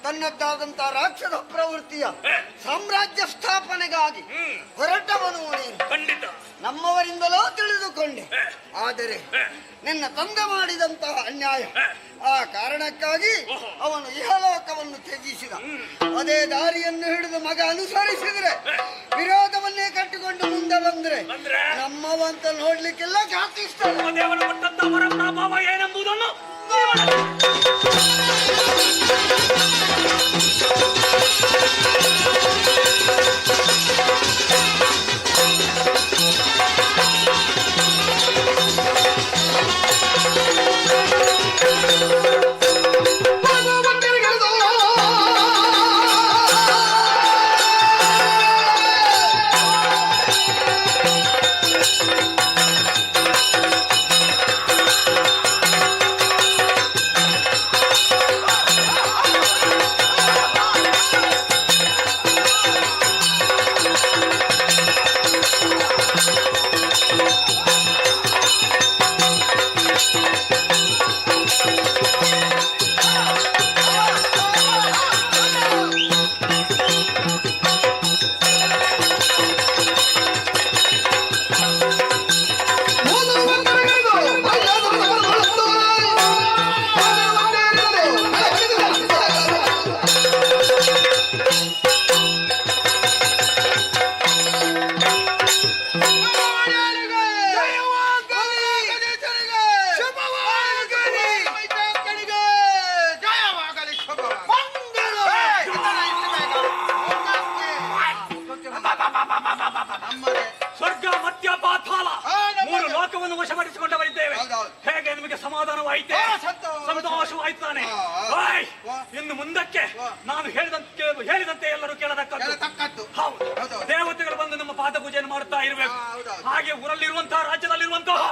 S8: ತನ್ನದ್ದಾದಂತಹ ರಾಕ್ಷಸ ಪ್ರವೃತ್ತಿಯ ಸಾಮ್ರಾಜ್ಯ ಸ್ಥಾಪನೆಗಾಗಿ ಹೊರಟವನು ನೀನು.
S11: ಖಂಡಿತ
S8: ನಮ್ಮವರಿಂದಲೋ ತಿಳಿದುಕೊಂಡೆ. ಆದರೆ ನಿನ್ನ ತಂದೆ ಮಾಡಿದಂತಹ ಅನ್ಯಾಯ, ಆ ಕಾರಣಕ್ಕಾಗಿ ಅವನು ಇಹಲೋಕವನ್ನು ತ್ಯಜಿಸಿದ. ಅದೇ ದಾರಿಯನ್ನು ಹಿಡಿದು ಮಗ ಅನುಸರಿಸಿದ್ರೆ, ವಿರೋಧವನ್ನೇ ಕಟ್ಟಿಕೊಂಡು ಮುಂದೆ ಬಂದ್ರೆ ನಮ್ಮವಂತ ನೋಡ್ಲಿಕ್ಕೆಲ್ಲ ಘಾತಿಸ್ತಾರೆ.
S11: ದೇವರ ಕೊಟ್ಟಂತ ವರ ಪ್ರಭಾವ ಏನೆಂಬುದನ್ನು ಸ್ವರ್ಗ ಮಧ್ಯ ಪಾತಾಳ ಮೂರು ಲೋಕವನ್ನು ವಶಪಡಿಸಿಕೊಂಡವರಿದ್ದೇವೆ. ಹೇಗೆ ನಿಮಗೆ ಸಮಾಧಾನವಾಯಿತೆ? ಸಂತೋಷವಾಯ್ತಾನೆ. ಇನ್ನು ಮುಂದಕ್ಕೆ ನಾನು ಹೇಳಿದಂತೆ ಎಲ್ಲರೂ ಕೇಳತಕ್ಕದ್ದು. ಹೌದು, ದೇವತೆಗಳು ಬಂದು ನಮ್ಮ ಪಾದ ಪೂಜೆಯನ್ನು ಮಾಡುತ್ತಾ ಇರಬೇಕು. ಹಾಗೆ ಊರಲ್ಲಿರುವಂತಹ, ರಾಜ್ಯದಲ್ಲಿರುವಂತಹ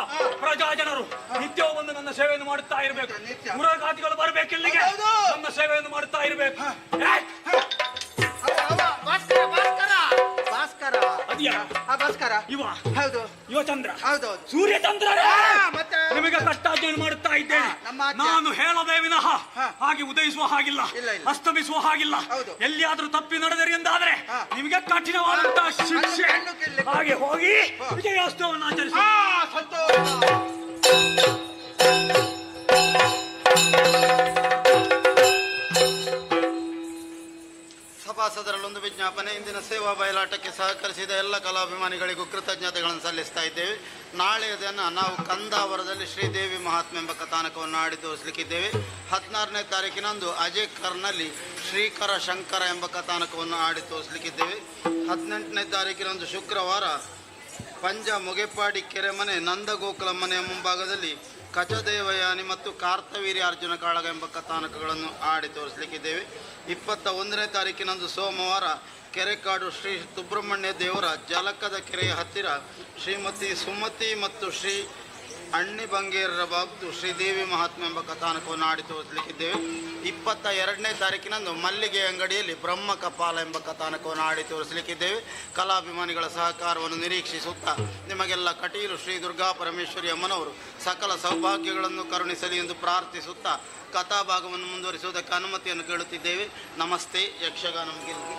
S11: ಪ್ರಜಾ ಜನರು ನಿತ್ಯವೂ ಬಂದು ನನ್ನ ಸೇವೆಯನ್ನು ಮಾಡುತ್ತಾ ಇರಬೇಕು. ಮುರುಘಾತಿಗಳು ಬರಬೇಕು, ಇಲ್ಲಿಗೆ ನನ್ನ ಸೇವೆಯನ್ನು ಮಾಡುತ್ತಾ ಇರಬೇಕು. ಇವ ಚಂದ್ರ, ಸೂರ್ಯ ಚಂದ್ರ ನಿಮಗೆ ಕಷ್ಟಾರ್ಜನೆ ಮಾಡುತ್ತಾ ಇದ್ದೇನೆ. ನಾನು ಹೇಳದೇ ವಿನಃ ಹಾಗೆ ಉದಯಿಸುವ ಹಾಗಿಲ್ಲ, ಅಸ್ತಮಿಸುವ ಹಾಗಿಲ್ಲ. ಎಲ್ಲಿಯಾದ್ರೂ ತಪ್ಪಿ ನಡೆದರಿ ಎಂದಾದ್ರೆ ನಿಮಗೆ ಕಠಿಣವಾದಂತಹ ಶಿಕ್ಷೆ. ಹಾಗೆ ಹೋಗಿ ವಿಜಯೋತ್ಸವವನ್ನು ಆಚರಿಸಿ.
S5: ಸಭಾಸದರಲ್ಲೊಂದು ವಿಜ್ಞಾಪನೆ. ಇಂದಿನ ಸೇವಾ ಬಯಲಾಟಕ್ಕೆ ಸಹಕರಿಸಿದ ಎಲ್ಲ ಕಲಾಭಿಮಾನಿಗಳಿಗೂ ಕೃತಜ್ಞತೆಗಳನ್ನು ಸಲ್ಲಿಸ್ತಾ ಇದ್ದೇವೆ. ನಾಳೆಯ ದಿನ ನಾವು ಕಂದಾವರದಲ್ಲಿ ಶ್ರೀದೇವಿ ಮಹಾತ್ಮೆ ಎಂಬ ಕಥಾನಕವನ್ನು ಆಡಿ ತೋರಿಸಲಿಕ್ಕಿದ್ದೇವೆ. 14ನೇ ತಾರೀಕಿನಂದು ಅಜೇಕರ್ನಲ್ಲಿ ಶ್ರೀಕರ ಶಂಕರ ಎಂಬ ಕಥಾನಕವನ್ನು ಆಡಿ ತೋರಿಸಲಿಕ್ಕಿದ್ದೇವೆ. 18ನೇ ತಾರೀಕಿನಂದು ಶುಕ್ರವಾರ ಪಂಜ ಮೊಗೆಪಾಡಿ ಕೆರೆಮನೆ ನಂದಗೋಕುಲ ಮನೆಯ ಮುಂಭಾಗದಲ್ಲಿ ಕಚದೇವಯಾನಿ ಮತ್ತು ಕಾರ್ತವೀರ್ಯ ಅರ್ಜುನ ಕಾಳಗ ಎಂಬ ಕಥಾನಕಗಳನ್ನು ಆಡಿ ತೋರಿಸಲಿಕ್ಕಿದ್ದೇವೆ. 21ನೇ ತಾರೀಕಿನಂದು ಸೋಮವಾರ ಕೆರೆಕಾಡು ಶ್ರೀ ಸುಬ್ರಹ್ಮಣ್ಯ ದೇವರ ಜಲಕದ ಕೆರೆಯ ಹತ್ತಿರ ಶ್ರೀಮತಿ ಸುಮತಿ ಮತ್ತು ಶ್ರೀ ಅಣ್ಣಿ ಬಂಗೇರರ ಬಾಬ್ದು ಶ್ರೀದೇವಿ ಮಹಾತ್ಮೆ ಎಂಬ ಕಥಾನಕವನ್ನು ಆಡಿ ತೋರಿಸಲಿಕ್ಕಿದ್ದೇವೆ. 22ನೇ ತಾರೀಕಿನಂದು ಮಲ್ಲಿಗೆ ಅಂಗಡಿಯಲ್ಲಿ ಬ್ರಹ್ಮ ಕಪಾಲ ಎಂಬ ಕಥಾನಕವನ್ನು ಆಡಿ ತೋರಿಸಲಿಕ್ಕಿದ್ದೇವೆ. ಕಲಾಭಿಮಾನಿಗಳ ಸಹಕಾರವನ್ನು ನಿರೀಕ್ಷಿಸುತ್ತಾ ನಿಮಗೆಲ್ಲ ಕಟೀಲು ಶ್ರೀ ದುರ್ಗಾ ಪರಮೇಶ್ವರಿ ಅಮ್ಮನವರು ಸಕಲ ಸೌಭಾಗ್ಯಗಳನ್ನು ಕರುಣಿಸಲಿ ಎಂದು ಪ್ರಾರ್ಥಿಸುತ್ತಾ ಕಥಾಭಾಗವನ್ನು ಮುಂದುವರಿಸುವುದಕ್ಕೆ ಅನುಮತಿಯನ್ನು ಕೇಳುತ್ತಿದ್ದೇವೆ. ನಮಸ್ತೆ. ಯಕ್ಷಗಾನ ಮುಗಿಲಿಗೆ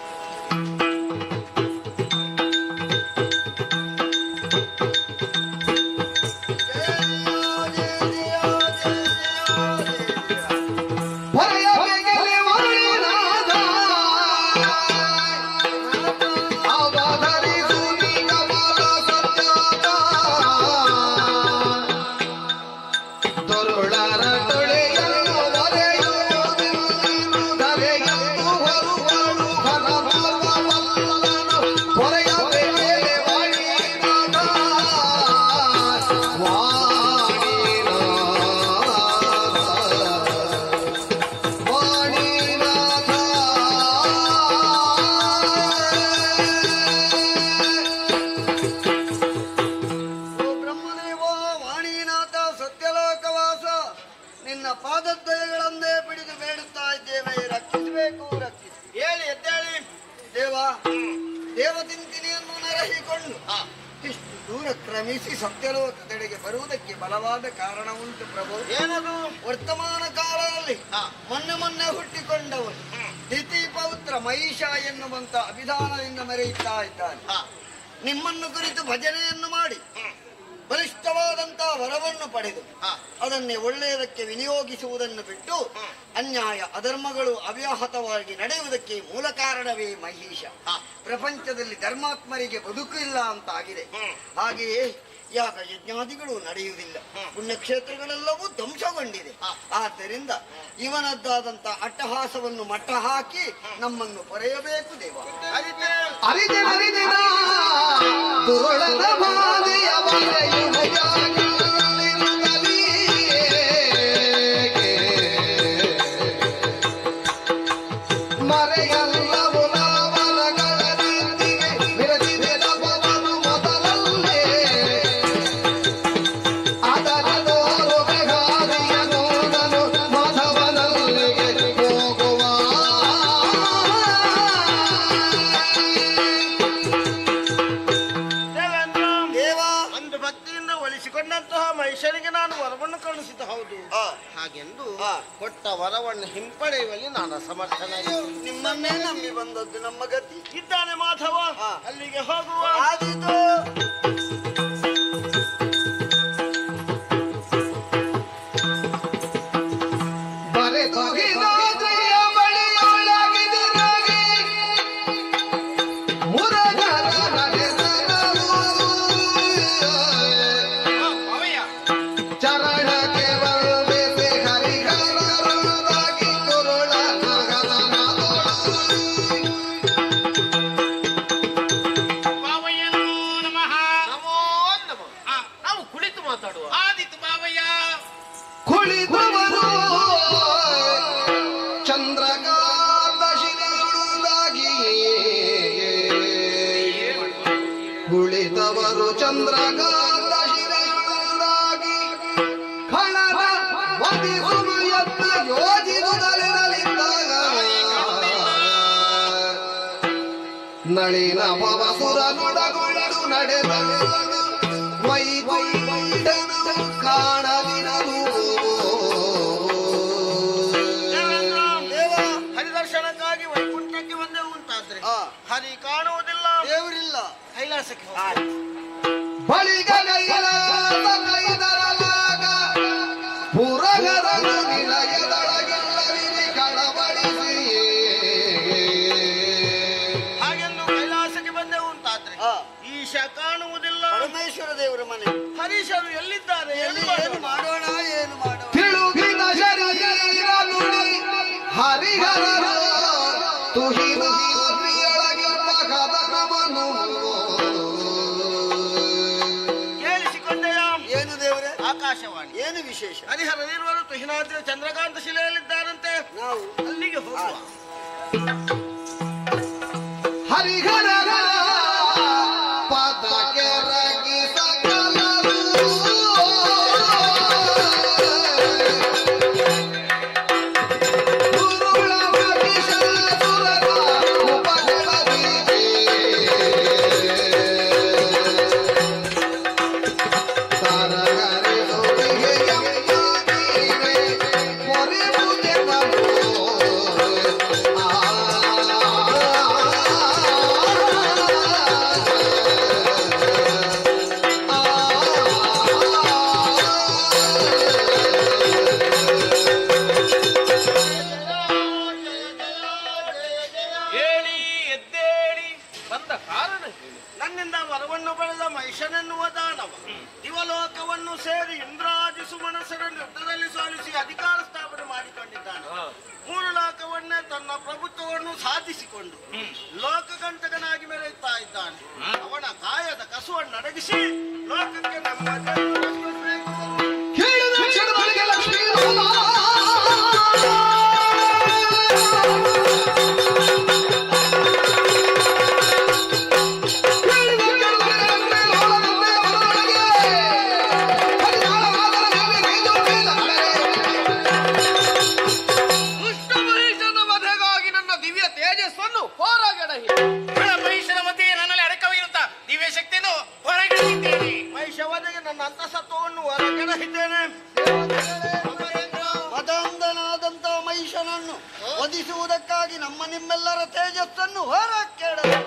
S5: ದೇವತಿಂತಿನಿಯನ್ನು ನರಹಿಕೊಂಡು ಇಷ್ಟು ದೂರ ಕ್ರಮಿಸಿ ಸತ್ಯಲೋಕದೆಡೆಗೆ ಬರುವುದಕ್ಕೆ ಬಲವಾದ ಕಾರಣ ಉಂಟು ಪ್ರಭು. ಏನದು? ವರ್ತಮಾನ ಕಾಲದಲ್ಲಿ ವಂಶದಲ್ಲಿ ಮೊನ್ನೆ ಹುಟ್ಟಿಕೊಂಡವನು ದಿತಿ ಪೌತ್ರ ಮಹಿಷ ಎನ್ನುವಂತ ಅಭಿಧಾನದಿಂದ ಮೆರೆಯುತ್ತಾ ಇದ್ದಾನೆ. ನಿಮ್ಮನ್ನು ಕುರಿತು ಭಜನೆಯನ್ನು ಮಾಡಿ ಬಲಿಷ್ಠವಾದಂತಹ ವರವನ್ನು ಪಡೆದು ಅದನ್ನೇ ಒಳ್ಳೆಯದಕ್ಕೆ ವಿನಿಯೋಗಿಸುವುದನ್ನು ಬಿಟ್ಟು ಅನ್ಯಾಯ ಅಧರ್ಮಗಳು ಅವ್ಯಾಹತವಾಗಿ ನಡೆಯುವುದಕ್ಕೆ ಮೂಲ ಕಾರಣವೇ ಮಹಿಷ. ಪ್ರಪಂಚದಲ್ಲಿ ಧರ್ಮಾತ್ಮರಿಗೆ ಬದುಕು ಇಲ್ಲ ಅಂತಾಗಿದೆ. ಹಾಗೆಯೇ ಯಾಗ ಯಜ್ಞಾದಿಗಳು ನಡೆಯುವುದಿಲ್ಲ, ಪುಣ್ಯಕ್ಷೇತ್ರಗಳೆಲ್ಲವೂ ಧ್ವಂಸಗೊಂಡಿದೆ. ಆದ್ದರಿಂದ ಇವನದ್ದಾದಂತ ಅಟ್ಟಹಾಸವನ್ನು ಮಟ್ಟ ಹಾಕಿ ನಮ್ಮನ್ನು ಪೊರೆಯಬೇಕು ದೇವ.
S8: ಹಾಗೆಂದು ಕೊಟ್ಟ ವರವನ್ನು ಹಿಂಪಡೆಯುವಲ್ಲಿ ನಾನು ಅಸಮರ್ಥನಾಗಿ
S5: ನಿಮ್ಮನ್ನೇ ನಂಬಿ ಬಂದದ್ದು ನಮ್ಮ ಗತಿ.
S7: ಇದ್ದಾನೆ ಮಾಧವ, ಅಲ್ಲಿಗೆ ಹೋಗುವ.
S5: ಆದೀತು.
S8: ಕುಳಿತವರು ಚಂದ್ರಕಾಂತ ಶಿರೆಯುಳ್ಳಾಗಿ ಖಳನ ವಧಿಸುವ ಯತ್ನ ಯೋಜಿಸುತ್ತಲಿರಲಿದ್ದಾಗ ನಳಿನ ಪವಸುರ ನುಡಗೊಂಡು ನಡೆದಳು ವೈಕುಂಠನು ಕಾಣದಿರದು.
S4: ಹರಿದರ್ಶನಕ್ಕಾಗಿ ವೈಕುಂಠಕ್ಕೆ ಬಂದೆವು ಅಂತಾದ್ರೆ ಹರಿ ಕಾಣುವುದಿಲ್ಲ,
S5: ದೇವರಿಲ್ಲ,
S4: ಕೈಲಾಸಕ್ಕೆ
S8: ಬಳಿಕ ಕೈಲಾಸ ಕೈದರಲಾಗ ಪುರಗರನು ನಿಲಯದೊಳಗೆಲ್ಲರಿನಿ ಕಳವಳಿಸಿ
S4: ಹಾಗೆಂದು ಕೈಲಾಸಕ್ಕೆ ಬಂದೆವು ಅಂತಾದ್ರೆ ಈಶ ಕಾಣುವುದಿಲ್ಲ.
S5: ಪರಮೇಶ್ವರ ದೇವರ ಮನೆ
S4: ಹರೀಶರು ಎಲ್ಲಿದ್ದಾರೆ?
S5: ಏನು ಮಾಡೋಣ, ಏನು ಮಾಡೋಣ?
S8: ತಿಳುಗಿನ ಶರೀರ ನುಡಿ ಹರಿಹರರು ತುಹಿನಾದ್ರಿಯೊಳಗಿರುವ ಕದನವನು
S4: ಕೇಳಿಸಿಕೊಂಡೆಯ?
S5: ಏನು ದೇವರೇ?
S4: ಆಕಾಶವಾಣಿ.
S5: ಏನು ವಿಶೇಷ?
S4: ಹರಿಹರದಿರುವರು ತುಹಿನಾದ್ರಿ ಚಂದ್ರಕಾಂತ ಶಿಲೆಯಲ್ಲಿದ್ದಾರಂತೆ.
S5: ನಾವು
S4: ಅಲ್ಲಿಗೆ ಹೋಗುವ.
S8: ಹರಿಹರರ ಪದಕ್ಕೆ ರಗಿ ಸಕಲರು ಗುರುಳ ಮಹಿಷನ ಸುರರ ಉಪಗಣದೀಗೆ ತಾರಗರಿಸುವಿಗೆ ಎಂಬಾಗಿವೆ ಪೊರೆಬುದೆ ನಮೋ
S4: ಹೇಳಿ ಎದ್ದೇಳಿ ಬಂದ ಕಾರಣ ಹೇಳಿ. ನನ್ನಿಂದ ವರವನ್ನು ಪಡೆದ ಮಹಿಷನೆನ್ನುವ ದಾನವ ದಿವಲೋಕವನ್ನು ಸೇರಿ ಇಂದ್ರಾದಿ ಸುಮನಸರ ಯುದ್ಧದಲ್ಲಿ ಸೋಲಿಸಿ ಅಧಿಕಾರ ಸ್ಥಾಪನೆ ಮಾಡಿಕೊಂಡಿದ್ದಾನೆ. ಮೂರು ಲೋಕವನ್ನೇ ತನ್ನ ಪ್ರಭುತ್ವವನ್ನು ಸಾಧಿಸಿಕೊಂಡು ಲೋಕಕಂಟಕನಾಗಿ ಮೆರೆಯುತ್ತಾ ಇದ್ದಾನೆ. ಅವನ ಕಾಯದ ಕಸುವನ್ನು ಅಡಗಿಸಿ ಲೋಕಕ್ಕೆ ನಮ್ಮ
S8: ಕೇಳಿದ ಕ್ಷಣದೊಳಗೆ ಲಕ್ಷ್ಮೀ
S4: ಮಹಿಷನ ವಧೆಗಾಗಿ ನನ್ನ ದಿವ್ಯ ತೇಜಸ್ಸನ್ನು ಹೊರಗಡೆ
S6: ಮಹಿಷನ ಮಧ್ಯೆ ನನ್ನಲ್ಲಿ ಅಡಕವಿರುತ್ತಾ ದಿವ್ಯ ಶಕ್ತಿಯನ್ನು ಹೊರಗಿಟ್ಟಿದ್ದೇನೆ.
S4: ಮಹಿಷ ವಧೆಗೆ ನನ್ನ ಅಂತಸತ್ವವನ್ನು ಹೊರಗಡೆ ಇದ್ದೇನೆ.
S5: ಮದಾಂಧನಾದಂತ ಸಾಧಿಸುವುದಕ್ಕಾಗಿ ನಮ್ಮ ನಿಮ್ಮೆಲ್ಲರ ತೇಜಸ್ಸನ್ನು ಹೊರಕ್ಕೆಡಲು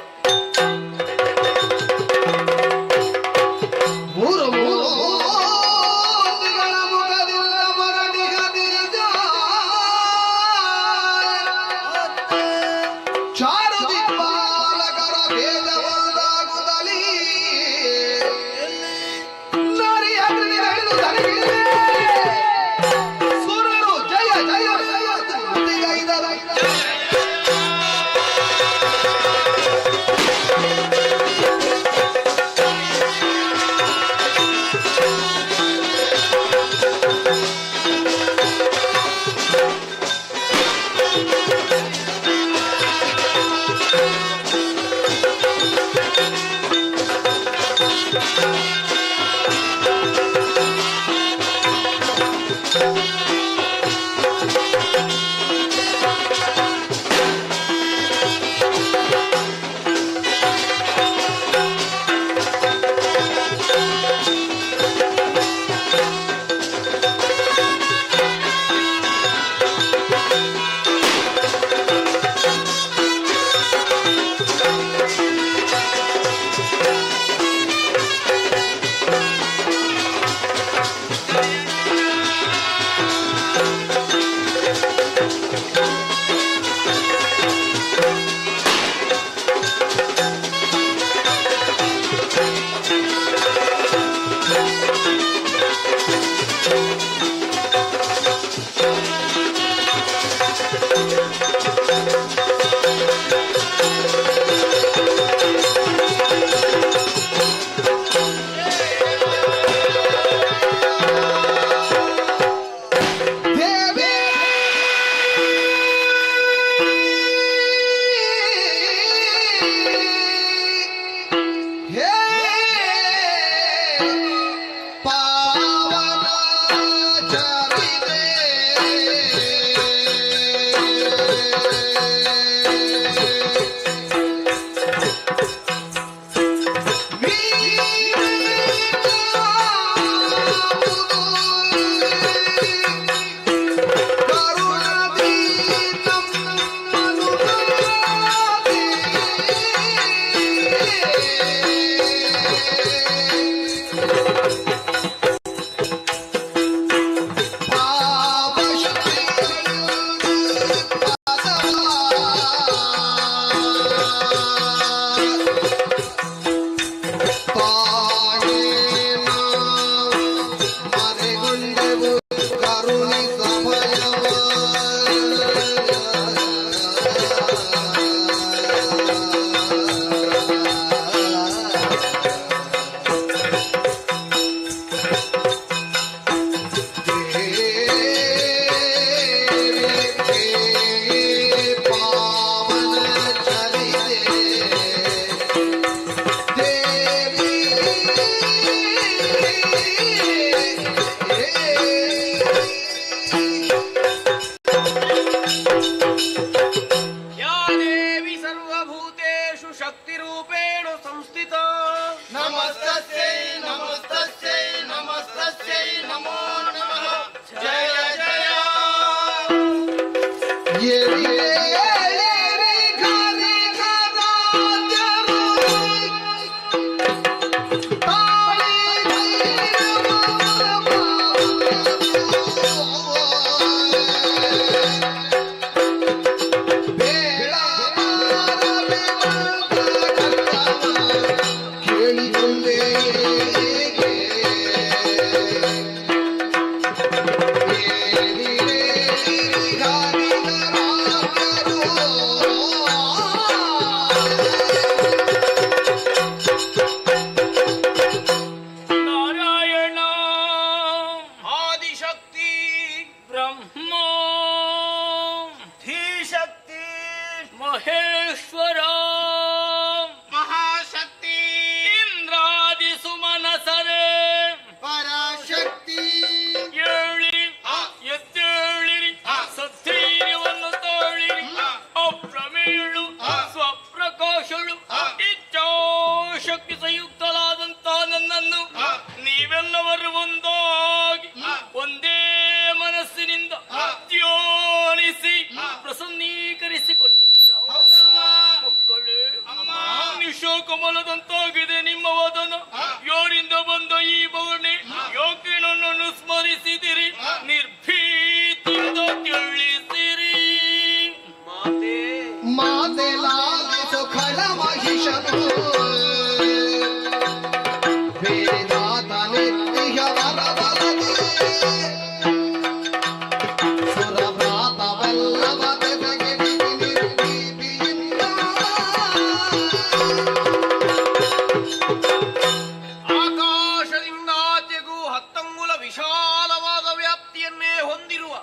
S11: ಪ್ರಸನ್ನೀ
S8: ಮಹಿಷನು ವೇದಾತನೆ ಇಹವರ ಬಲದಿ ಸುರಭ್ರಾತವಲ್ಲವ ಬೆದಗೆ ನಿರ್ದೀಪಿಯಿಂದ
S4: ಆಕಾಶದಿಂದಾಚೆಗೂ 10 ಅಂಗುಲ ವಿಶಾಲವಾದ ವ್ಯಾಪ್ತಿಯನ್ನೇ ಹೊಂದಿರುವ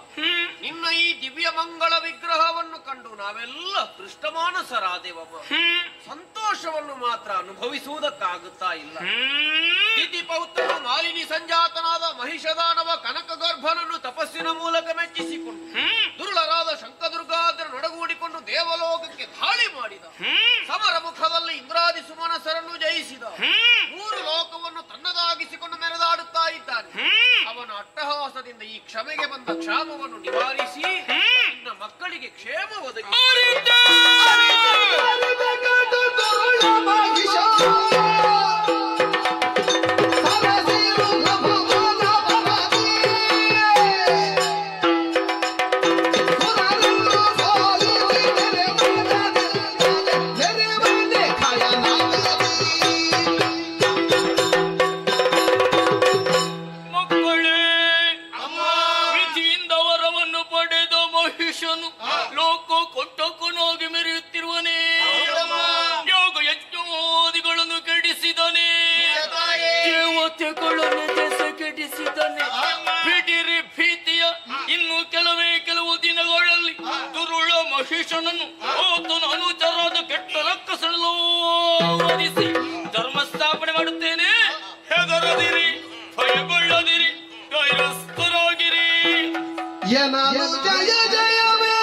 S4: ನಿನ್ನ ಈ ದಿವ್ಯ ಮಂಗಳ ವಿಗ್ರಹವನ್ನು ಕಂಡು ನಾವೆಲ್ಲ ಕೃಷ್ಣಮಾನಸರಾದೆವಮ್ಮ. ಸಂತೋಷವನ್ನು ಮಾತ್ರ ಅನುಭವಿಸುವುದಕ್ಕಾಗುತ್ತಾ ಇಲ್ಲ. ತಿಥಿ ಪೌತ್ರನು ಮಾಲಿನಿ ಸಂಜಾತನಾದ ಮಹಿಷದಾನವ ಕನಕಗರ್ಭನನ್ನು ತಪಸ್ಸಿನ ಮೂಲಕ ಮೆಚ್ಚಿಸಿಕೊಂಡು ದುರುಳರಾದ ಶಂಕದುರ್ಗಾದ್ರ ನಡಗೂಡಿಕೊಂಡು ದೇವಲೋಕಕ್ಕೆ ಧಾಳಿ ಮಾಡಿದ. ಸಮರ ಮುಖದಲ್ಲಿ ಇಂದ್ರಾದಿ ಸುಮನಸರನ್ನು ಜಯಿಸಿದ. 3 ಲೋಕವನ್ನು ತನ್ನದಾಗಿಸಿಕೊಂಡು ಮೆರೆದಾಡುತ್ತಾ ಇದ್ದಾನೆ. ಅವನ ಅಟ್ಟಹಾಸದಿಂದ ಈ ಕ್ಷಮೆಗೆ ಬಂದ ಕ್ಷಾಮವನ್ನು ನಿವಾರಿಸಿ ನಿನ್ನ ಮಕ್ಕಳಿಗೆ ಕ್ಷೇಮ ಒದಗಿಸಿ
S11: ಲೋಕ ಕೊಟ್ಟಕ್ಕನಾಗಿ ಮೆರೆಯುತ್ತಿರುವನೇ. ಯೋಗ ಯಜ್ಞಾದಿಗಳನ್ನು ಕೆಡಿಸಿದನೇ, ದೇವತೆಗಳನ್ನು ದೆಸೆ ಕೆಡಿಸಿದನೇ. ಬಿಡಿರಿ ಭೀತಿಯ ಇನ್ನು ಕೆಲವು ದಿನಗಳಲ್ಲಿ ದುರುಳ ಮಹಿಷನನ್ನು ಆತನ ಅನುಚರಾದ ಕೆಟ್ಟ ರಕ್ಕಸನಲ್ಲೋ ವಧಿಸಿ ಧರ್ಮ ಸ್ಥಾಪನೆ ಮಾಡುತ್ತೇನೆ. ಹೆದರದಿರಿ, ಭಯಗೊಳ್ಳದಿರಿ, ಧೈರ್ಯಸ್ಥರಾಗಿರಿ.
S8: ಜಯ ಜಯವೇ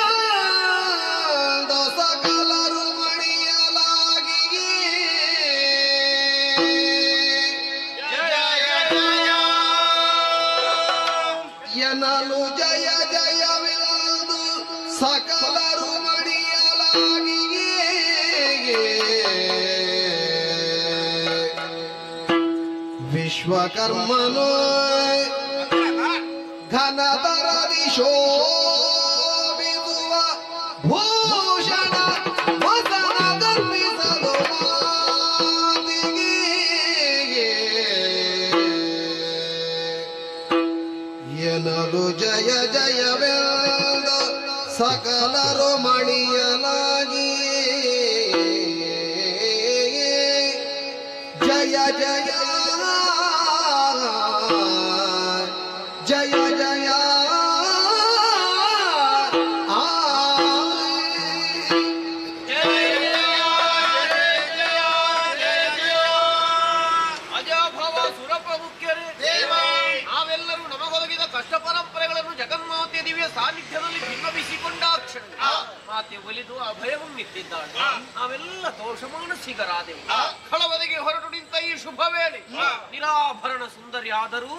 S8: ಸಕಲರು ಮಣಿಯಲಾಗಿ ಎನಲು ಜಯ ಜಯವಿಲ್ಲದು ಸಕಲರು ಮಣಿಯಲಾಗಿ ವಿಶ್ವಕರ್ಮನು ಘನದರದಿ ಶೋಭಿಸುವ ಭೂಷಣ ವಸನದರ್ಪಿಸಲು ಮಾತಿಗೆ ಎನಲು ಜಯ ಜಯವೆಂದ ಸಕಲರು ಮಣಿಯಲಾಗಿ ಜಯ ಜಯ ಜಯ ಜಯ
S4: ಅಜಾಭವ ಸುರಪ್ರಮುಖ್ಯರೇ, ನಾವೆಲ್ಲರೂ ನಮಗೊದಗಿದ ಕಷ್ಟ ಪರಂಪರೆಗಳನ್ನು ಜಗನ್ಮಾತೆ ದಿವ್ಯ ಸಾನ್ನಿಧ್ಯದಲ್ಲಿ ಭಿನ್ನವಿಸಿಕೊಂಡಾಕ್ಷಣ ಮಾತೆ ಒಲಿದು ಅಭಯವನ್ನಿಟ್ಟಿದ್ದಾಳೆ. ನಾವೆಲ್ಲ ದೋಷಮಾನಸಿಗರಾದೆವು. ಖಳವದಿಗೆ ಹೊರಟು ನಿಂತ ಈ ಶುಭ ವೇಳೆ ನಿರಾಭರಣ ಸುಂದರಿ ಆದರೂ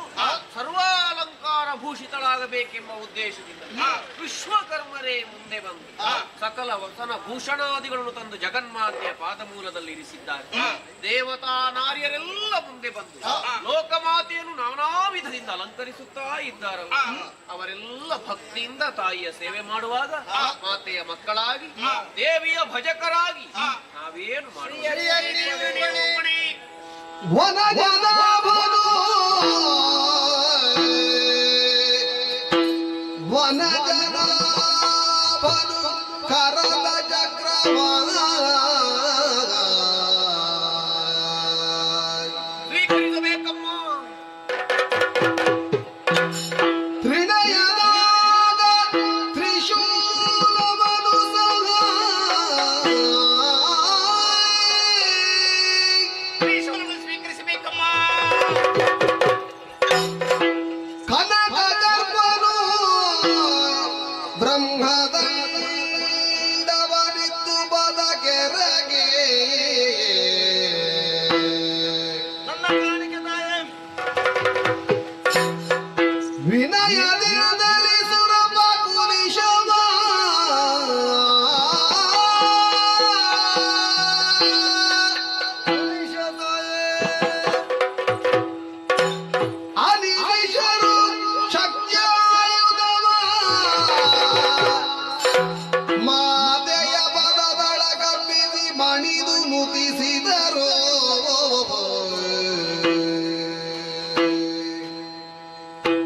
S4: ಸರ್ವಾಲಂಕಾರ ಭೂಷಿತಳಾಗಬೇಕೆಂಬ ಉದ್ದೇಶದಿಂದ ವಿಶ್ವಕರ್ಮರೇ ಮುಂದೆ ಬಂದು ಸಕಲ ವಸನ ಭೂಷಣಾದಿಗಳನ್ನು ತಂದು ಜಗನ್ಮಾತೆಯ ಪಾದಮೂಲದಲ್ಲಿ ಇರಿಸಿದ್ದಾರೆ. ದೇವತಾ ನಾರ್ಯರೆಲ್ಲ ಮುಂದೆ ಬಂದು ಲೋಕಮಾತೆಯನ್ನು ನಾನಾ ವಿಧದಿಂದ ಅಲಂಕರಿಸುತ್ತಾ ಇದ್ದಾರಲ್ಲ, ಅವರೆಲ್ಲ ಭಕ್ತಿಯಿಂದ ತಾಯಿಯ ಸೇವೆ ಮಾಡುವಾಗ ಮಾತೆಯ ಮಕ್ಕಳಾಗಿ ದೇವಿಯ ಭಜಕರಾಗಿ ನಾವೇನು ಮಾಡುವುದು?
S8: ವನ ಜನಾಭನು ವನ ಜನಾಭನು ಕರಲ ಚಕ್ರವಾಲ
S4: ಸ್ವೀಕರಿಸಬೇಕಮ್ಮ.
S8: ತ್ರಿನಯನಾದ ತ್ರಿಶೂಲಮನು ಸಹ
S6: ಸ್ವೀಕರಿಸಬೇಕಮ್ಮ.
S8: ಕನಕದರ್ಪನು ಬ್ರಹ್ಮದಂಡವನಿತ್ತು ಬದಕೆರಗೆ
S7: ನನ್ನ ಕಾಣಿಕೆ ತಾಯೇ,
S8: ವಿನಯದಿಂದಲೇ ಸುರಪ ಕುಲಿಶವ ಅನಿಮಿಷರು ಶಕ್ತಿಯಾಯುಧವ ಮಾತೆಯ ಪದದಳ ಕಪ್ಪಿಸಿ ಮಣಿದು ಮುಗಿಸಿದರೋ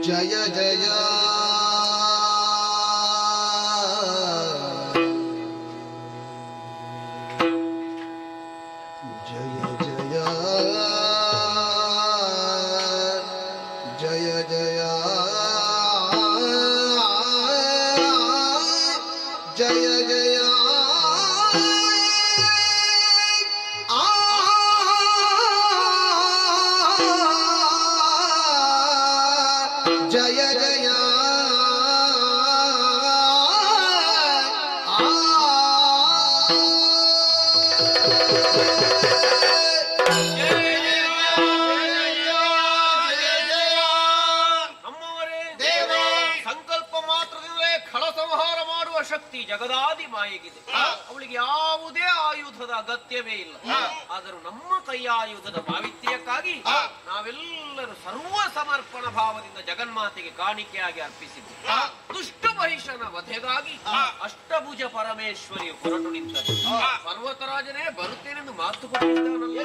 S8: ಜಯ ಜಯ
S4: ಶಕ್ತಿ ಜಗದಾದಿ ಮಾಯೆಗಿದೆ. ಅವಳಿಗೆ ಯಾವುದೇ ಆಯುಧದ ಅಗತ್ಯವೇ ಇಲ್ಲ. ಆದರೂ ನಮ್ಮ ಕೈಯಾಯುಧದ ಪಾವಿತ್ರ್ಯಕ್ಕಾಗಿ ನಾವೆಲ್ಲರೂ ಸರ್ವ ಸಮರ್ಪಣ ಭಾವದಿಂದ ಜಗನ್ಮಾತೆಗೆ ಕಾಣಿಕೆಯಾಗಿ ಅರ್ಪಿಸಿದ್ದು. ದುಷ್ಟ ಮಹಿಷನ ವಧೆಗಾಗಿ ಅಷ್ಟಭುಜ ಪರಮೇಶ್ವರಿಯು ಹೊರಟು ನಿಂತರು. ಪರ್ವತರಾಜನೇ ಬರುತ್ತೇನೆಂದು ಮಾತು ಕೊಟ್ಟಿದ್ದಾನಲ್ಲ.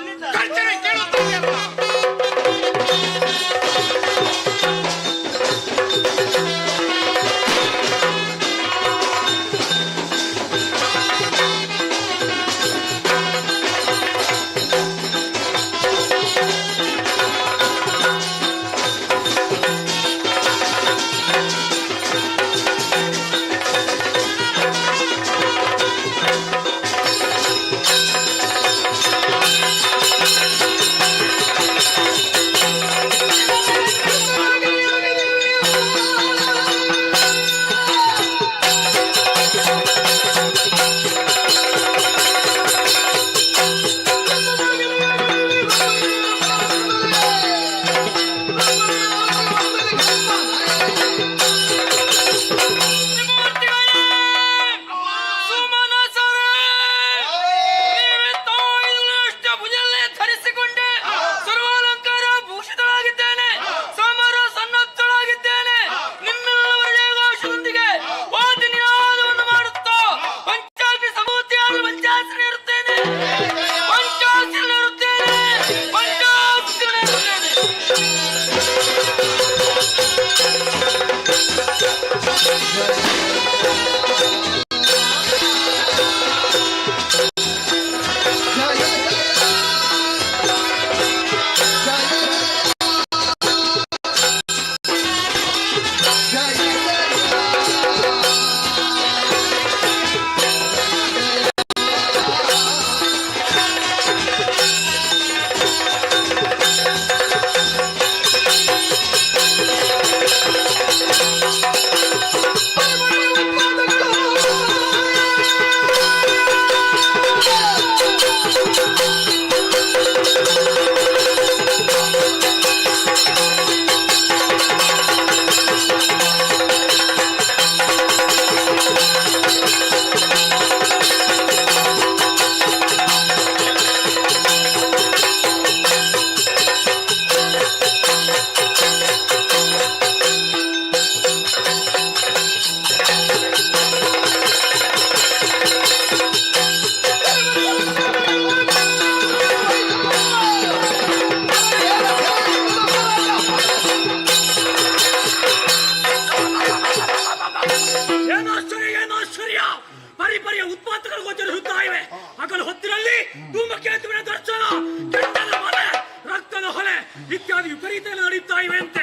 S11: ಇತ್ಯಾದಿ ವಿಪರೀತ ನಡೆಯುತ್ತಾ ಇವೆಯಂತೆ.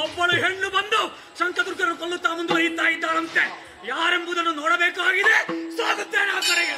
S11: ಒಬ್ಬಳು ಹೆಣ್ಣು ಬಂದು ಶಂಕದುರ್ಗರನ್ನು ಕೊಲ್ಲುತ್ತಾ ಮುಂದುವರಿಯುತ್ತಾ ಇದ್ದಾಳಂತೆ. ಯಾರೆಂಬುದನ್ನು ನೋಡಬೇಕಾಗಿದೆ. ಸಾಗುತ್ತೇನೆ ಆ ಕಡೆಗೆ.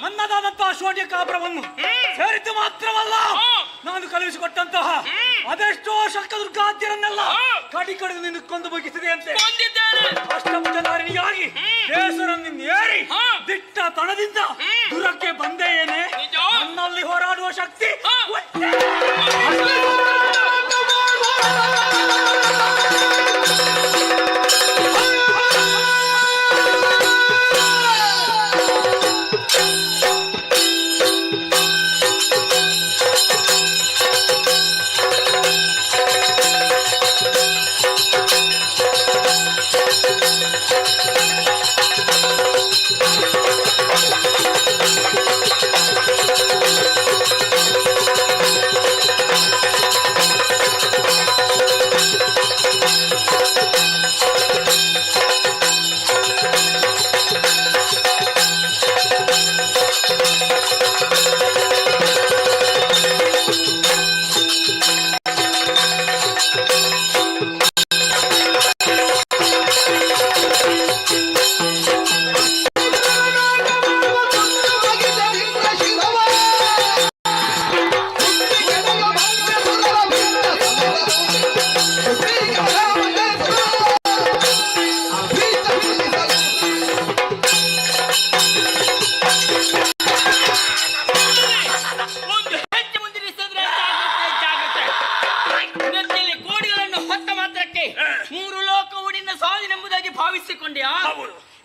S11: ನನ್ನದಾದಂತಹ ಶೋಢ್ಯ ಕಾಬ್ರವನ್ನು ಸೇರಿದ್ದು ಮಾತ್ರವಲ್ಲ, ನಾನು ಕಳುಹಿಸಿಕೊಟ್ಟಂತಹ ಅದೆಷ್ಟೋ ಶಕ್ತದುರ್ಗಾದ್ಯರನ್ನೆಲ್ಲ ಕಡಿ ಕಡಿದು ನಿನ್ನ ಕೊಂದು ಮುಗಿಸಿದೆ ಅಂತೆ. ಅಷ್ಟಭುಜಧಾರಿಣಿಯಾಗಿ ಕೇಸರನ್ನೇರಿ ದಿಟ್ಟ ತಣದಿಂದ ದೂರಕ್ಕೆ ಬಂದೇ ಏನೇ ನನ್ನಲ್ಲಿ ಹೋರಾಡುವ ಶಕ್ತಿ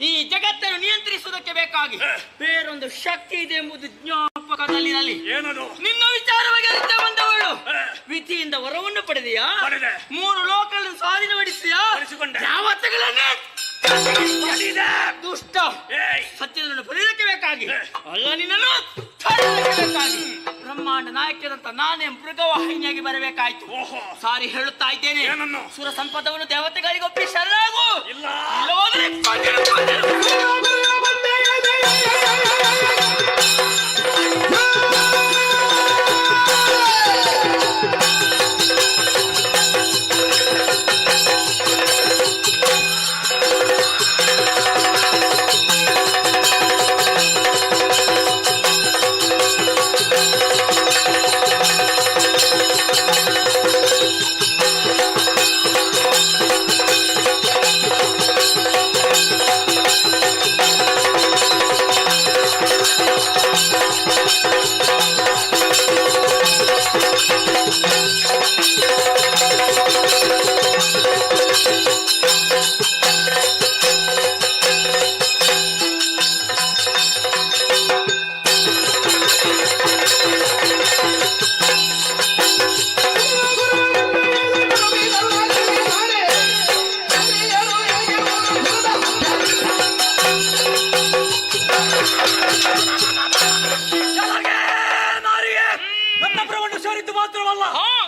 S9: ಈ ಜಗತ್ತನ್ನು ನಿಯಂತ್ರಿಸುವುದಕ್ಕೆ ಬೇಕಾಗಿ ಬೇರೊಂದು ಶಕ್ತಿ ಇದೆ ಎಂಬುದು ಜ್ಞಾಪಕದಲ್ಲಿ
S11: ಏನದು?
S9: ನಿನ್ನ ವಿಚಾರವಾಗಿ ಅರಿತ ಬಂದವಳು ವಿಧಿಯಿಂದ ವರವನ್ನು ಪಡೆದೆಯಾ? 3 ಲೋಕಗಳನ್ನು ಸ್ವಾಧೀನಪಡಿಸಿದೆಯಾ? ಯಾವತ್ತುಗಳನ್ನೇ ದುಷ್ಟ ಸತ್ಯವನ್ನು ಪಡೆಯಲಿಕ್ಕೆ ಬೇಕಾಗಿ ಅಲ್ಲ ನಿನ್ನನ್ನು ಬೇಕಾಗಿ ಬ್ರಹ್ಮಾಂಡ ನಾಯಕರಂತ ನಾನೇ ಮೃಗವಾಹಿನಿಯಾಗಿ ಬರಬೇಕಾಯ್ತು. ಸಾರಿ ಹೇಳುತ್ತಾ ಇದ್ದೇನೆ, ಸುರ ಸಂಪದವನ್ನು ದೇವತೆಗಳಿಗೆ ಒಪ್ಪಿ ಶರಣಾಗು. ಇಲ್ಲವಾದರೆ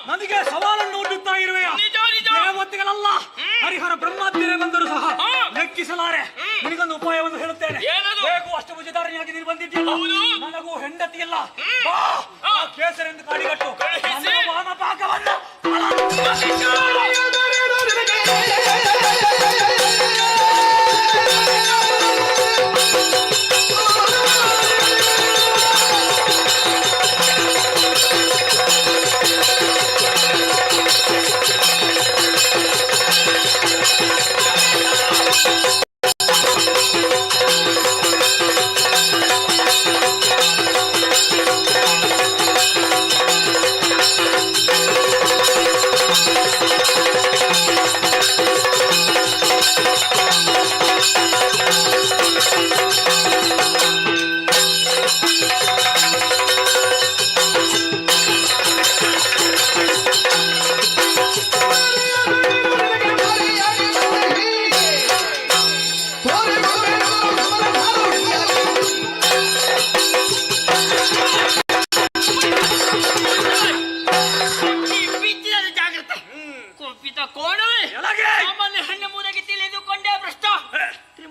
S11: ನನಗೆ ಸವಾಲನ್ನು ಒಡ್ಡುತ್ತಾ ಇರುವೆಯ ದೇವತೆಗಳಲ್ಲ, ಹರಿಹರ ಬ್ರಹ್ಮಾದ್ಯರೇ ಬಂದರೂ ಸಹ ಲೆಕ್ಕಿಸಲಾರೆ. ನಿನಗೊಂದು ಉಪಾಯವನ್ನು ಹೇಳುತ್ತೇನೆ. ಹೇಗೂ ಅಷ್ಟಭುಜಧಾರಿಯಾಗಿ ನೀನು ಬಂದಿದ್ದೀಯಲ್ಲ, ನನಗೂ ಹೆಂಡತಿಯಲ್ಲ, ಕೇಸರೆಂದು ಕಾಡಿಗಟ್ಟು ವಾಮಪಾಕವನ್ನು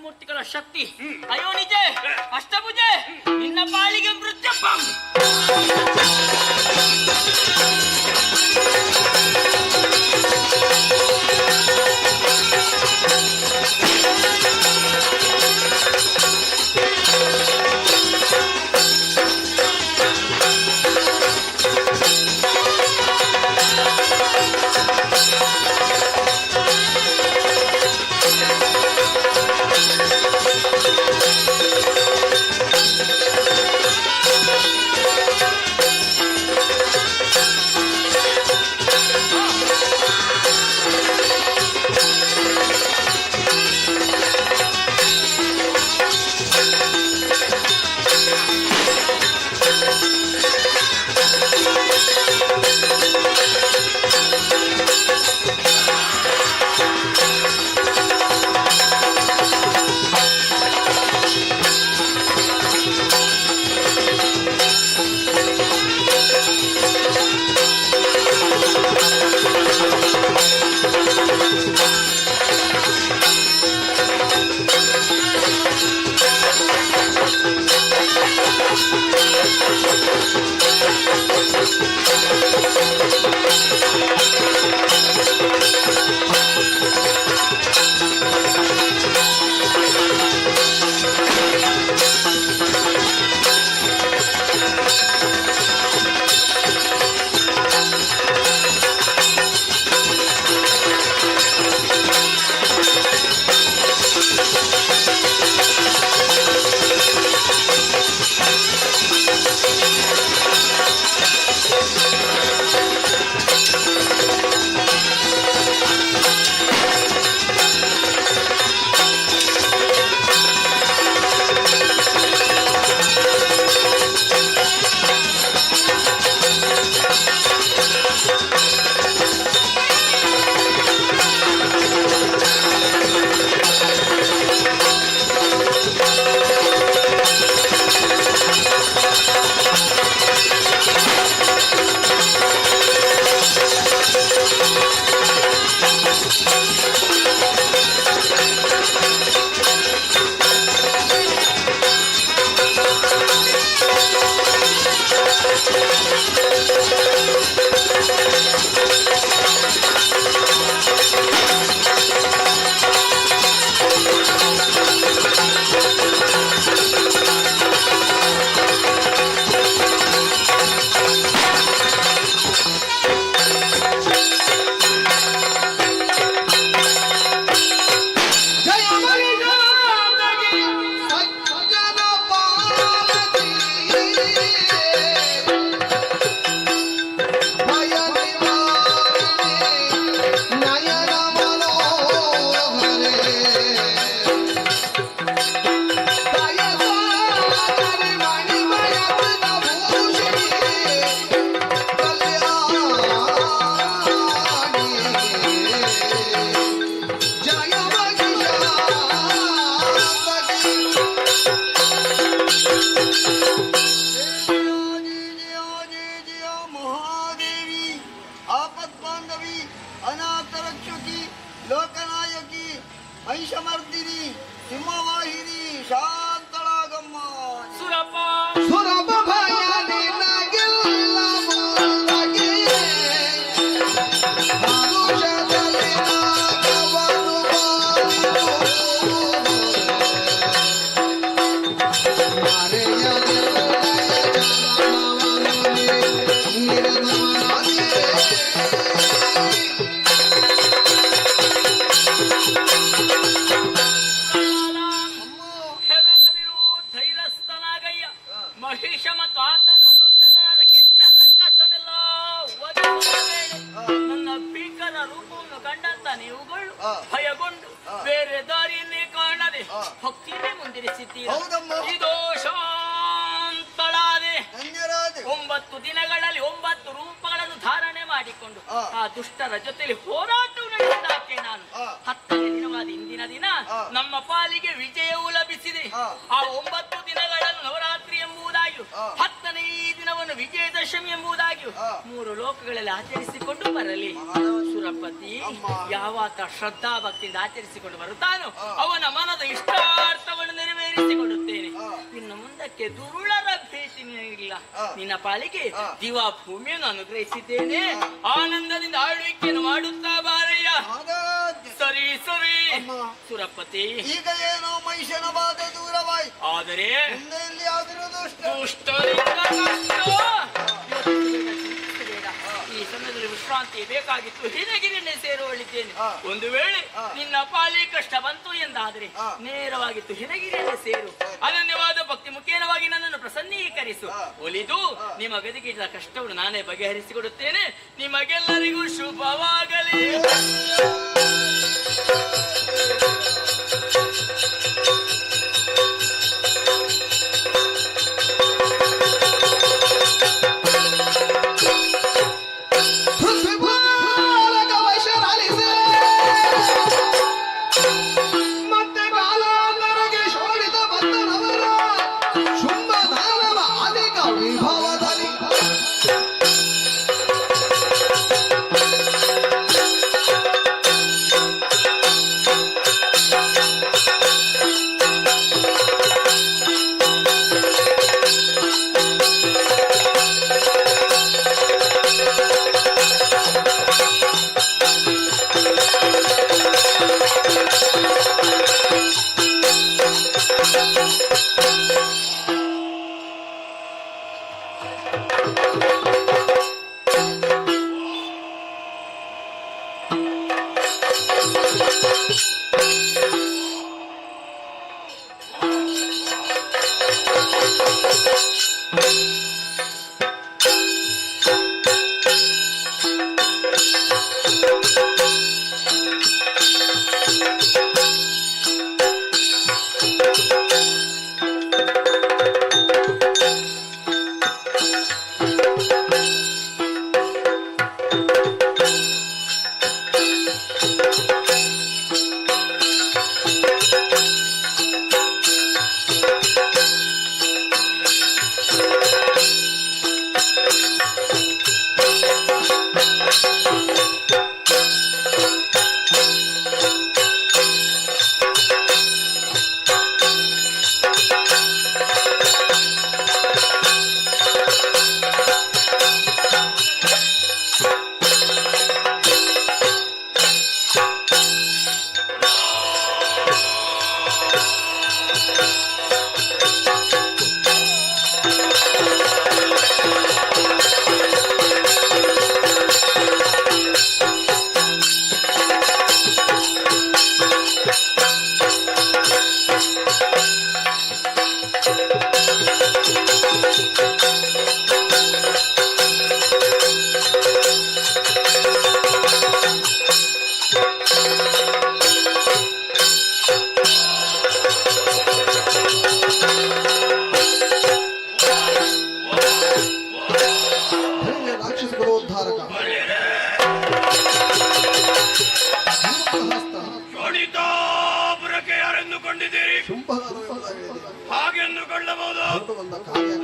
S9: ಪಂಚಮೂರ್ತಿಗಳ ಶಕ್ತಿ. ಅಯ್ಯೋ ನಿಜ ಅಷ್ಟಭುಜೆ, ನಿನ್ನ ಬಾಳಿಗೆ ಮೃತ್ಯಪ್ಪ.
S5: ಮಹಿಷಮರ್ದಿನಿ ಸಿಂಹವಾಹಿನಿ ಶಾಂತಳಾಗಮ್ಮ
S9: ಸುರಪ
S8: ಸುರಭ ಭಯ ನಿನಗಿಲ್ಲ ಮುಂದಗಿಯೇ ಹರುಷದಲ್ಲಿ ನಾಗವರು ಬಾರಿದು
S9: ಧೈರ್ಯಸ್ಥನಾಗಯ್ಯ ಮಹಿಷ ಮತ್ತು ಆತನ ಅನುಚರರ ಕೆಟ್ಟ ರಕ್ಕಸನೆಲ್ಲ ವಧಿಸುತ್ತೇನೆ. ನನ್ನ ಭೀಕರ ರೂಪವನ್ನು ಕಂಡಂತ ನೀವುಗಳು ಭಯಗೊಂಡು ಬೇರೆ ದಾರಿಯನ್ನೇ ಕಾಣದೆ ಭಕ್ತಿಯನ್ನೇ ಮುಂದಿರಿಸಿದ್ದೀರ. ಇದೋ ಶಾಂತಳಾದೆ 9 ದಿನಗಳಲ್ಲಿ 9 ರೂಪಗಳನ್ನು ಧಾರಣೆ ಮಾಡಿಕೊಂಡು ಆ ದುಷ್ಟರ ಜೊತೆಲಿ ಹೋರಾಟವು ತಿಳಿಸಿದಾಕೆ ನಾನು 10ನೇ ದಿನವಾದ ಇಂದಿನ ದಿನ ನಮ್ಮ ಪಾಲಿಗೆ ವಿಜಯವು ಲಭಿಸಿದೆ. ಆ 9 ದಿನಗಳನ್ನು ನವರಾತ್ರಿ ಎಂಬುದಾಗಿಯೂ 10ನೇ ದಿನವನ್ನು ವಿಜಯದಶಮಿ ಎಂಬುದಾಗಿಯೂ 3 ಲೋಕಗಳಲ್ಲಿ ಆಚರಿಸಿಕೊಂಡು ಬರಲಿ. ಸುರಪತಿ ಯಾವಾತ ಶ್ರದ್ಧಾ ಭಕ್ತಿಯಿಂದ ಆಚರಿಸಿಕೊಂಡು ಬರುತ್ತಾನೋ ಅವನ ಮನದ ಇಷ್ಟಾರ್ಥವನ್ನು ನೆರವೇರಿಸಿಕೊಡುತ್ತೇನೆ. ಇನ್ನು ಮುಂದಕ್ಕೆ ದುರುಳರ ಭೇಟಿ ಇಲ್ಲ. ನಿನ್ನ ಪಾಲಿಗೆ ದಿವಾ ಭೂಮಿಯನ್ನು ಅನುಗ್ರಹಿಸಿದ್ದೇನೆ. ಆನಂದದಿಂದ ಆಳ್ವಿಕೆಯನ್ನು ಮಾಡುತ್ತಾ ಬಾರಯ್ಯ. ಸರಿ ಸರಿ ಸುರಪತಿ.
S5: ಈಗ ಏನೋ ಮಹಿಷನ ಬಾಧೆ ದೂರವಾಯಿತು.
S9: ಆದರೆ
S5: ದುಷ್ಟರಿಂದ
S9: ಈ ಸಮಯದಲ್ಲಿ ವಿಶ್ರಾಂತಿ ಬೇಕಾಗಿತ್ತು. ಹಿನಗಿರಿನೇ ಸೇರುವಳಿದ್ದೇನೆ. ಒಂದು ವೇಳೆ ನಿನ್ನ ಪಾಲಿ ಕಷ್ಟ ಬಂತು ಎಂದಾದರೆ ನೇರವಾಗಿತ್ತು ಹಿನಗಿರಿಯನ್ನೇ ಸೇರು. ಅನನ್ಯವಾದ ಭಕ್ತಿ ಮುಖೇನವಾಗಿ ನನ್ನನ್ನು ಪ್ರಸನ್ನೀಕರಿಸು. ಒಲಿದು ನಿಮ್ಮ ಗದಿಗಿದ್ದ ಕಷ್ಟವನ್ನು ನಾನೇ ಬಗೆಹರಿಸಿಕೊಡುತ್ತೇನೆ. ನಿಮಗೆಲ್ಲರಿಗೂ ಶುಭವಾಗಲಿ.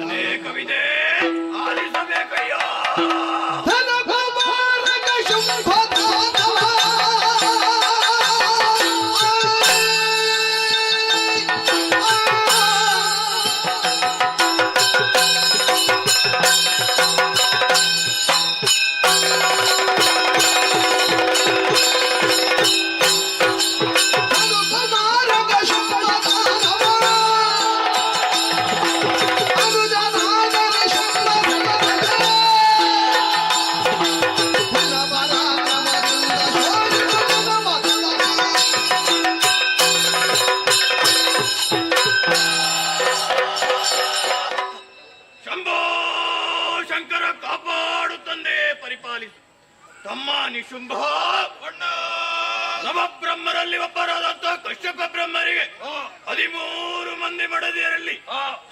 S11: ಅನೇಕವಿದೆ ಆಲಿಸಬೇಕಯ್ಯ. ತಮ್ಮ ನಿಶುಂಭ
S1: ನವಬ್ರಹ್ಮರಲ್ಲಿ ಒಬ್ಬರಾದಂತ ಕಶ್ಯಪ ಬ್ರಹ್ಮರಿಗೆ 13 ಮಂದಿ ಮಡದಿಯರಲ್ಲಿ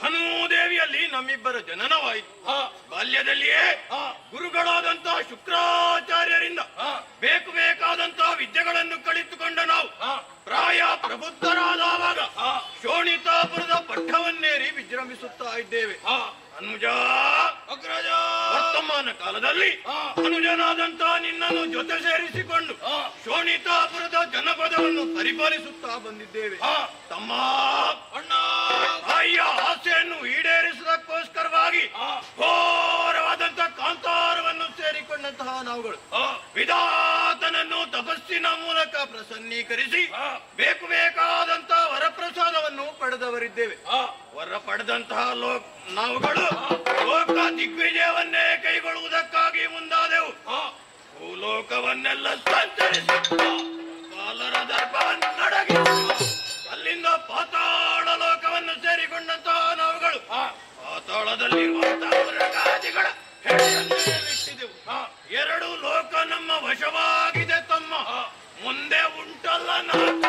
S1: ಹನುದೇವಿಯಲ್ಲಿ ನಮ್ಮಿಬ್ಬರ ಜನನವಾಯಿತು. ಬಾಲ್ಯದಲ್ಲಿಯೇ ಗುರುಗಳಾದಂತ ಶುಕ್ರಾಚಾರ್ಯರಿಂದ ಬೇಕಾದಂತ ವಿದ್ಯೆಗಳನ್ನು ಕಲಿತುಕೊಂಡ ನಾವು ಪ್ರಾಯ ಪ್ರಬುದ್ಧರಾದವಾಗ ಶೋಣಿತಾಪುರದ ಪಟ್ಟವನ್ನೇರಿ ವಿಜೃಂಭಿಸುತ್ತಾ ಇದ್ದೇವೆ. ಅನುಜ ಅಗ್ರಜ ವರ್ತಮಾನ ಕಾಲದಲ್ಲಿ ಅನುಜನಾದಂತ ನಿನ್ನನ್ನು ಜೊತೆ ಸೇರಿಸಿಕೊಂಡು ಶೋಣಿತಾಪುರದ ಜನಪದವನ್ನು ಪರಿಪಾಲಿಸುತ್ತಾ ಬಂದಿದ್ದೇವೆ. ತಮ್ಮ ಅಣ್ಣ ತಾಯಿಯ ಆಸೆಯನ್ನು ಈಡೇರಿಸುವುದಕ್ಕೋಸ್ಕರವಾಗಿ ಘೋರವಾದಂತ ಕಾಂತಾರವನ್ನು ಸೇರಿಕೊಂಡಂತಹ ನಾವುಗಳು ವಿಧಾತನನ್ನು ತಪಸ್ಸಿನ ಮೂಲಕ ಪ್ರಸನ್ನೀಕರಿಸಿ ಬೇಕಾದಂತ ವರಪ್ರಸಾದವನ್ನು ಪಡೆದವರಿದ್ದೇವೆ. ವರ ಪಡೆದಂತಹ ನಾವುಗಳು ಲೋಕ ದಿಗ್ವಿಜಯವನ್ನೇ ಕೈಗೊಳ್ಳುವುದಕ್ಕಾಗಿ ಮುಂದಾದೆವು. ಭೂಲೋಕವನ್ನೆಲ್ಲ ಸಂಚರಿಸಿ ಕಾಲರ ದರ್ಪವನ್ನಡಗಿ ಅಲ್ಲಿಂದ ಪಾತಾಳ ಲೋಕವನ್ನು ಸೇರಿಕೊಂಡಂತಹ ನಾವುಗಳು ಪಾತಾಳದಲ್ಲಿರುವಂತಹ ಮೃಗಾದಿಗಳ ಹೆಡೆಯನ್ನೇ ಬಿಟ್ಟಿದೆವು. 2 ಲೋಕ ನಮ್ಮ ವಶವಾಗಿದೆ ತಮ್ಮ. ಮುಂದೆ ಉಂಟಲ್ಲ ನಾಟ.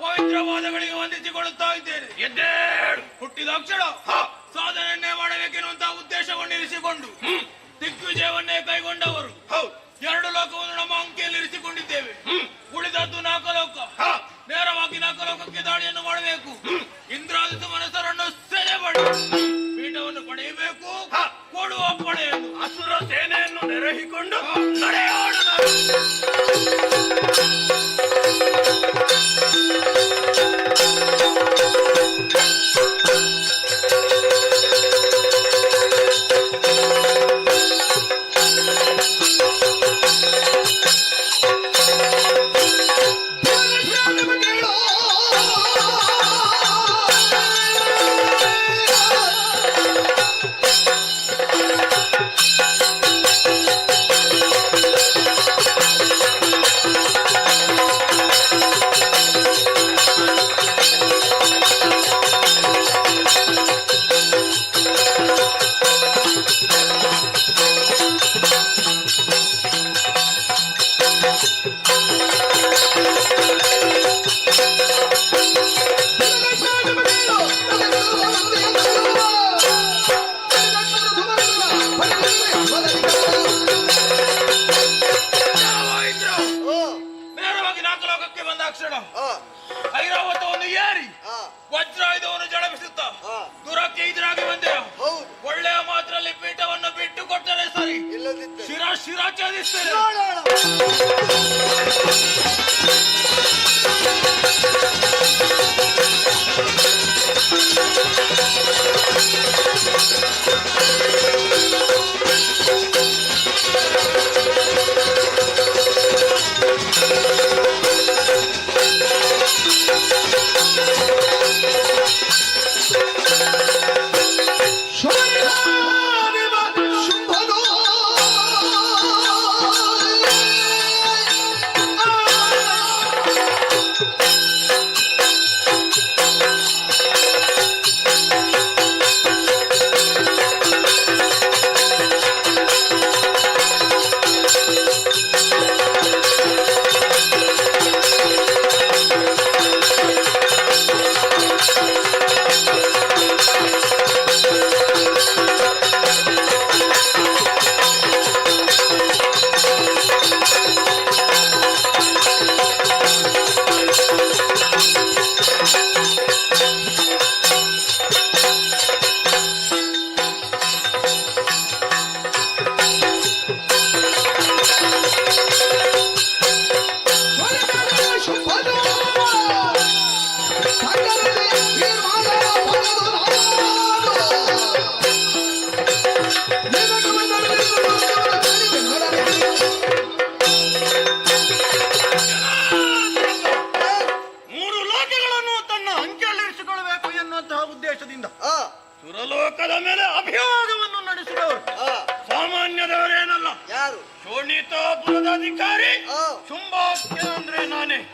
S1: ಪವಿತ್ರವಾದಗಳಿಗೆ ವಂದಿಸಿಕೊಳ್ಳುತ್ತಾ ಇದ್ದೇನೆ. ಎದ್ದೇಳು. ಹುಟ್ಟಿದಾಕ್ಷಣ ಸಾಧನೆಯನ್ನೇ ಮಾಡಬೇಕೆನ್ನುವಂತಹ ಉದ್ದೇಶವನ್ನು ಇರಿಸಿಕೊಂಡು ದಿಗ್ವಿಜಯವನ್ನೇ ಕೈಗೊಂಡವರು. 2 ಲೋಕವನ್ನು ನಮ್ಮ ಅಂಕೆಯಲ್ಲಿ ಇರಿಸಿಕೊಂಡಿದ್ದೇವೆ. ಉಳಿದದ್ದು 4 ಲೋಕ. ನೇರವಾಗಿ 4 ಲೋಕಕ್ಕೆ ದಾಳಿಯನ್ನು ಮಾಡಬೇಕು. ಇಂದ್ರಾದಿ ಮನಸ್ಸರನ್ನು ಸೆರೆ ಮಾಡಿ ಪೀಠವನ್ನು ಪಡೆಯಬೇಕು. ಕೊಡುವ ಪಡೆಯನ್ನು ಅಸುರ ಸೇನೆಯನ್ನು ನೆರಹಿಕೊಂಡು ನಡೆಯೋಣ. ಐರಾವತವನ್ನು ಏರಿ ವಜ್ರಾಯುಧವನ್ನು ಜಳಪಿಸುತ್ತಾ ದುರಕ್ಕೆ ಎದುರಾಗಿ ಬಂದೆ. ಒಳ್ಳೆಯ ಮಾತ್ರದಲ್ಲಿ ಪೀಠವನ್ನು ಬಿಟ್ಟು ಕೊಟ್ಟರೆ ಸರಿ, ಶಿರಾಚ್ಛೇದಿಸ್ತೇನೆ.
S8: ಶುಂಭನೋ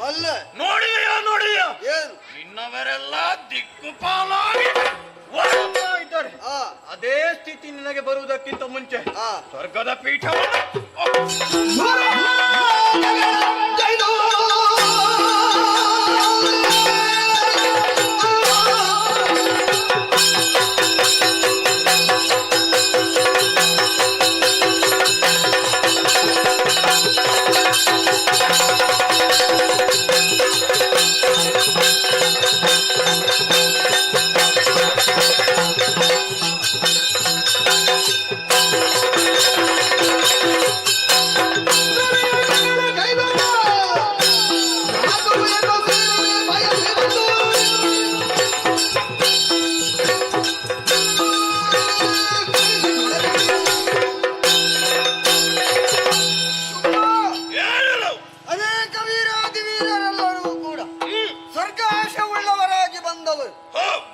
S5: ಅಲ್ಲ
S6: ನೋಡಿದೆಯಾ
S5: ಏನು
S6: ನಿನ್ನವರೆಲ್ಲ ದಿಕ್ಕುಪಾಲಾಗಿ
S1: ಇದ್ದಾರೆ. ಅದೇ ಸ್ಥಿತಿ ನಿನಗೆ ಬರುವುದಕ್ಕಿಂತ ಮುಂಚೆ ಸ್ವರ್ಗದ ಪೀಠವನ್ನು
S5: ಅನೇಕ ವೀರಾದಿವೀರರೆಲ್ಲರೂ ಕೂಡ ಸ್ವರ್ಗಾಶ ಉಳ್ಳವರಾಗಿ ಬಂದವರು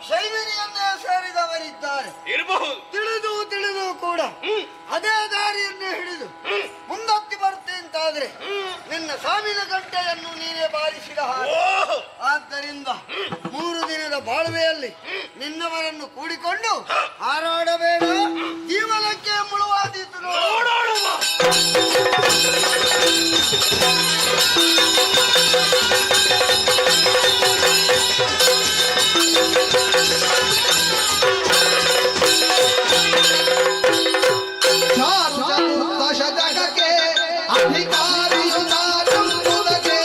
S5: ಶೈವಿನಿಯನ್ನೇ ಸೇರಿದವರಿದ್ದಾರೆ
S6: ಇರಬಹುದು.
S5: ತಿಳಿದು ಕೂಡ ಅದೇ ದಾರಿಯನ್ನೇ ಹಿಡಿದು ಮುಂದತ್ತಿ ಬರ್ತೆ ಅಂತಾದ್ರೆ ನಿನ್ನ ಸಾವಿನ ಗಂಟೆಯನ್ನು ನೀನೇ ಬಾರಿಸಿದ ಹಾಗೆ. ಆದ್ದರಿಂದ 3 ದಿನದ ಬಾಳ್ವೆಯಲ್ಲಿ ನಿನ್ನವರನ್ನು ಕೂಡಿಕೊಂಡು ಹಾರಾಡಬೇಡ, ಜೀವನಕ್ಕೆ ಮುಳುವಾದೀತು
S6: ನೋಡೋಣ.
S8: ದಶಕಕ್ಕೆ ಅಧಿಕಾರಿಯು ನಾನೆಂಬುದಕ್ಕೆ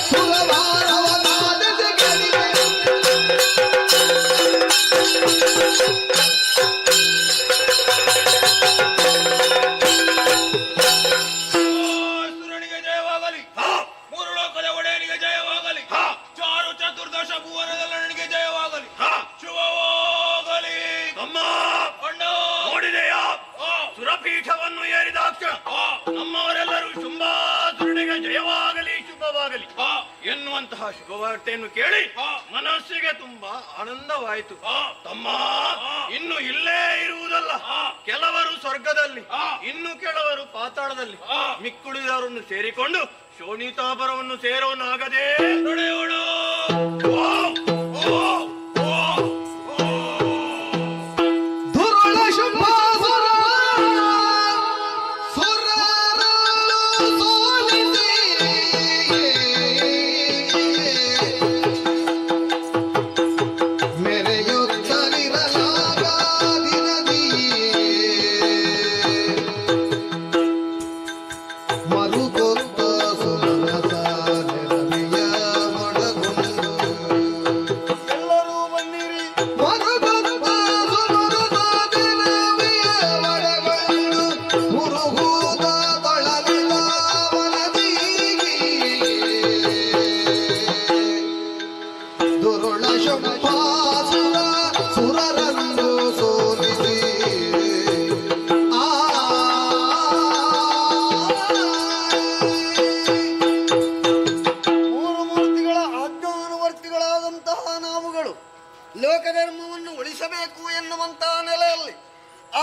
S8: ಸುರಭಾರವ ನಾದೆಸೆಗಳಿಗೆ
S1: ಸುರನಿಗೆ ಜಯವಾಗಲಿ, 3 ಲೋಕದ ಒಡೆಯನಿಗೆ ಜಯವಾಗಲಿ, ಚಾರು ಚತುರ್ದಶ ಭುವನದಲ್ಲಿ ನನಗೆ ಜಯವಾಗಲಿ, ಶುಭವಾಗಲಿ.
S6: ಅಮ್ಮ
S1: ಅಣ್ಣ
S6: ನೋಡಿದೆಯಾ ಸುರಪೀಠವನ್ನು ಏರಿದಾಕ್ಷಣ ನಮ್ಮವರೆಲ್ಲರೂ ಶುಂಭಾಸುರನಿಗೆ ಜಯವಾಗಲಿ ಶುಭವಾಗಲಿ ಎನ್ನುವಂತಹ ಶುಭವಾರ್ತೆಯನ್ನು ಕೇಳಿ ಮನಸ್ಸಿಗೆ ತುಂಬಾ ಆನಂದವಾಯಿತು. ತಮ್ಮ ಇನ್ನು ಇಲ್ಲೇ ಇರುವುದಲ್ಲ, ಕೆಲವರು ಸ್ವರ್ಗದಲ್ಲಿ, ಇನ್ನು ಕೆಲವರು ಪಾತಾಳದಲ್ಲಿ, ಮಿಕ್ಕುಳಿದವರನ್ನು ಸೇರಿಕೊಂಡು ಶೋಣಿತಾಪರವನ್ನು ಸೇರೋನಾಗದೆ ನಡೆಯೋಣ.
S8: ದುರುಳ ಶುಭಾಸುರ ಸುರರನ್ನು ಸೋಲಿಸಿ ಮೆರೆಯುತ್ತಲಿರಲಾಗ ಮರುಗೊತ್ತ ಸುಮನಸ ನೆರವಿಯ ಮೊಡಗುಂಡು ಎಲ್ಲರೂ ಬನ್ನಿರಿ ಮರುಗೊತ್ತ ಸುಮನಸ ನೆರವಿಯ ಮೊಡಗುಂಡು ಮುರುಗೂದ ತೊಳಲಿದ ವನದೀಗಿ ದುರುಳ ಶುಭಾಸುರ ಸುರರನ್ನು ಸೋಲಿಸಿ ಮೂರು ಮೂರ್ತಿಗಳ ಆಜ್ಞಾನುವರ್ತಿಗಳಾದಂತಹ ನಾವುಗಳು ಲೋಕಧರ್ಮವನ್ನು ಉಳಿಸಬೇಕು ಎನ್ನುವಂತಹ ನೆಲೆಯಲ್ಲಿ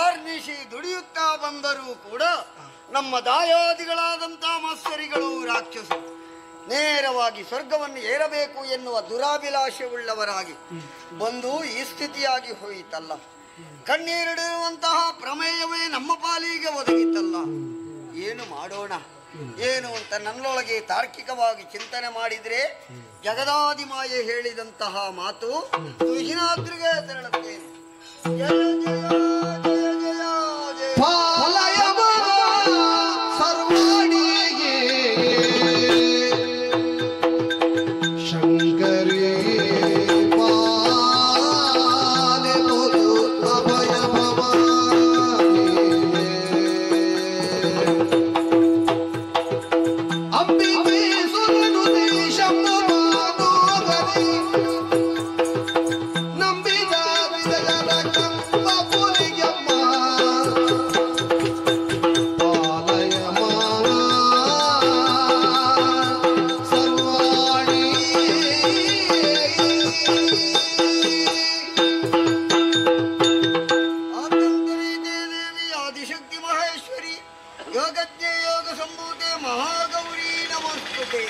S8: ಆರ್ನಿಶಿ ದುಡಿಯುತ್ತಾ ಬಂದರೂ ಕೂಡ ನಮ್ಮ ದಾಯಾದಿಗಳಾದಂತಹ ಮತ್ಸರಿಗಳು ರಾಕ್ಷಸರು ನೇರವಾಗಿ ಸ್ವರ್ಗವನ್ನು ಏರಬೇಕು ಎನ್ನುವ ದುರಾಭಿಲಾಷೆಯುಳ್ಳವರಾಗಿ ಬಂದು ಈ ಸ್ಥಿತಿಯಾಗಿ ಹೋಯಿತಲ್ಲ. ಕಣ್ಣೀರಿಡುವಂತಹ ಪ್ರಮೇಯವೇ ನಮ್ಮ ಪಾಲಿಗೆ ಒದಗಿತಲ್ಲ. ಏನು ಮಾಡೋಣ ಏನು ಅಂತ ನನ್ನೊಳಗೆ ತಾರ್ಕಿಕವಾಗಿ ಚಿಂತನೆ ಮಾಡಿದ್ರೆ ಜಗದಾದಿಮಾಯೆ ಹೇಳಿದಂತಹ ಮಾತು ತುಹಿನಾದ್ರಿಗೆ ತೆರಳುತ್ತೇನೆ. ಜಯ ಜಯ ಜಯ ಜಯ ಜಯ ಸರ್ವಾಣಿಗೆ ಶಂಕರೇ ಪಾಲೆ ಬೋದು ಅಭಯ ಭವಾನಿ ಅಂಬಿಕೆ ಸುರನುತಿ ಶಂಭುವಾಗೋಗರಿ ನಂಬಿದ ವಿಜಯರ ಕಂಬ ಪುರಿ
S5: ಯೋಗಜ್ಞ ಯೋಗ ಸಂಭೂತೆ ಮಹಾಗೌರಿ ನಮಸ್ತುತೆ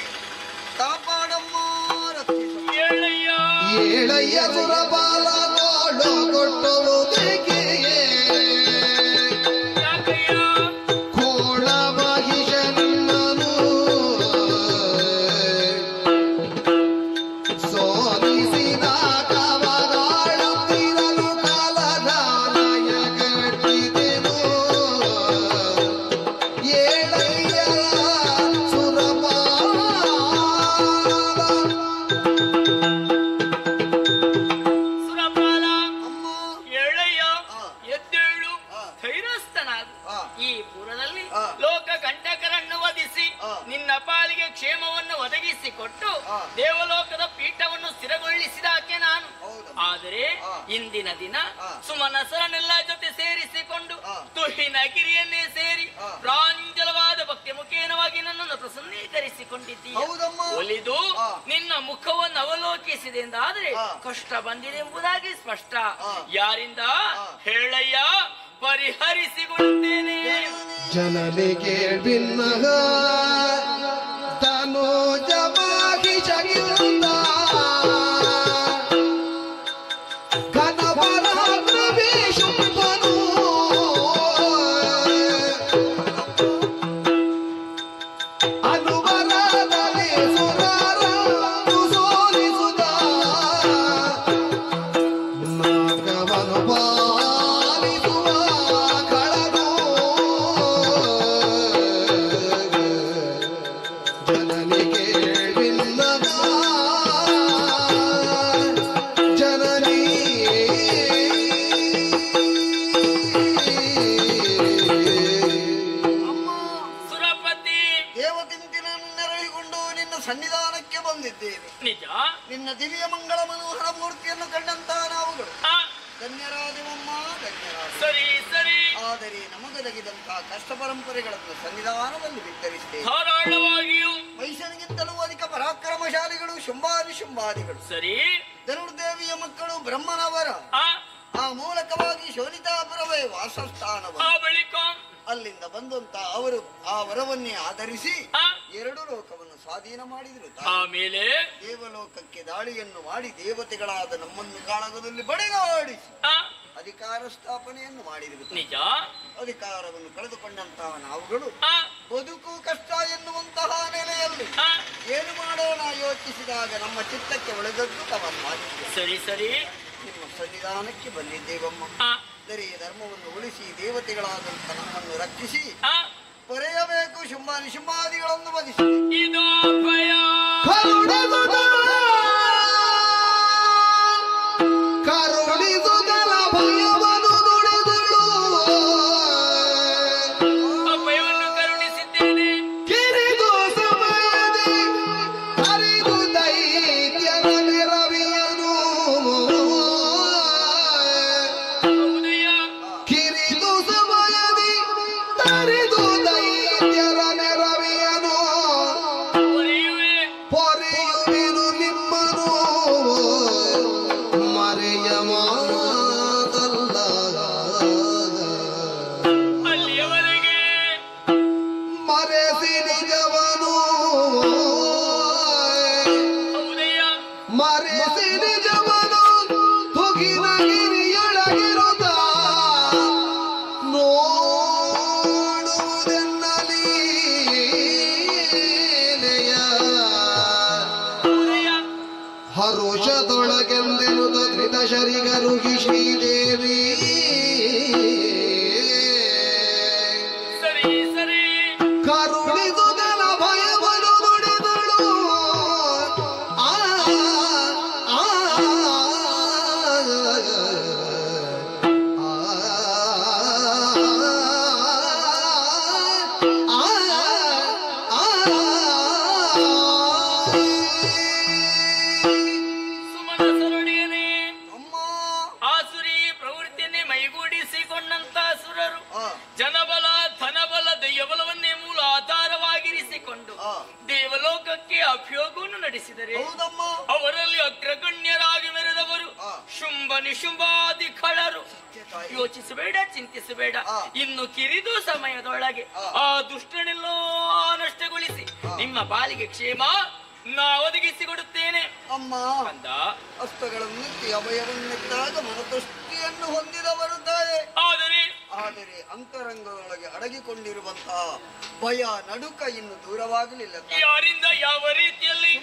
S5: ಕಾಪಾಡಮ್ಮ ರಕ್ಷಿಸಮ್ಮ.
S8: ಏಳಯ್ಯ ಸುರಪಾಲ ಕೊಟ್ಟುವುದಕ್ಕೆ ಕೋಳ ಮಹಿಷನನ್ನು ಸೋಲಿಸಿದ ಕವಗಾಳುತ್ತಿರಲು ಕಾಲದಾನಯ ಕಟ್ಟಿದೆನು. ಏಳಯ್ಯ ಸುರಪಾಲ
S9: ಸುರಪಾಲ ಏಳಯ್ಯ ಎದ್ದೇಳು ಧೈರ್ಯಸ್ಥನಾಗು. ಈ ಪುರದಲ್ಲಿ ಲೋಕ ಕಂಟಕರನ್ನು ವಧಿಸಿ ನಿನ್ನ ಪಾಲಿಗೆ ಕ್ಷೇಮವನ್ನು ಒದಗಿಸಿಕೊಟ್ಟು ದೇವಲೋಕದ ಪೀಠವನ್ನು ಸ್ಥಿರಗೊಳಿಸಿದಾಕೆ ನಾನು. ಆದರೆ ಇಂದಿನ ದಿನ ಸುಮನಸರನ್ನೆಲ್ಲ ಜೊತೆ ಸೇರಿಸಿಕೊಂಡು ತುಹಿನಗಿರಿಯನ್ನೇ ಸೇರಿ ಪ್ರಾಂಜಲವಾದ ಭಕ್ತಿ ಮುಖೇನವಾಗಿ ನನ್ನನ್ನು ಪ್ರಸನ್ನೀಕರಿಸಿಕೊಂಡಿದ್ದೀಯ. ಒಲಿದು ನಿನ್ನ ಮುಖವನ್ನು ಅವಲೋಕಿಸಿದೆ ಎಂದಾದರೆ ಕಷ್ಟ ಬಂದಿದೆ ಎಂಬುದಾಗಿ ಸ್ಪಷ್ಟ. ಯಾರಿಂದ ಹೇಳಯ್ಯ, ಪರಿಹರಿಸಿಕೊಳ್ಳುತ್ತೇನೆ.
S8: ಜನನಿಗೆ ಭಿನ್ನಗ ತನೋಜವಾಗಿ ಜಗಿಂದ ಕನಪರಾತ್ಮವೇಶುಂಬನು ಅನುವರದಲ್ಲಿ ಸುರರ ಸೋಲಿಸುತ್ತ ನಾಗವನು ಪಾಲಿಸುವ ಕಳದು ಜನನಿಗೆ ಭಿನ್ನಗ ಜನನಿ
S9: ಸುರಪತಿ,
S5: ದೇವತಿಂತಿನನ್ನು ನೆರಳಿಕೊಂಡು ನಿನ್ನ ಸನ್ನಿಧಾನಕ್ಕೆ ಬಂದಿದ್ದೇವೆ.
S9: ನಿಜ.
S5: ನಿನ್ನ ದಿವ್ಯ ಮಂಗಳ ಮನೋಹರ ಮೂರ್ತಿಯನ್ನು ಕಂಡಂತಹ ನಾವುಗಳು
S9: ಆ,
S5: ಧನ್ಯರಾದಿವಮ್ಮ, ಧನ್ಯರಾದ.
S9: ಸರಿ ಸರಿ.
S5: ಆದರೆ ನಮಗೊದಗಿದಂತಹ ಕಷ್ಟ ಪರಂಪರೆಗಳನ್ನು ಸನ್ನಿಧಾನದಲ್ಲಿ ಬಿತ್ತರಿಸಿದ್ದೇವೆ.
S9: ಧಾರಾಳವಾಗಿಯೂ
S5: ಮೈಸನಿಗಿಂತಲೂ ಅಧಿಕ ಪರಾಕ್ರಮಶಾಲಿಗಳು ಶುಂಭಾದಿಗಳು.
S9: ಸರಿ.
S5: ಧನುರ್ದೇವಿಯ ಮಕ್ಕಳು ಬ್ರಹ್ಮನವರ.
S9: ಆ,
S5: ಆ ಮೂಲಕವಾಗಿ ಶೋನಿತಾಪುರವೇ ವಾಸಸ್ಥಾನವ.
S9: ಆ ಬಳಿಕ
S5: ಅಲ್ಲಿಂದ ಬಂದಂತ ಅವರು ಆ ವರವನ್ನೇ ಆಧರಿಸಿ
S9: ಆ,
S5: ಎರಡು ಲೋಕವನ್ನು ಸ್ವಾಧೀನ ಮಾಡಿದರು.
S9: ಆಮೇಲೆ
S5: ದೇವಲೋಕಕ್ಕೆ ದಾಳಿಯನ್ನು ಮಾಡಿ ದೇವತೆಗಳಾದ ನಮ್ಮನ್ನು ಕಾಳಗದಲ್ಲಿ ಬಡಿದಾಡಿಸಿ
S9: ಆ,
S5: ಅಧಿಕಾರ ಸ್ಥಾಪನೆಯನ್ನು ಮಾಡಿದರು.
S9: ನಿಜ.
S5: ಅಧಿಕಾರವನ್ನು ಕಳೆದುಕೊಂಡಂತಹ ನಾವುಗಳು
S9: ಆ,
S5: ಬದುಕು ಕಷ್ಟ ಎನ್ನುವಂತಹ ನೆಲೆಯಲ್ಲಿ
S9: ಆ,
S5: ಏನು ಮಾಡೋಣ ಯೋಚಿಸಿದಾಗ ನಮ್ಮ ಚಿತ್ತಕ್ಕೆ ಒಳಗದ್ದು ತವನ್ನಾಗಿದೆ.
S9: ಸರಿ ಸರಿ.
S5: ನಿಮ್ಮ ಸನ್ನಿಧಾನಕ್ಕೆ ಬಂದಿದ್ದೇವಮ್ಮ.
S9: ಆ,
S5: ಸರಿ, ಧರ್ಮವನ್ನು ಉಳಿಸಿ ದೇವತೆಗಳಾದಂತ ನಮ್ಮನ್ನು ರಕ್ಷಿಸಿ
S9: ಆ,
S5: ಪೊರೆಯಬೇಕು. ಶುಂಭಾದಿಗಳನ್ನು ವಧಿಸಿ
S9: ಇದು ಭಯ.
S8: ಕರುಣಿಸುಗಲ ಭಯವನು ನುಡಿದಳು
S9: ಆ ಭಯವನ್ನು ಕರುಣಿಸಿದ್ದೇನೆ.
S8: ಕಿರಿದು ಸಮಯದಿ ಹರಿದು ದೈತ್ಯನ ನೆರವಿಯನು
S9: ಹೌದಯ್ಯ.
S8: ಕಿರಿದು ಸಮಯದಿ ಹರಿದು ದೈತ್ಯರ ನೆರವಿಯನು
S9: ಹೊರೆಯುವೆ.
S8: ಪೊರೆಯುವೆನು ನಿಮ್ಮನು ಮರೆಯ ಮಾತಲ್ಲ
S9: ಅಲ್ಲಿಯವರೆಗೆ
S8: ಮರೆಸಿ ನಿಜವನು
S9: ಹೌದಯ್ಯ.
S8: ಮರೆಸಿ ನಿಜವನು ತುಗಿನ ಗಿರಿಯೊಳಗಿರುತ್ತ ನೋಡುವುದೆನ್ನಲಿ
S9: ಹೌದಯ್ಯ.
S8: ಹರುಷದೊಳಗೆಂದೆನುತ ಧೃತ ಶರಿಗರುಗಿ ಶ್ರೀದೇವಿ
S9: ಸರಿ ಸರಿ.
S8: ಕರುಣಿಸುಗಲ ಭಯವನು ನುಡಿದಳು ಆ ಆ
S9: ಸುಮನ ಸರಣಿಯನೇ
S5: ಅಮ್ಮ.
S9: ಆಸುರಿ ಪ್ರವೃತ್ತಿಯನ್ನೇ ಮೈಗೂಡಿಸಿಕೊಂಡಂತ ಸುರರು
S5: ಆ,
S9: ಜನಬಲ ಧನಬಲ ದೈವಬಲವನ್ನೇ ಮೂಲ ಆಧಾರವಾಗಿ ದೇವಲೋಕಕ್ಕೆ ಅಭಿಯೋಗವನ್ನು ನಡೆಸಿದರೆ
S5: ಹೌದಮ್ಮ.
S9: ಅವರಲ್ಲಿ ಅಗ್ರಗಣ್ಯರಾಗಿ ಮೆರೆದವರು ಶುಂಭ ನಿಶುಂಭಾದಿ ಖಳರು. ಯೋಚಿಸಬೇಡ, ಚಿಂತಿಸಬೇಡ. ಇನ್ನು ಕಿರಿದು ಸಮಯದೊಳಗೆ ಆ ದುಷ್ಟನೆಲ್ಲೋ ನಷ್ಟಗೊಳಿಸಿ ನಿಮ್ಮ ಪಾಲಿಗೆ ಕ್ಷೇಮ ನಾ ಒದಗಿಸಿಕೊಡುತ್ತೇನೆ.
S5: ಅಮ್ಮ,
S9: ಅಂದ
S5: ಹಸ್ತಗಳನ್ನು ಅಭಯವನ್ನೆತ್ತಾಗ ಮನತೃಷ್ಟಿಯನ್ನು ಹೊಂದಿದವರು ತಾಯೇ. ಆದರೆ ಅಂತರಂಗದೊಳಗೆ ಅಡಗಿಕೊಂಡಿರುವಂತಹ ಭಯ ನಡುಕ ಇನ್ನು ದೂರವಾಗಲಿಲ್ಲ.
S9: ಯಾರಿಂದ ಯಾವ ರೀತಿಯಲ್ಲಿ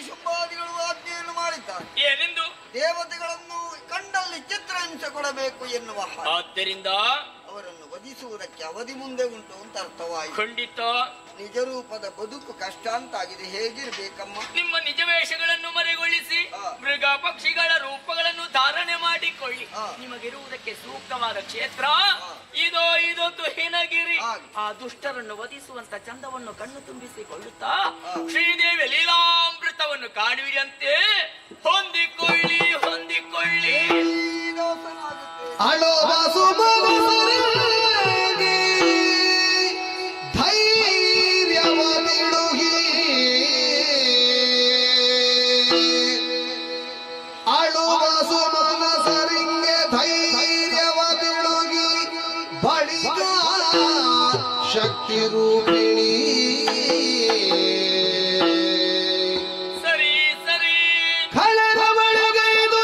S5: ಶುಂಭಾದಿಗಳು ಆಜ್ಞೆಯನ್ನು ಮಾಡಿದ್ದಾರೆ.
S9: ಏನೆಂದು?
S5: ದೇವತೆಗಳನ್ನು ಕಂಡಲ್ಲಿ ಚಿತ್ರಹಿಂಸೆ ಕೊಡಬೇಕು ಎನ್ನುವ ಹಾಗೆ.
S9: ಆದ್ದರಿಂದ
S5: ಅವರನ್ನು ವಧಿಸುವುದಕ್ಕೆ ಅವಧಿ ಮುಂದೆ ಉಂಟು ಅಂತ ಅರ್ಥವಾಯಿತು.
S9: ಖಂಡಿತ
S5: ನಿಜ ರೂಪದ ಬದುಕು ಕಷ್ಟ ಅಂತಾಗಿದೆ. ಹೇಗಿರ್ಬೇಕಮ್ಮ?
S9: ನಿಮ್ಮ ನಿಜ ವೇಷಗಳನ್ನು ಮರೆಗೊಳಿಸಿ ಮೃಗ ಪಕ್ಷಿಗಳ ರೂಪಗಳನ್ನು ಧಾರಣೆ ಮಾಡಿಕೊಳ್ಳಿ. ನಿಮಗಿರುವುದಕ್ಕೆ ಸೂಕ್ತವಾದ ಕ್ಷೇತ್ರ ಇದೋ ತುಹಿನಗಿರಿ. ಆ ದುಷ್ಟರನ್ನು ವಧಿಸುವಂತ ಚಂದವನ್ನು ಕಣ್ಣು ತುಂಬಿಸಿಕೊಳ್ಳುತ್ತಾ ಶ್ರೀದೇವಿ ಲೀಲಾಮೃತವನ್ನು ಕಾಣುವಿರಂತೆ ಹೊಂದಿಕೊಳ್ಳಿ.
S8: ಶಕ್ತಿ ರೂಪಿಣಿ
S9: ಸರಿ
S8: ಖಳರ ಬಳಿಗೈದು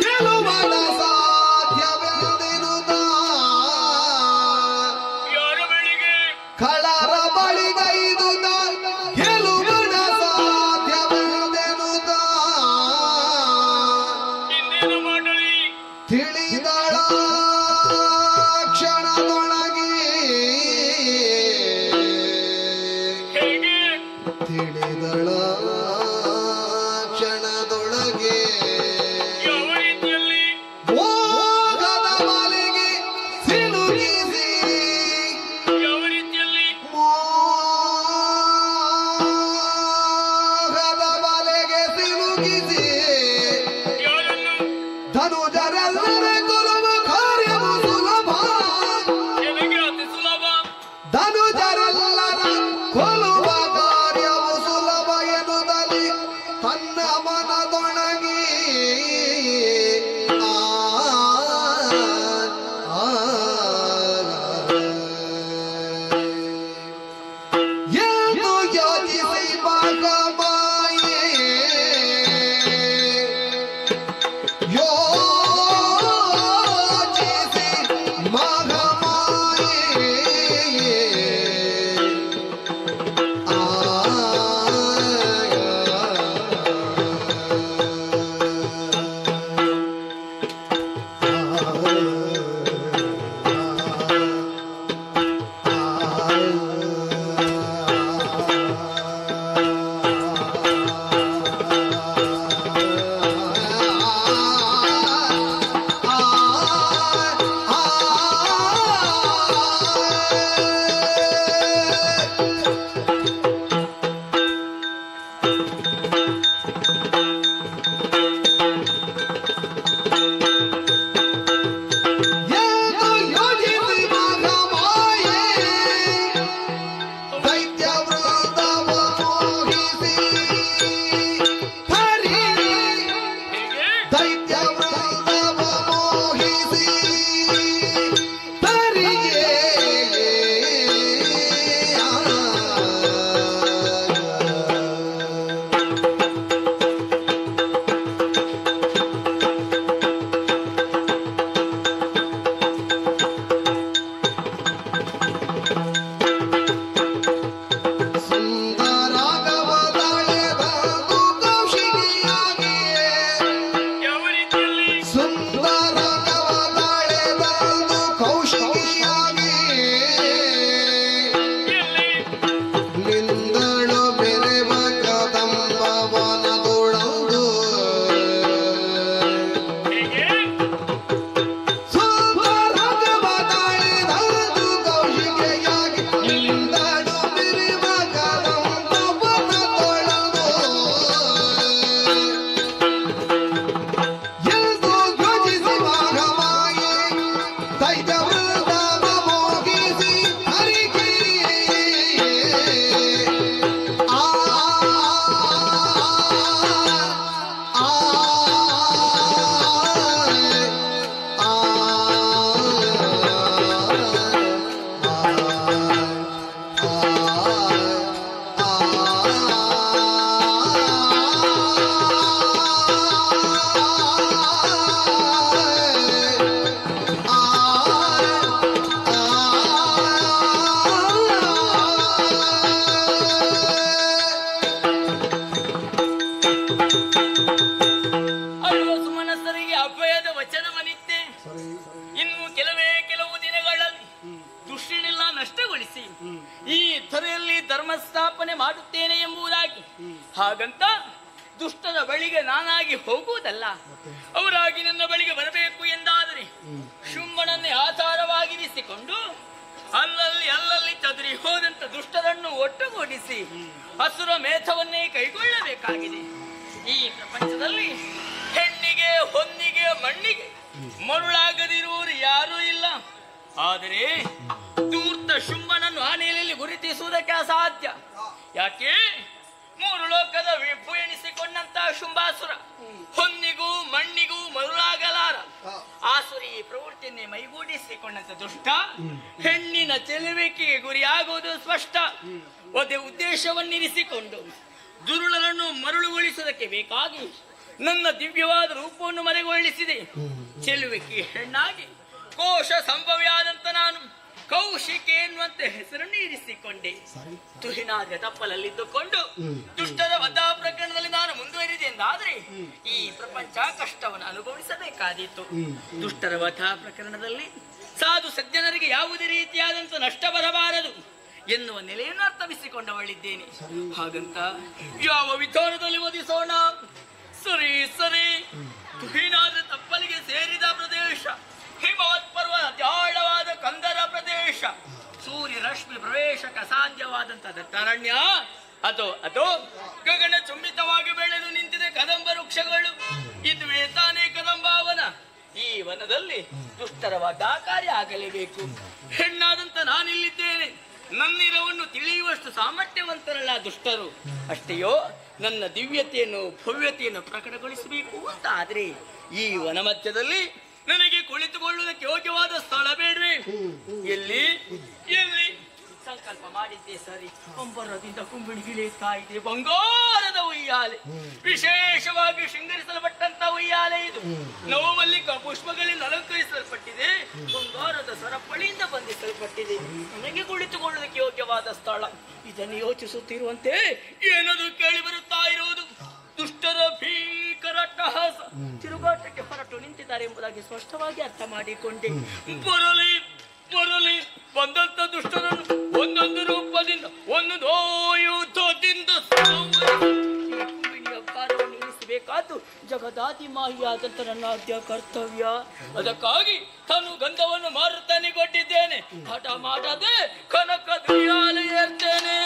S8: ಗೆಲುವನ ಸಾಧ್ಯವೆಂದಿರುತ್ತ.
S9: ಯಾರ ಬಳಿಗೆ?
S8: ಖಳರ ಬಳಿಗೈದು ಗೆಲುವನ ಸಾಧ್ಯವೆಂದಿರುತ್ತ.
S9: ಇನ್ನೇನು ಮಾಡಲಿ?
S8: ತಿಳಿದಳ ಕ್ಷಣದೊಳಗೆ
S9: ಹೇಗೆ?
S8: ತಿಳಿದಳ ಕ್ಷಣದೊಳಗೆ
S9: ಯಾವ ರೀತಿಯಲ್ಲಿ?
S8: ಮೋಹದ ಬಲೆಗೆ ಸಿಲುಕಿಸಿ
S9: ಯಾವ ರೀತಿಯಲ್ಲಿ? ಮರುಳುಗೊಳಿಸಿ ಈ ಧರೆಯಲ್ಲಿ ಧರ್ಮ ಸ್ಥಾಪನೆ ಮಾಡುತ್ತೇನೆ ಎಂಬುದಾಗಿ. ಹಾಗಂತ ದುಷ್ಟರ ಬಳಿಗೆ ನಾನಾಗಿ ಹೋಗುವುದಲ್ಲ, ಅವರಾಗಿ ನನ್ನ ಬಳಿಗೆ ಬರಬೇಕು ಎಂದಾದರೆ ಶುಂಭನನ್ನೇ ಆಧಾರವಾಗಿರಿಸಿಕೊಂಡು ಅಲ್ಲಲ್ಲಿ ಚದುರಿ ಹೋದಂತ ದುಷ್ಟರನ್ನು ಒಟ್ಟುಗೂಡಿಸಿ ಹಸುರ ಮೇಧವನ್ನೇ ಕೈಗೊಳ್ಳಬೇಕಾಗಿದೆ. ಈ ಪ್ರಪಂಚದಲ್ಲಿ ಹೆಣ್ಣಿಗೆ, ಹೊನ್ನಿಗೆ, ಮಣ್ಣಿಗೆ ಮರುಳಾಗದಿರುವರು ಯಾರೂ ಇಲ್ಲ. ಆದರೆ ಧೂರ್ತ ಶುಂಭನನ್ನು ಆ ನೆಲೆಯಲ್ಲಿ ಗುರುತಿಸುವುದಕ್ಕೆ ಅಸಾಧ್ಯ. ಯಾಕೆ? ಮೂರು ಲೋಕದ ವಿಭು ಎನಿಸಿಕೊಂಡಂತಹ ಶುಂಭಾಸುರ ಹೊನ್ನಿಗೂ ಮಣ್ಣಿಗೂ ಮರುಳಾಗಲಾರ. ಆಸುರಿ ಪ್ರವೃತ್ತಿಯನ್ನೇ ಮೈಗೂಡಿಸಿಕೊಂಡಂತ ದುಷ್ಟ ಹೆಣ್ಣಿನ ಚೆಲುವಿಕೆಗೆ ಗುರಿಯಾಗುವುದು ಸ್ಪಷ್ಟ. ಅದೇ ಉದ್ದೇಶವನ್ನಿರಿಸಿಕೊಂಡು ದುರುಳರನ್ನು ಮರುಳುಗೊಳಿಸುವುದಕ್ಕೆ ಬೇಕಾಗಿ ನನ್ನ ದಿವ್ಯವಾದ ರೂಪವನ್ನು ಮರೆಗೊಳಿಸಿದೆ. ಚೆಲುವಿಕೆ ಹೆಣ್ಣಾಗಿ ಕೋಶ ಸಂಭವಿಯಾದಂತ ನಾನು ಕೌಶಿಕೆ ಎನ್ನುವಂತೆ ಹೆಸರನ್ನು ಇರಿಸಿಕೊಂಡೆ. ತುಹಿನಾದ ತಪ್ಪಲಲ್ಲಿದ್ದುಕೊಂಡು ದುಷ್ಟರ ವಧಾ ಪ್ರಕರಣದಲ್ಲಿ ನಾನು ಮುಂದುವರಿದೆ ಎಂದಾದ್ರೆ ಈ ಪ್ರಪಂಚ ಕಷ್ಟವನ್ನು ಅನುಭವಿಸಬೇಕಾದೀತು. ದುಷ್ಟರ ವಧಾ ಪ್ರಕರಣದಲ್ಲಿ ಸಾಧು ಸಜ್ಜನರಿಗೆ ಯಾವುದೇ ರೀತಿಯಾದಂತ ನಷ್ಟ ಬರಬಾರದು ಎನ್ನುವ ನೆಲೆಯನ್ನು ಅರ್ಥವಿಸಿಕೊಂಡವಳಿದ್ದೇನೆ. ಹಾಗಂತ ಯಾವ ವಿಧಾನದಲ್ಲಿ ವಧಿಸೋಣ? ಸರಿ, ತುಹಿನಾದ ತಪ್ಪಲಿಗೆ ಸೇರಿದ ಪ್ರದೇಶ, ಹಿಮವತ್ ಪರ್ವತ ಅತಿ ಆಳವಾದ ಕಂದರ ಪ್ರದೇಶ, ಸೂರ್ಯ ರಶ್ಮಿ ಪ್ರವೇಶಕ ಸಾಧ್ಯವಾದಂತಹ ದತ್ತಾರಣ್ಯ, ಅದು ಗಗನ ಚುಂಬಿತವಾಗಿ ಬೆಳೆದು ನಿಂತಿದೆ ಕದಂಬ ವೃಕ್ಷಗಳು. ಇದುವೇ ತಾನೇ ಕದಂಬಾವನ. ಈ ವನದಲ್ಲಿ ದುಷ್ಟರ ಕಾರ್ಯ ಆಗಲೇಬೇಕು. ಹೆಣ್ಣಾದಂತ ನಾನಿಲ್ಲಿದ್ದೇನೆ. ನನ್ನಿರವನ್ನು ತಿಳಿಯುವಷ್ಟು ಸಾಮರ್ಥ್ಯವಂತರಲ್ಲ ದುಷ್ಟರು. ಅಷ್ಟೆಯೋ ನನ್ನ ದಿವ್ಯತೆಯನ್ನು, ಭವ್ಯತೆಯನ್ನು ಪ್ರಕಟಗೊಳಿಸಬೇಕು ಅಂತ ಆದ್ರೆ ಈ ವನ ಮಧ್ಯದಲ್ಲಿ ನನಗೆ ಕುಳಿತುಕೊಳ್ಳುವುದಕ್ಕೆ ಯೋಗ್ಯವಾದ ಸ್ಥಳ ಬೇಡ್ರೆ? ಎಲ್ಲಿ ಸಂಕಲ್ಪ ಮಾಡಿದ್ದೆ ಸರಿ. ಕಂಬರದಿಂದ ಕುಂಬಿಳಿಗಿಳಿಯುತ್ತಾ ಇದೆ ಬಂಗಾರದ ಉಯ್ಯಾಲೆ, ವಿಶೇಷವಾಗಿ ಶೃಂಗರಿಸಲ್ಪಟ್ಟಂತ ಉಯ್ಯಾಲೆ ಇದು. ನವಮಲ್ಲಿಕ ಪುಷ್ಪಗಳಿಂದ ಅಲಂಕರಿಸಲ್ಪಟ್ಟಿದೆ, ಬಂಗಾರದ ಸರಪಳಿಯಿಂದ ಬಂಧಿಸಲ್ಪಟ್ಟಿದೆ. ನನಗೆ ಕುಳಿತುಕೊಳ್ಳುವುದಕ್ಕೆ ಯೋಗ್ಯವಾದ ಸ್ಥಳ. ಇದನ್ನು ಯೋಚಿಸುತ್ತಿರುವಂತೆ ಏನದು ಕೇಳಿ ಬರುತ್ತಾ ಇರುವುದು. ದುಷ್ಟರ ಭೀಕರ ಅಟ್ಟಹಾಸ, ತಿರುಗಾಟಕ್ಕೆ ಹೊರಟು ನಿಂತಿದ್ದಾರೆ ಎಂಬುದಾಗಿ ಸ್ಪಷ್ಟವಾಗಿ ಅರ್ಥ ಮಾಡಿಕೊಂಡೆ. ಬರಲಿ ಬಂದಂತ ದುಷ್ಟರನ್ನು ಒಂದೊಂದು ರೂಪದಿಂದ, ಒಂದೊಂದು ಆಯುಧದಿಂದ ಕಾರ್ಯವನ್ನು ಇರಿಸಬೇಕಾದ್ದು ಜಗದಾದಿ ಮಾಹಿಯಾದಂತ ನನ್ನ ಆದ್ಯ ಕರ್ತವ್ಯ. ಅದಕ್ಕಾಗಿ ತಾನು ಗಂಧವನ್ನು ಮಾರುತ್ತಾನೆ ಕೊಟ್ಟಿದ್ದೇನೆ. ಹಠ ಮಾಡದೆ ಕನಕ ದುರ್ಯಾಲಯ ಇರ್ತೇನೆ.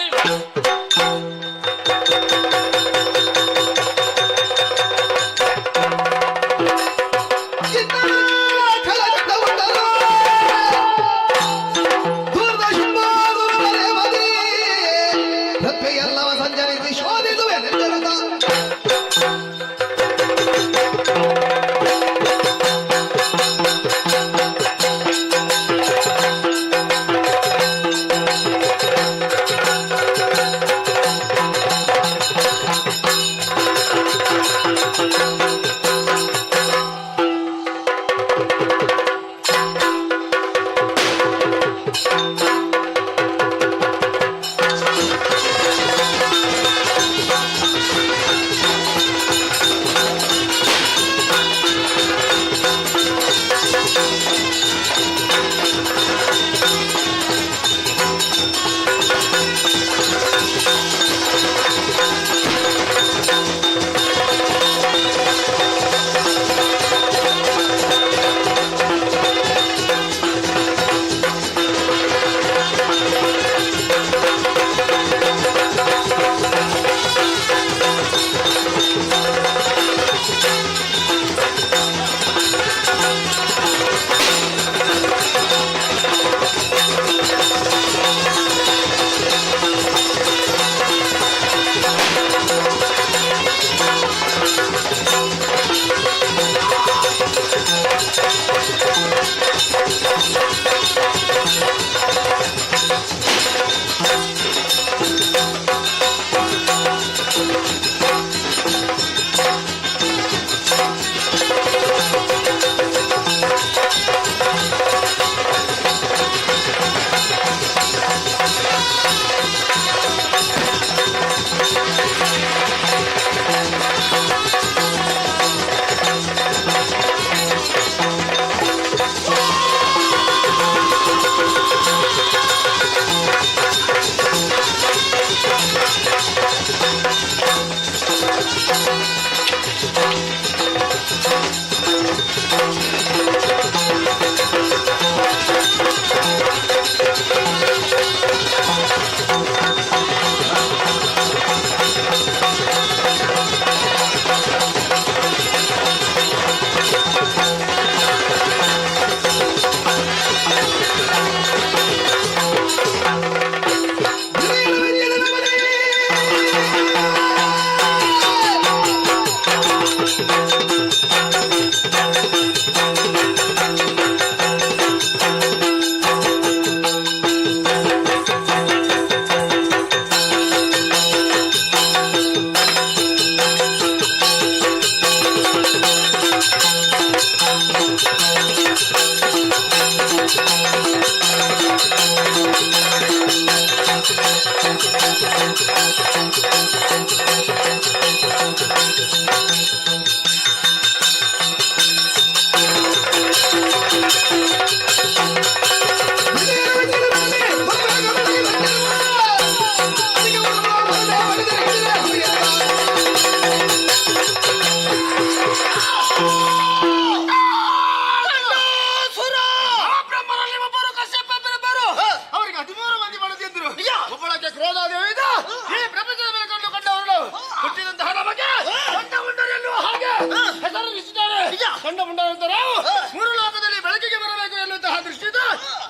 S5: ಕಂಡ ಮುಂಡಾದಂತ ನಾವು ಮೂರು ಲೋಕದಲ್ಲಿ ಬೆಳಕಿಗೆ ಬರಬೇಕು ಎನ್ನುವಂತಹ ದೃಷ್ಟಿಯಿಂದ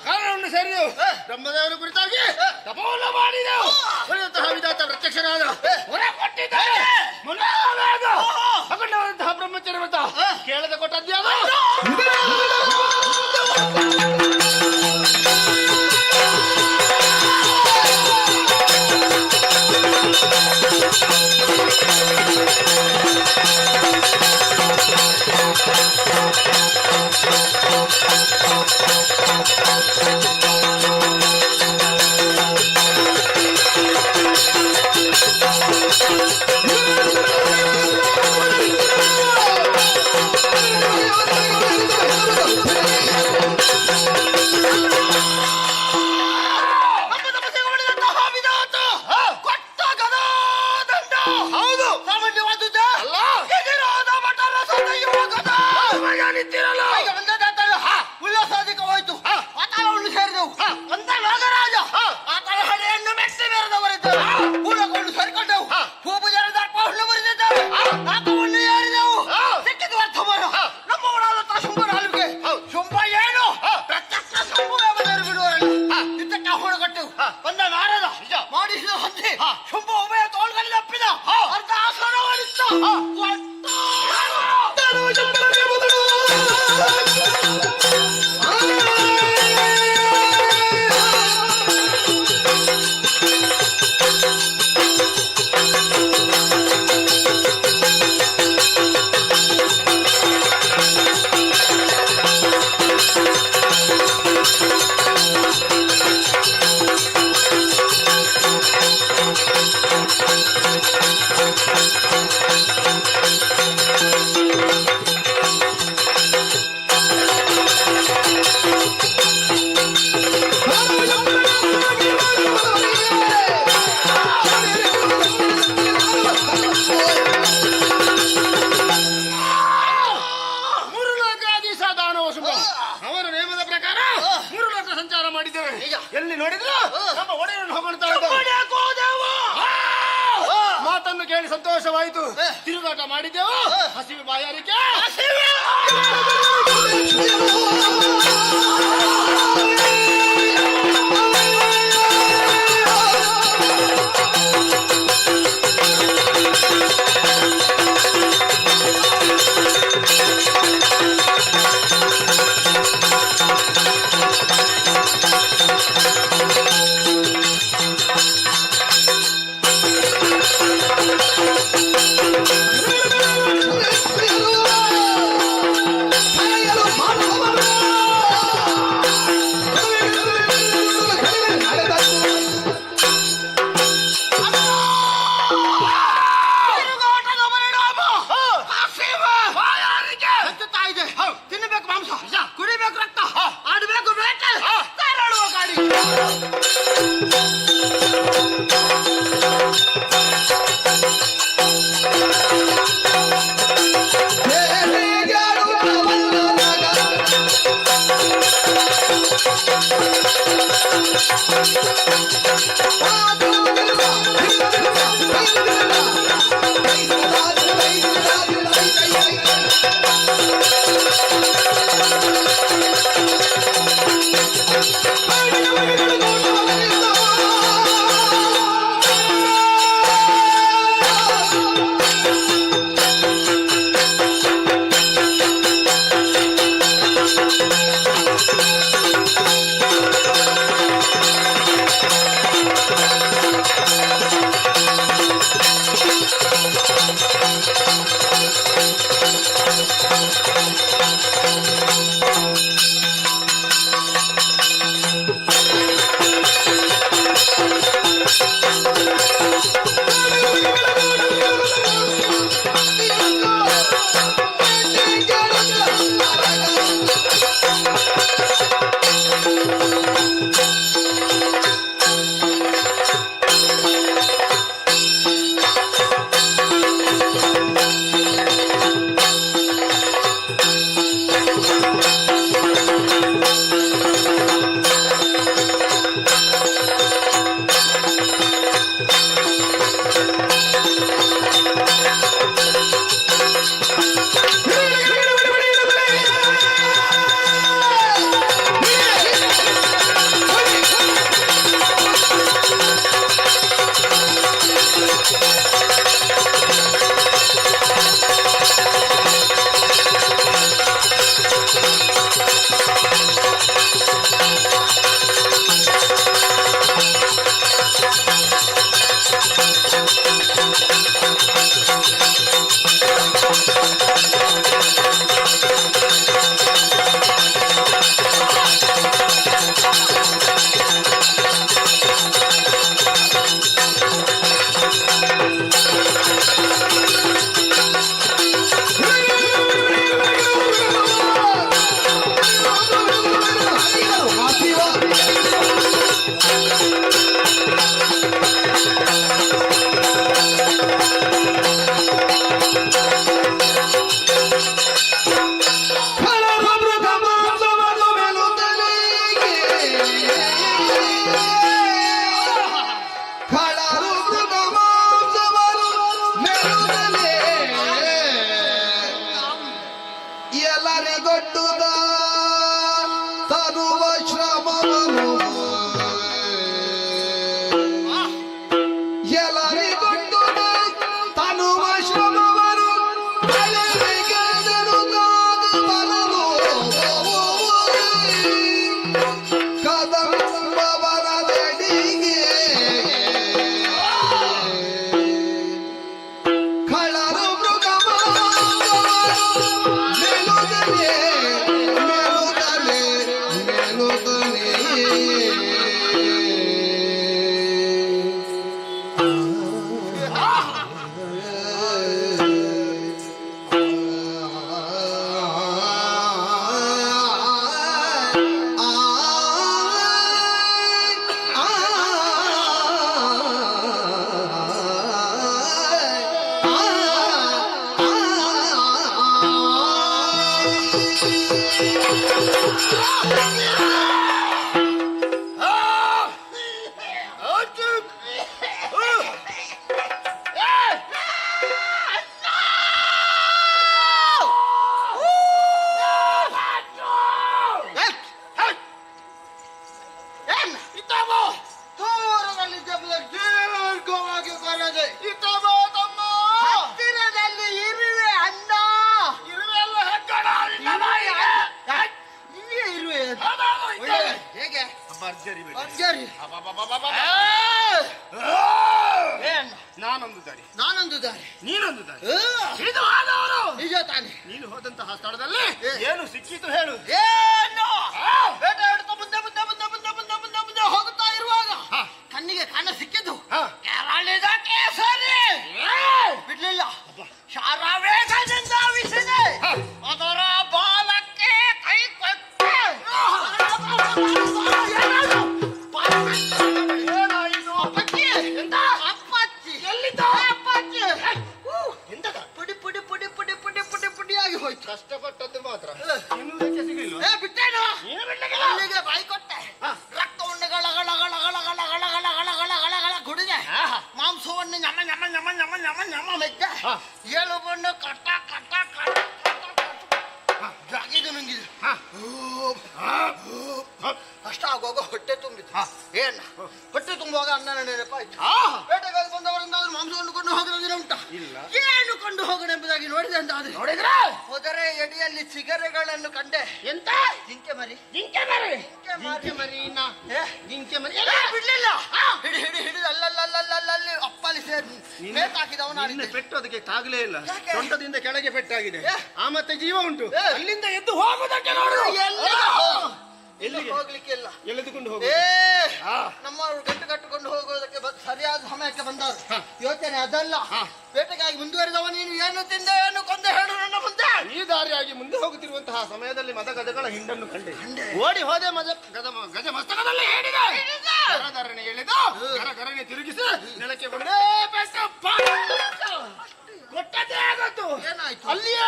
S5: ಕಾರಣವನ್ನು ಸೇರಿದೆವು. ಬ್ರಹ್ಮದೇವರ ಕುರಿತಾಗಿ ತಪವನ್ನು ಮಾಡಿದೆವು. ಉಳಿದಂತಹ ವಿಧಾತ ಪ್ರತ್ಯಕ್ಷರಾದ ಹೊರ ಕೊಟ್ಟಿದ್ದಾರೆ. ಅಖಂಡವಾದಂತಹ ಬ್ರಹ್ಮಚರ್ಯವಂತ ಕೇಳದೆ ಕೊಟ್ಟದ್ಯಾವ ಉಲ್ಲಾಸಾಧಿಕವಾಯಿತು. ಪಾತಾಳವನ್ನು ಸೇರಿದೆವು. ಅಂತ ನಾಗರಾಜ ಆತನ ಹಣೆಯನ್ನು ಮೆಟ್ಟಿ ಮೇರೆದವರಿದ್ದರು. ಕೂಡಕೊಂಡು ಸೇರಿಕೊಂಡೆವು. ಭೂಪೂಜಾರ ದರ್ಪವನ್ನು ಬರೆದಿದ್ದಾರೆ. ಆತವನ್ನು ಏರಿದೆವು. ಸಿಕ್ಕಿದ ವರ್ತಮಾನ ನಮ್ಮವರಾದಂತಹ ಶುಂಭನ ಹಲ್ವಿಗೆ ಶುಂಭ ಏನು ಪ್ರತ್ಯಕ್ಷ ಶಂಭುವೆಂಬುದನ್ನು ಬಿಡುವರಲ್ಲ. ಇದಕ್ಕೆ ಹೊಣಗಟ್ಟೆವು. ಬಂದ ನಾರದ ಮಾಡಿಸಿದ ಹಂದಿ ಶುಂಭ ಉಭಯ ತೋಳ್ಗಳಲ್ಲಿ ಅಪ್ಪಿದ ಅರ್ಧ ಆಸನವರಿತ್ತ ಎಲ್ಲಿ ನೋಡಿದ್ರು ನಮ್ಮ ಒಡೆಯನ್ನು ಹೊಗಳ್ತಾ ಇದ್ದಾರೆ. ಮಾತನ್ನು ಕೇಳಿ ಸಂತೋಷವಾಯಿತು. ತಿರುಗಾಟ ಮಾಡಿದ್ದೆವು. ಹಸಿವೆ ಬಾಯಾರಿಕೆ
S8: ಎಲ್ಲರಿಗೊಡ್ಡುದ ತರುವ ಶ್ರಮವನ್ನು ಎಲ್ಲರಿಗೊಡ್ಡುದ ತರುವ ಶ್ರಮವನ್ನು ಕದಂಬವರದಡಿಗೆ ಖಳರು ಮೃಗಮ ಮೆಲುದನೆ ಮೆಲುದನೆ ಮೆಲುದನೆ ದೀರ್ಘವಾಗಿ ಕೊರದೆ ಹತ್ತಿರದಲ್ಲಿ ಇರುವೆ ಅಣ್ಣ ಇರುವೆ ಎಲ್ಲ ಇರುವೆ ಹೇಗೆ ಭರ್ಜರಿ
S5: ನಾನೊಂದು ದಾರಿ
S8: ನಾನೊಂದು ದಾರಿ
S5: ನೀನೊಂದು ದಾರಿ
S8: ಇದು ಆದವರು ನಿಜ ತಾನೆ
S5: ನೀನು ಹೋದಂತಹ ಸ್ಥಳದಲ್ಲಿ ಏನು ಸಿಕ್ಕಿತು ಹೇಳು
S8: ಏನು ಬೇಟೆಯಾಡುತ್ತಾ ಮುಂದೆ ಮುಂದೆ ಮುಂದೆ ಮುಂದೆ ಮುಂದೆ ಮುಂದೆ ಮುಂದೆ ಹೋಗುತ್ತಾ ಇರುವಾಗ ಕಣ್ಣಿಗೆ ಕಣ್ಣ ಸಿಕ್ಕಿದ್ದು ಕೆರಳಿದ ಕೇಸರಿ ಬಿಡ್ಲಿಲ್ಲ ಶಾರಾವೇಗದಿಂದ ವಿಸಿದೆ ಅದರ ಬಾಲಕ್ಕೆ ಕೈ ಕೊಟ್ಟೆ ಏನಾಯಿತು ಅಪ್ಪಚ್ಚಿ ಎಂತ ಅಪ್ಪಚ್ಚಿ ಎಲ್ಲಿದ್ದ ಅಪ್ಪಚ್ಚಿ ಎಂತದ ಪುಡಿ ಪುಡಿ ಪುಡಿ ಪುಡಿ ಪುಡಿ ಪುಡಿ ಪುಡಿಯಾಗಿ ಹೋಯ್ತು
S5: ಕಷ್ಟಪಟ್ಟದ್ದು ಮಾತ್ರ ತಿನ್ನುವುದಕ್ಕೆ ಸಿಗಲಿಲ್ಲ
S8: ಬಿಟ್ಟೇನು ಅಲ್ಲಿಗೆ ಬಾಯಿ ಕೊಟ್ಟೆ ರಕ್ತ ಉಂಡೆಗಳ ಗಳ ಗಳ ಗಳ ಗಳ ಗಳ ಗಳ ಗಳ ಗಳ ಗಳ ಗಳ ಕುಡಿದೆ ಮಾಂಸವನ್ನು ñಮ ñಮ ñಮ ñಮ ñಮ ñಮ ಮೆದ್ದೆ ಎಲುಬನ್ನು ಕಟ್ಟ ಕಟ್ಟ ಕಟ್ಟ ಜಾಗಿದು ನುಂಗಿದೆ ಅಷ್ಟಾಗೋಗ ಹೊಟ್ಟೆ ತುಂಬಿತು ಏನ ಹೊಟ್ಟೆ ತುಂಬುವಾಗ ಅಣ್ಣನ ನೆನಪಾಯ್ತು ಬೇಟೆಗಾಗಿ ಬಂದವರಿಂದ ಮಾಂಸವನ್ನು ಕೊಂಡು ಹೋಗದ ಉಂಟ ಏನು ಕೊಂಡು ಹೋಗನೆಂಬುದಾಗಿ ನೋಡಿದೆ ಅಂತ ನೋಡಿದ್ರೆ ಹೋದರೆ ಎಡಿಯಲ್ಲಿ ಚಿಗರೆಗಳನ್ನು ಕಂಡೆ ಎಂತ ಜಿಂಕೆ ಮರಿ ಜಿಂಕೆ ಮರಿ ಜಿಂಕೆ ಮರಿ ಜಿಂಕೆ ಮರಿ ಬಿಡ್ಲಿಲ್ಲ ಹಿಡಿ ಹಿಡಿ ಹಿಡಿದು ಅಲ್ಲಲ್ಲಿ ಅಪ್ಪಲ್ಲಿ ಸೇರಿ ನೇತಾಕಿದವನು
S5: ಪೆಟ್ಟು ಅದಕ್ಕೆ ತಾಗಲೇ ಇಲ್ಲ ಸೊಂಟದಿಂದ ಕೆಳಗೆ ಪೆಟ್ಟಾಗಿದೆ ಆ ಮತ್ತೆ ಜೀವ ಉಂಟು ಅಲ್ಲಿಂದ ಎದ್ದು ಹೋಗುವುದಕ್ಕೆ ನೋಡು
S8: ಎಲ್ಲಿಗೆ ಹೋಗ್ಲಿಕ್ಕೆ ಇಲ್ಲ
S5: ಎಳೆದುಕೊಂಡು ಹೋಗು
S8: ನಮ್ಮವರು ಗಂಟು ಕಟ್ಟಿಕೊಂಡು ಹೋಗೋದಕ್ಕೆ ಸರಿಯಾದ ಸಮಯಕ್ಕೆ ಬಂದವರು ಯೋಚನೆ ಅದಲ್ಲ ಬೇಟೆಗಾಗಿ ಮುಂದುವರಿದವ ನೀನು ಏನು ತಿಂದೆ ಏನು ಕೊಂದೆ ಹೇಳು ನನ್ನ ಮುಂದೆ
S5: ಈ ದಾರಿಯಾಗಿ ಮುಂದೆ ಹೋಗುತ್ತಿರುವಂತಹ ಸಮಯದಲ್ಲಿ ಮದಗಜಗಳ ಹಿಂಡನ್ನು ಕಂಡೆ ಓಡಿ ಹೋದೆ ಗಜ ಮಸ್ತಕದಲ್ಲಿ ಹೇಳಿದೆ ಗರಗರನೆ ಎಳೆದು ಗರಗರನೆ ತಿರುಗಿಸಿ ನೆಲಕ್ಕೆ ಬಂದೇ ಕೊಟ್ಟದೇ ಆಗತ್ತು
S8: ಏನಾಯ್ತು
S5: ಅಲ್ಲಿಯೇ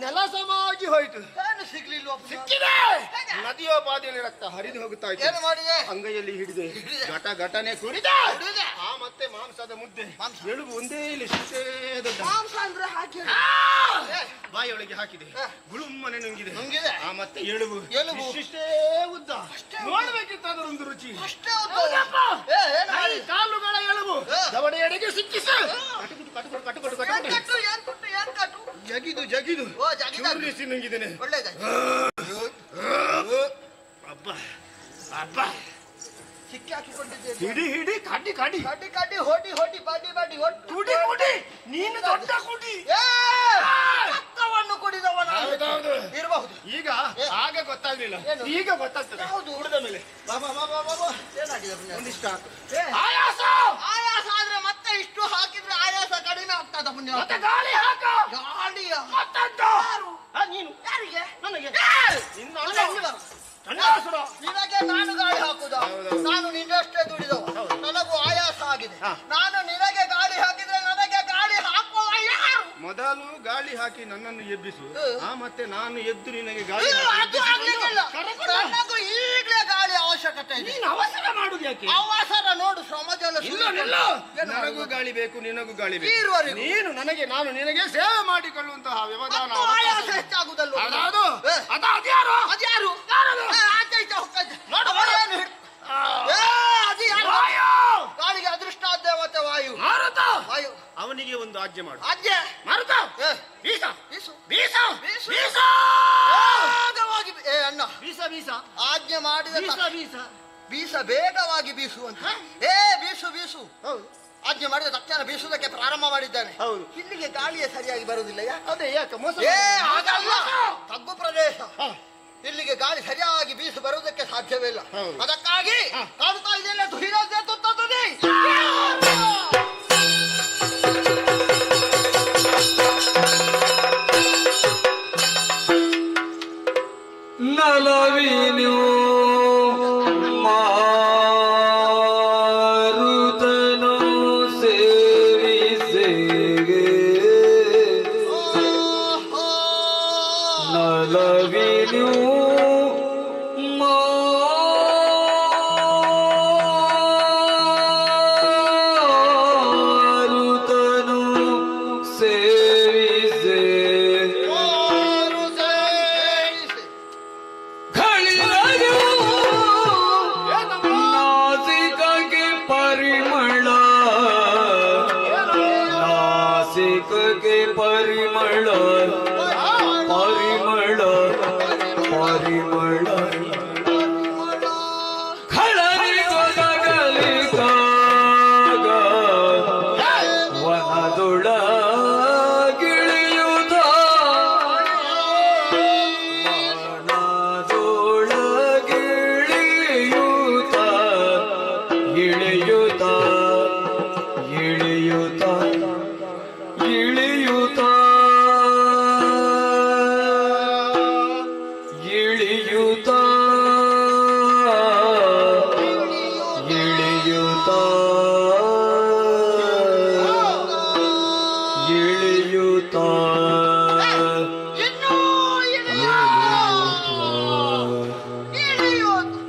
S5: ನೆಲ ಸಮಾಗಿ ಹೋಯ್ತು
S8: ಏನು ಸಿಗ್ಲಿಲ್ವ
S5: ಸಿಕ್ಕಿದೆ ನದಿಯೋಪಾದಿಯಲ್ಲಿ ರಕ್ತ ಹರಿದು ಹೋಗುತ್ತಾ ಇತ್ತು
S8: ಏನು ಮಾಡಿದೆ
S5: ಅಂಗೈಯಲ್ಲಿ ಹಿಡಿದೆ ಘಟ ಘಟನೆ ಕುಡಿದೆ ಆ ಮತ್ತೆ ಮಾಂಸದ ಮುದ್ದೆ ಎಳುಬು ಒಂದೇ ಇಲ್ಲಿ ಸಿಟ್ಟೇ ದೊಡ್ಡ
S8: ಮಾಂಸ ಅಂದ್ರೆ ಹಾಕಿ
S5: ಬಾಯಿಯೊಳಗೆ ಹಾಕಿದೆ ಗುಳುಮ್ಮನೆ ನುಂಗಿದೆ
S8: ನುಂಗಿದೆ
S5: ಆ ಮತ್ತೆ ಎಳುಬು ಇಷ್ಟೇ ಉದ್ದ ನೋಡ್ಬೇಕಿತ್ತು ಅದರೊಂದು ರುಚಿ
S8: ಅಷ್ಟೇ
S5: ಕಾಲುಗಳ ಎಳುಬು ದವಡೆ ಎಡೆಗೆ ಸಿಕ್ಕ ಕಿಚ್ಚು ಜಗಿದು ಜಗಿದು ಚೂರಿಸಿ ನುಂಗಿದ್ದೇನೆ. ಅಬ್ಬ ಅಬ್ಬ
S8: ಸಿಕ್ಕಿ ಹಾಕಿಕೊಂಡಿದ್ದೇನೆ.
S5: ಹಿಡಿ ಹಿಡಿ ಕಾಟಿ ಕಾಟಿ
S8: ಕಡ್ಡಿ ಕಡ್ಡಿ ಹೊಡಿ ಹೊಡಿ ಬಾಡಿ ಬಾಡಿ ಒಟ್ಟು
S5: ಕುಡಿ ಕುಡಿ ನೀನು ದೊಡ್ಡ ಕುಡಿ
S8: ರಕ್ತವನ್ನು ಕುಡಿದವ ನಾನು.
S5: ಹೌದೌದು
S8: ಇರಬಹುದು.
S5: ಈಗ ಆಗ ಗೊತ್ತಾಗ್ಲಿಲ್ಲ,
S8: ಏನು?
S5: ಈಗ ಗೊತ್ತಾಗ್ತದೆ.
S8: ಹೌದು.
S5: ಕುಡಿದ ಮೇಲೆ
S8: ಬಾಬಾ ಬಾಬಾ ಬಾಬಾ ಏನಾಗಿದೆ ಪುಣ್ಯ?
S5: ಒಂದಿಷ್ಟು ಹಾಕು.
S8: ಏ,
S5: ಆಯಾಸ
S8: ಆಯಾಸ ಆದ್ರೆ ಮತ್ತೆ ಇಷ್ಟು ಹಾಕಿದ್ರೆ ಆಯಾಸ ಕಡಿಮೆ ಆಗ್ತದ ಪುಣ್ಯ.
S5: ಮತ್ತೆ ಗಾಳಿ ಹಾಕ
S8: ಗಾಳಿಯ
S5: ಮತ್ತಂತ ನೀನು
S8: ಯಾರಿಗೆ?
S5: ನನಗೆ
S8: ನಿನ್ನ ಅಣ್ಣ
S5: ಚಂಡಾಸುರ
S8: ನಿನಗೆ ನಾನು ಗಾಳಿ ಹಾಕುದ? ನಾನು ನಿನ್ನಷ್ಟೇ ದುಡಿದವ, ನನಗೂ ಆಯಾಸ ಆಗಿದೆ. ನಾನು ನಿನಗೆ ಗಾಳಿ ಹಾಕಿದ್ರೆ ನನಗೆ ಗಾಳಿ ಹಾಕುವ ಯಾರು?
S5: ಮೊದಲು ಗಾಳಿ ಹಾಕಿ ನನ್ನನ್ನು ಎಬ್ಬಿಸು, ಮತ್ತೆ ನಾನು ಎದ್ದು ನಿನಗೆ ಗಾಳಿ
S8: ಇಲ್ಲ, ಅದು ಆಗ್ಲಿಕ್ಕಿಲ್ಲ. ನನಗೂ ಈಗಲೇ ಗಾಳಿ ಅವಶ್ಯಕತೆ ಇದೆ.
S5: ನೀನು ಅವಸರ ಮಾಡುದು ಯಾಕೆ?
S8: ಅವಸರ ನೋಡು, ಶ್ರಮಜಲ
S5: ನನಗೂ ಗಾಳಿ ಬೇಕು, ನಿನಗೂ ಗಾಳಿ ಬೇಕು.
S8: ಈರುವರೆಗೂ
S5: ನೀನು ನನಗೆ, ನಾನು ನಿನಗೆ ಸೇವೆ ಮಾಡಿಕೊಳ್ಳುವಂತಹ ವ್ಯವಧಾನ
S8: ಮತ್ತು ಆಯಾಸ ಹೆಚ್ಚಾಗುದಲ್ವ?
S5: ಅದಾದು ಅದ್ಯಾರು
S8: ಅದ್ಯಾರು? ಆಚೆ ಹೊಕ್ಕಜ್ಜೆ.
S5: ನೋಡು,
S8: ಏನು ಹಿಡ್- ಅದು ಯಾರು? ಗಾಳಿಗೆ ಅದೃಷ್ಟ ದೇವತೆ ವಾಯು.
S5: ಮಾರುತ
S8: ವಾಯು
S5: ಅವನಿಗೆ ಒಂದು ಆಜ್ಞೆ ಮಾಡು.
S8: ಅಜ್ಜೆ
S5: ಮಾರುತ ಬೀಸ
S8: ಬೀಸು
S5: ಬೀಸ
S8: ಬೀಸು.
S5: ಬೀಸ
S8: ವೇಗವಾಗಿ ಅಣ್ಣ
S5: ಬೀಸ ಬೀಸ
S8: ಆಜ್ಞೆ ಮಾಡಿದ
S5: ಬೀಸ
S8: ತಕ್ಷಣ
S5: ಬೀಸ
S8: ಬೀಸ ಬೇಗವಾಗಿ ಬೀಸು ಅಂತ. ಬೀಸು ಬೀಸು.
S5: ಹೌದು
S8: ಆಜ್ಞೆ ಮಾಡಿದ ತಕ್ಷಣ ಬೀಸುವುದಕ್ಕೆ ಪ್ರಾರಂಭ ಮಾಡಿದ್ದಾನೆ.
S5: ಹೌದು.
S8: ಇಲ್ಲಿಗೆ ಗಾಳಿಯೇ ಸರಿಯಾಗಿ ಬರುವುದಿಲ್ಲ.
S5: ಅದೇ ಯಾಕೆ ಮೋಸ
S8: ಹಾಗಲ್ಲ, ತಗ್ಗು ಪ್ರದೇಶ. ಇಲ್ಲಿಗೆ ಗಾಳಿ ಸರಿಯಾಗಿ ಬೀಸು ಬರುವುದಕ್ಕೆ ಸಾಧ್ಯವೇ ಇಲ್ಲ.
S5: ಹೌದು.
S8: ಅದಕ್ಕಾಗಿ ಕಾಣ್ತಾ ಇದೆಯಲ್ಲ ಧುರಿರಾಜ ತುತ್ತುತ್ತದೆ.
S2: ನಲವಿನು ಮಾರುತನು ಸೇವಿಸೆಗೆ ನಲವಿನು ಮಾರುತನು ಸೇವಿಸೆ ನಾಸಿಕಗೆ ಪರಿಮಳ ನಾಸಿಕಗೆ ಪರಿಮಳ ಪರಿಮಳ ಪರಿಮಳ ಖಳರಿ ಗೊದಗಲಿಕಾಗ ವನದೊಳಗಿಳಿಯುತ್ತ ವನದೊಳಗಿಳಿಯುತ್ತ ಇಳಿಯುತ್ತ ಇಳಿಯುತ್ತ ಇಳಿಯುತ್ತ ಇಳಿಯುತ್ತ ಇಳಿಯುತ್ತ ಇಳಿಯುತ್ತ
S8: ಇನ್ನೂ ಇಳಿಯೋದು.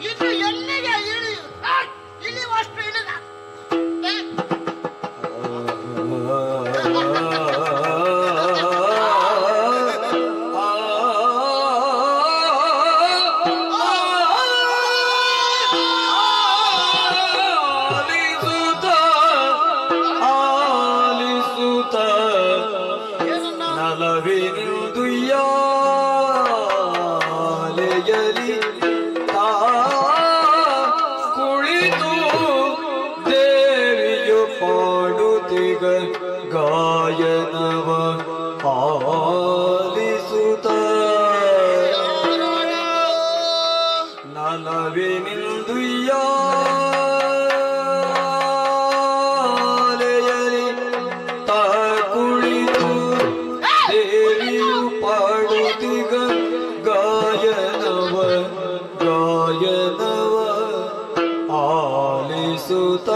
S8: ಇನ್ನು ಎಲ್ಲಿಗೆ ಇಳಿಯುವುದು? ಇಳಿಯುವಷ್ಟು ಇಳಿದ.
S2: ಆಲಿಸುತ್ತ ನಲವಿನುದು ಯಾಲೆಯಲಿ ತಾ ಕುಳಿತು ದೇವಿಯು ಪಾಡುತ್ತಿಗ ಗಾಯನವ ಆಲಿಸುತ್ತ ನಲವಿನಿಂದು ಯಾಲೆಯಲಿ ತಾ ಕುಳಿತು ದೇವಿಯು ಪಾಡುತ್ತಿಗ ಗಾಯನವ ಗಾಯನವ ಆಲಿಸುತ್ತ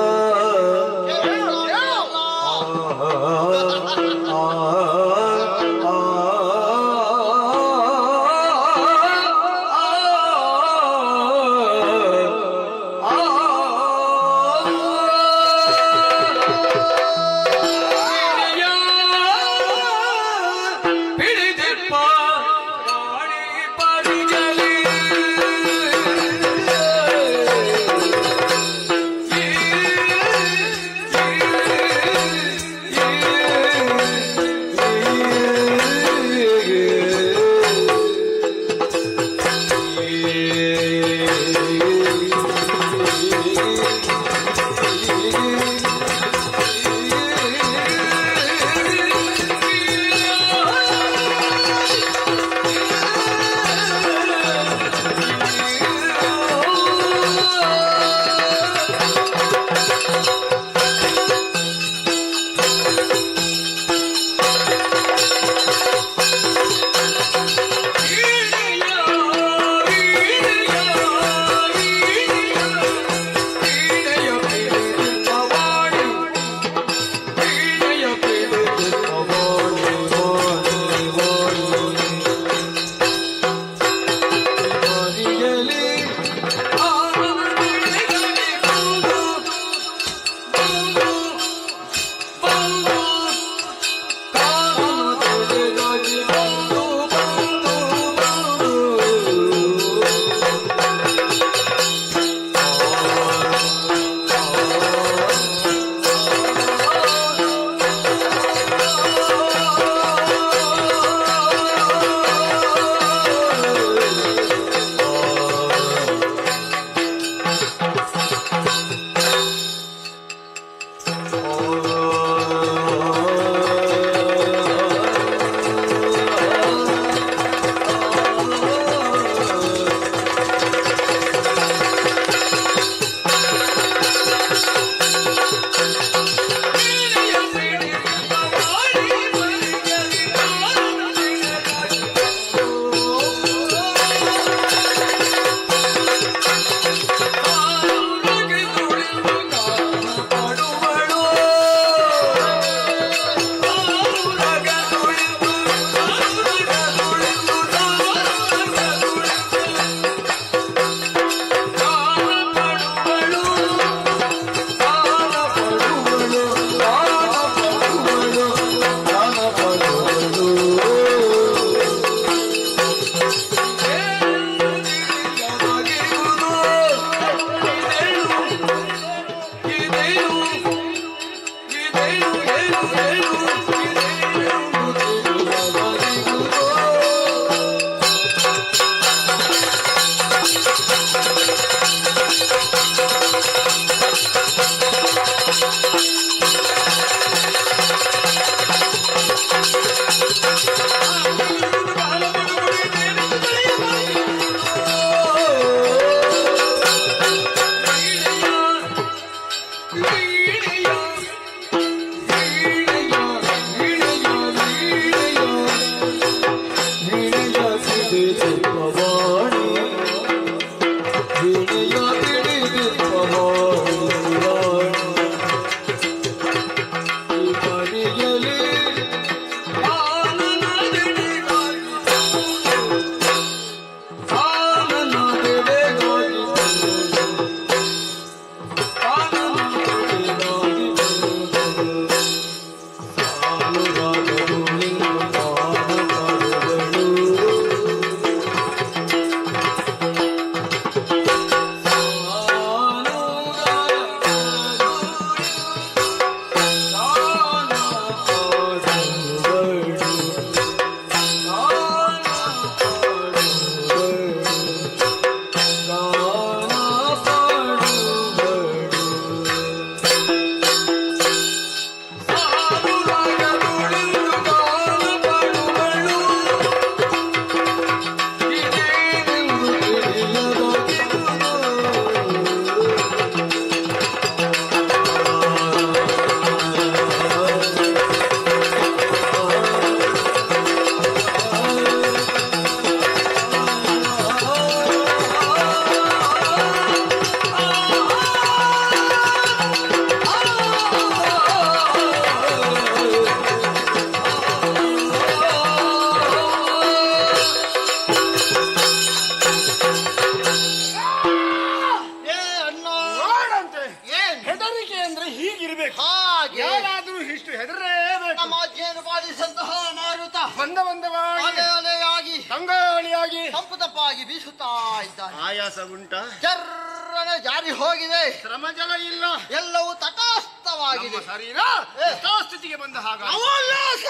S8: ತಂಗಾಳಿಯಾಗಿ ತಂಪು ತಪ್ಪಾಗಿ ಬೀಸುತ್ತಾ ಇದ್ದಾನೆ.
S5: ಆಯಾಸ ಉಂಟ?
S8: ಜರ್ರನೆ ಜಾರಿ ಹೋಗಿದೆ.
S5: ಶ್ರಮ ಜಲ ಇಲ್ಲ.
S8: ಎಲ್ಲವೂ ತಟಸ್ಥವಾಗಿದೆ.
S5: ಶರೀರ ಯಥಾಸ್ಥಿತಿಗೆ ಬಂದ ಹಾಗ
S8: ಉಲ್ಲಾಸ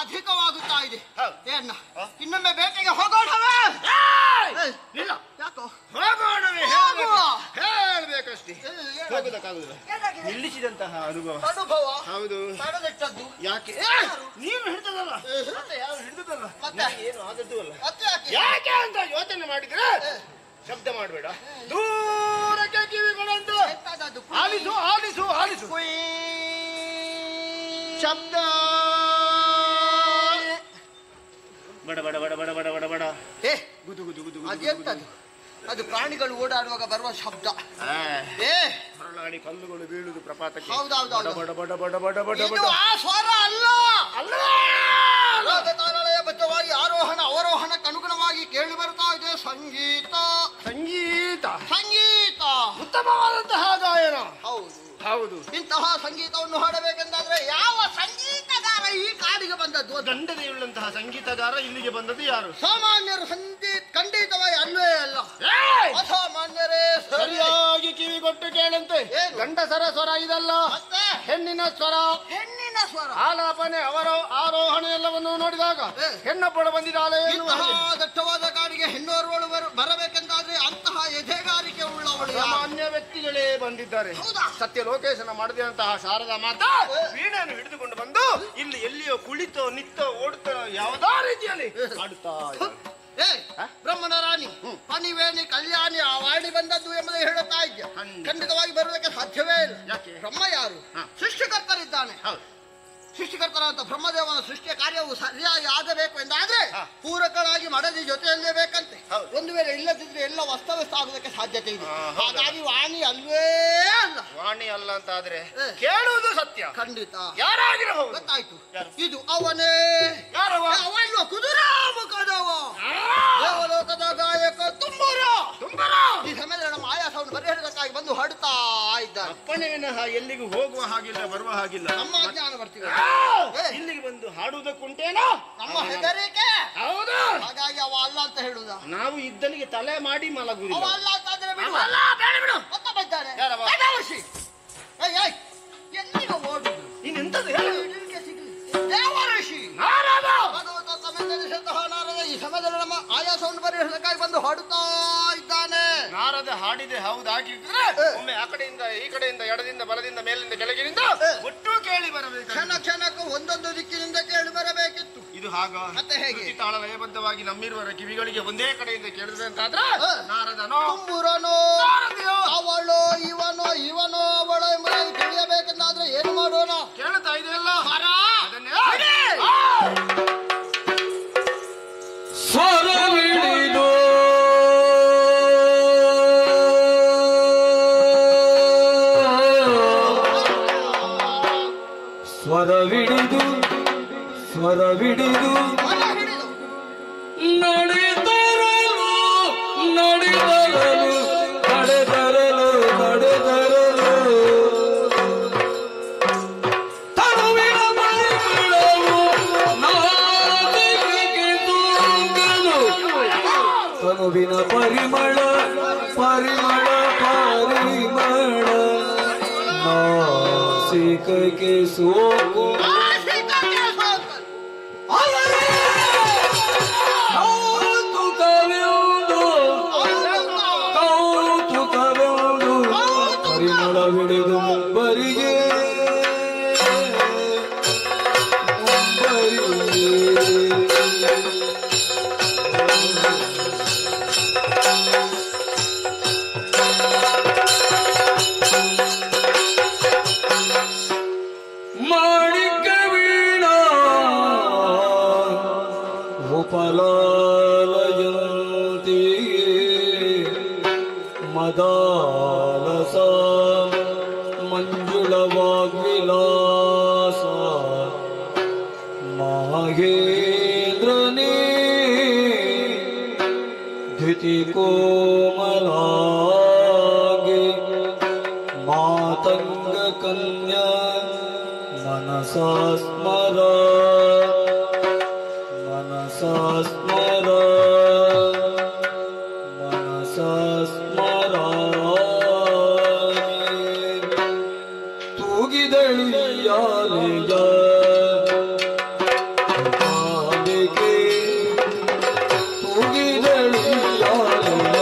S8: ಅಧಿಕವಾಗುತ್ತಾ ಇದೆ. ಏನ ಇನ್ನೊಮ್ಮೆ ಬೇಟೆಗೆ ಹೋಗೋಣವೇ?
S5: ಇಲ್ಲ,
S8: ಯಾಕೋ
S5: ಹೋಗೋಣವೇ?
S8: ಹೋಗುವ.
S5: ನಿಲ್ಲಿಸಿದಂತಹ ಅನುಭವ.
S8: ಅನುಭವ
S5: ಹೌದು.
S8: ತಡೆದಿಟ್ಟದ್ದು
S5: ಯಾಕೆ ನೀನು ಹಿಡಿದದಲ್ಲ ಮತ್ತೆ ಯಾರು ಹಿಡಿದದಲ್ಲ
S8: ಮತ್ತೆ?
S5: ಏನು ಆಗದ್ದು ಅಲ್ಲ
S8: ಮತ್ತೆ ಯಾಕೆ?
S5: ಯಾಕೆ ಅಂತ ಯೋಚನೆ ಮಾಡಿದ್ರೆ ಶಬ್ದ ಮಾಡಬೇಡ, ದೂರಕ್ಕೆ ಕಿವಿಗಳಂತೆ
S8: ಎಂತದದು?
S5: ಆಲಿಸು ಆಲಿಸು ಆಲಿಸು ಶಬ್ದ ಬಡ ಬಡ ಬಡ ಬಡ ಬಡ ಬಡ ಬಡ
S8: ಏ,
S5: ಗುದು ಗುದು ಗುದು
S8: ಅದೆಂತದು? ಅದು ಪ್ರಾಣಿಗಳು ಓಡಾಡುವಾಗ ಬರುವ ಶಬ್ದ. ಏ,
S5: ಹೊರಳಾಡಿ ಕಲ್ಲುಗಳು ಬೀಳುದು ಪ್ರಪಾತಕ್ಕೆ.
S8: ಹೌದೌದು.
S5: ಬಡ ಬಡ ಬಡ ಬಡ ಬಡ
S8: ಇದು
S5: ಬಡ
S8: ಆ ಸ್ವರ ಅಲ್ಲ. ತಾಳಲಯ ಬದ್ಧವಾಗಿ ಆರೋಹಣ ಅವರೋಹಣಕ್ಕೆ ಅನುಗುಣವಾಗಿ ಕೇಳಿ ಬರ್ತಾ ಇದೆ ಸಂಗೀತ.
S5: ಸಂಗೀತ
S8: ಸಂಗೀತ
S5: ಉತ್ತಮವಾದಂತಹ ಗಾಯನ.
S8: ಹೌದು
S5: ಹೌದು.
S8: ಇಂತಹ ಸಂಗೀತವನ್ನು ಹಾಡಬೇಕೆಂದಾದ್ರೆ ಯಾವ ಸಂಗೀತಗಾರ ಈ ಕಾಡಿಗೆ ಬಂದದ್ದು?
S5: ದಂಡನೆಯುಳ್ಳಂತಹ ಸಂಗೀತಗಾರ ಇಲ್ಲಿಗೆ ಬಂದದ್ದು ಯಾರು?
S8: ಸಾಮಾನ್ಯರು ಖಂಡಿತವಾಗಿ ಅಲ್ವೇ ಅಲ್ಲ, ಅಸಾಮಾನ್ಯರೇ.
S5: ಸರಿಯಾಗಿ ಕಿವಿಗೊಟ್ಟು ಕೇಳಂತೆ.
S8: ಏನು?
S5: ಗಂಡಸರ ಸ್ವರ ಇದಲ್ಲ,
S8: ಮತ್ತೆ
S5: ಹೆಣ್ಣಿನ ಸ್ವರ.
S8: ಹೆಣ್ಣಿನ ಸ್ವರ.
S5: ಆಲಾಪನೆ ಅವರ ಆರೋಹಣ ಎಲ್ಲವನ್ನು ನೋಡಿದಾಗ ಹೆಣ್ಣೊಬ್ಬಳು ಬಂದಿದ್ದಾಳೆ ಎನ್ನುವ
S8: ಇಂತಹ
S5: ಹಾಗೆ.
S8: ದಟ್ಟವಾದ ಕಾಡಿಗೆ ಹೆಣ್ಣೋರ್ವಳು ಬರಬೇಕೆಂದಾದ್ರೆ ಅಂತಹ ಎದೆಗಾರಿಕೆ ಉಳ್ಳವಳು ಯಾರು?
S5: ಸಾಮಾನ್ಯ ವ್ಯಕ್ತಿಗಳೇ ಬಂದಿದ್ದಾರೆ.
S8: ಹೌದಾ?
S5: ಸತ್ಯ ಲೋಕೇಶನ ಮಾಡಿದಂತಹ ಶಾರದಾ ಮಾತಾ ವೀಣೆಯನ್ನು ಹಿಡಿದುಕೊಂಡು ಬಂದು ಇಲ್ಲಿ ಎಲ್ಲಿಯೋ ಕುಳಿತೋ ನಿತ್ತೋ ಓಡುತ್ತೋ ಯಾವುದೋ ರೀತಿಯಲ್ಲಿ ಆಡುತ್ತಾ ಇದ್ದಾರೆ.
S8: ಏ, ಬ್ರಹ್ಮನ ರಾಣಿ ಪನಿವೇಣಿ ಕಲ್ಯಾಣಿ ಆ ವಾಣಿ ಬಂದದ್ದು ಎಂಬುದೇ ಹೇಳುತ್ತಾ ಇದ್ದೆ. ಖಂಡಿತವಾಗಿ ಬರುವುದಕ್ಕೆ ಸಾಧ್ಯವೇ ಇಲ್ಲ.
S5: ಯಾಕೆ?
S8: ಬ್ರಹ್ಮ ಯಾರು? ಸೃಷ್ಟಿಕರ್ತರಿದ್ದಾನೆ. ಸೃಷ್ಟಿಕರ್ತರಾದ ಬ್ರಹ್ಮದೇವನ ಸೃಷ್ಟಿಯ ಕಾರ್ಯವು ಸರಿಯಾಗಿ ಆಗಬೇಕು ಎಂದಾದ್ರೆ ಪೂರಕರಾಗಿ ಮಡದಿ ಜೊತೆಯಲ್ಲೇ ಬೇಕಂತೆ. ಒಂದು ವೇಳೆ ಇಲ್ಲದಿದ್ರೆ ಎಲ್ಲ ಅಸ್ತವ್ಯಸ್ತ ಆಗುವುದಕ್ಕೆ ಸಾಧ್ಯತೆ ಇದೆ. ಹಾಗಾಗಿ ವಾಣಿ ಅಲ್ವೇ ಅಲ್ಲ.
S5: ವಾಣಿ ಅಲ್ಲ ಅಂತ ಆದ್ರೆ ಕೇಳುವುದು ಸತ್ಯ.
S8: ಖಂಡಿತ
S5: ಯಾರಾಗಿರಬಹುದು.
S8: ಗೊತ್ತಾಯ್ತು. ಇದು ಅವನೇ.
S5: ಯಾರವ?
S8: ಅವನು ಕುದುರಾ ಮುಖದವ ದೇವಲೋಕದ ಗಾಯಕ ತುಂಬರ. ಈ ಸಮಯದಲ್ಲಿ ನಮ್ಮ ಆಯಾಸವನ್ನು ಪರಿಹರಿಸಕ್ಕಾಗಿ ಬಂದು ಹಾಡುತ್ತಾ ಇದ್ದಾರೆ.
S5: ಅಪ್ಪನೇ ವಿನಃ ಎಲ್ಲಿಗೂ ಹೋಗುವ ಹಾಗಿಲ್ಲ, ಬರುವ ಹಾಗಿಲ್ಲ.
S8: ನಮ್ಮ ಜ್ಞಾನ ಬರ್ತೀವಿ.
S5: ಇಲ್ಲಿಗೆ ಬಂದು ಹಾಡುವುದಕ್ಕುಂಟೇನೋ
S8: ನಮ್ಮ ಹೆದರಿಕೆ.
S5: ಹೌದು.
S8: ಹಾಗಾಗಿ ಅವ ಅಲ್ಲ ಅಂತ ಹೇಳುದ.
S5: ನಾವು ಇದ್ದಲ್ಲಿಗೆ ತಲೆ ಮಾಡಿ
S8: ಅವ
S5: ಮಲಗುವುದಿಲ್ಲ.
S8: ಅಲ್ಲ ಅಂತ ಅಂದ್ರೆ ಬಿಡು.
S5: ಅಲ್ಲ, ಬೇಡ ಬಿಡು.
S8: ಮತ್ತೊಬ್ಬ ಇದ್ದಾನೆ.
S5: ಯಾರವ?
S8: ದೇವಋಷಿ. ಏಯ್, ಏಯ್, ಎಲ್ಲಿಗೆ ಓಡುದು?
S5: ಇನ್ನೆಂತದ್ದು ಹೇಳು.
S8: ಹಿಡಿಲಿಕ್ಕೆ ಸಿಗಲಿ. ದೇವಋಷಿ
S5: ನಾರದ.
S8: ಭಗವಂತ ಸಮೇತನಿಸಿದಂತಹ ನಾರದ ಈ ಸಮಯದಲ್ಲಿ ನಮ್ಮ ಆಯಾಸವನ್ನು ಪರಿಹರಿಸಕ್ಕಾಗಿ ಬಂದು ಹಾಡುತ್ತಾ ಇದ್ದಾನೆ.
S5: ನಾರದ ಹಾಡಿದೆ ಹೌದಾಗಿದ್ರೆ ಒಮ್ಮೆ ಆ ಕಡೆಯಿಂದ ಈ ಕಡೆಯಿಂದ ಎಡದಿಂದ ಬಲದಿಂದ ಮೇಲಿಂದ ಕೆಳಗಿನಿಂದ ಒಟ್ಟು ಕೇಳಿ ಬರಬೇಕು.
S8: ಕ್ಷಣ ಕ್ಷಣಕ್ಕೂ ಒಂದೊಂದು ದಿಕ್ಕಿನಿಂದ ಕೇಳಿ ಬರಬೇಕಿತ್ತು.
S5: ಇದು ಹಾಗ
S8: ಮತ್ತೆ ಹೇಗೆ?
S5: ಶ್ರುತಿ ತಾಳ ಲಯಬದ್ಧವಾಗಿ ನಮ್ಮಿರುವರ ಕಿವಿಗಳಿಗೆ ಒಂದೇ ಕಡೆಯಿಂದ ಕೇಳಿದಂತಾದ್ರೆ ನಾರದನೋ
S8: ತುಂಬುರನೋ ಅವಳೋ ಇವನೋ ಇವನೋ ಅವಳೋ ಎಂಬುದಾಗಿ ತಿಳಿಯಬೇಕೆಂದಾದ್ರೆ ಏನು ಮಾಡೋಣ?
S5: ಕೇಳ್ತಾ ಇದೆಯಲ್ಲ ಅದನ್ನೇ
S11: ಸ್ವರವಿಡಿದು ಸ್ವರವಿಡಿದು ಸ್ವರವಿಡಿದು ನಡೆದರಲು ನಡೆದರಲು ನಡೆದರಲು ನಡೆದರಲು ತನುವಿನ ಪರಿಮಳವು ನಾಲಿಗೆಗೆ ತೂಗಲು ತನುವಿನ ಪರಿಮಳ ಪರಿಮಳ ಪರಿಮಳ ನಾಸಿಕಕ್ಕೆ ಸೋಕು ಕೌತುಕವೆಂದು ಪರಿಮಳವಿಡಿದು ಮುಂಬರಿಗೆ ಮಾಣಿಕ ವೀಣಾ ಉಪಲಾಲಯಂತಿ ಮದಾಲಸ ಮಂಜುಳ ವಾಗ್ವಿಲಾಸ ಮಾಹೇಂದ್ರನೇ ಧೃತಿ ಕೋಮಲಾಗೆ ಮಾತಂಗ ಕನ್ಯಾ मनसा स्मर मनसा स्मर मनसा स्मरामि तूगिदಳಿಯಾಲೆಯ ಕಾಲಿಗೆ ತೂಗಿದಳಿಯಾಲೆಯ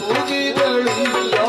S11: ತೂಗಿದಳಿಯಾಲೆಯ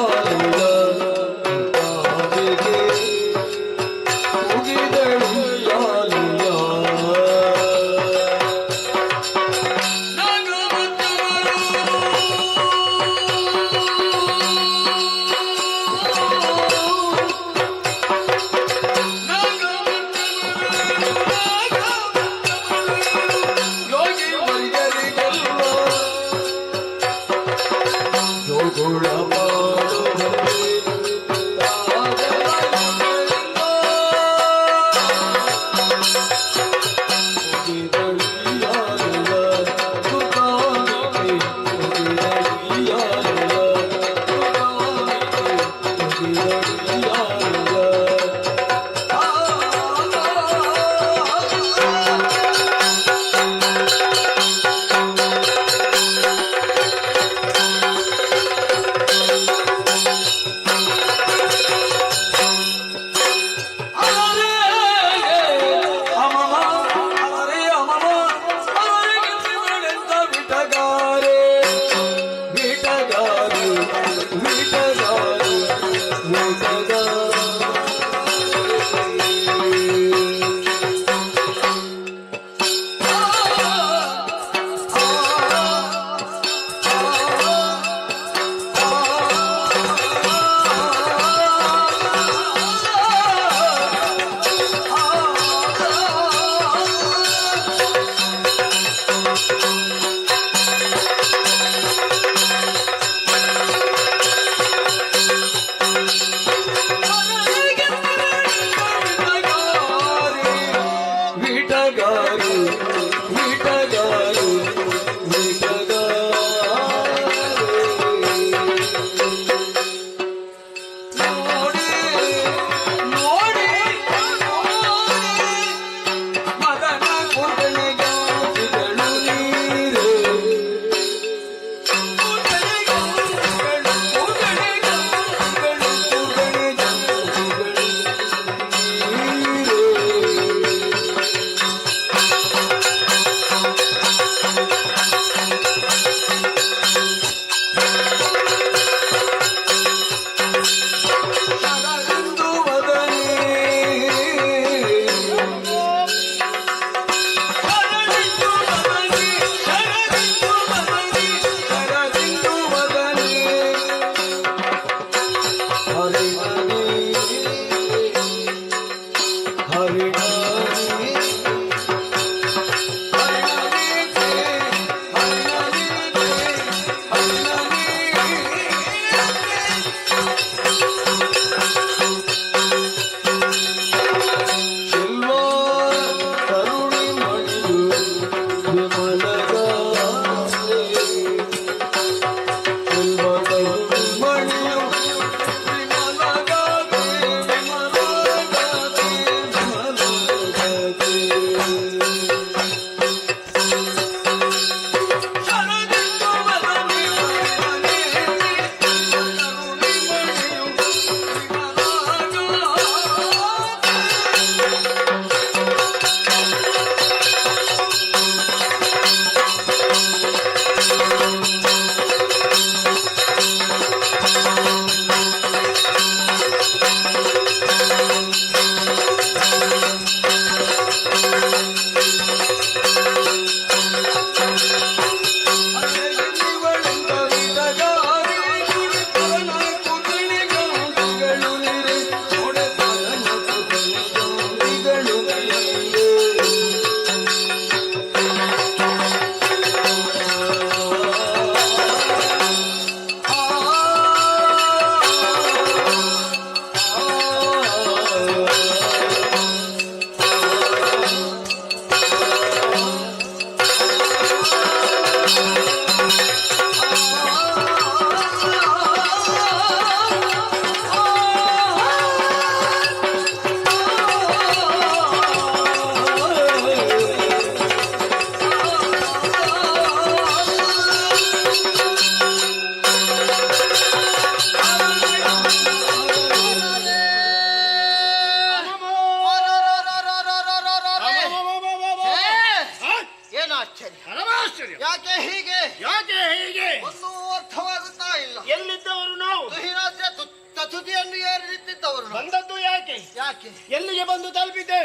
S5: ಎಲ್ಲಿಗೆ ಬಂದು ತಲುಪಿದ್ದೆ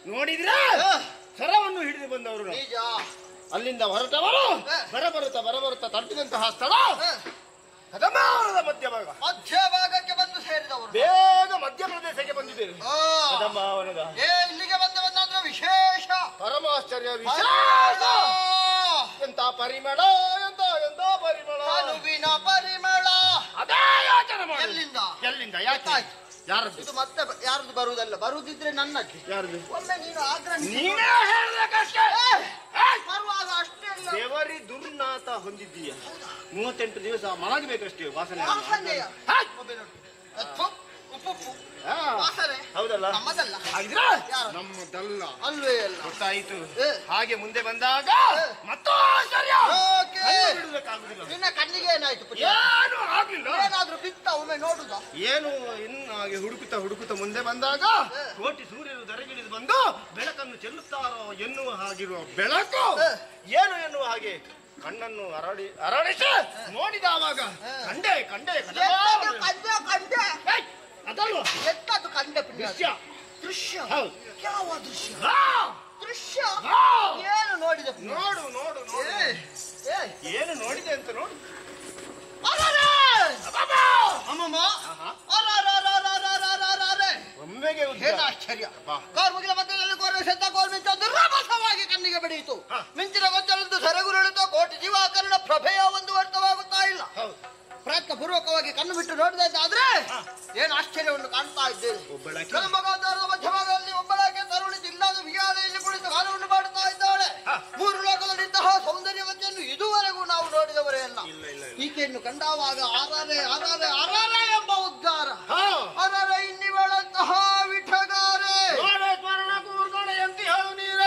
S5: ನೋಡಿದ್ರ ಸರವನ್ನು ಹಿಡಿದು ಬಂದವರು ಅಲ್ಲಿಂದ ಹೊರಟವರು ಬರಬರುತ್ತಾ ತಲುಪಿದಂತಹ ಸ್ಥಳ ಕದಮಾವರದ ಮಧ್ಯಭಾಗಕ್ಕೆ ಬಂದು ಸೇರಿದವರು ಬೇಗ ಮಧ್ಯಪ್ರದೇಶಕ್ಕೆ ಬಂದಿದ್ದೇವೆ. ಕದಮಾವರದ ಇಲ್ಲಿಗೆ ಬಂದವನ್ನಾದ್ರೆ ವಿಶೇಷ ಪರಮಾಶ್ಚರ್ಯ ವಿಶೇಷ ಎಂತ ಪರಿಮಳ ಎಂತ ಪರಿಮಳ ಪರಿಮಳ ಅದೇ ಎಲ್ಲಿಂದ ಯಾಕೆ ಯಾರದ್ದು
S8: ಇದು ಮತ್ತೆ ಯಾರದು ಬರುವುದಲ್ಲ, ಬರುವುದಿದ್ರೆ ನನ್ನದ್ದು.
S5: ಯಾರದು
S8: ಒಮ್ಮೆ ನೀನು ಆಗ್ರಹ
S5: ನೀನೇ ಹೇಳ್ಬೇಕಷ್ಟೇ.
S8: ಬರುವಾಗ ಅಷ್ಟೇ ಅಲ್ಲ.
S5: ದೇವರಿ ದುರ್ನಾತ ಹೊಂದಿದ್ದೀಯ. 38 ದಿವಸ ಮಲಗಬೇಕಷ್ಟೇ ವಾಸನೆ
S8: ವಾಸನೆಯ? ಒಮ್ಮೆ ನೋಡು. ಅಪ್ಪು, ಉಪ್ಪು, ಉಪ್ಪು. ವಾಸನೆ
S5: ಹೌದಲ್ಲ
S8: ನಮ್ಮದಲ್ಲ.
S5: ಹಾಗಿದ್ರೆ
S8: ಯಾರು?
S5: ನಮ್ಮದಲ್ಲ
S8: ಅಲ್ವೇ ಅಲ್ಲ.
S5: ಗೊತ್ತಾಯಿತು.
S8: ಏ.
S5: ಹಾಗೆ ಮುಂದೆ ಬಂದಾಗ ಮತ್ತೂ ಆಶ್ಚರ್ಯ.
S8: ಓಕೆ.
S5: ಕಣ್ಣು ಬಿಡುವುದಕ್ಕಾಗುದಿಲ್ಲ.
S8: ನಿನ್ನ ಕಣ್ಣಿಗೆ ಏನಾಯ್ತು ಪುಟ್ಟ?
S5: ಏನು ಆಗ್ಲಿಲ್ಲ.
S8: ಏನಾದ್ರೂ ಬಿತ್ತ ಒಮ್ಮೆ ನೋಡುದ?
S5: ಏನು ಇನ್ನು ಹಾಗೆ ಹುಡುಕುತ್ತಾ ಮುಂದೆ ಬಂದಾಗ ಕೋಟಿ ಸೂರ್ಯರು ದರಗಿಳಿದು ಬಂದು ಬೆಳಕನ್ನು ಚೆಲ್ಲುತ್ತಾರೋ ಎನ್ನುವ ಹಾಗಿರುವ ಬೆಳಕು ಏನು ಎನ್ನುವ ಹಾಗೆ ಕಣ್ಣನ್ನು ಅರಳಿಸಿ ನೋಡಿದವಾಗ ಕಂಡೆ ಅದಲ್ವ
S8: ಎತ್ತದು ಕಂಡೆ ಪುಣ್ಯ.
S5: ದೃಶ್ಯ.
S8: ದೃಶ್ಯ?
S5: ಹೌದು.
S8: ಯಾವ ದೃಶ್ಯ?
S5: ಆ!
S8: ದೃಶ್ಯ?
S5: ಆ!
S8: ಏನು ನೋಡಿದೆ ಪುಣ್ಯ?
S5: ನೋಡು
S8: ಏ, ಏ,
S5: ಏನು ನೋಡಿದೆ ಅಂತ ನೋಡು.
S8: ಅರರೆ!
S5: ಅಬ್ಬಬ್ಬಾ!
S8: ಅಮ್ಮಮ್ಮ,
S5: ಆಹಾ.
S8: ಅರರರರರರರರರೆ!
S5: ಒಮ್ಮೆಗೆ
S8: ಏನು ಆಶ್ಚರ್ಯ! ಕಾರ್ಮುಗಿಲ ಮಧ್ಯದಲ್ಲಿ ಕೋರವಿಸಂತ ಕೋರ್ಮಿಂಚೊಂದು ರಭಸವಾಗಿ ಕಣ್ಣಿಗೆ ಬೆಳೆಯಿತು. ಮಿಂಚಿನ ಗೊಂಚಲಂದು ಸೆರಗುರುಳಿತು. ಕೋಟಿ ಜೀವಾಕರಣ ಪ್ರಭೆಯ ಒಂದು ಅರ್ಥವಾಗುತ್ತಾ ಇಲ್ಲ. ಪ್ರಯತ್ನ ಪೂರ್ವಕವಾಗಿ ಕಣ್ಣು ಬಿಟ್ಟು ನೋಡಿದಾದ್ರೆ ಏನು ಆಶ್ಚರ್ಯವನ್ನು ಕಾಣ್ತಾ ಇದ್ದೇನೆ. ಕಲಂಬಗಾಧಾರದ ಮಧ್ಯಭಾಗದಲ್ಲಿ ಒಬ್ಬಳಾಕೆ ತರುಣಿ ಜಿಲ್ಲಾದ ವಿಹಾರೆಯಲ್ಲಿ ಕುಳಿತು ಗಾನವನ್ನು ಮಾಡುತ್ತಾ ಇದ್ದಾಳೆ. 3 ಲೋಕದಲ್ಲಿ ಇಂತಹ ಸೌಂದರ್ಯವತಿಯನ್ನು ಇದುವರೆಗೂ ನಾವು ನೋಡಿದವರೇ ಅಲ್ಲ. ಈಕೆಯನ್ನು ಕಂಡಾವಾಗ ಆರಾರೆ ಎಂಬ ಉದ್ಗಾರ. ಅರರೆ ಇನ್ನಿವಳಂತಹ ವಿಠಗಾರೆ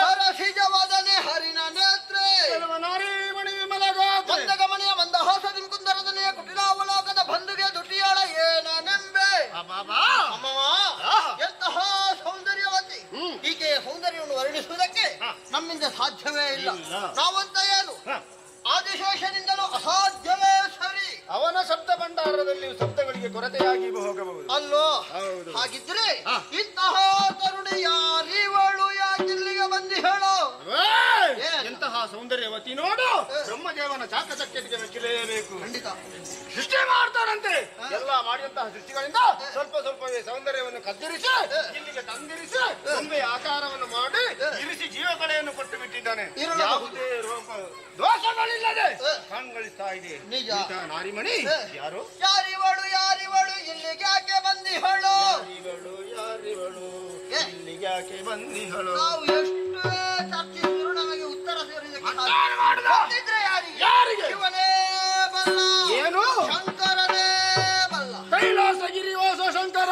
S8: ಸರಸಿಜವದನೆ ಹರಿನ ನೇತ್ರೆ ಮಂದಗಮನೆಯ ಮಂದಹಾಸದಿಂ ಕುಂದರದನೆಯ ಕುಟಿಲಾವಲೋಕದ ಬಂಧುಗೆ ದುಟಿಯಾಳ ಏನ ನೆಂಬೆ. ಅಮ್ಮವ, ಎಂತಹ ಸೌಂದರ್ಯವತಿ! ಈಕೆಯ ಸೌಂದರ್ಯವನ್ನು ವರ್ಣಿಸುವುದಕ್ಕೆ ನಮ್ಮಿಂದ ಸಾಧ್ಯವೇ ಇಲ್ಲ. ನಾವಂತ ಏನು ಆದಿಶೇಷನಿಂದಲೂ ಅಸಾಧ್ಯವೇ ಸರಿ.
S5: ಅವನ ಶಬ್ದ ಭಂಡಾರದಲ್ಲಿ ಶಬ್ದಗಳಿಗೆ ಕೊರತೆಯಾಗಿ ಹೋಗಬಹುದು
S8: ಅಲ್ಲೋ?
S5: ಹೌದು.
S8: ಹಾಗಿದ್ರೆ ಇಂತಹ ತರುಣಿ ಯಾರಿವಳು, ಯಾಕಿಲ್ಲಿಗೆ ಬಂದಿ ಹೇಳು?
S5: ಎಂತಹ ಸೌಂದರ್ಯವತಿ ನೋಡು. ಬ್ರಹ್ಮದೇವನ ಚಾಕಚಕ್ಯತೆಗೆ ಮೆಚ್ಚಲೇಬೇಕು.
S8: ಖಂಡಿತ
S5: ಸೃಷ್ಟಿ ಮಾಡ್ತಾರಂತೆ. ಎಲ್ಲ ಮಾಡಿದಂತಹ ಸೃಷ್ಟಿಗಳಿಂದ ಸ್ವಲ್ಪವೇ ಸೌಂದರ್ಯವನ್ನು ಕತ್ತರಿಸಿ ಇಲ್ಲಿಗೆ ತಂದಿರಿಸಿ ಒಮ್ಮೆಯ ಆಕಾರವನ್ನು ಮಾಡಿ ಇರಿಸಿ ಜೀವಕಳೆಯನ್ನು ಕೊಟ್ಟು ಬಿಟ್ಟಿದ್ದಾನೆ. ಯಾವುದೇ ದೋಷಗಳಿಲ್ಲದೆ ಕಾಣ್ಗಳಿಸ್ತಾ ಇದೆ.
S8: ನಿಜ.
S5: ಇಂತಹ ನಾರಿಮಣಿ ಯಾರು?
S8: ಯಾರಿವಳು ಇಲ್ಲಿಗೆ ಯಾಕೆ ಬಂದಿಹಳು?
S5: ಯಾರಿವಳು ಇಲ್ಲಿಗೆ ಯಾಕೆ ಬಂದಿಹಳು?
S8: ನಾವು ಎಷ್ಟು ಚರ್ಚಿಸಿದ್ರು ನಮಗೆ ಉತ್ತರ ಸೇರಿದಕ್ಕೆ
S5: ಮತ್ತೇನು ಮಾಡುದ?
S8: ಗೊತ್ತಿದ್ರೆ
S5: ಯಾರಿಗೆ?
S8: ಶಿವನೇ ಬಲ್ಲ.
S5: ಏನು?
S8: ಶಂಕರನೇ ಬಲ್ಲ.
S5: ಕೈಲಾಸಗಿರಿ ವಾಸ ಶಂಕರ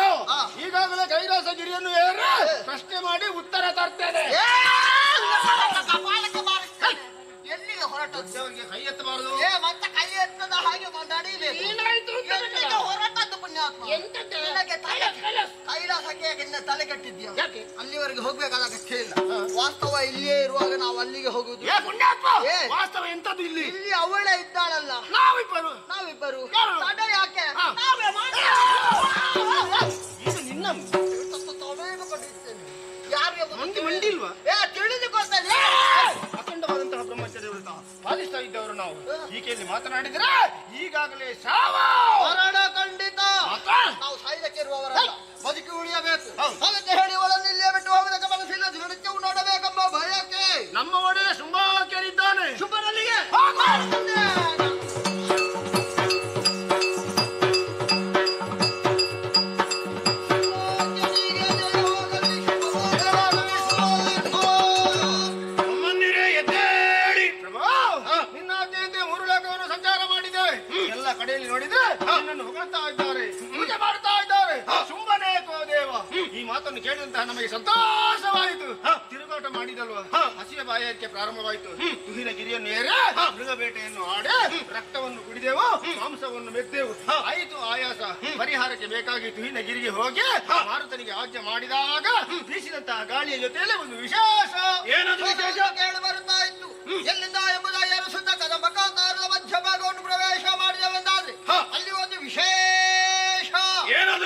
S5: ಈಗಾಗಲೇ ಕೈಲಾಸಗಿರಿಯನ್ನು ಏರಿ ಪ್ರಶ್ನೆ ಮಾಡಿ ಉತ್ತರ ತರ್ತೇನೆ.
S8: ಎಲ್ಲಿಗೆ ಹೊರಟದ್ದು?
S5: ಕೈ ಎತ್ತಬಾರದು.
S8: ಮತ್ತೆ ಕೈ ಎತ್ತದ ಹಾಗೆ ನಡೀಬೇಕು. ಎಲ್ಲಿಗೆ ಹೊರಟದ್ದು ಪುಣ್ಯಾತ್ಮ? ನಿನಗೆ ಕೈಲಾಸಕ್ಕೆ ತಲೆ ಕಟ್ಟಿದ್ಯಾ? ಅಲ್ಲಿವರೆಗೆ ಹೋಗ್ಬೇಕಾದ ಅಗತ್ಯ ಇಲ್ಲ. ವಾಸ್ತವ ಇಲ್ಲಿಯೇ ಇರುವಾಗ ನಾವು ಅಲ್ಲಿಗೆ ಹೋಗುದು.
S5: ವಾಸ್ತವ ಎಂತದ್ದು ಇಲ್ಲಿ?
S8: ಇಲ್ಲಿ ಅವಳೇ ಇದ್ದಾಳಲ್ಲ. ನಾವಿಬ್ಬರು ತಡ ಯಾಕೆ? ನಾವೇ ಮಾಡಿ.
S5: ಇದು ನಿನ್ನ
S8: ತೊಡೆಯನ್ನು ಕೊಟ್ಟಿದ್ದೇನೆ. ಯಾರಿಗೆ
S5: ಮಂಡಿಲ್ವಾ?
S8: ತಿಳಿದುಕೊಳ್ತೇನೆ.
S5: ಅಖಂಡವಾದಂತಹ ಬ್ರಹ್ಮಚರ್ಯ ವ್ರತ ಪಾಲಿಸ್ತಾ ಇದ್ದವರು ನಾವು. ಈಕೆಯಲ್ಲಿ ಮಾತನಾಡಿದ್ರೆ ಈಗಾಗಲೇ ಸಾವ
S8: ಮರಣ ಖಂಡಿತ. ನಾವು ಸಾಯುವುದಕ್ಕಿರುವವರಲ್ಲ, ಬದುಕಿ ಉಳಿಯಬೇಕು. ಹಾಗೆ ಹೇಳಿ ಅವಳನ್ನು ಇಲ್ಲೇ ಬಿಟ್ಟು ಹೋಗುವುದಕ್ಕೆ ಮನಸ್ಸಿಲ್ಲ. ದಿನನಿತ್ಯವೂ ನೋಡಬೇಕೆಂಬ ಭಯಕ್ಕೆ
S5: ನಮ್ಮ ಒಡೆಯ ಶುಂಭಾಕ್ಯರಿದ್ದಾನೆ.
S8: ಶುಭರಲ್ಲಿಗೆ
S5: ಕಡೆಯಲ್ಲಿ ನೋಡಿದ್ರೆ ನಿನ್ನನ್ನು ಹೊಗಳ್ತಾ ಇದ್ದಾರೆ, ಪೂಜೆ ಮಾಡ್ತಾ ಇದ್ದಾರೆ. ಶುಂಭನೇ ಕೋ ದೇವ. ಈ ಮಾತನ್ನು ಕೇಳಿದಂತಹ ನಮಗೆ ಸಂತೋಷವಾಯಿತು. ತಿರುಗಾಟ ಮಾಡಿದಲ್ವಾ, ಹಸಿಯ ಬಾಯಾರಿಕೆ ಪ್ರಾರಂಭವಾಯಿತು. ತುಹಿನ ಗಿರಿಯನ್ನು ಏರಿ ಮೃಗ ಬೇಟೆಯನ್ನು ಆಡಿ ರಕ್ತವನ್ನು ಕುಡಿದೆವು, ಮಾಂಸವನ್ನು ಮೆದ್ದೆವು. ಆಯಿತು ಆಯಾಸ. ಪರಿಹಾರಕ್ಕೆ ಬೇಕಾಗಿ ತುಹಿನ ಗಿರಿಗೆ ಹೋಗಿ ಮಾರುತನಿಗೆ ಆಜ್ಞೆ ಮಾಡಿದಾಗ ಬೀಸಿದಂತಹ ಗಾಳಿಯ ಜೊತೆಯಲ್ಲಿ ಒಂದು ವಿಶೇಷ
S8: ಏನದು ವಿಶೇಷ ಕೇಳಿ ಬರುತ್ತಾ ಇತ್ತು. ಎಲ್ಲಿಂದ ಎಂಬುದಾಗಿ ಅನಿಸುತ್ತ ಕದಂಬಕಾಂತಾರದ ಮಧ್ಯಭಾಗವನ್ನು ಪ್ರವೇಶ ಮಾಡಿದವೆಂದಾದ್ರೆ ಅಲ್ಲಿ ಒಂದು ವಿಶೇಷ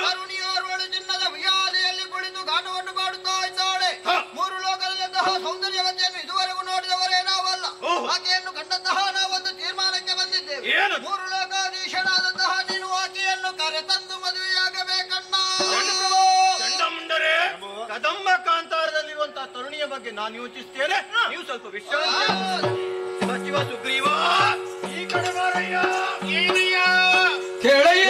S8: ಕರುಣಿಯೋರ್ವಳು ಚಿನ್ನದ ವಿಹಾರಿಯಲ್ಲಿ ಕುಳಿತು ಗಾನವನ್ನು ಮಾಡುತ್ತಾ ಇದ್ದಾಳೆ. 3 ಲೋಕದಲ್ಲಿದ್ದಂತಹ ಸೌಂದರ್ಯವತಿಯನ್ನು ಇದುವರೆಗೂ ನೋಡಿದವರೇ ನಾವಲ್ಲ. ಆಕೆಯನ್ನು ಕಂಡಂತಹ ನಾವೊಂದು ತೀರ್ಮಾನಕ್ಕೆ ಬಂದಿದ್ದೇವೆ. 3 ಲೋಕಾಧೀಶನಾದಂತಹ ನೀನು ಆಕೆಯನ್ನು ಕರೆತಂದು ಮದುವೆಯಾಗಬೇಕನ್ನ.
S1: ಚಂಡಮುಂಡರೇ, ಕದಂಬ ಕಾಂತಾರದಲ್ಲಿರುವಂತಹ ತರುಣಿಯ ಬಗ್ಗೆ ನಾನು ಯೋಚಿಸ್ತೇನೆ. ನೀವು ಸ್ವಲ್ಪ ವಿಶ್ರಾಂತಿ. ಸಚಿವ ಸುಗ್ರೀವ, ಈ ಕಡೆ ಬಾರಯ್ಯ.
S2: ಕೆಳಗೆ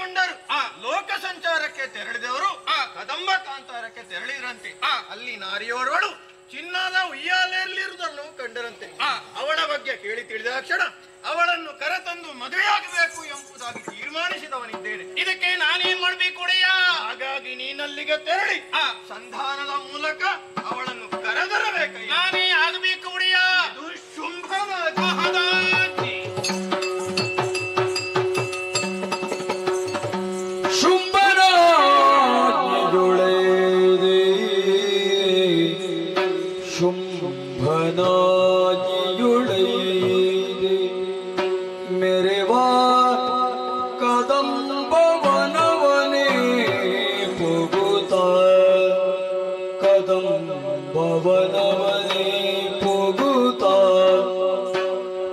S1: ಮುಂಡರು ಲೋಕ ಸಂಚಾರಕ್ಕೆ ತೆರಳಿದವರು ಕದಂಬ ಕಾಂತಾರಕ್ಕೆ ತೆರಳಿದ್ರಂತೆ. ಅಲ್ಲಿ ನಾರಿಯೋರ್ವಳು ಚಿನ್ನದ ಉಯ್ಯಾಲೆಯಲ್ಲಿರುವುದನ್ನು ಕಂಡರಂತೆ. ಅವಳ ಬಗ್ಗೆ ಕೇಳಿ ತಿಳಿದ ಕ್ಷಣ ಅವಳನ್ನು ಕರೆತಂದು ಮದುವೆಯಾಗಬೇಕು ಎಂಬುದಾಗಿ ತೀರ್ಮಾನಿಸಿದವನಿದ್ದೇನೆ.
S6: ಇದಕ್ಕೆ ನಾನೇನ್ ಮಾಡ್ಬೇಕು ಒಡೆಯ?
S1: ಹಾಗಾಗಿ ನೀನಲ್ಲಿಗೆ ತೆರಳಿ ಸಂಧಾನದ ಮೂಲಕ ಅವಳನ್ನು ಕರೆದರಬೇಕಯ್ಯ.
S6: ನಾನೇ ಆಗಬೇಕು ಒಡೆಯ.
S1: ಇದು ಶುಂಭವಾದ
S6: ಮಹದಾಜ್ಞೆ.
S12: ಶುಂಭನಾಜಿಯುಳೈದೆ ಮೆರೆವಾ ಕದಂಬವನವನೇ ಪೋಗುತ್ತ ಕದಂಬವನವನೇ ಪೋಗುತ್ತ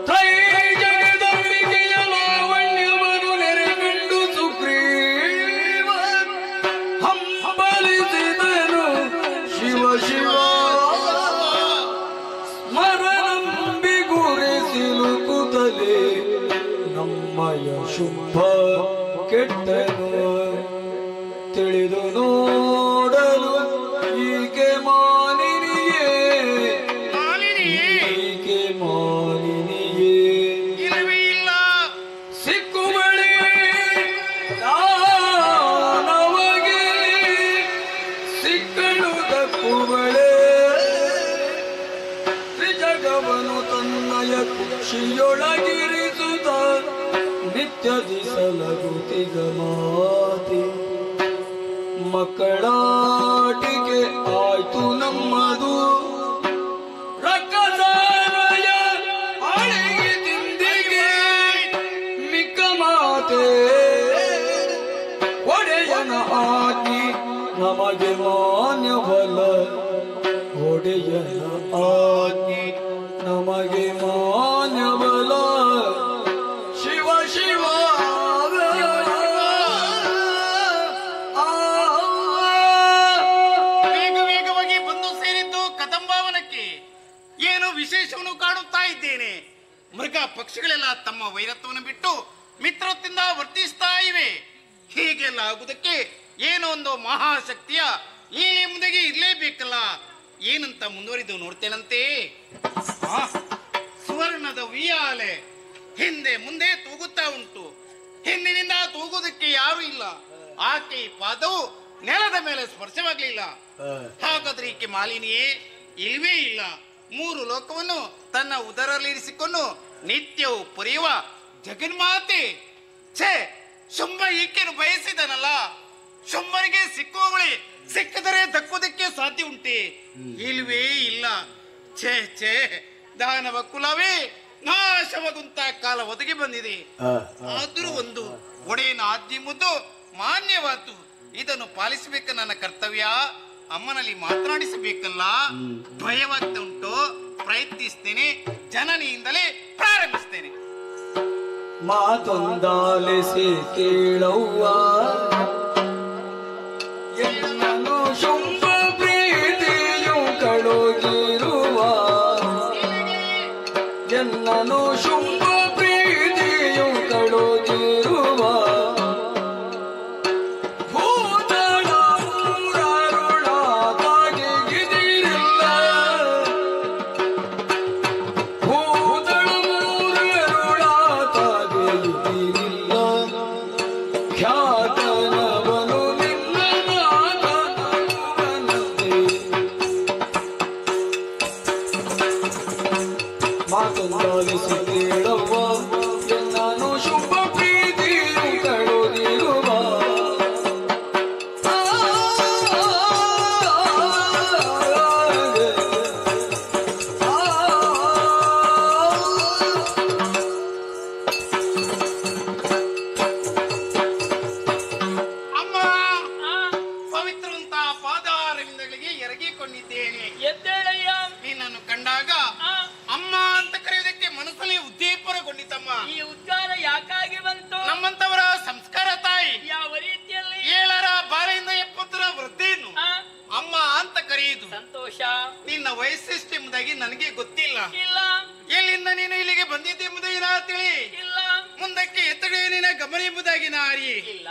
S12: ತ್ರೈಜಗದಂಬಿಕೆಯ ಲಾವಣ್ಯವನ್ನು ನೆರೆಗಂಡು ಸುಗ್ರೀವ ಹಂಬಲಿಸಿದನು ಶಿವ ಶಿವ ಸಿಲುಕುತ್ತಲೇ ನಮ್ಮಯ ಶುಂಭ ಕೆಟ್ಟನು ತಿಳಿದು ನೋಡಲು ಈಕೆ ಮಾಲಿನಿಯೇ ಈಕೆ ಮಾಲಿನಿಯೇ
S6: ಇಲ್ಲವೇ ಇಲ್ಲ.
S12: ಸಿಕ್ಕುಬಳಿ ನಮಗೆ ಸಿಕ್ಕಳು ದಕ್ಕುಬಳೆ ತ್ರಿಜಗವನು ತನ್ನಯ ಕುಕ್ಷಿಯೊಳಗಿರಿಸುತ್ತ ನಿತ್ಯದಿ ಸಲಗುತ್ತಿಗ ಮಾತಿ ಮಕ್ಕಳಾಟಿಕೆ ಆಯ್ತು ನಮ್ಮದು ರಕ್ಕಸಾರಯ ಅಳಿಗೆ ತಿಂದಿಗೆ ಮಿಕ್ಕ ಮಾತೆ ಒಡೆಯನ ಆಜ್ಞೆ ನಮಗೆ ಮಾನ್ಯವಲ್ಲ ಒಡೆಯನ ಆಜ್ಞೆ ನಮಗೆ ಮಾನ್ಯವಲ್ಲ ಶಿವ ಶಿವ
S6: ವೇಗ ವೇಗವಾಗಿ ಬಂದು ಸೇರಿದ್ದು ಕದಂಬಾವನಕ್ಕೆ ಏನು ವಿಶೇಷವನ್ನು ಕಾಣುತ್ತಾ ಇದ್ದೇನೆ. ಮೃಗ ಪಕ್ಷಿಗಳೆಲ್ಲ ತಮ್ಮ ವೈರತ್ವವನ್ನು ಬಿಟ್ಟು ಮಿತ್ರತ್ವದಿಂದ ವರ್ತಿಸ್ತಾ ಇವೆ. ಹೀಗೆಲ್ಲ ಆಗುವುದಕ್ಕೆ ಏನೋ ಒಂದು ಮಹಾಶಕ್ತಿಯ ಲೀಲೆ ಮುಂದೆಗೆ ಇರ್ಲೇಬೇಕಲ್ಲ. ಏನಂತ ಮುಂದುವರಿದು ನೋಡ್ತೇನಂತೆ. ಸುವರ್ಣದ ಉಯ್ಯಾಲೆ ಹಿಂದೆ ಮುಂದೆ ತೂಗುತ್ತಾ ಉಂಟು. ಹಿಂದಿನಿಂದ ತೂಗುವುದಕ್ಕೆ ಯಾರು ಇಲ್ಲ. ಆಕೆ ಪಾದವು ನೆಲದ ಮೇಲೆ ಸ್ಪರ್ಶವಾಗ್ಲಿಲ್ಲ. ಹಾಗಾದ್ರೆ ಈಕೆ ಮಾಲಿನಿಯೇ ಇಲ್ವೇ ಇಲ್ಲ. ಮೂರು ಲೋಕವನ್ನು ತನ್ನ ಉದರಲ್ಲಿರಿಸಿಕೊಂಡು ನಿತ್ಯವೂ ಪೊರೆಯುವ ಜಗನ್ಮಾತೆ. ಛೇ, ಶುಂಭ ಈಕೆಯನ್ನು ಬಯಸಿದನಲ್ಲ. ಶುಂಭನಿಗೆ ಸಿಕ್ಕುವವಳೆ ಸಿಕ್ಕದರೆ ದಕ್ಕುವುದಕ್ಕೆ ಸಾಧ್ಯ ಉಂಟೆ? ಇಲ್ವೇ ಇಲ್ಲ. ಛೇ ಛೇ, ದಾನವ ಕುಲವೇ ನಾಶವಾಗುವಂತ ಕಾಲ ಒದಗಿ ಬಂದಿದೆ. ಆದರೂ ಒಂದು ಒಡೆಯನ ಆಜ್ಞೆ ಮುದ್ದು ಮಾನ್ಯವಾದ್ದು. ಇದನ್ನು ಪಾಲಿಸಬೇಕ ನನ್ನ ಕರ್ತವ್ಯ. ಅಮ್ಮನಲ್ಲಿ ಮಾತನಾಡಿಸಬೇಕಲ್ಲ. ಭಯವಾಗ್ತಾ ಉಂಟು, ಪ್ರಯತ್ನಿಸ್ತೇನೆ. ಜನನಿಯಿಂದಲೇ ಪ್ರಾರಂಭಿಸ್ತೇನೆ.
S12: ಮಾತೊಂದಾಲಿಸಿ ಕೇಳವ್ವ ಎನ್ನನು ಶುಂಭ ಪ್ರೀತಿಯು ಕಳುಗಿರುವ ಎನ್ನನು ಶುಂಭ ಪ್ರೀತಿಯು ಕಳುಗಿರುವ ಭೂತಳ ಊರರುಳಾಗಿ ಗಿದಿರಿಲ್ಲ ಭೂತಳ ಊರರುಳಾಗಿ ಗಿದಿರಿಲ್ಲ ಖ್ಯಾತನವನು ನಿನ್ನ ಮಾತನಂತೆ ಮಾತೊಂದಾಲಿಸಿ ಕೇಳವ್ವ ನಾನು ಶುಂಭ ಪ್ರೀತಿಯು ಕಳುದಿರುವ
S6: ಅಮ್ಮ, ಪವಿತ್ರವಂತ ಪಾದಾರವಿಂದಗಳಿಗೆ ಎರಗಿಕೊಂಡಿದ್ದೇನೆ.
S9: ಎದ್ದೇಳಯ್ಯ.
S6: ನಿನ್ನನ್ನು ಕಂಡಾಗ ಅಮ್ಮ ಅಂತ ಕರೆಯುವುದಕ್ಕೆ ಮನಸ್ಸಲ್ಲಿ ಉದ್ದೀಪನಗೊಂಡಿತಮ್ಮ.
S9: ಈ ಉದ್ಗಾರ ಯಾಕಾಗಿ ಬಂತು?
S6: ನಮ್ಮಂತವರ ಸಂಸ್ಕಾರ ತಾಯಿ.
S9: ಯಾವ ರೀತಿಯಲ್ಲಿ?
S6: 7ರ 70ರ ವೃದ್ಧೆಯನ್ನು ಅಮ್ಮ ಅಂತ ಕರೆಯುವುದು.
S9: ಸಂತೋಷ.
S6: ನಿನ್ನ ವಯಸ್ಸೆಷ್ಟೆಂಬುದಾಗಿ ನನಗೆ ಗೊತ್ತಿಲ್ಲ.
S9: ಇಲ್ಲ
S6: ಎಲ್ಲಿಂದ ನೀನು ಇಲ್ಲಿಗೆ ಬಂದಿದ್ದೆ ಎಂಬುದಾಗಿ ನಾ ತಿಳಿ.
S9: ಇಲ್ಲ.
S6: ಮುಂದೆ ನೋಡುವುದಕ್ಕೆ ಎತ್ತಡೇನಿನ ಗಮನ ಎಂಬುದಾಗಿ ನಾರಿ
S11: ಇಲ್ಲ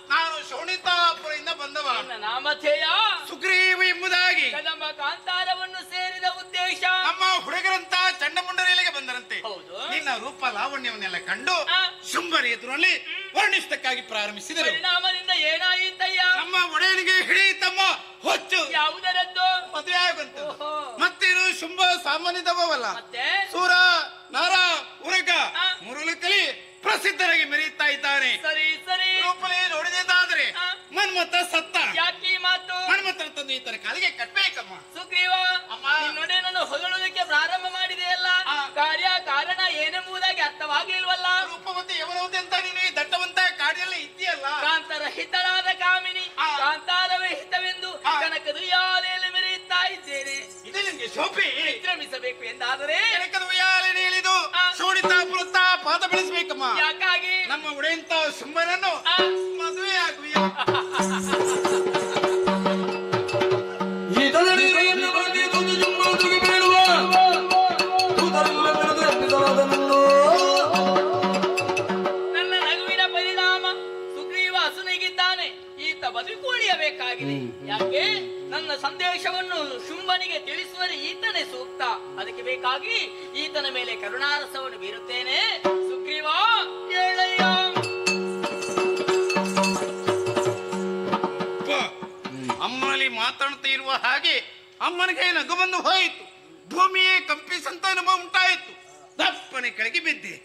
S6: ನಾನು ಶೋಣಿತಾಪುರದಿಂದ ಬಂದವ.
S11: ನನ್ನ ನಾಮಧೇಯ
S6: ಸುಗ್ರೀವ ಎಂಬುದಾಗಿ
S11: ಕದಂಬ ಕಾಂತಾರವನ್ನು ಸೇರಿದ ಉದ್ದೇಶ
S6: ನಮ್ಮ ಹುಡುಗರಂತ ಚಂಡಮುಂಡರಿಗೆ ಬಂದರಂತೆ.
S11: ಹೌದು.
S6: ನಿನ್ನ ರೂಪ ಲಾವಣ್ಯವನ್ನೆಲ್ಲ ಕಂಡು
S11: ಆ.
S6: ಶುಂಭರ ಎದುರಲ್ಲಿ ವರ್ಣಿಸತಕ್ಕಾಗಿ ಪ್ರಾರಂಭಿಸಿದರು.
S11: ಪರಿಣಾಮದಿಂದ ಏನಾಯಿತಯ್ಯ?
S6: ನಮ್ಮ ಒಡೆಯನಿಗೆ ಹಿಡಿಯಿತಮ್ಮ ಹೊಚ್ಚು
S11: ಯಾವುದರದ್ದು?
S6: ಮದುವೆ ಆಗುವಂತ.
S11: ಓಹೋ.
S6: ಮತ್ತೇನು ಶುಂಭ ಸಾಮಾನ್ಯದವಲ್ಲ.
S11: ಮತ್ತೆ
S6: ಸೂರ ನರ ಉರಗ
S11: ಆ.
S6: ಮುರುಳುಕಲಿ ಪ್ರಸಿದ್ಧರಾಗಿ ಮೆರೆಯುತ್ತಾ ಇದ್ದಾನೆ.
S11: ಸರಿ ಸರಿ
S6: ರೂಪಲೇ ನೋಡಿದಾದ್ರೆ
S11: ಆ.
S6: ಮನ್ಮಥ ಸತ್ತ.
S11: ಯಾಕೆ ಈ ಮಾತು?
S6: ಮನ್ಮಥನ ತಂದು ಈತನ ಕಾಲಿಗೆ ಕಟ್ಬೇಕಮ್ಮ.
S11: ಸುಗ್ರೀವ
S6: ಅಮ್ಮ.
S11: ನಿನ್ನೊಡೆಯನನ್ನು ಹೊಗಳುವುದಕ್ಕೆ ಪ್ರಾರಂಭ ಮಾಡಿದೆಯಲ್ಲ,
S6: ಆ.
S11: ಕಾರ್ಯ ಕಾರಣ ಏನೆಂಬುದಾಗಿ ಅರ್ಥವಾಗ್ಲಿಲ್ವಲ್ಲ?
S6: ರೂಪವತಿ ಯವನವತಿ ಅಂತ ನೀನು ಈ ದಟ್ಟವಂತ ಕಾಡಿಯಲ್ಲಿ ಇದ್ದೀಯಲ್ಲ.
S11: ಕಾಂತರಹಿತಳಾದ ಕಾಮಿನಿ
S6: ಆ.
S11: ಕಾಂತಾರವೇ ಹಿತವೆಂದು
S6: ಆ.
S11: ಕನಕದ ಉಯ್ಯಾಲೆಯಲ್ಲಿ ಮೆರೆಯುತ್ತಾ ಇದ್ದೇನೆ.
S6: ಇದು ನಿನ್ಗೆ ಶೋಭೆ.
S11: ವಿಶ್ರಮಿಸಬೇಕು ಎಂದಾದರೆ
S6: ಕನಕದ ಉಯ್ಯಾಲೆಯಲ್ಲಿ ಇಳಿದು
S11: ಆ.
S6: ಶೋಣಿತ ಪುರತ್ತ ಪಾದ ಬೆಳೆಸಬೇಕಮ್ಮ.
S11: ಯಾಕಾಗಿ?
S6: ನಮ್ಮ ಒಡೆಯಂತ ಶುಂಭನನ್ನು
S11: ಆ.
S6: ಮದುವೆ ಆಗುವಿಯ.
S12: ಈತನಡಿಯನ್ನು ಬಂದಿ ತುದು ಜುಮ್ಮದುಗೆ ಬೀಳುವ ತೂತರೆಲ್ಲ ಬೆಳೆದು ಎಬ್ಬಿಸಲಾದನನ್ನು.
S11: ನನ್ನ ನಗುವಿನ ಪರಿಣಾಮ ಸುಗ್ರೀವ ಹಸುನಿಗಿದ್ದಾನೆ. ಈತ ಬದುಕುಳಿಯಬೇಕಾಗಿದೆ. ಯಾಕೆ? ನನ್ನ ಸಂದೇಶವನ್ನು ಶುಂಭನಿಗೆ ತಿಳಿಸುವರೆ ಈತನೇ ಸೂಕ್ತ. ಅದಕ್ಕೆ ಬೇಕಾಗಿ ಈತನ ಮೇಲೆ ಕರುಣಾರಸವನ್ನು ಬೀರುತ್ತೇನೆ. ಸುಗ್ರೀವ ಕೇಳಯ್ಯ.
S6: ಅಮ್ಮನಲ್ಲಿ ಮಾತಾಡ್ತಾ ಇರುವ ಹಾಗೆ ಅಮ್ಮನಿಗೆ ನಗು ಬಂದು ಹೋಯಿತು. ಭೂಮಿಯೇ ಕಂಪಿಸಂತ ಅನುಭವ ಉಂಟಾಯಿತು. ದಪ್ಪನೆ ಕೆಳಗೆ ಬಿದ್ದೆ.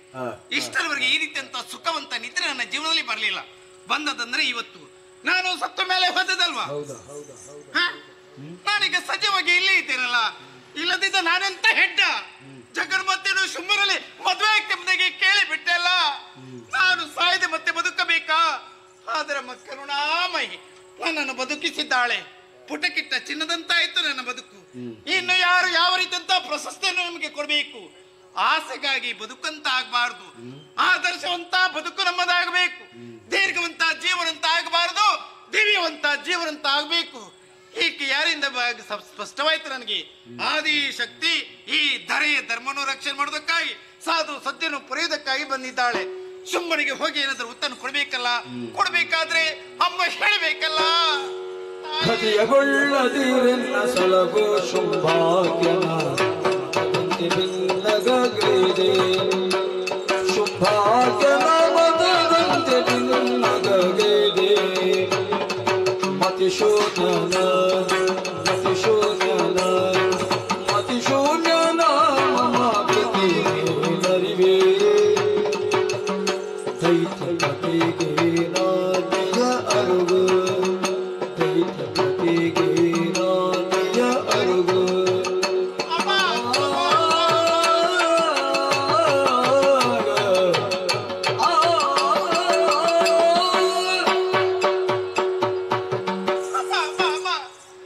S6: ಇಷ್ಟರವರೆಗೆ ಈ ರೀತಿಯಂತ ಸುಖವಂತ ನಿದ್ರೆ ನನ್ನ ಜೀವನದಲ್ಲಿ ಬರಲಿಲ್ಲ. ಬಂದದಂದ್ರೆ ಇವತ್ತು ನಾನು ಸತ್ತ ಮೇಲೆ ಹೋದದಲ್ವಾ? ಹ? ನಾನೀಗ ಸಜೀವಾಗಿ ಇಲ್ಲೇ ಇದ್ದೇನಲ್ಲ. ಇಲ್ಲದಿದ್ದ ನಾನೆಂತ ಹೆಡ್ಡ ಜಗನ್ಮತ್ತೇನು ಶುಂಭರಲ್ಲಿ ಮದುವೆ ಆಗ್ತಂಬುದಾಗಿ ಕೇಳಿ ಬಿಟ್ಟೆಲ್ಲ. ನಾನು ಸಾಯದೆ ಮತ್ತೆ ಬದುಕಬೇಕಾ? ಆದರೆ ಕರುಣಾಮಯಿ ನನ್ನನ್ನು ಬದುಕಿಸಿದ್ದಾಳೆ. ಪುಟಕಿಟ್ಟ ಚಿನ್ನದಂತಾಯ್ತು ನನ್ನ ಬದುಕು. ಇನ್ನು ಯಾರು ಯಾವ ರೀತಿಯಂತ ಪ್ರಶಸ್ತಿಯನ್ನು ನಮಗೆ ಕೊಡಬೇಕು? ಆಸೆಗಾಗಿ ಬದುಕಂತ ಆಗಬಾರದು. ಆದರ್ಶವಂತ ಬದುಕು ನಮ್ಮದಾಗಬೇಕು. ದೀರ್ಘವಂತ ಜೀವನಂತ ಆಗಬಾರದು, ದಿವ್ಯವಂತ ಜೀವನಂತ ಆಗಬೇಕು. ಹೀಗೆ ಯಾರಿಂದ ಸ್ಪಷ್ಟವಾಯ್ತು ನನಗೆ. ಆದಿ ಶಕ್ತಿ ಈ ಧರೆಯ ಧರ್ಮವನ್ನು ರಕ್ಷಣೆ ಮಾಡೋದಕ್ಕಾಗಿ, ಸಾಧು ಸತ್ಯನು ಪೊರೆಯುವುದಕ್ಕಾಗಿ ಬಂದಿದ್ದಾಳೆ. ಶುಂಭನಿಗೆ ಹೋಗಿ ಏನಾದ್ರೂ ಉತ್ತನ್ನು ಕೊಡ್ಬೇಕಲ್ಲ. ಕೊಡ್ಬೇಕಾದ್ರೆ ಅಮ್ಮ ಹೇಳಬೇಕಲ್ಲ.
S12: ಕಥೆಯಗೊಳ್ಳದಿರೆನ್ನ ಸಲಗೋ ಶುಂಭಾಕ್ಯನ ಭಿನ್ನಗೈದೆ. ಶುಂಭಾಕ್ಯನ ಮತದಂತೆ ಭಿನ್ನಗೈದೆ. ಮತಿಶೂನ್ಯನ ಮತಿಶೂನ್ಯನ ಮತಿಶೂನ್ಯನ ಮಮ ಪ್ರತಿ ನರಿವೆ. ದೈತ್ಯಪತಿಗೆ ನಾನಿಯ ಅರುಗು. ದೈತ್ಯಪತಿಗೆ ನಾನಿಯ ಅರುಗು.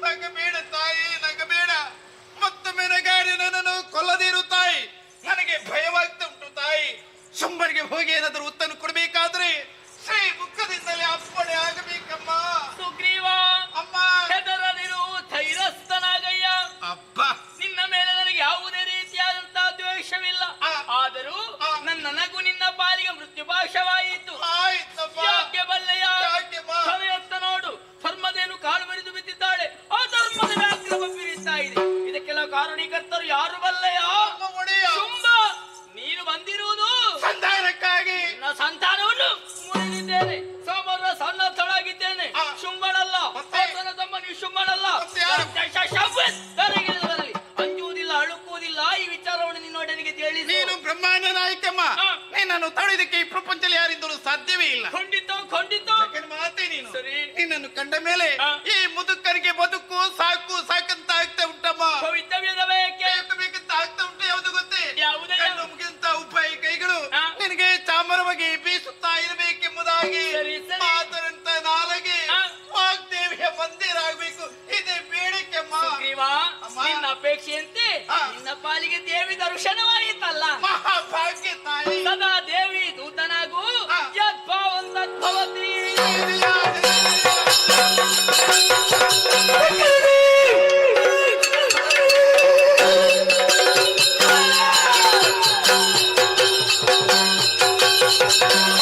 S6: ನಗಬೇಡ ತಾಯಿ, ನಗಬೇಡ. ಮತ್ತೊಮ್ಮೆ ನಗಾಡಿ ನನ್ನನ್ನು ಕೊಲ್ಲದಿರು ತಾಯಿ. ನನಗೆ ಭಯವಾಗ್ತಾ ಉಂಟು ತಾಯಿ. ಶುಂಭರಿಗೆ ಹೋಗಿ ಏನಾದರೂ ಉತ್ತನ್ನು ಕೊಡಬೇಕಾದ್ರೆ ಶ್ರೀ ಮುಖದಿಂದಲೇ ಅಪ್ಪಣೆ ಆಗಬೇಕಮ್ಮ.
S11: ಸುಗ್ರೀವ
S6: ಅಮ್ಮ.
S11: ಹೆದರದಿರು, ಧೈರ್ಯಸ್ಥನಾಗಯ್ಯ.
S6: ಅಬ್ಬ.
S11: ನಿನ್ನ ಮೇಲೆ ನನಗೆ ಯಾವುದೇ ರೀತಿಯಾದಂತಹ ದ್ವೇಷವಿಲ್ಲ.
S6: ಆ.
S11: ಆದರೂ
S6: ಆ.
S11: ನನ್ನ ನಗು ನಿನ್ನ ಪಾಲಿಗೆ ಮೃತ್ಯುಭಾಷವಾಯಿತು.
S6: ಆಯ್ತಮ್ಮ.
S11: ಯಾಕೆ ಬಲ್ಲೆಯ?
S6: ಯಾಕೆಮ್ಮ?
S11: ಸಮಯತ್ತ ನೋಡು, ಧರ್ಮದೇನು ಕಾಳು ಮರಿದು ಬಿದ್ದಿದ್ದಾಳೆ. ಆ ಧರ್ಮದ ವ್ಯಾಘ್ರಮ ಬೀರಿಸ್ತಾ ಇದೆ. ಇದಕ್ಕೆಲ್ಲ ಕಾರಣೀಕರ್ತರು ಯಾರು ಬಲ್ಲೆಯ?
S6: ನಮ್ಮ ಒಡೆಯ.
S11: ಶುಂಭ. ನೀನು ಬಂದಿರುವುದು
S6: ಸಂಧಾನಕ್ಕಾಗಿ.
S11: ನನ್ನ ಸಂತಾನವನ್ನು ಮುರಿದಿದ್ದೇನೆ. ಸೋಮರ ಸನ್ನದ್ಧಳಾಗಿದ್ದೇನೆ.
S6: ಆ.
S11: ಶುಂಭನಲ್ಲ.
S6: ಮತ್ತೆ?
S11: ಆತನ ತಮ್ಮ ನೀವು ಶುಂಭನಲ್ಲ.
S6: ಮತ್ತೆ ಯಾರು?
S11: ತಲೆಗಿಳಿದವರಲ್ಲಿ ಅಂಜುವುದಿಲ್ಲ, ಅಳುಕುವುದಿಲ್ಲ. ಈ ವಿಚಾರವನ್ನು ನಿನ್ನೊಡನಿಗೆ ತಿಳಿಸಿ.
S6: ನೀನು ಬ್ರಹ್ಮಾಂಡ ನಾಯಕಮ್ಮ.
S11: ಆ.
S6: ನಿನ್ನನ್ನು ತಡೆಯುವುದಕ್ಕೆ ಈ ಪ್ರಪಂಚದಲ್ಲಿ ಯಾರಿಂದಲೂ ಸಾಧ್ಯವೇ ಇಲ್ಲ.
S11: ಖಂಡಿತ ಖಂಡಿತ.
S6: ಜಗನ್ ಮಾತೆ ನೀನು.
S11: ಸರಿ.
S6: ನಿನ್ನನ್ನು ಕಂಡ ಮೇಲೆ
S11: ಆ.
S6: ಈ ಮುದುಕರಿಗೆ ಬದುಕು ಸಾಕು ಸಾಕಂತ ಆಗ್ತಾ ಉಂಟಮ್ಮ.
S11: ಭವಿತವ್ಯದ ಬಯಕೆ
S6: ಬೇಕಂತ ಆಗ್ತಾ ಉಂಟು. ಯಾವುದು ಗೊತ್ತೇ?
S11: ಯಾವುದೇ?
S6: ಕಣ್ಣು ಮುಗಿದಂತ ಉಪಾಯ ಕೈಗಳು
S11: ಆ.
S6: ನಿನಗೆ ಚಾಮರವಾಗಿ ಬೀಸುತ್ತಾ ಇರಬೇಕೆಂಬುದಾಗಿ.
S11: ಸರಿ, ಸರಿ.
S6: ಮಾತರಂತ ನಾಲಗೆ
S11: ಆ.
S6: ವಾಗ್ದೇವಿಯ ಮಂದಿರಾಗಬೇಕು. ಇದೇ ಬೇಡಿಕೆಮ್ಮ.
S11: ಸುಗ್ರೀವ,
S6: ಅಮ್ಮ.
S11: ನಿನ್ನ ಅಪೇಕ್ಷೆಯಂತೆ
S6: ಆ.
S11: ನಿನ್ನ ಪಾಲಿಗೆ ದೇವಿ ದರ್ಶನವಾಯಿತಲ್ಲ.
S6: ಮಹಾಭಾಗ್ಯ ತಾಯಿ.
S11: ಸದಾ ದೇವಿ ದೂತನಾಗು.
S6: ಆ.
S11: ಯದ್ಭಾವಂ ತದ್ಭವತಿ.
S12: ಆ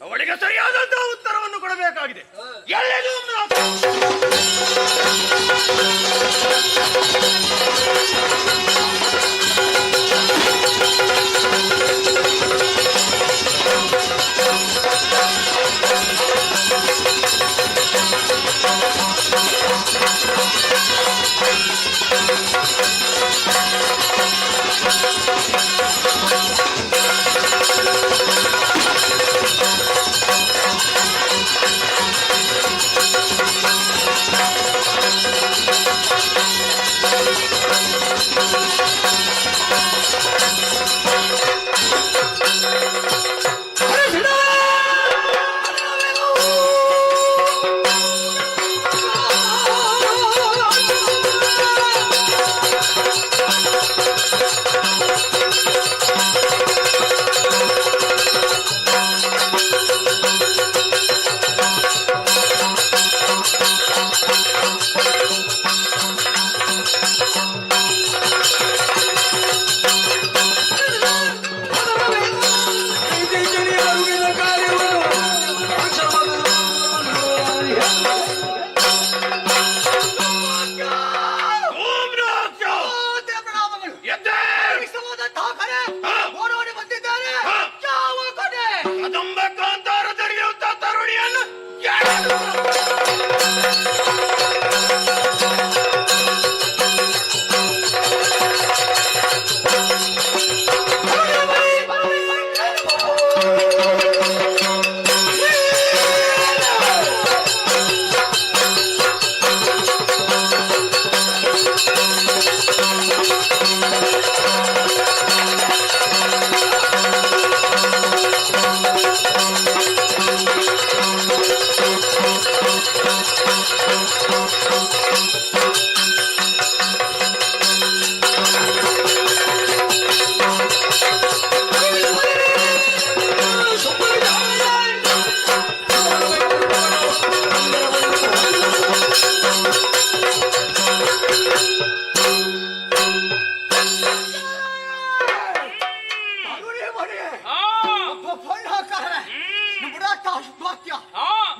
S7: ಅವಳಿಗೆ ಸರಿಯಾದಂತಹ ಉತ್ತರವನ್ನು ಕೊಡಬೇಕಾಗಿದೆ. ಎಲ್ಲೆದು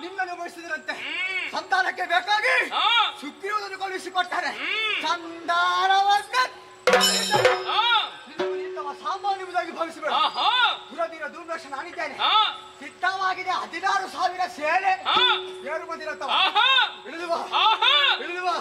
S8: ನಿನ್ನನ್ನು ಬಯಸಿದರಂತೆ ಸಂತಾನಕ್ಕೆ ಬೇಕಾಗಿ ಸುಗ್ರೀವನನ್ನು ಕಳುಹಿಸಿಕೊಟ್ಟಾರೆ. ಸಾಮಾನ್ಯವಾಗಿ ಭಾವಿಸಬೇಡ. ಪುರದಿನ ದೂರ್ದರ್ಶ ನಾನಿದ್ದೇನೆ. ಸಿದ್ಧವಾಗಿದೆ 16,000 ಸೇನೆ. ಏರು ಬಂದಿರತ್ತವ. ಇಳಿದು ಬಾ, ಇಳಿದು ಬಾ.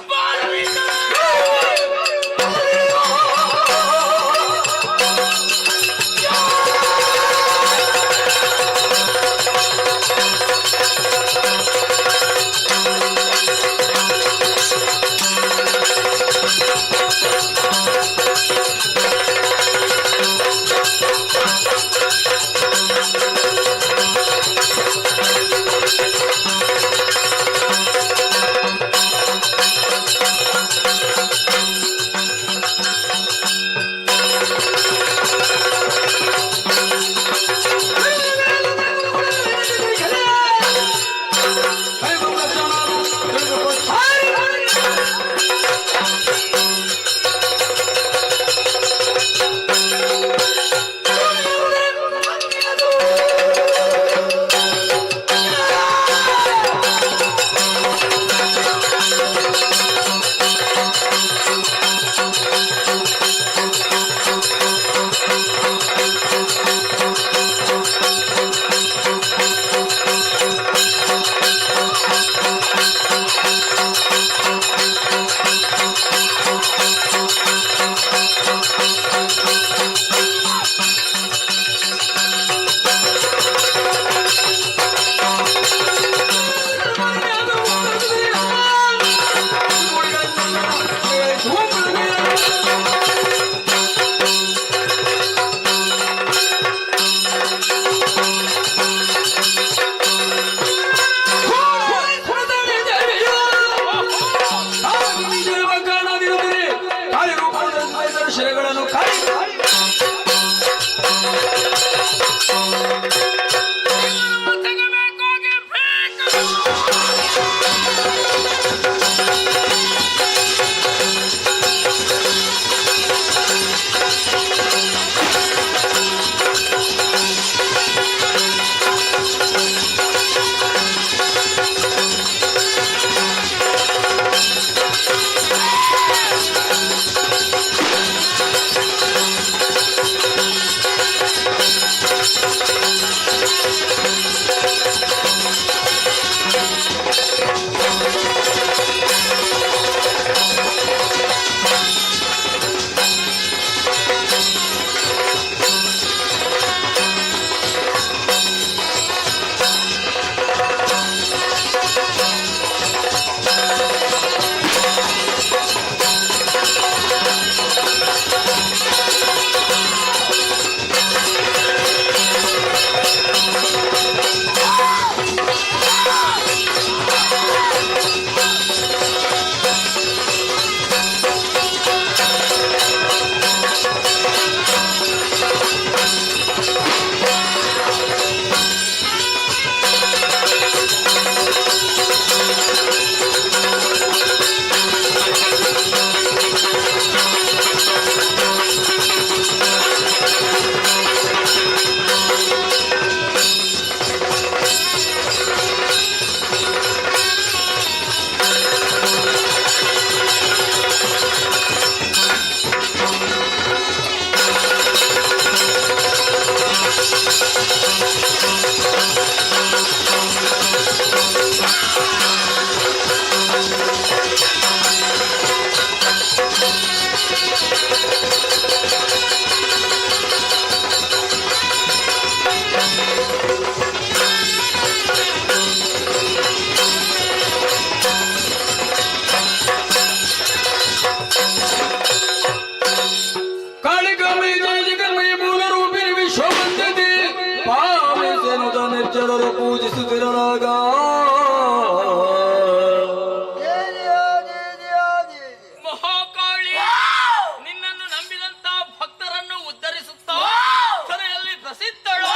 S12: ಜನರು ಪೂಜಿಸುತ್ತಿರಲಾಗ
S11: ಮಹಾಕಾಳಿ ನಿನ್ನನ್ನು ನಂಬಿದಂತ ಭಕ್ತರನ್ನು ಉದ್ಧರಿಸುತ್ತಾ ಸರೆಯಲ್ಲಿ ಪ್ರಸಿದ್ಧಳು.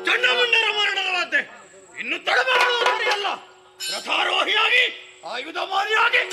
S11: ಚಂಡಮುಂಡರ ಮರಣದಂತೆ ಇನ್ನು ತಡಮಾಡುವ ಸರಿಯಲ್ಲ. ರಥಾರೋಹಿಯಾಗಿ ಆಯುಧಮಾರಿಯಾಗಿ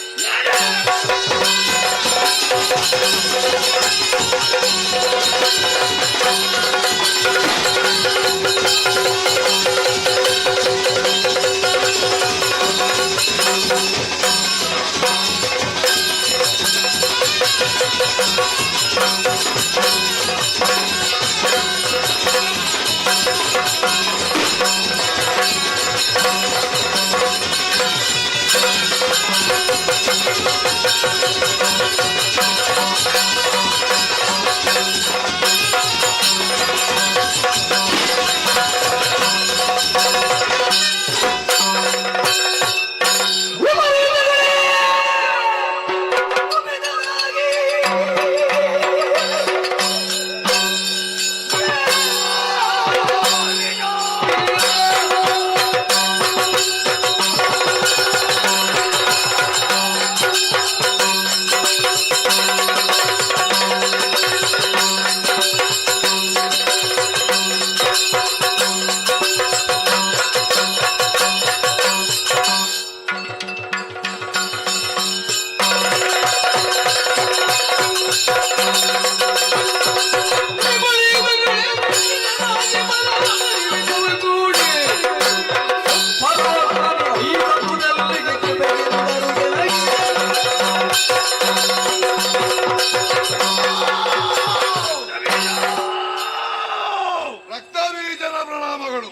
S1: ರಕ್ತಬೀಜನ ಪ್ರಣಾಮಗಳು.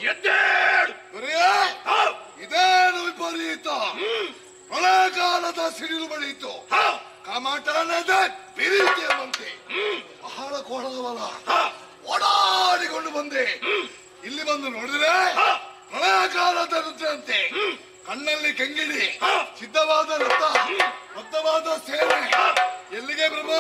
S1: ಇದೇನು ವಿಪರೀತ! ಪ್ರಳಯಕಾಲದ ಸಿಡಿಲು ಬಳಿಯಿತು, ಕಮಟನದ ಬಿರಿತೆಂಬಂತೆ ಬಹಳ ಕೋಣವಲ್ಲ. ಓಡಾಡಿಕೊಂಡು ಬಂದೆ, ಇಲ್ಲಿ ಬಂದು ನೋಡಿದ್ರೆ ಪ್ರಳಯಕಾಲದ ರುದ್ರಂತೆ. ಕಣ್ಣಲ್ಲಿ ಕೆಂಗಿಡಿ, ಸಿದ್ಧವಾದ ರಥ, ಬದ್ಧವಾದ ಸೇನೆ. ಎಲ್ಲಿಗೆ ಬ್ರಹ್ಮ?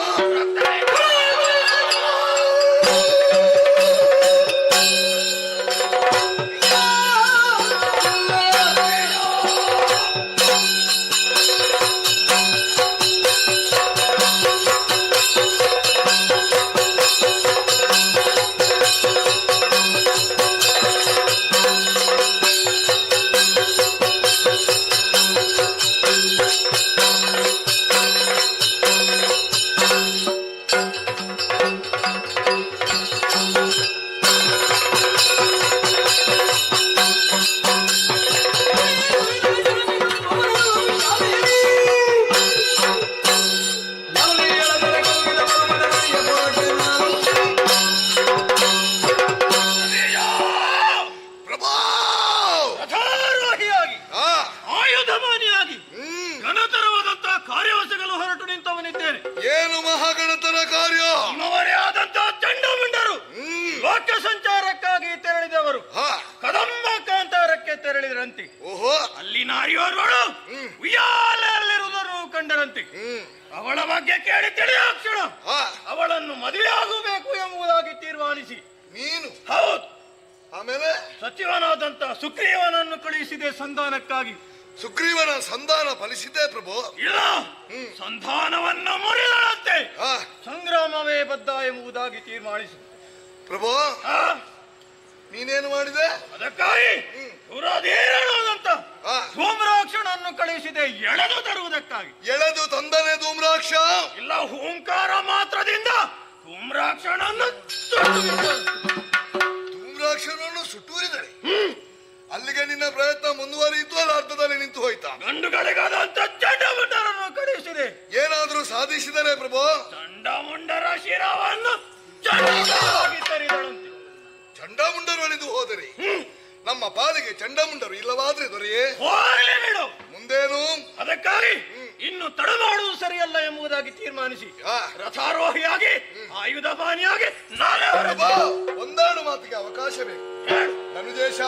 S1: ಏನು ಮಹಾಗಣತರ ಕಾರ್ಯ?
S11: ನಮ್ಮವರೇ ಆದಂತಹ ಚಂಡಮುಂಡರು ಲೋಕ ಸಂಚಾರಕ್ಕಾಗಿ ತೆರಳಿದವರು ಕದಂಬ ಕಾಂತಾರಕ್ಕೆ ತೆರಳಿದರಂತೆ.
S1: ಓಹೋ,
S11: ಅಲ್ಲಿ ನಾರಿಯೋರ್ವಳು ಉಯ್ಯಾಲೆಯಲ್ಲಿರುವುದನ್ನು ಕಂಡರಂತೆ. ಅವಳ ಬಗ್ಗೆ ಕೇಳಿ ತಿಳಿಯಾಕ್ಷಣ ಅವಳನ್ನು ಮದುವೆಯಾಗಬೇಕು ಎಂಬುದಾಗಿ ತೀರ್ಮಾನಿಸಿ
S1: ನೀನು
S11: ಹೌದು
S1: ಆಮೇಲೆ
S11: ಸಚಿವನಾದಂತಹ ಸುಗ್ರೀವನನ್ನು ಕಳುಹಿಸಿದೆ ಸಂಧಾನಕ್ಕಾಗಿ.
S13: ಸುಗ್ರೀವನ ಸಂಧಾನ ಫಲಿಸಿದೆ ಪ್ರಭು.
S7: ಇಲ್ಲ, ಸಂಧಾನವನ್ನು ಮುರಿದಳಂತೆ
S13: ಆ,
S7: ಸಂಗ್ರಾಮವೇ ಬದ್ಧ ಎಂಬುದಾಗಿ ತೀರ್ಮಾನಿಸು
S13: ಪ್ರಭು ನೀನೇನು ಮಾಡಿದೆ?
S7: ಅದಕ್ಕಾಗಿ ಧೂರಾಧೀರನಾದಂತ
S13: ಆ,
S7: ಧೂಮ್ರಾಕ್ಷನನ್ನು ಕಳುಹಿಸಿದೆ ಎಳೆದು ತರುವುದಕ್ಕಾಗಿ.
S13: ಎಳೆದು ತಂದನೆ ಧೂಮ್ರಾಕ್ಷ.
S7: ಇಲ್ಲ, ಹೂಂಕಾರ ಮಾತ್ರದಿಂದ ಧೂಮ್ರಾಕ್ಷನನ್ನು
S13: ಧೂಮ್ರಾಕ್ಷನನ್ನು ಸುಟ್ಟೂರಿದಳೆ. ಅಲ್ಲಿಗೆ ನಿನ್ನ ಪ್ರಯತ್ನ ಮುಂದುವರಿಯಿತು, ಅಲ್ಲ ಅರ್ಧದಲ್ಲಿ ನಿಂತು ಹೋಯ್ತಾ?
S7: ಗಂಡುಗಳಿಗಾದಂತ ಚಂಡಮುಂಡರನ್ನು ಕಳುಹಿಸಿದೆ.
S13: ಏನಾದ್ರೂ ಸಾಧಿಸಿದರೆ ಪ್ರಭು?
S7: ಚಂಡಮುಂಡರ ಶಿರವನ್ನು ಚಂಡವಾಗಿ ತರಿದಳಂತೆ.
S13: ಚಂಡಮುಂಡರು ಅಳಿದು ಹೋದರೆ ನಮ್ಮ ಪಾಲಿಗೆ ಚಂಡಮುಂಡರು ಇಲ್ಲವಾದ್ರೆ ದೊರೆಯೇ?
S7: ಹೋಗಲಿ ಬಿಡು.
S13: ಮುಂದೇನು?
S7: ಅದಕ್ಕಾಗಿ ಇನ್ನು ತಡ ಮಾಡುವುದು ಸರಿಯಲ್ಲ ಎಂಬುದಾಗಿ ತೀರ್ಮಾನಿಸಿ
S13: ಆ,
S7: ರಥಾರೋಹಿಯಾಗಿ ಆಯುಧಪಾನಿಯಾಗಿ ನಾನೇ
S13: ಪ್ರಭು, ಒಂದಾಡು ಮಾತಿಗೆ ಅವಕಾಶ ಬೇಕು. ಧನುಜೇಶ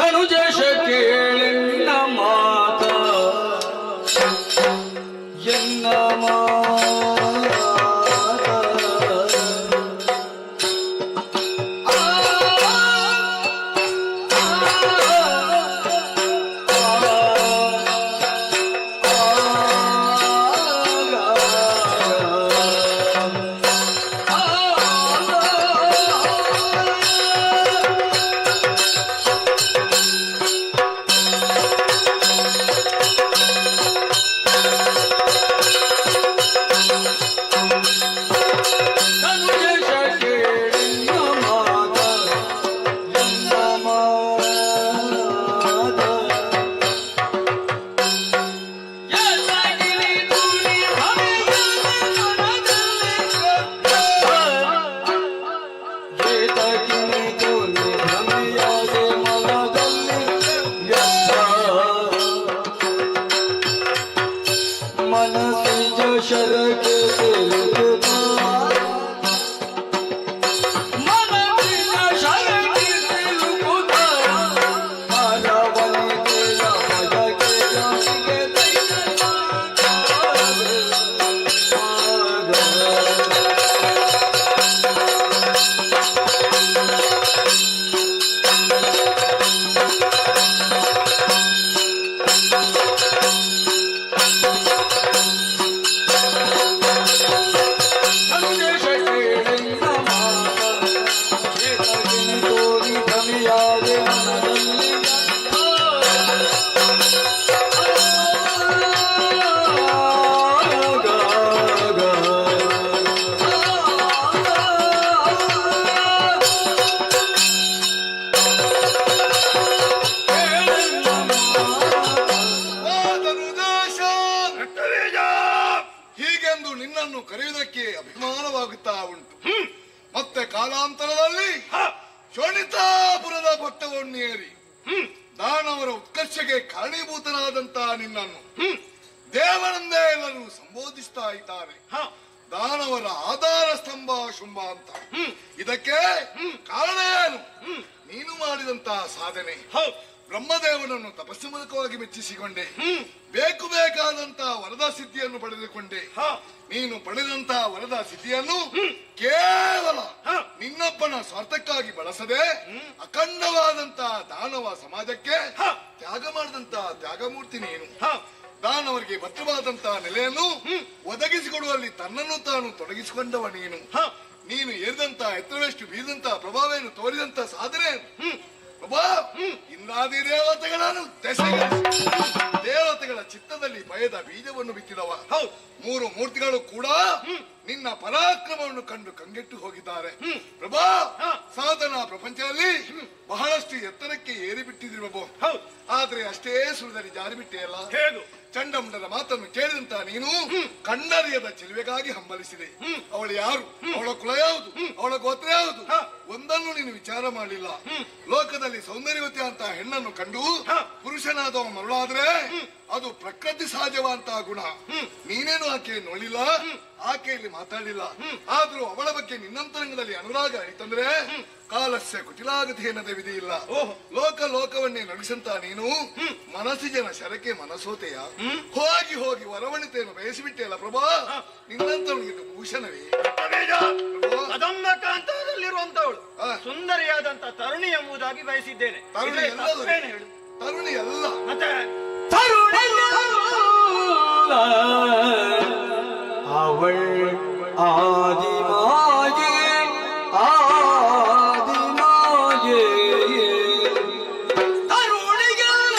S12: ಧನುಜೇಶ ಕೇಳೆನ್ನ ಮಾತ ಎನ್ನ
S13: ನಿನ್ನನ್ನು ಕರೆಯುವುದಕ್ಕೆ ಅಭಿಮಾನವಾಗುತ್ತಾ ಉಂಟು. ಮತ್ತೆ ಕಾಲಾಂತರದಲ್ಲಿ ಶೋಣಿತಾಪುರದ ಪಟ್ಟವನ್ನೇರಿ ದಾನವರ ಉತ್ಕರ್ಷಕ್ಕೆ ಕಾರಣೀಭೂತನಾದಂತಹ ನಿನ್ನನ್ನು ದೇವರಂದೇ ಎಲ್ಲರೂ ಸಂಬೋಧಿಸ್ತಾ ಇದ್ದಾರೆ. ದಾನವರ ಆಧಾರ ಸ್ತಂಭ ಶುಂಭ ಅಂತ. ಇದಕ್ಕೆ ಕಾರಣ ಏನು? ನೀನು ಮಾಡಿದಂತಹ ಸಾಧನೆ. ಬ್ರಹ್ಮದೇವನನ್ನು ತಪಸ್ಸು ಮೂಲಕವಾಗಿ ಮೆಚ್ಚಿಸಿಕೊಂಡೆ, ಬೇಕಾದಂತಹ ವರದ ಸಿದ್ಧಿಯನ್ನು ಪಡೆದುಕೊಂಡೆ. ನೀನು ಪಡೆದಂತಹ ವರದ ಸಿದ್ಧಿಯನ್ನು ಕೇವಲ ನಿನ್ನೊಬ್ಬನ ಸ್ವಾರ್ಥಕ್ಕಾಗಿ ಬಳಸದೆ ಅಖಂಡವಾದಂತಹ ದಾನವ ಸಮಾಜಕ್ಕೆ ತ್ಯಾಗ ಮಾಡಿದಂತಹ ತ್ಯಾಗಮೂರ್ತಿ ನೀನು. ದಾನವರಿಗೆ ಭದ್ರವಾದಂತಹ ನೆಲೆಯನ್ನು ಒದಗಿಸಿಕೊಡುವಲ್ಲಿ ತನ್ನನ್ನು ತಾನು ತೊಡಗಿಸಿಕೊಂಡವ ನೀನು. ನೀನು ಏರಿದಂತಹ ಎತ್ತರವೆಷ್ಟು ಬೀರಿದಂತಹ ಪ್ರಭಾವೇನು ತೋರಿದಂತಹ ಸಾಧನೆ ಪ್ರಭಾ ಇಂದ್ರಾದಿ ದೇವತೆಗಳನ್ನು ದೇವತೆಗಳ ಚಿತ್ತದಲ್ಲಿ ಭಯದ ಬೀಜವನ್ನು ಬಿತ್ತಿದವ. 3 ಮೂರ್ತಿಗಳು ಕೂಡ ನಿನ್ನ ಪರಾಕ್ರಮವನ್ನು ಕಂಡು ಕಂಗೆಟ್ಟು ಹೋಗಿದ್ದಾರೆ. ಪ್ರಭಾ ಸಾಧನಾ ಪ್ರಪಂಚದಲ್ಲಿ ಬಹಳಷ್ಟು ಎತ್ತರಕ್ಕೆ ಏರಿ ಬಿಟ್ಟಿದ್ರು ಪ್ರಭು. ಆದ್ರೆ ಅಷ್ಟೇ ಸುಲಭದಲ್ಲಿ ಜಾರಿ ಬಿಟ್ಟೆಯಲ್ಲ. ಚಂಡಮುಂಡನ ಮಾತನ್ನು ಕೇಳಿದಂತ ನೀನು ಕಂಡರಿಯದ ಚೆಲುವೆಗಾಗಿ ಹಂಬಲಿಸಿದೆ. ಅವಳು ಯಾರು, ಅವಳ ಕುಲ ಯಾವುದು, ಅವಳ ಗೋತ್ರ ಯಾವುದು ಒಂದನ್ನು ನೀನು ವಿಚಾರ ಮಾಡಲಿಲ್ಲ. ಲೋಕದಲ್ಲಿ ಸೌಂದರ್ಯವತಿ ಅಂತ ಹೆಣ್ಣನ್ನು ಕಂಡು ಪುರುಷನಾದವ ಮರುಳಾದ್ರೆ ಅದು ಪ್ರಕೃತಿ ಸಹಜವಂತಹ ಗುಣ. ನೀನೇನು ಆಕೆಯನ್ನು ನೋಡಿಲ್ಲ, ಆಕೆಯಲ್ಲಿ ಮಾತಾಡಲಿಲ್ಲ. ಆದ್ರೂ ಅವಳ ಬಗ್ಗೆ ನಿನ್ನಂತರಂಗದಲ್ಲಿ ಅನುರಾಗ ಆಯ್ತಂದ್ರೆ ಕಾಲಸ್ಯ ಕುಟಿಲಾಗತಿ ಏನದ ವಿಧಿ ಇಲ್ಲ. ಲೋಕವನ್ನೇ ನಡೆಸಂತ ನೀನು ಮನಸ್ಸಿನ ಶರಕ್ಕೆ ಮನಸೋತೆಯ ಹೋಗಿ ಹೋಗಿ ವರವಣಿತೆಯನ್ನು ಬಯಸಿಬಿಟ್ಟೆಯಲ್ಲ ಪ್ರಭಾ. ನಿನ್ನಂತವನಿಗೆ ಭೂಷಣವೇ.
S7: ಕಾಂತದಲ್ಲಿರುವಂತವಳು ಸುಂದರಿಯಾದಂತ ತರುಣಿ ಎಂಬುದಾಗಿ ಬಯಸಿದ್ದೇನೆ.
S13: ತರುಣಿ ಅಲ್ಲ
S7: ಮತ್ತೆ
S12: ಅವள் ಆದಿಮಾಯೆ ಆದಿಮಾಯೆ ಅರುಣಿಗವಳಾದಿಮಾಯೆ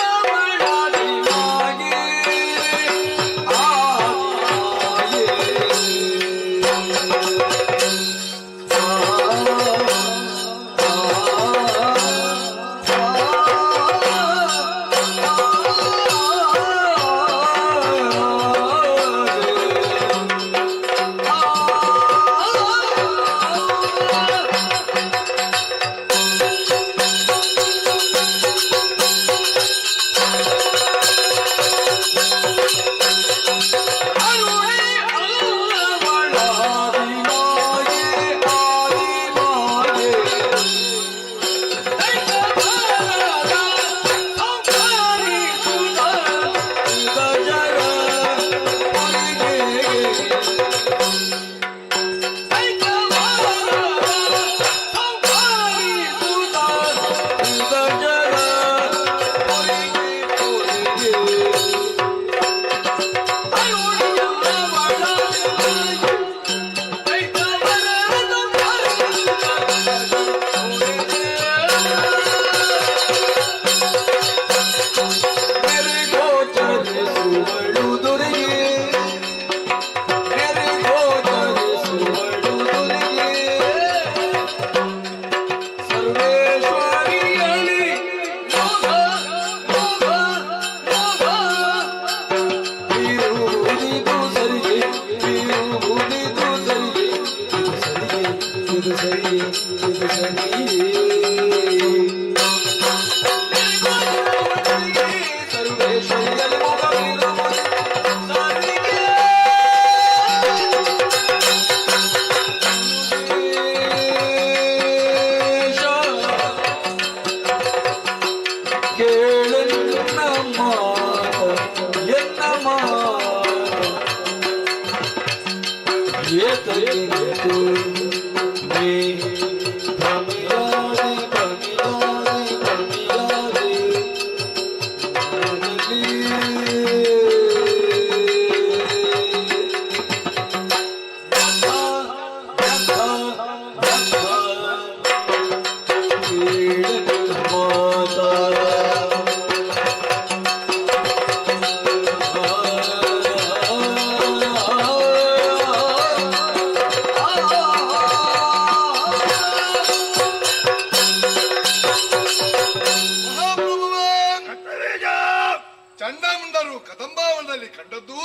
S13: ಚಂಡಾಮುಂಡರು ಕದಂಬಾವನದಲ್ಲಿ ಕಂಡದ್ದು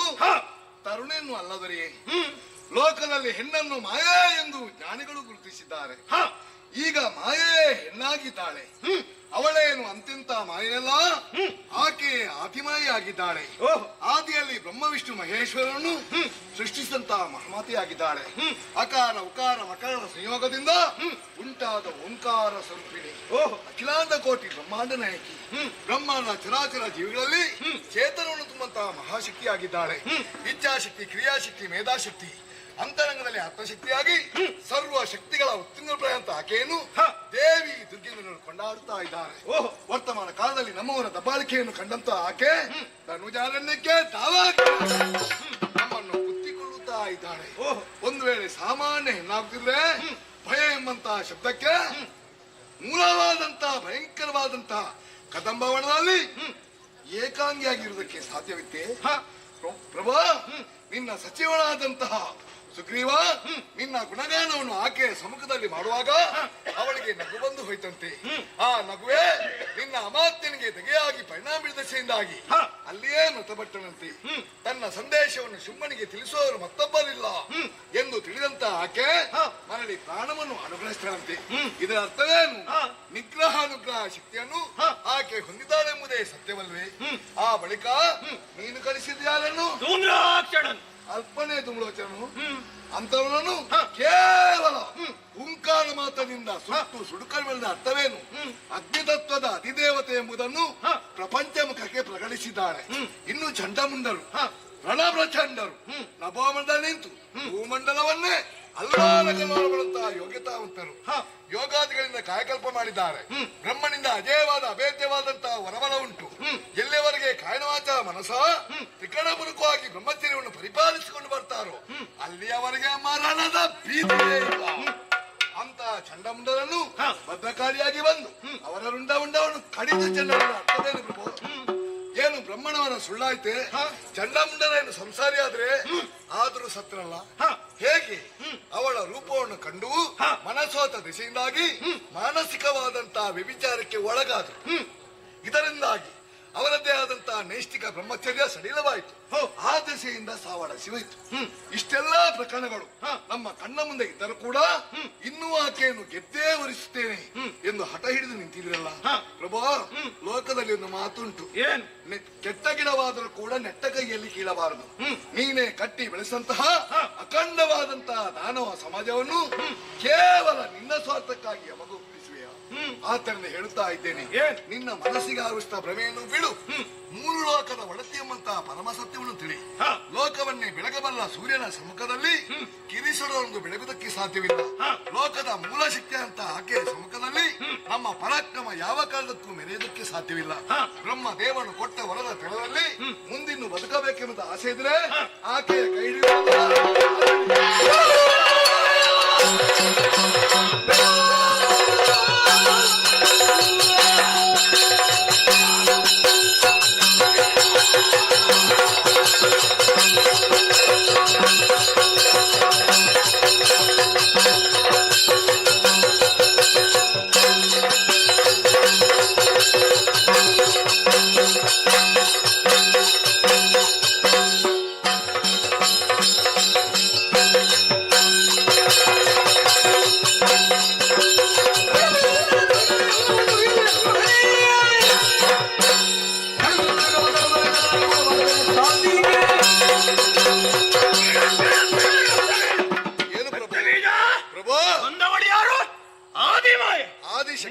S13: ತರುಣಿಯನ್ನು ಅಲ್ಲದರಿಯೇ ಲೋಕದಲ್ಲಿ ಹೆಣ್ಣನ್ನು ಮಾಯಾ ಎಂದು ಜ್ಞಾನಿಗಳು ಗುರುತಿಸಿದ್ದಾರೆ. ಈಗ ಮಾಯೆಯೇ ಹೆಣ್ಣಾಗಿದ್ದಾಳೆ. ಅವಳೇನು ಅಂತಿಂತ ಮಾಯೆಯಲ್ಲ, ಆಕೆ ಆದಿಮಾಯಿಯಾಗಿದ್ದಾಳೆ. ಆದಿಯಲ್ಲಿ ಬ್ರಹ್ಮ ವಿಷ್ಣು ಮಹೇಶ್ವರನು ಸೃಷ್ಟಿಸಿದಂತ ಮಹಾಮಾತೆಯಾಗಿದ್ದಾಳೆ. ಅಕಾರ ಉಕಾರ ಮಕರ ಸಂಯೋಗದಿಂದ ಉಂಟಾದ ಓಂಕಾರ ಸ್ವರೂಪಿಣಿ, ಅಖಿಲಾಂಡ ಕೋಟಿ ಬ್ರಹ್ಮಾಂಡ ನಾಯಕಿ, ಬ್ರಹ್ಮಾಂಡ ಚರಾಚರ ಜೀವಿಗಳಲ್ಲಿ ಚೇತನವನ್ನು ತುಂಬಂತಹ ಮಹಾಶಕ್ತಿಯಾಗಿದ್ದಾಳೆ. ಇಚ್ಛಾಶಕ್ತಿ, ಕ್ರಿಯಾಶಕ್ತಿ, ಮೇಧಾಶಕ್ತಿ, ಅಂತರಂಗದಲ್ಲಿ ಆತ್ಮಶಕ್ತಿಯಾಗಿ ಸರ್ವ ಶಕ್ತಿಗಳ ಉತ್ತುಂಗ ಪ್ರಯಂತ ಆಕೆಯನ್ನು ದೇವಿ ದುರ್ಗೆಯನ್ನು ಕೊಂಡಾಡುತ್ತಾ ಇದ್ದಾರೆ. ವರ್ತಮಾನ ಕಾಲದಲ್ಲಿ ನಮ್ಮವರ ದಬ್ಬಾಳಿಕೆಯನ್ನು ಕಂಡಂತ ಆಕೆ ಧನುಜಾರಣ್ಯಕ್ಕೆ ನಮ್ಮನ್ನು ಬುದ್ಧಿಕೊಳ್ಳುತ್ತಾ ಇದ್ದಾಳೆ. ಒಂದು ವೇಳೆ ಸಾಮಾನ್ಯ ಹೆಣ್ಣಾಗುತ್ತಿದ್ರೆ ಭಯ ಎಂಬಂತಹ ಶಬ್ದಕ್ಕೆ ಮೂಲವಾದಂತಹ ಭಯಂಕರವಾದಂತಹ ಕದಂಬವನದಲ್ಲಿ ಏಕಾಂಗಿಯಾಗಿರುವುದಕ್ಕೆ ಸಾಧ್ಯವಿತ್ತೆ. ಪ್ರಭಾ, ನಿನ್ನ ಸಚಿವನಾದಂತಹ ಸುಗ್ರೀವ ನಿನ್ನ ಗುಣಗಾನವನ್ನು ಆಕೆಯ ಸಮ್ಮುಖದಲ್ಲಿ ಮಾಡುವಾಗ ಅವಳಿಗೆ ನಗು ಬಂದು ಹೋಯ್ತಂತೆ. ಆ ನಗುವೆ ನಿನ್ನ ಅಮಾತ್ಯನಿಗೆ ದಗೆಯಾಗಿ ಪರಿಣಾಮ ಬೀಳದೆಸೆಯಿಂದಾಗಿ ಅಲ್ಲಿಯೇ ಮೃತಪಟ್ಟನಂತೆ. ತನ್ನ ಸಂದೇಶವನ್ನು ಶುಂಭನಿಗೆ ತಿಳಿಸುವವರು ಮತ್ತೊಬ್ಬರಿಲ್ಲ ಎಂದು ತಿಳಿದಂತ ಆಕೆ ಮರಳಿ ಪ್ರಾಣವನ್ನು ಅನುಗ್ರಹಿಸ್ತಾಳಂತೆ. ಇದರ ಅರ್ಥವೇನು? ನಿಗ್ರಹ ಶಕ್ತಿಯನ್ನು ಆಕೆ ಹೊಂದಿದ್ದಾಳೆಂಬುದೇ ಸತ್ಯವಲ್ವೇ? ಆ ಬಳಿಕ ನೀನು ಕಳಿಸಿದ್ಯಾರನ್ನು ಅಲ್ಪನೇ ದುಮ್ಲೋಚನನು ಅಂತವನನ್ನು ಕೇವಲ ಹುಂಕಾರ ಮಾತದಿಂದ ಸುಟ್ಟು ಸುಡುಕಲ್ಮೆಳೆದ ಅರ್ಥವೇನು? ಅಗ್ನಿತತ್ವದ ಅಧಿದೇವತೆ ಎಂಬುದನ್ನು ಪ್ರಪಂಚ ಮುಖಕ್ಕೆ ಪ್ರಕಟಿಸಿದ್ದಾಳೆ. ಇನ್ನು ಚಂಡಮುಂಡರು, ರಣಪ್ರಚಂಡರು ನಭೋಮಂಡಲ ನಿಂತು ಭೂಮಂಡಲವನ್ನೇ ಅಲ್ಲಾಲಕಲೋಲಗೊಳ್ಳುತ್ತಾ ಯೋಗ್ಯತಾವಂತರು. ಯೋಗಾದಿಗಳಿಂದ ಕಾಯಕಲ್ಪ ಮಾಡಿದ್ದಾರೆ. ಬ್ರಹ್ಮನಿಂದ ಅಜೇಯವಾದ ಅಭೇದ್ಯವಾದಂತಹ ವರಬಲ ಉಂಟು. ಎಲ್ಲಿವರೆಗೆ ಕಾಯನವಾಚ ಮನಸ ತ್ರಿಕರಣ ಮುರುಕವಾಗಿ ಬ್ರಹ್ಮಚರ್ಯವನ್ನು ಪರಿಪಾಲಿಸಿಕೊಂಡು ಬರ್ತಾರೋ ಅಲ್ಲಿಯವರೆಗೆ ಮರಣದ ಭೀತಿಯೇ ಇಲ್ಲ. ಅಂತ ಚಂಡಮುಂಡರನ್ನು ಭದ್ರಕಾರಿಯಾಗಿ ಬಂದು ಅವರ ರುಂಡವನ್ನು ಕಡಿದು ಚಂಡಮುಂಡ ಅರ್ಥವೇನು ಪ್ರಭು? ಏನು ಬ್ರಹ್ಮಣವರ ಸುಳ್ಳಾಯ್ತೆ? ಚಂಡಮುಂಡನೇನು ಸಂಸಾರಿ ಆದ್ರೂ ಸತ್ರಲ್ಲ. ಹೇಗೆ ಅವಳ ರೂಪವನ್ನು ಕಂಡು ಮನಸೋತ ದಿಶೆಯಿಂದಾಗಿ ಮಾನಸಿಕವಾದಂತಹ ವ್ಯಭಿಚಾರಕ್ಕೆ ಒಳಗಾದ್ರು. ಇದರಿಂದಾಗಿ ಅವರದ್ದೇ ಆದಂತಹ ನೈಷ್ಠಿಕ ಬ್ರಹ್ಮಚರ್ಯ ಸಡಿಲವಾಯಿತು. ಆ ದಿಸೆಯಿಂದ ಸಾವಡಸಿವಾಯಿತು. ಇಷ್ಟೆಲ್ಲಾ ಪ್ರಕರಣಗಳು ನಮ್ಮ ಕಣ್ಣ ಮುಂದೆ ಇದ್ದರೂ ಕೂಡ ಇನ್ನೂ ಆಕೆಯನ್ನು ಗೆದ್ದೇ ವರಿಸುತ್ತೇನೆ ಎಂದು ಹಠ ಹಿಡಿದು ನಿಂತಿದ್ರಲ್ಲ ಪ್ರಭು. ಲೋಕದಲ್ಲಿ ಒಂದು ಮಾತುಂಟು, ಕೆಟ್ಟ ಗಿಡವಾದರೂ ಕೂಡ ನೆಟ್ಟ ಕೈಯಲ್ಲಿ ಕೀಳಬಾರದು. ನೀನೇ ಕಟ್ಟಿ ಬೆಳೆಸಂತಹ ಅಖಂಡವಾದಂತಹ ದಾನವ ಸಮಾಜವನ್ನು ಕೇವಲ ನಿನ್ನ ಸ್ವಾರ್ಥಕ್ಕಾಗಿ ಮಗು ಆತರಿಂದ ಹೇಳುತ್ತಾ ಇದ್ದೇನೆ. ನಿನ್ನ ಮನಸ್ಸಿಗೆ ಆರುಷ್ಟ ಭ್ರಮೆಯನ್ನು ಬಿಡು. ಮೂರು ಲೋಕದ ಒಡತಿ ಎಂಬಂತಹ ಪರಮ ಸತ್ಯವನ್ನು ತಿಳಿ. ಲೋಕವನ್ನೇ ಬೆಳಗಬಲ್ಲ ಸೂರ್ಯನ ಸಮ್ಮುಖದಲ್ಲಿ ಕಿರಿಸೊಡೊಂದು ಬೆಳಗುವುದಕ್ಕೆ ಸಾಧ್ಯವಿಲ್ಲ. ಲೋಕದ ಮೂಲ ಶಕ್ತಿ ಅಂತ ಆಕೆಯ ಸಮ್ಮುಖದಲ್ಲಿ ನಮ್ಮ ಪರಾಕ್ರಮ ಯಾವ ಕಾಲದಕ್ಕೂ ಮೆರೆಯುವುದಕ್ಕೆ ಸಾಧ್ಯವಿಲ್ಲ. ಬ್ರಹ್ಮ ದೇವನು ಕೊಟ್ಟ ವರದ ತೆಳದಲ್ಲಿ ಮುಂದಿನ್ನು ಬದುಕಬೇಕೆಂಬ ಆಸೆ ಇದ್ರೆ ಆಕೆಯ ಕೈ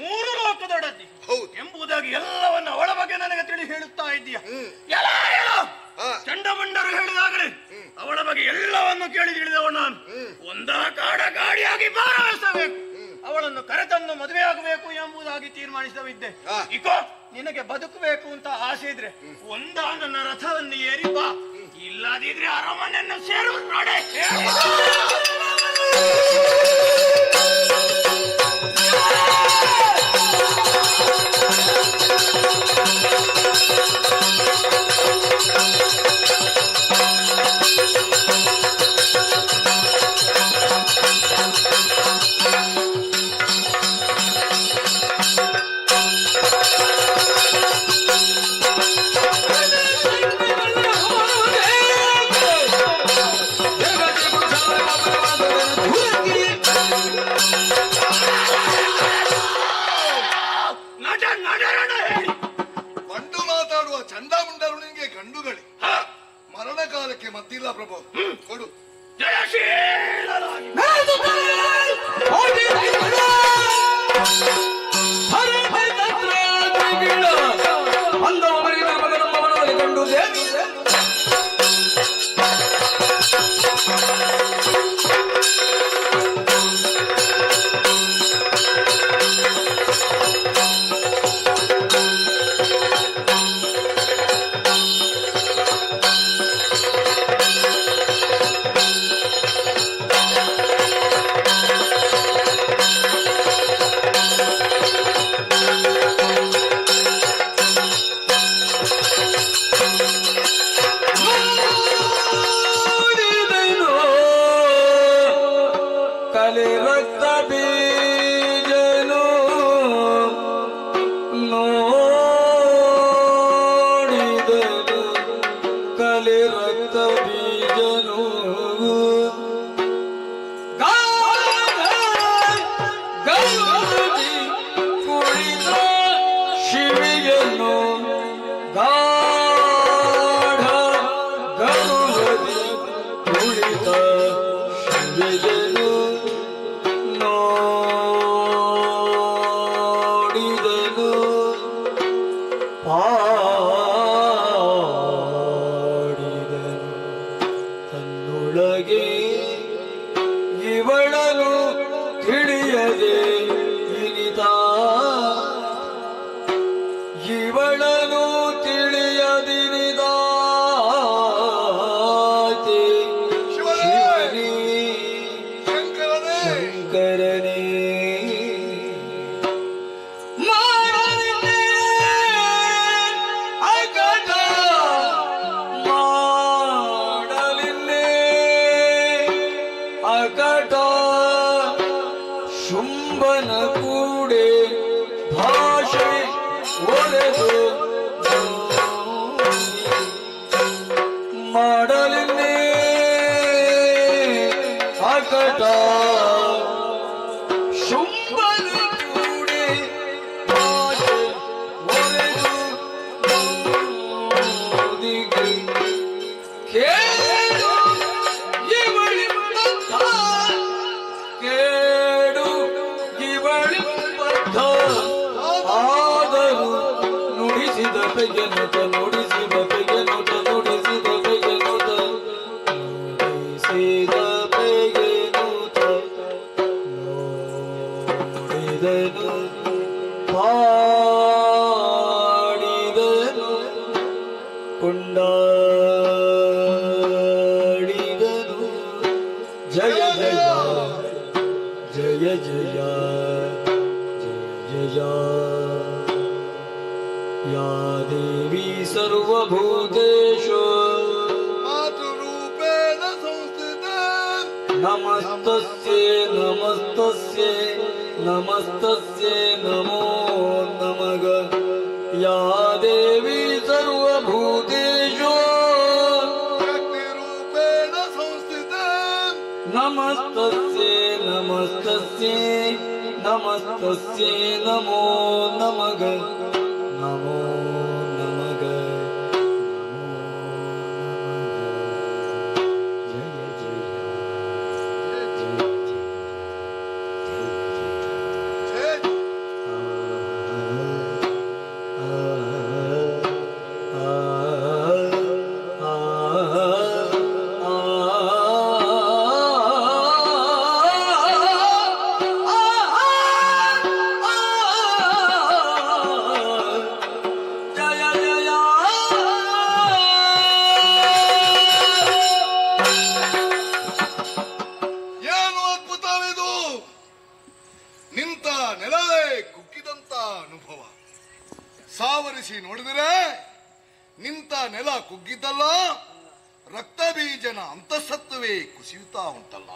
S7: ಮೂರು ಲೋಕದೊಡತಿ ಎಂಬುದಾಗಿ ಎಲ್ಲವನ್ನ ಅವಳ ಬಗ್ಗೆ ನನಗೆ ತಿಳಿ ಹೇಳುತ್ತಾ ಇದ್ದೀಯ. ಚಂಡಮುಂಡರು ಹೇಳಿದಾಗಲೇ ಅವಳ ಬಗ್ಗೆ ಎಲ್ಲವನ್ನು ಕೇಳಿ ತಿಳಿದವ ನಾನು. ಒಂದರ ಕಾಡ ಗಾಡಿಯಾಗಿ ಭಾರವಹಿಸಬೇಕು, ಅವಳನ್ನು ಕರೆತಂದು ಮದುವೆಯಾಗಬೇಕು ಎಂಬುದಾಗಿ ತೀರ್ಮಾನಿಸವಿದ್ದೆ. ಇಕೋ ನಿನಗೆ ಬದುಕಬೇಕು ಅಂತ ಆಸೆ ಇದ್ರೆ ಒಂದ ನನ್ನ ರಥವನ್ನು ಏರಿ ಬಾ, ಇಲ್ಲದಿದ್ರೆ ಅರಮನೆಯನ್ನು ಸೇರು ನೋಡೆ.
S13: ಬಂಡು ಮಾತಾಡುವ ಚಂಡಮುಂಡರು ನಿಮಗೆ ಗಂಡುಗಳಿ. ಮರಣಕಾಲಕ್ಕೆ ಮದ್ದಿಲ್ಲ ಪ್ರಭು, ಕೊಡು.
S12: ತನ್ನೊಳಗೆ ಮಾಡಲಿನ್ನೇ ಆಕಟ ಶುಂಭನ ಕೂಡಿ ಮಾತೆ ಒರೆದು ಮೋದಿಗೆ ಕೇಳು ಇವಳಿಂಬದ್ಧ ಕೇಡು ಇವಳಿಂಬದ್ಧ ಆದರೂ ನುಡಿಸಿದ ಬೆಗೆನುತ ನುಡಿಸಿದ ಬೆಗೆನುತ ನುಡಿಸಿದ ಬೆಗೆನುತ ನುಡಿಸಿದ ಬೆಗೆನುತ ನುಡಿದನು ಪಾಡಿದನು ಕೊಂಡಾಡಿದನು ಜಯ ಜಯ ಜಯ ಜಯ ಜಯ या देवी सर्वभूतेषु
S13: मातृरूपेण संस्थिता
S12: नमस्तस्यै नमस्तस्यै नमस्तस्यै नमो नमः या देवी सर्वभूतेषु
S13: शक्तिरूपेण संस्थिता
S12: नमस्तस्यै नमस्तस्यै नमस्तस्यै नमो नमः नमो नमः जय जय
S13: ಏನು ಅದ್ಭುತವಿದು! ನಿಂತ ನೆಲವೇ ಕುಗ್ಗಿದಂತ ಅನುಭವ. ಸಾವರಿಸಿ ನೋಡಿದರೆ ನಿಂತ ನೆಲ ಕುಗ್ಗಿದ್ದಲ್ಲ, ರಕ್ತ ಬೀಜನ ಅಂತಸತ್ವವೇ ಕುಸಿಯುತ್ತಾ ಉಂಟಲ್ಲ.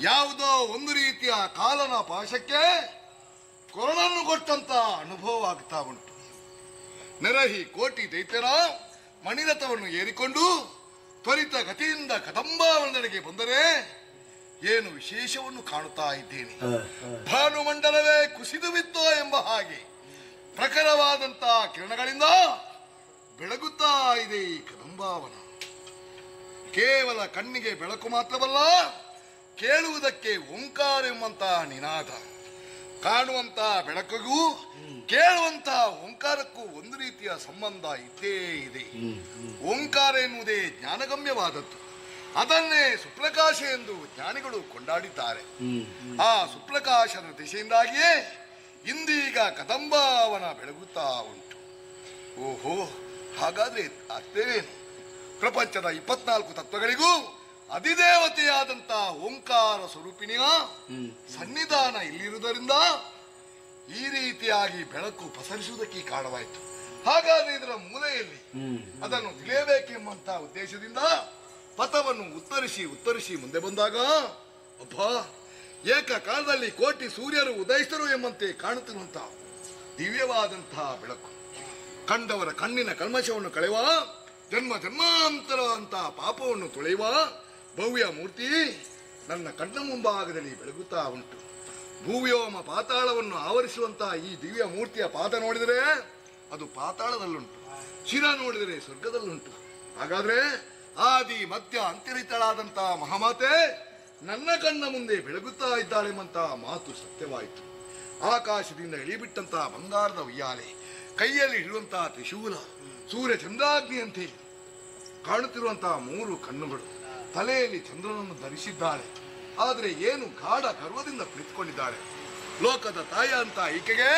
S13: ಯಾವುದೋ ಒಂದು ರೀತಿಯ ಕಾಲನ ಪಾಶಕ್ಕೆ ಕೊರಳನ್ನು ಕೊಟ್ಟಂತ ಅನುಭವ ಆಗ್ತಾ ಉಂಟು. ನೆರಹಿ ಕೋಟಿ ದೈತ್ಯರ ಮಣಿರಥವನ್ನು ಏರಿಕೊಂಡು ತ್ವರಿತ ಗತಿಯಿಂದ ಕದಂಬಾವನದೆಡೆಗೆ ಬಂದರೆ ಏನು ವಿಶೇಷವನ್ನು ಕಾಣುತ್ತಾ ಇದ್ದೇನೆ. ಭಾನುಮಂಡಲವೇ ಕುಸಿದು ಬಿತ್ತೋ ಎಂಬ ಹಾಗೆ ಪ್ರಖರವಾದಂತಹ ಕಿರಣಗಳಿಂದ ಬೆಳಗುತ್ತಾ ಇದೆ ಈ ಕದಂಬಾವನ. ಕೇವಲ ಕಣ್ಣಿಗೆ ಬೆಳಕು ಮಾತ್ರವಲ್ಲ, ಕೇಳುವುದಕ್ಕೆ ಓಂಕಾರ ಎಂಬಂತಹ ನಿನಾದ. ಕಾಣುವಂತಹ ಬೆಳಕಿಗೂ ಕೇಳುವಂತಹ ಓಂಕಾರಕ್ಕೂ ಒಂದು ರೀತಿಯ ಸಂಬಂಧ ಇದ್ದೇ ಇದೆ. ಓಂಕಾರ ಎನ್ನುವುದೇ ಜ್ಞಾನಗಮ್ಯವಾದದ್ದು. ಅದನ್ನೇ ಸುಪ್ರಕಾಶ ಎಂದು ಜ್ಞಾನಿಗಳು ಕೊಂಡಾಡಿದ್ದಾರೆ. ಆ ಸುಪ್ರಕಾಶದ ದಿಶೆಯಿಂದಾಗಿಯೇ ಇಂದೀಗ ಕದಂಬಾವನ ಬೆಳಗುತ್ತಾ ಉಂಟು. ಓಹೋ, ಹಾಗಾದ್ರೆ ಅರ್ಥವೇನು? ಪ್ರಪಂಚದ 24 ತತ್ವಗಳಿಗೂ ಅಧಿದೇವತೆಯಾದಂತಹ ಓಂಕಾರ ಸ್ವರೂಪಿಣಿಯ ಸನ್ನಿಧಾನ ಇಲ್ಲಿರುವುದರಿಂದ ಈ ರೀತಿಯಾಗಿ ಬೆಳಕು ಪಸರಿಸುವುದಕ್ಕೆ ಕಾರಣವಾಯಿತು. ಹಾಗಾದ್ರೆ ಇದರ ಮೂಲೆಯಲ್ಲಿ ಅದನ್ನು ತಿಳಿಯಬೇಕೆಂಬಂತಹ ಉದ್ದೇಶದಿಂದ ಪಥವನ್ನು ಉತ್ತರಿಸಿ ಮುಂದೆ ಬಂದಾಗ ಅಬ್ಬಾ, ಏಕಕಾಲದಲ್ಲಿ ಕೋಟಿ ಸೂರ್ಯರು ಉದಯಿಸಿದರು ಎಂಬಂತೆ ಕಾಣುತ್ತಿರುವಂತಹ ದಿವ್ಯವಾದಂತಹ ಬೆಳಕು, ಕಂಡವರ ಕಣ್ಣಿನ ಕಲ್ಮಶವನ್ನು ಕಳೆಯುವ, ಜನ್ಮ ಜನ್ಮಾಂತರವಂತಹ ಪಾಪವನ್ನು ತೊಳೆಯುವ ಭವ್ಯ ಮೂರ್ತಿ ನನ್ನ ಕಣ್ಣ ಮುಂಭಾಗದಲ್ಲಿ ಬೆಳಗುತ್ತಾ ಉಂಟು. ಭೂವ್ಯೋಮ ಪಾತಾಳವನ್ನು ಆವರಿಸುವಂತಹ ಈ ದಿವ್ಯ ಮೂರ್ತಿಯ ಪಾದ ನೋಡಿದರೆ ಅದು ಪಾತಾಳದಲ್ಲುಂಟು, ಶಿರ ನೋಡಿದರೆ ಸ್ವರ್ಗದಲ್ಲುಂಟು. ಹಾಗಾದ್ರೆ ಆದಿ ಮಧ್ಯ ಅಂತ್ಯರಿತಳಾದಂತಹ ಮಹಾಮಾತೆ ನನ್ನ ಕಣ್ಣ ಮುಂದೆ ಬೆಳಗುತ್ತಾ ಇದ್ದಾಳೆಂಬಂತಹ ಮಾತು ಸತ್ಯವಾಯಿತು. ಆಕಾಶದಿಂದ ಇಳಿಬಿಟ್ಟಂತಹ ಬಂಗಾರದ ಉಯ್ಯಾಲೆ, ಕೈಯಲ್ಲಿ ಇರುವಂತಹ ತ್ರಿಶೂಲ, ಸೂರ್ಯ ಚಂದ್ರಾಗ್ನಿಯಂತೆ ಕಾಣುತ್ತಿರುವಂತಹ 3 ಕಣ್ಣುಗಳು, ತಲೆಯಲ್ಲಿ ಚಂದ್ರನನ್ನು ಧರಿಸಿದ್ದಾಳೆ. ಆದರೆ ಏನು ಗಾಢ ಗರ್ವದಿಂದ ಕುಳಿತುಕೊಂಡಿದ್ದಾಳೆ. ಲೋಕದ ತಾಯ ಅಂತ ಈಕೆಗೆ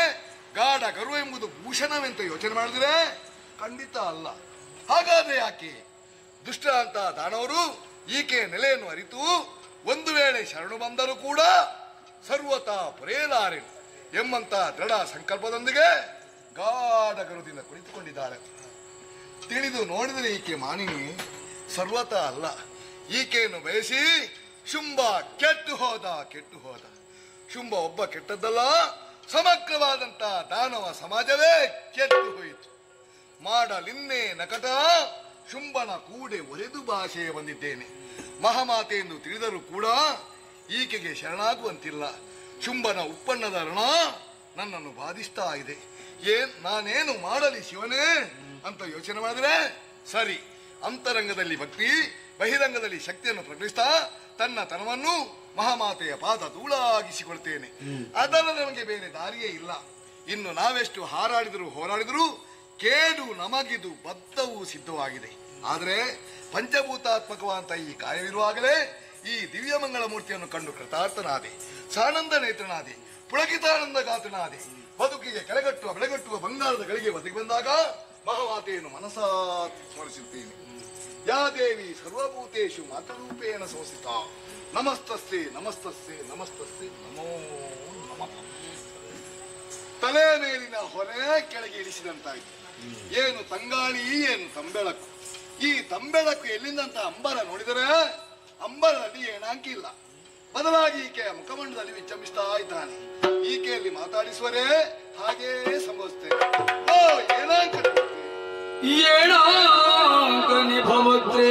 S13: ಗಾಢ ಗರ್ವ ಎಂಬುದು ಭೂಷಣವೆಂತ ಯೋಚನೆ ಮಾಡಿದ್ರೆ ಖಂಡಿತ ಅಲ್ಲ. ಹಾಗಾದ್ರೆ ಯಾಕೆ ದುಷ್ಟ ಅಂತ ದಾನವರು ಈಕೆ ನೆಲೆಯನ್ನು ಅರಿತು ಒಂದು ವೇಳೆ ಶರಣು ಬಂದರೂ ಕೂಡ ಸರ್ವತಾ ಪೊರೆಯಲಾರೆನು ಎಂಬಂತ ದೃಢ ಸಂಕಲ್ಪದೊಂದಿಗೆ ಗಾಢ ಗರ್ವದಿಂದ ಕುಳಿತುಕೊಂಡಿದ್ದಾಳೆ. ತಿಳಿದು ನೋಡಿದರೆ ಈಕೆ ಮಾನಿನಿ ಸರ್ವತಾ ಅಲ್ಲ. ಈಕೆಯನ್ನು ಬಯಸಿ ಶುಂಭ ಕೆಟ್ಟು ಹೋದ. ಶುಂಭ ಒಬ್ಬ ಕೆಟ್ಟದ್ದಲ್ಲ, ಸಮಗ್ರವಾದಂತಹ ದಾನವ ಸಮಾಜವೇ ಕೆಟ್ಟು ಹೋಯಿತು. ಮಾಡಲಿನ್ನೇ ನಕಟ ಶುಂಭನ ಕೂಡೆ ಒರೆದು ಭಾಷೆಗೆ ಬಂದಿದ್ದೇನೆ. ಮಹಾಮಾತೆ ಎಂದು ತಿಳಿದರೂ ಕೂಡ ಈಕೆಗೆ ಶರಣಾಗುವಂತಿಲ್ಲ. ಶುಂಭನ ಉತ್ಪನ್ನದ ಋಣ ನನ್ನನ್ನು ಬಾಧಿಸ್ತಾ ಇದೆ. ನಾನೇನು ಮಾಡಲಿ ಶಿವನೇ ಅಂತ ಯೋಚನೆ ಮಾಡಿದ್ರೆ ಸರಿ. ಅಂತರಂಗದಲ್ಲಿ ಭಕ್ತಿ, ಬಹಿರಂಗದಲ್ಲಿ ಶಕ್ತಿಯನ್ನು ಪ್ರಕಟಿಸ್ತಾ ತನ್ನ ತನವನ್ನು ಮಹಾಮಾತೆಯ ಪಾದ ಧೂಳಾಗಿಸಿಕೊಳ್ತೇನೆ. ಅದರ ನಮಗೆ ಬೇರೆ ದಾರಿಯೇ ಇಲ್ಲ. ಇನ್ನು ನಾವೆಷ್ಟು ಹಾರಾಡಿದರೂ ಹೋರಾಡಿದರೂ ಕೇಡು ನಮಗಿದು ಬದ್ಧವೂ ಸಿದ್ಧವಾಗಿದೆ. ಆದರೆ ಪಂಚಭೂತಾತ್ಮಕವಾದಂತ ಈ ಕಾಯವಿರುವಾಗಲೇ ಈ ದಿವ್ಯಮಂಗಳ ಮೂರ್ತಿಯನ್ನು ಕಂಡು ಕೃತಾರ್ಥನಾದೆ, ಸಾನಂದ ನೇತ್ರನಾದೆ, ಪುಳಕಿತಾನಂದ ಗಾತ್ರನಾದೆ. ಬದುಕಿಗೆ ಕೆಳಗಟ್ಟುವ ಬೆಳಗಟ್ಟುವ ಬಂಗಾರದ ಗಳಿಗೆ ಒದಗಿ ಬಂದಾಗ ಮಹಾಮಾತೆಯನ್ನು ಮನಸಾ ಸ್ಮರಿಸುತ್ತೇನೆ. ಯಾ ದೇವಿ ಸರ್ವಭೂತೇಶು ಮಾತೃರೂಪೇಣ ಸಂಸ್ಥಿತ. ನಮಸ್ತಸ್ಸೆ ನಮಸ್ತಸ್ಸೆ ನಮಸ್ತಸ್ಸೆ ನಮೋ ನಮಃ. ತಲೆ ಮೇಲಿನ ಹೊರೆ ಕೆಳಗೆ ಇಳಿಸಿದಂತಾಯ್ತು. ಏನು ತಂಗಾಳಿ, ಏನು ತಂಬೆಳಕು. ಈ ತಂಬೆಳಕು ಎಲ್ಲಿಂದಂತ ಅಂಬರ ನೋಡಿದರೆ ಅಂಬರಲ್ಲಿ ಏನಾಂಕಿ ಇಲ್ಲ. ಬದಲಾಗಿ ಈಕೆಯ ಮುಖಮಂಡಲದಲ್ಲಿ ವಿಚಮಿಸ್ತಾ ಇದ್ದಾನೆ. ಈಕೆಯಲ್ಲಿ ಮಾತಾಡಿಸುವರೇ ಹಾಗೇ ಸಂಭವಿಸ್ತೇನೆ. ಓ ಏನಾಂಕ
S12: ಏಣಾಂಕನಿ ಭವತ್ರೇ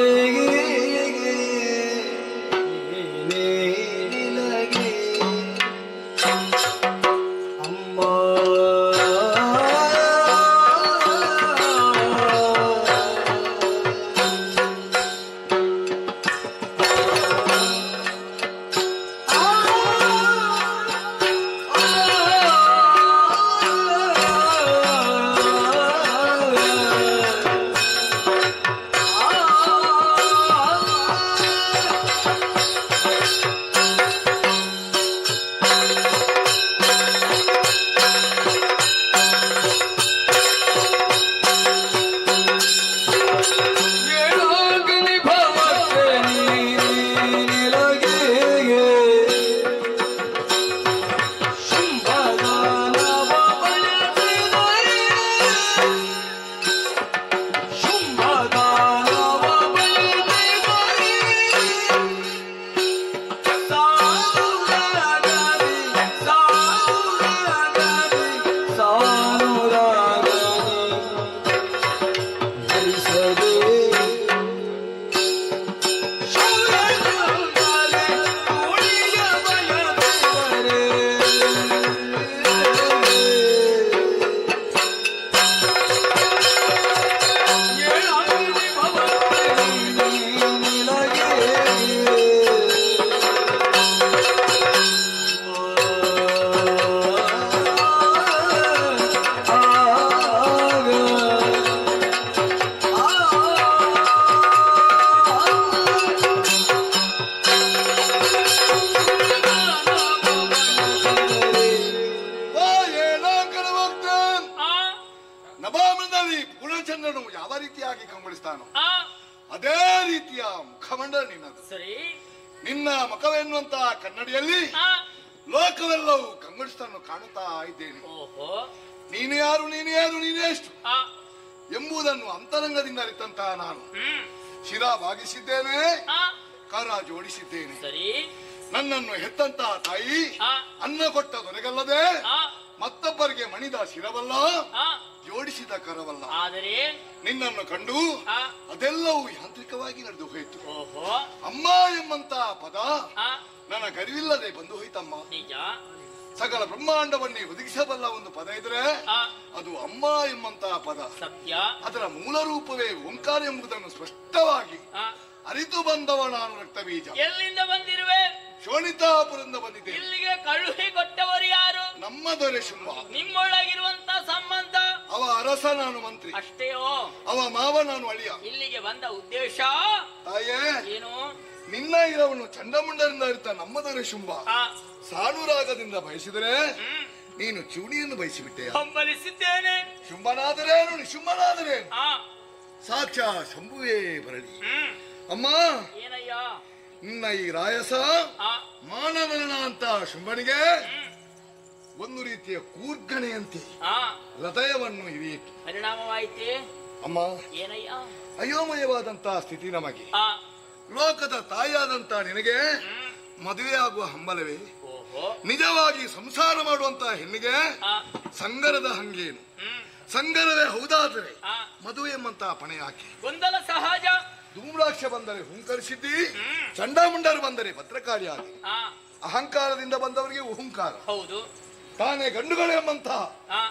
S13: ಅದೇ ರೀತಿಯ ಮುಖಮಂಡಲ ನಿನ್ನದು.
S9: ಸರಿ.
S13: ನಿನ್ನ ಮುಖವೆನ್ನುವಂತಹ ಕನ್ನಡಿಯಲ್ಲಿ ಲೋಕವೆಲ್ಲವೂ ಕಂಗೊಳಿಸ್ತನ್ನು ಕಾಣುತ್ತಾ ಇದ್ದೇನೆ. ನೀನು ಯಾರು, ನೀನು ಯಾರು, ನೀನೇ ಎಷ್ಟು ಎಂಬುದನ್ನು ಅಂತರಂಗದಿಂದ ಅರಿತಂತಹ ನಾನು ಶಿರಾ ಭಾಗಿಸಿದ್ದೇನೆ, ಕರ ಜೋಡಿಸಿದ್ದೇನೆ. ನನ್ನನ್ನು ಹೆತ್ತಂತಹ ತಾಯಿ ಅನ್ನ ಕೊಟ್ಟ ದೊರೆಗಲ್ಲದೆ ಮತ್ತೊಬ್ಬರಿಗೆ ಮಣಿದ ಶಿರವಲ್ಲ, ಜೋಡಿಸಿದ ಕರವಲ್ಲ.
S9: ಆದರೆ
S13: ನಿನ್ನನ್ನು ಕಂಡು ಅದೆಲ್ಲವೂ ಯಾಂತ್ರಿಕವಾಗಿ ನಡೆದು ಹೋಯಿತು. ಅಮ್ಮ ಎಂಬಂತ ಪದ ನನ್ನ ಗರಿವಿಲ್ಲದೆ ಬಂದು ಹೋಯ್ತಮ್ಮ. ಸಕಲ ಬ್ರಹ್ಮಾಂಡವನ್ನೇ ಒದಗಿಸಬಲ್ಲ ಒಂದು ಪದ ಇದ್ರೆ ಅದು ಅಮ್ಮ ಎಂಬಂತಹ ಪದ.
S9: ಸತ್ಯ.
S13: ಅದರ ಮೂಲ ರೂಪವೇ ಓಂಕಾರ ಎಂಬುದನ್ನು ಸ್ಪಷ್ಟವಾಗಿ ಅರಿತು ಬಂದವ ನಾನು ರಕ್ತಬೀಜ.
S9: ಎಲ್ಲಿಂದ ಬಂದಿರುವೆ?
S13: ಶೋಣಿತಾಪುರದಿಂದ ಬಂದಿದ್ದೆ.
S9: ಇಲ್ಲಿಗೆ ಕಳುಹಿ ಕೊಟ್ಟವರು ಯಾರು?
S13: ನಮ್ಮ ದೊರೆ ಶುಂಭ.
S9: ನಿಮ್ಮೊಳಗಿರುವಂತ ಸಂಬಂಧ?
S13: ಅವ ಅರಸ, ನಾನು ಮಂತ್ರಿ.
S9: ಅಷ್ಟೇಯೋ?
S13: ಅವ ಮಾವ, ನಾನು ಅಳಿಯ.
S9: ಇಲ್ಲಿಗೆ ಬಂದ ಉದ್ದೇಶ
S13: ತಾಯೇ
S9: ಏನು?
S13: ನಿನ್ನ ಇರವನ್ನು ಚಂಡಮುಂಡರಿಂದ ಅರಿತ ನಮ್ಮ ದೊರೆ ಶುಂಭ ಸಾನುರಾಗದಿಂದ ಬಯಸಿದರೆ ನೀನು ಚೂಣಿಯನ್ನು ಬಯಸಿಬಿಟ್ಟೆ.
S9: ಹಂಬಲಿಸಿದ್ದೇನೆ.
S13: ಶುಂಭನಾದರೇನು ನಿಶುಂಭನಾದರೇನು ಸಾಕ್ಷಾ ಶಂಭುವೇ ಬರಲಿ. ಅಮ್ಮ,
S9: ಏನಯ್ಯ
S13: ನಿನ್ನ ಈ ರಾಯಸ ಮಾನವರಣ ಅಂತ ಶುಂಭನಿಗೆ ಒಂದು ರೀತಿಯ ಕೂರ್ಗಣೆಯಂತೆ ಹೃದಯವನ್ನು ಹಿರಿಯಿತು.
S9: ಪರಿಣಾಮವಾಯಿತೆ.
S13: ಅಮ್ಮ,
S9: ಏನಯ್ಯ?
S13: ಅಯೋಮಯವಾದಂತಹ ಸ್ಥಿತಿ ನಮಗೆ. ಲೋಕದ ತಾಯಿಯಾದಂತ ನಿನಗೆ ಮದುವೆಯಾಗುವ ಹಂಬಲವೇ? ನಿಜವಾಗಿ ಸಂಸಾರ ಮಾಡುವಂತಹ ಹೆಣ್ಣಿಗೆ ಸಂಗರದ ಹಂಗೇನು? ಸಂಗರವೇ ಹೌದಾದರೆ
S11: ಆ,
S13: ಮದುವೆ ಎಂಬಂತಹ ಪಣೆ ಹಾಕಿ
S11: ಗೊಂದಲ ಸಹಜ.
S13: ಧೂಮ್ರಾಕ್ಷ ಬಂದರೆ ಹುಂಕರಿಸಿದ್ದಿ, ಚಂಡಾಮುಂಡರು ಬಂದರೆ ಭದ್ರಕಾಳಿಯಾಗಿ.
S11: ಆ,
S13: ಅಹಂಕಾರದಿಂದ ಬಂದವರಿಗೆ ಹುಂಕಾರ,
S11: ಹೌದು.
S13: ತಾನೇ ಗಂಡುಗಳು ಎಂಬಂತಹ
S11: ಆ,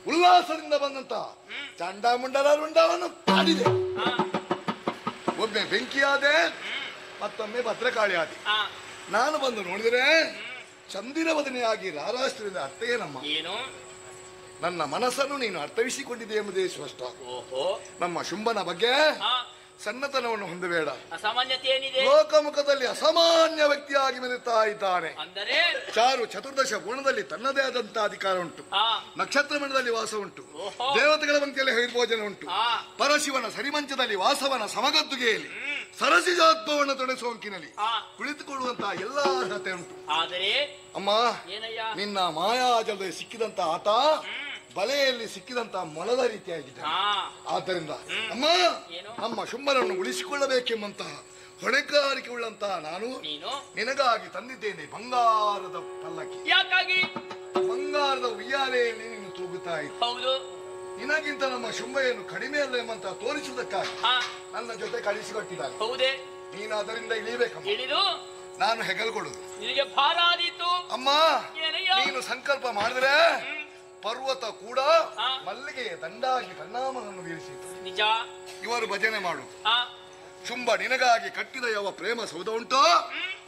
S13: ಉಲ್ಲಾಸದಿಂದ ಬಂದಂತಹ ಚಂಡಾಮುಂಡರ ರುಂಡವನ್ನು ಪಾಡಿದೆ.
S11: ಆ,
S13: ಒಮ್ಮೆ ಬೆಂಕಿಯಾದೆ, ಮತ್ತೊಮ್ಮೆ ಭದ್ರಕಾಳಿಯಾದೆ.
S11: ಆ,
S13: ನಾನು ಬಂದು ನೋಡಿದರೆ ಚಂದಿರವದನೆಯಾಗಿ ರಾರಾಷ್ಟ್ರದಿಂದ ಅರ್ಥವೇ ನಮ್ಮ
S11: ಏನು?
S13: ನನ್ನ ಮನಸ್ಸನ್ನು ನೀನು ಅರ್ಥವಿಸಿಕೊಂಡಿದೆ ಎಂಬುದೇ ಸ್ಪಷ್ಟ.
S11: ಓಹೋ.
S13: ನಮ್ಮ ಶುಂಭನ ಬಗ್ಗೆ
S11: ಆ,
S13: ಸಣ್ಣತನವನ್ನು ಹೊಂದಬೇಡ.
S11: ಅಸಾಮಾನ್ಯತೆ ಏನಿದೆ?
S13: ಲೋಕಮುಖದಲ್ಲಿ ಅಸಾಮಾನ್ಯ ವ್ಯಕ್ತಿಯಾಗಿ ಮೆರೆತಾ ಇದ್ದಾನೆ.
S11: ಅಂದರೆ
S13: ಚಾರು ಚತುರ್ದಶ ಗುಣದಲ್ಲಿ ತನ್ನದೇ ಆದಂತಹ ಅಧಿಕಾರ ಉಂಟು.
S11: ಆ,
S13: ನಕ್ಷತ್ರ ಮಂಡಲದಲ್ಲಿ ವಾಸ ಉಂಟು.
S11: ಓಹೋ.
S13: ದೇವತೆಗಳ ಪಂಕ್ತಿಯಲ್ಲಿ ಹರಿಭೋಜನ ಉಂಟು.
S11: ಆ,
S13: ಪರಶಿವನ ಸರಿಮಂಚದಲ್ಲಿ ವಾಸವನ ಸಮಗದ್ದುಗೆಯಲ್ಲಿ ಸರಸಿಜಾತ್ಮವನ್ನು ತೊಡೆಸೋಂಕಿನಲ್ಲಿ
S11: ಆ,
S13: ಕುಳಿತುಕೊಳ್ಳುವಂತಹ ಎಲ್ಲಾ ಅರ್ಹತೆ ಉಂಟು.
S11: ಆದರೆ
S13: ಅಮ್ಮ,
S11: ಏನಯ್ಯ?
S13: ನಿನ್ನ ಮಾಯಾಜಲದಲ್ಲಿ ಸಿಕ್ಕಿದಂತ ಆತ ಬಲೆಯಲ್ಲಿ ಸಿಕ್ಕಿದಂತ ಮೊಲದ ರೀತಿಯಾಗಿದೆ.
S11: ಆ,
S13: ಆದ್ದರಿಂದ ಅಮ್ಮ,
S11: ಏನು?
S13: ನಮ್ಮ ಶುಂಭನನ್ನು ಉಳಿಸಿಕೊಳ್ಳಬೇಕೆಂಬಂತಹ ಹೊಣೆಗಾರಿಕೆ ಉಳ್ಳಂತಹ ನಾನು
S11: ನೀನು
S13: ನಿನಗಾಗಿ ತಂದಿದ್ದೇನೆ ಬಂಗಾರದ ಪಲ್ಲಕ್ಕಿ.
S11: ಯಾಕಾಗಿ?
S13: ಬಂಗಾರದ ಉಯ್ಯಾಲೆಯಲ್ಲಿ ನೀನು ತೂಗುತ್ತಾ ಇದ್ದ.
S11: ಹೌದು.
S13: ನಿನಗಿಂತ ನಮ್ಮ ಶುಂಭೆಯನ್ನು ಕಡಿಮೆ ಅಲ್ಲ ಎಂಬಂತ ತೋರಿಸುವುದಕ್ಕಾಗಿ
S11: ಆ,
S13: ನನ್ನ ಜೊತೆ ಕಳಿಸಿಕೊಟ್ಟಿದ್ದಾರೆ.
S11: ಹೌದೇ?
S13: ನೀನು ಅದರಿಂದ ಇಳಿಬೇಕಮ್ಮ.
S11: ಇಳಿದು
S13: ನಾನು ಹೆಗಲ್ಗೊಳ್ಳುದು.
S11: ನಿನಗೆ ಭಾರ ಆದೀತು.
S13: ಅಮ್ಮ,
S11: ಏನಯ್ಯ?
S13: ನೀನು ಸಂಕಲ್ಪ ಮಾಡಿದ್ರೆ ಪರ್ವತ ಕೂಡ
S11: ಆ.
S13: ಮಲ್ಲಿಗೆಯ ದಂಡಾಗಿ ಪರಿಣಾಮವನ್ನು ಬೀರಿಸಿತು.
S11: ನಿಜ.
S13: ಇವರು ಭಜನೆ ಮಾಡು.
S11: ಆ,
S13: ಶುಂಭ ನಿನಗಾಗಿ ಕಟ್ಟಿದ ಯಾವ ಪ್ರೇಮ ಸೌಧ ಉಂಟು,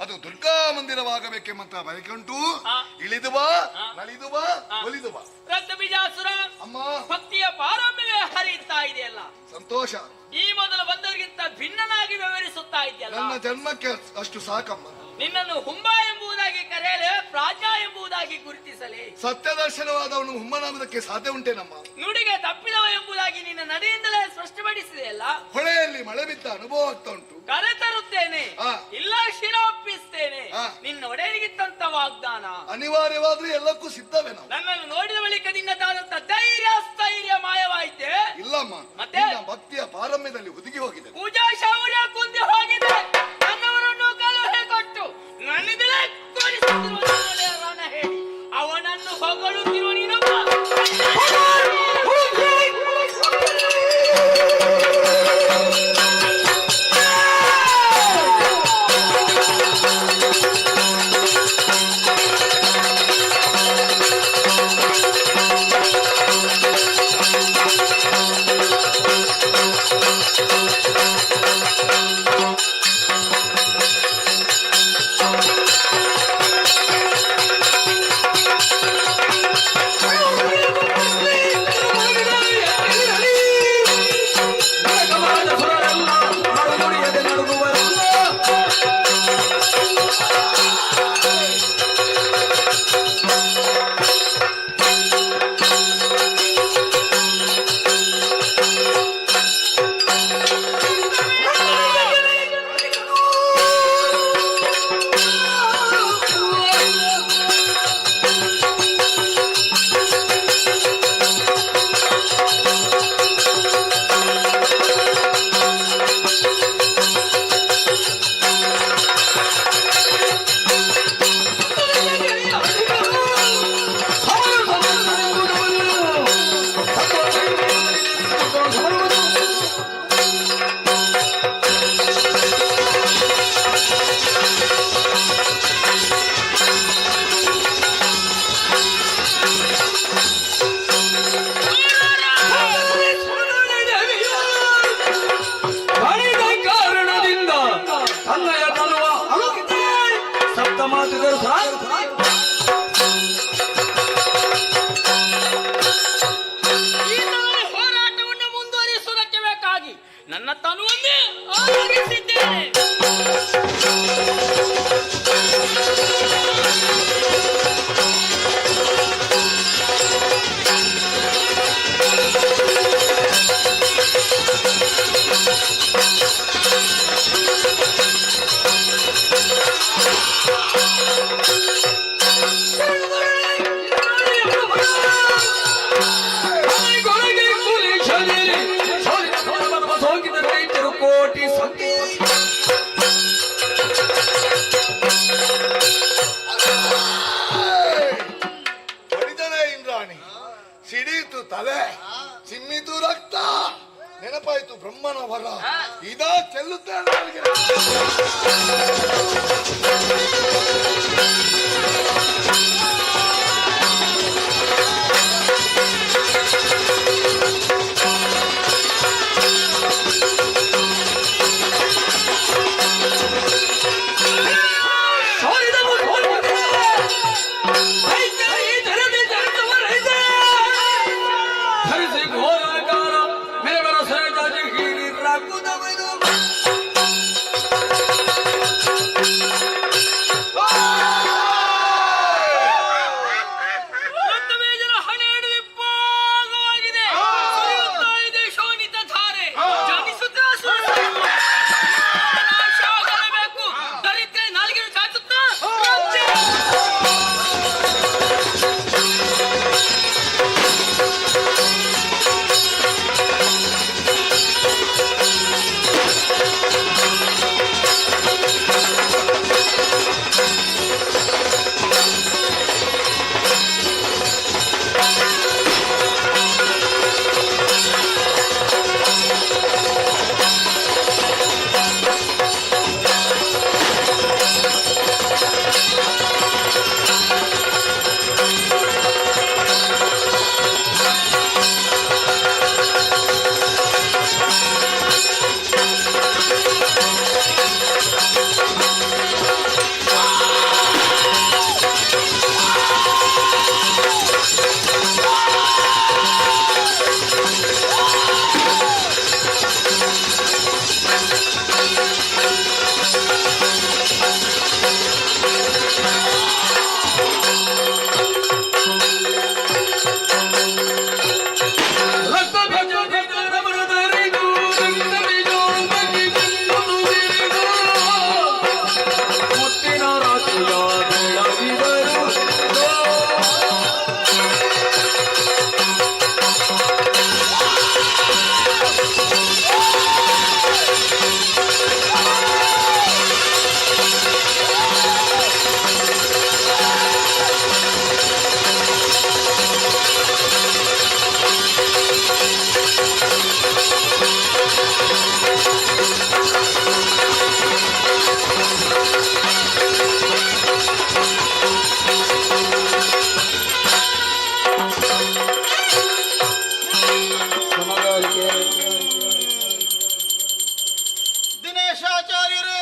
S13: ಅದು ದುರ್ಗಾ ಮಂದಿರವಾಗಬೇಕೆಂಬಂತ ಬಯಕೆ ಉಂಟು.
S11: ಆ.
S13: ಇಳಿದು ಬಾ,
S11: ಆ.
S13: ನಲಿದು ಬಾ,
S11: ಆ.
S13: ಒಲಿದು ಬಾ.
S11: ರಕ್ತ ಬೀಜಾಸುರ
S13: ಅಮ್ಮ,
S11: ಭಕ್ತಿಯ ಪಾರಮ್ಯವೇ ಹರಿಯುತ್ತಾ ಇದೆಯಲ್ಲ.
S13: ಸಂತೋಷ.
S11: ಈ ಮೊದಲು ಬಂದವರಿಗಿಂತ ಭಿನ್ನನಾಗಿ ವ್ಯವಹರಿಸುತ್ತಾ ಇದೆಯಲ್ಲ.
S13: ನನ್ನ ಜನ್ಮಕ್ಕೆ ಅಷ್ಟು ಸಾಕಮ್ಮ.
S11: ನಿನ್ನನ್ನು ಹುಂಬ ಎಂಬುದಾಗಿ ಕರೆಯಲೇ, ಪ್ರಾಜ್ಞಾ ಎಂಬುದಾಗಿ ಗುರುತಿಸಲೇ.
S13: ಸತ್ಯದರ್ಶನವಾದವನು ಹುಮ್ಮನಾಗುವುದಕ್ಕೆ ಸಾಧ್ಯ ಉಂಟೇನಮ್ಮ?
S11: ನುಡಿಗೆ ತಪ್ಪಿದವ ಎಂಬುದಾಗಿ ನಿನ್ನ ನಡೆಯಿಂದಲೇ ಸ್ಪಷ್ಟಪಡಿಸಿದೆಯಲ್ಲ.
S13: ಹೊಳೆಯಲ್ಲಿ ಮಳೆ ಬಿದ್ದ ಅನುಭವ ಆಗ್ತಾ ಉಂಟು.
S11: ಕರೆತರುತ್ತೇನೆ,
S13: ಆ.
S11: ಇಲ್ಲ ಶಿರೋಪಿಸ್ತೇನೆ.
S13: ಆ.
S11: ನಿನ್ನ ಒಡೆಯನಿಗಿತ್ತಂತ ವಾಗ್ದಾನ.
S13: ಅನಿವಾರ್ಯವಾದ್ರೂ ಎಲ್ಲಕ್ಕೂ ಸಿದ್ಧವೇ ನಾವು.
S11: ನನ್ನನ್ನು ನೋಡಿದ ಬಳಿಕ ನಿನ್ನದಾದಂತ ಧೈರ್ಯ ಸ್ಥೈರ್ಯ ಮಾಯವಾಯಿತೆ.
S13: ಇಲ್ಲಮ್ಮ,
S11: ಮತ್ತೆ?
S13: ನಿನ್ನ ಭಕ್ತಿಯ ಪಾರಮ್ಯದಲ್ಲಿ ಹುದುಗಿ ಹೋಗಿದೆ.
S11: ಪೂಜಾ ಶೌರ್ಯ ಕುಂದಿ ಹೋಗಿದೆ. ನನ್ನವರನ್ನು ಕಲಹೆ ಕೊಟ್ಟು ನನ್ನಿಂದಲೇ ಕೊಡಿಸುತ್ತಿರುವ ರಣ ಹೇಳಿ ಅವನನ್ನು ಹೊಗಳುತ್ತಿರುವ ನೀನೊಬ್ಬ. ಹೋರಾಟವನ್ನು ಮುಂದುವರಿಸುವುದಕ್ಕೆ ಬೇಕಾಗಿ ನನ್ನ ತನುವನ್ನೇ ಆರೋಗಿಸಿದ್ದೇನೆ.
S12: ಕೋಟಿ ಸಂಖ್ಯೆ
S5: ದಿನೇಶಾಚಾರ್ಯರೇ,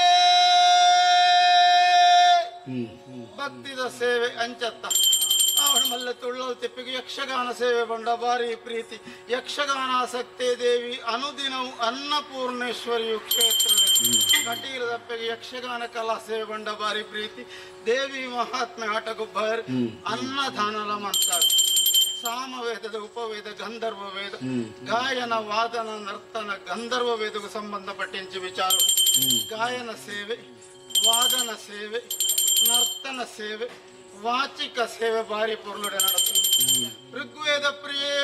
S5: ಭಕ್ತಿದ ಸೇವೆ ಅಂಚತ್ತ ಅವನ ಮಲ್ಲ ತುಳ್ಳಲ್ ತಿಪ್ಪಿಗೆ ಯಕ್ಷಗಾನ ಸೇವೆ ಬಂಡ ಭಾರಿ ಪ್ರೀತಿ. ಯಕ್ಷಗಾನಾಸಕ್ತೆ ದೇವಿ ಅನುದಿನವು ಅನ್ನಪೂರ್ಣೇಶ್ವರಿಯು ಕ್ಷೇತ್ರದಲ್ಲಿ ಕಟೀಲದಪ್ಪಗೆ ಯಕ್ಷಗಾನ ಕಲಾ ಸೇವೆ ಬಂಡ ಭಾರಿ ಪ್ರೀತಿ. ದೇವಿ ಮಹಾತ್ಮೆ ಆಟಗೊಬ್ಬರ್ ಅನ್ನದಾನಲ ಮಾಡ್ತಾರೆ. ಸಾಮವೇದದ ಉಪವೇದ ಗಂಧರ್ವ ವೇದ ಗಾಯನ ವಾದನ ನರ್ತನ ಗಂಧರ್ವ ವೇದಕ್ಕೂ ಸಂಬಂಧಪಟ್ಟಿಂಚ ವಿಚಾರ. ಗಾಯನ ಸೇವೆ, ವಾದನ ಸೇವೆ, ನರ್ತನ ಸೇವೆ, ವಾಚಿಕ ಸೇವೆ ಭಾರಿ ಪೂರ್ಣಡೆ ನಡೆಸುತ್ತೆ. ಋಗ್ವೇದ ಪ್ರಿಯೇ,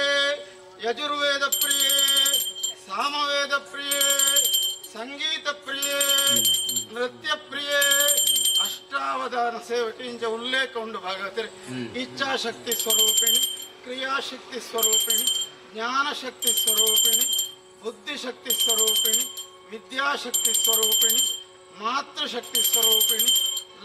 S5: ಯಜುರ್ವೇದ ಪ್ರಿಯೇ, ಸಾಮವೇದ ಪ್ರಿಯೇ, ಸಂಗೀತ ಪ್ರಿಯೇ, ನೃತ್ಯ ಪ್ರಿಯೇ, ಅಷ್ಟಾವಧಾನ ಸೇವೆ ಕಿಂಚ ಉಲ್ಲೇಖ ಉಂಡು ಭಾಗವತರೆ. ಇಚ್ಛಾಶಕ್ತಿ ಸ್ವರೂಪಿಣಿ, ಕ್ರಿಯಾಶಕ್ತಿ ಸ್ವರೂಪಿಣಿ, ಜ್ಞಾನಶಕ್ತಿ ಸ್ವರೂಪಿಣಿ, ಬುದ್ಧಿಶಕ್ತಿ ಸ್ವರೂಪಿಣಿ, ವಿದ್ಯಾಶಕ್ತಿ ಸ್ವರೂಪಿಣಿ, ಮಾತೃಶಕ್ತಿ ಸ್ವರೂಪಿಣಿ,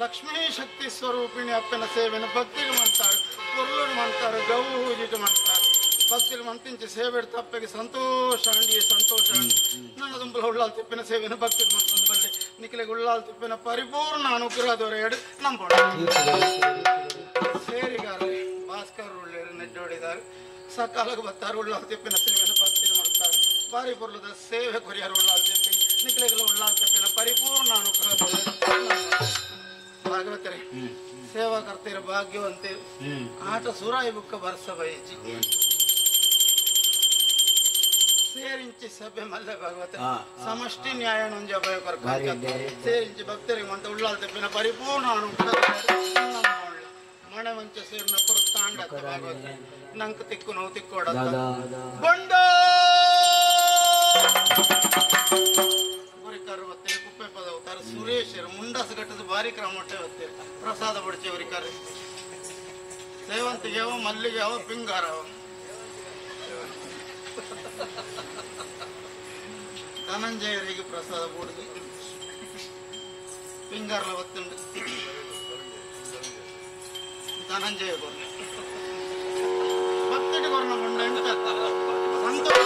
S5: ಲಕ್ಷ್ಮೀ ಶಕ್ತಿ ಸ್ವರೂಪಿಣಿ ಅಪ್ಪನ ಸೇವೆನ ಭಕ್ತಿಗೆ ಮಾಡ್ತಾರೆ. ಪೊರ್ಲುಡು ಮಾಡ್ತಾರೆ, ಗೌಜಿಗೆ ಮಾಡ್ತಾರೆ. ಭಕ್ತಿಗೆ ಮಂತಿಂಚಿ ಸೇವೆ ತಪ್ಪಗೆ ಸಂತೋಷ ಅಂಡಿ ಸಂತೋಷ ಅಂಡಿ ನನ್ನ ದುಂಬಲ ಉಳ್ಳಾಲ್ ತಿಪ್ಪಿನ ಸೇವೆನ ಭಕ್ತಿಗೆ ಮಾಡ್ಕೊಂಡು ಬರಲಿ. ನಿಖಿಲೆಗೆ ಉಳ್ಳಾಲ್ ತಿಪ್ಪಿನ ಪರಿಪೂರ್ಣ ಅನುಗ್ರಹದವರ ಎಡು ನಂಬೋಣ. ಸೇರಿಗಾರರೇ, ಭಾಸ್ಕರ್ ಉಳ್ಳೇರು ನೆಡ್ಡೋಡಿದ್ದಾರೆ. ಸಕಾಲಕ್ಕೆ ಬರ್ತಾರೆ. ಉಳ್ಳಾಲ್ ತಿಪ್ಪಿನ ಸೇವೆನ ಭಕ್ತಿಗೆ ಮಾಡ್ತಾರೆ. ಬಾರಿ ಪೊರ್ಲದ ಸೇವೆ ಕೊರಿಯಾರು ಉಳ್ಳಾಲ್ ತಿಪ್ಪಿ ನಿಖಿಲೆಗಳ ಉಳ್ಳಾಲ್ ತಿಪ್ಪಿನ ಪರಿಪೂರ್ಣ ಅನುಗ್ರಹದವರ ಭಾಗವತರೇ, ಸೇವಾ ಕರ್ತೀರ ಭಾಗ್ಯವಂತೇರು. ಆಟ ಸುರಾಯಿ ಬುಕ್ಕ ಬರ್ಸ ಬಯಚಿ ಸೇರಿಂಚಿ ಸಭೆ ಮಲ್ಲ ಭಾಗವತ ಸಮಷ್ಟಿ ನ್ಯಾಯ ನೊಂಜ ಭಯಕರ ಸೇರಿಂಚಿ ಭಕ್ತರಿಗೆ ಅಂತ ಉಳ್ಳಾಲ್ ತೆಪ್ಪಿನ ಪರಿಪೂರ್ಣ ಅನುಗ್ರಹ ಮಣೆ ಮಂಚ ಸೇರಿನ ಪುರತಾಂಡ ಭಾಗವತ ನಂಕ ತಿಕ್ಕು ನೋವು ತಿಕ್ಕೋಡ ಬಂಡ ಬರಿಕರ್ ಕುಪ್ಪೆ ಪದ ಹೋಗ್ತಾರೆ. ಸುರೇಶರು ಮುಂಡಾಸ ಘಟ್ಟದ ಭಾರಿ ಕ್ರಮ ಹೊಟ್ಟೆ ಪ್ರಸಾದ ಬಡಿಸೇವರಿಕಾರೆ. ಸೇವಂತಿಗೆ ಅವ, ಮಲ್ಲಿಗೆ ಅವ, ಪಿಂಗಾರ ಅವ, ಧನಂಜಯರಿಗೆ ಪ್ರಸಾದ ಬೂಡಿದೆ. ಪಿಂಗಾರ್ಲ ಒತ್ತುಂಡು ಧನಂಜಯ ಕೊರ್ನ ಭಕ್ತಡಿ ಕೊರ್ನ ಮುಂಡ ಸಂತೋಷ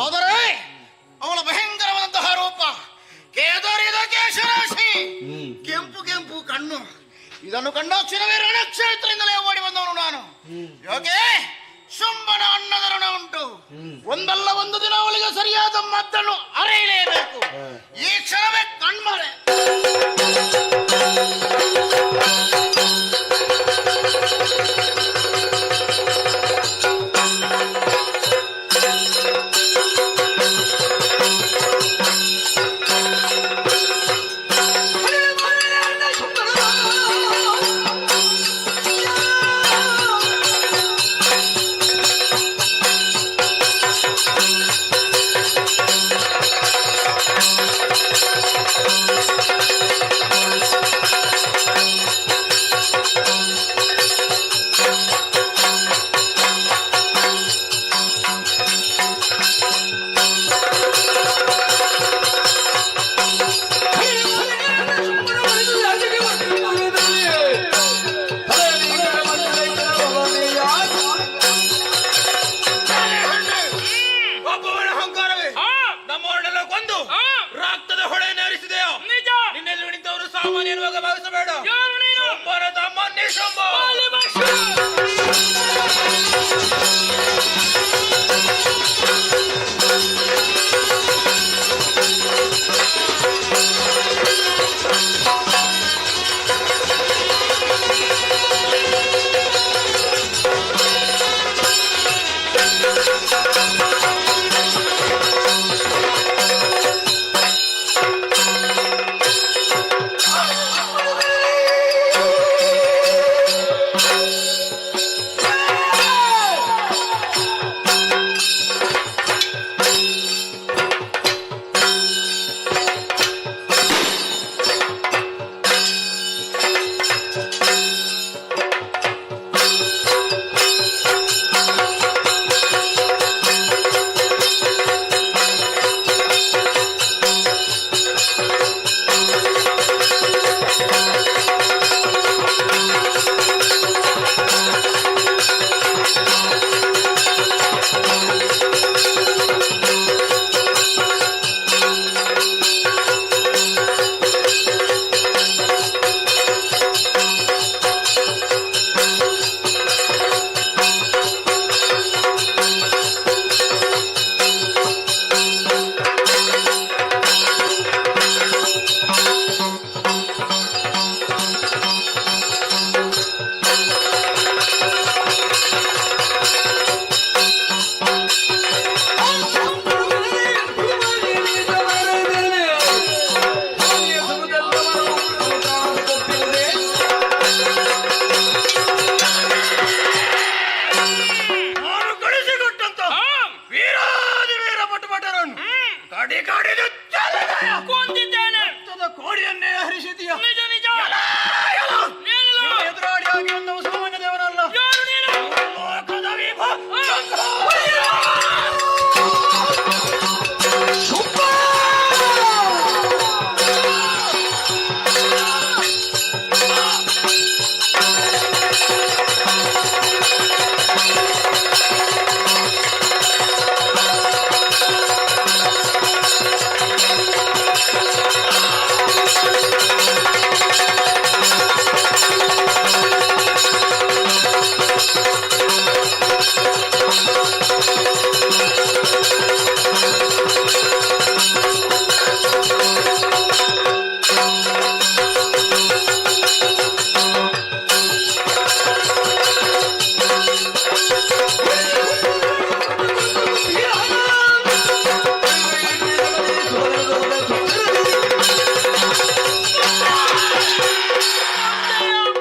S5: ಆದರೆ ಅವಳ ಭಯಂಕರವಾದಂತಹ ರೂಪ ಕೇದಾರಿದ ಕೇಶರಾಶಿ ಕೆಂಪು ಕೆಂಪು ಕಣ್ಣು ಇದನ್ನು ಕಂಡಾಕ್ಷಣವೇ ರಣಕ್ಷೇತ್ರದಿಂದಲೇ ಓಡಿ ಬಂದವನು ನಾನು. ಯೋಗೆ ಶುಂಭನ ಅನ್ನದ ಋಣ ಉಂಟು. ಒಂದಲ್ಲ ಒಂದು ದಿನ ಅವಳಿಗೆ ಸರಿಯಾದ ಮದ್ದನ್ನು ಅರೆಯಲೇಬೇಕು. ಈ ಕ್ಷಣವೇ ಕಣ್ಮರೆ.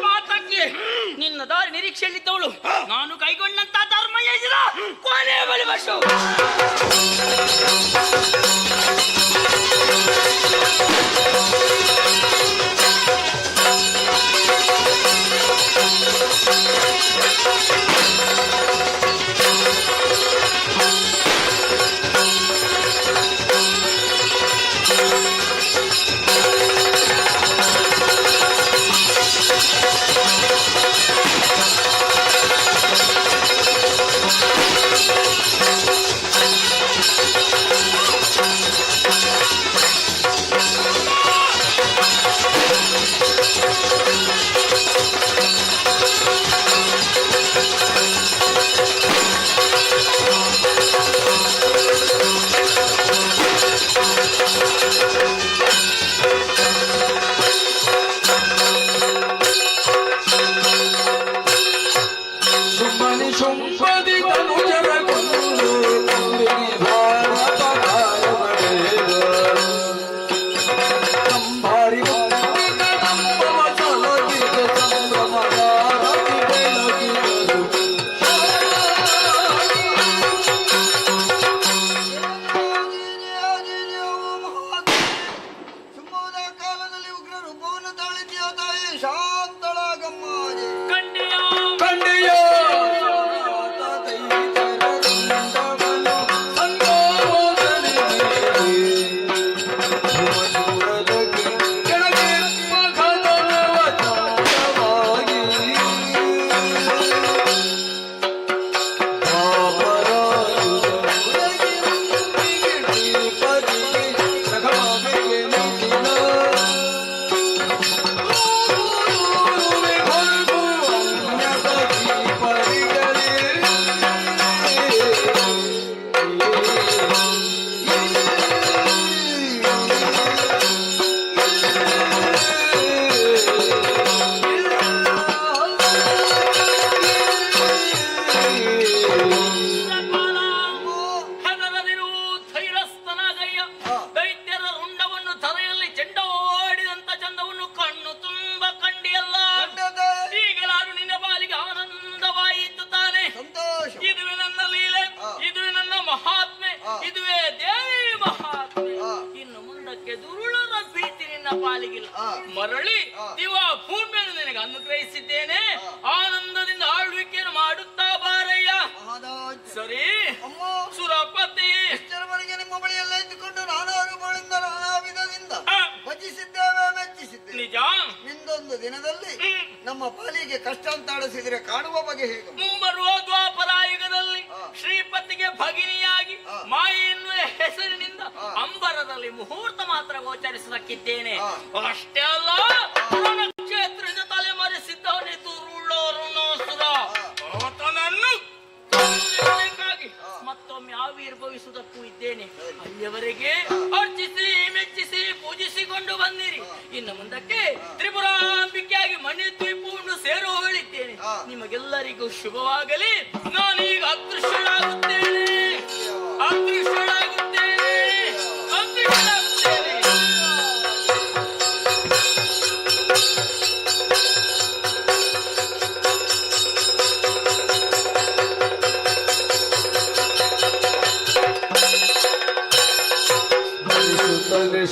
S9: ಮಾತಕ್ಕೆ ನಿನ್ನ ದಾರಿ ನಿರೀಕ್ಷೆಯಲ್ಲಿದ್ದವಳು ನಾನು ಕೈಗೊಂಡಂತ ಧರ್ಮ ಯಜ್ಞ ಕೊನೆ ಬಳಿ ಬಸ್ಸು. ಮರಳಿ ದಿವಾ ಭೂಮಿಯನ್ನು ನಿನಗೆ ಅನುಗ್ರಹಿಸಿದ್ದೇನೆ. ಆನಂದದಿಂದ ಆಳ್ವಿಕೆಯನ್ನು ಮಾಡುತ್ತಾ ಬಾರಯ್ಯ. ಸರಿ ಸುರಪತಿ
S8: ನಿಮ್ಮ ಬಳಿಯಲ್ಲ ಇದ್ದುಕೊಂಡು ನಾನಾರುಗಳಿಂದ ನಾನಾ ವಿಧದಿಂದ ಭಜಿಸಿದ್ದೇವೆ, ಮೆಚ್ಚಿಸಿದ್ದೇವೆ.
S9: ನಿಜ.
S8: ಇಂದೊಂದು ದಿನದಲ್ಲಿ ನಮ್ಮ ಪಾಲಿಗೆ ಕಷ್ಟ ಅಂತಾಡಿಸಿದ್ರೆ ಕಾಣುವ ಬಗೆ ಹೇಗೆ?
S9: ಮುಂಬರುವ ದ್ವಾಪರಾಯುಗದಲ್ಲಿ ಶ್ರೀಪತಿಗೆ ಭಗಿನಿಯಾಗಿ ಮಾಯೆ ಎನ್ನುವ ಹೆಸರಿನಿಂದ ಅಂಬರದಲ್ಲಿ ಮುಹೂರ್ತ ಮಾತ್ರ ಗೋಚರಿಸಲಿದ್ದೇನೆ. ಅಷ್ಟೇ ಅಲ್ಲ, ಕ್ಷೇತ್ರದ ತಲೆಮರೆಸಿದ್ದವನೇ ದುರುಳೋರುಣೋಸುರ ಆತನನ್ನು ಬೇಕಾಗಿ ಮತ್ತೊಮ್ಮೆ ಆವಿರ್ಭವಿಸುವುದಕ್ಕೂ ಇದ್ದೇನೆ. ಅಲ್ಲಿಯವರೆಗೆ ಅರ್ಚಿಸಿ ಮೆಚ್ಚಿಸಿ ಪೂಜಿಸಿಕೊಂಡು ಬಂದಿರಿ. ಇನ್ನು ಮುಂದಕ್ಕೆ ತ್ರಿಪುರಾಂಬಿಕೆಯಾಗಿ ಮಣಿ ದ್ವೀಪವನ್ನು ಸೇರು ಹೇಳಿದ್ದೇನೆ. ನಿಮಗೆಲ್ಲರಿಗೂ ಶುಭವಾಗಲಿ. ನಾನೀಗ ಅದೃಶ್ಯನಾಗುತ್ತೇನೆ, ಅದೃಶ್ಯನಾಗುತ್ತೇನೆ, ಅದೃಶ್ಯನಾಗುತ್ತೇನೆ.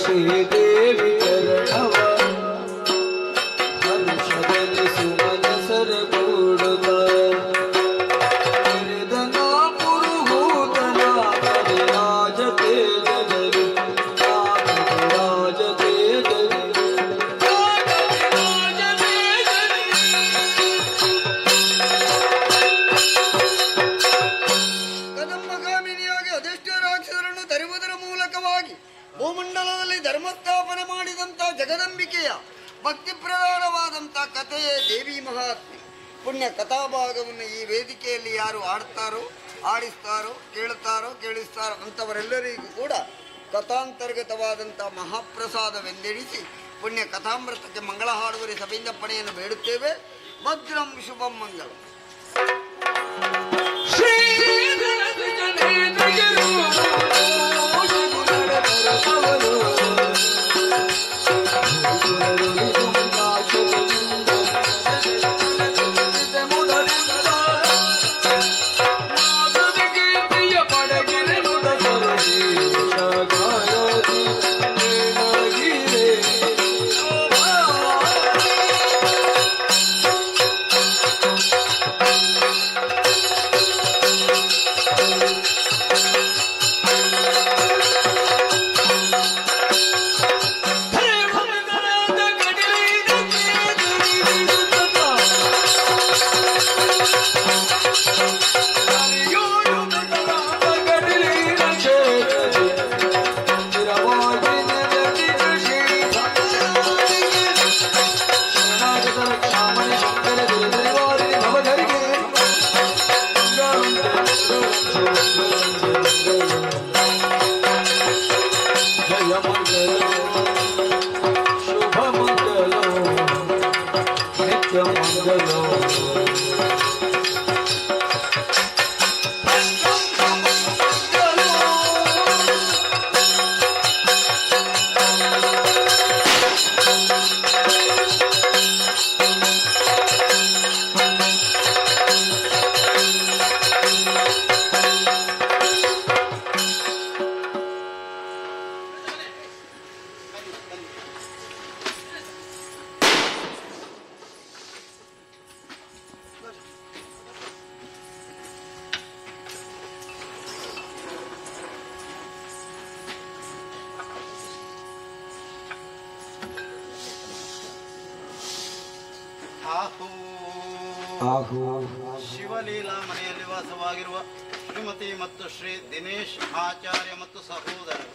S12: ಶ್ರೀದೇವಿ ಕರಣವ ಹರ್ಷದಲ್ಲಿ ಸುಮನಸರ ಕೂಡುತ್ತ ಹರಿದನ ಪುರುಹೂತನ ರಾಜ ತೇಜರಿ ರಾಜ ತೇಜರಿ
S8: ಕದಂಬಗಾಮಿನಿಯಾಗಿ ಅದೆಷ್ಟೋ ರಾಕ್ಷಸರನ್ನು ತರುವುದರ ಮೂಲಕವಾಗಿ ಭೂಮಂಡಲದಲ್ಲಿ ಧರ್ಮಸ್ಥಾಪನೆ ಮಾಡಿದಂತ ಜಗದಂಬಿಕೆಯ ಭಕ್ತಿ ಪ್ರಧಾನವಾದಂತ ಕಥೆಯೇ ದೇವಿ ಮಹಾತ್ಮೆ. ಪುಣ್ಯ ಕಥಾಭಾಗವನ್ನು ಈ ವೇದಿಕೆಯಲ್ಲಿ ಯಾರು ಆಡ್ತಾರೋ, ಆಡಿಸ್ತಾರೋ, ಕೇಳುತ್ತಾರೋ, ಕೇಳಿಸ್ತಾರೋ ಅಂತವರೆಲ್ಲರಿಗೂ ಕೂಡ
S5: ಕಥಾಂತರ್ಗತವಾದಂಥ ಮಹಾಪ್ರಸಾದವೆಂದೆಣಿಸಿ ಪುಣ್ಯ ಕಥಾಮೃತಕ್ಕೆ ಮಂಗಳ ಹಾಡುವರಿ ಸಭೆಯಿಂದ ಪಣೆಯನ್ನು ಬೇಡುತ್ತೇವೆ. ಭದ್ರಂ ಶುಭಂ ಮಂಗಳಂ.
S6: ಶಿವಲೀಲಾ ಮನೆಯಲ್ಲಿ ವಾಸವಾಗಿರುವ ಶ್ರೀಮತಿ ಮತ್ತು ಶ್ರೀ ದಿನೇಶ್ ಆಚಾರ್ಯ ಮತ್ತು ಸಹೋದರರು.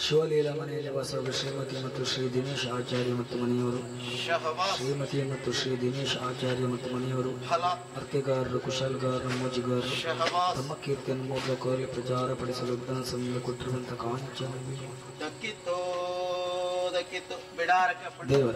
S3: ಶಿವಲೀಲಾ ಮನೆಯಲ್ಲಿ ವಾಸವಾಗಿರುವ ಶ್ರೀಮತಿ ಮತ್ತು ಶ್ರೀ ದಿನೇಶ್ ಆಚಾರ್ಯ ಮತ್ತು ಮನೆಯವರು. ಶ್ರೀಮತಿ ಮತ್ತು ಶ್ರೀ ದಿನೇಶ್ ಆಚಾರ್ಯ ಮತ್ತು ಮನೆಯವರು ಅರ್ಕೆಗಾರರು, ಕುಶಲಗಾರರು, ಮೋಜಿಗಾರರು ತಮ್ಮ ಕೀರ್ತಿಯನ್ನು ಮೂಲಕವಾಗಿ ಪ್ರಚಾರ ಪಡಿಸಲು ವಿಜ್ಞಾನ ಸಂಘ ಕೊಟ್ಟಿರುವಂತಹ ಕಾಂಚನ
S6: ದಕ್ಕಿತ್ತು ಬಿಡಾರಕ್ಕೆ
S3: ದೇವರ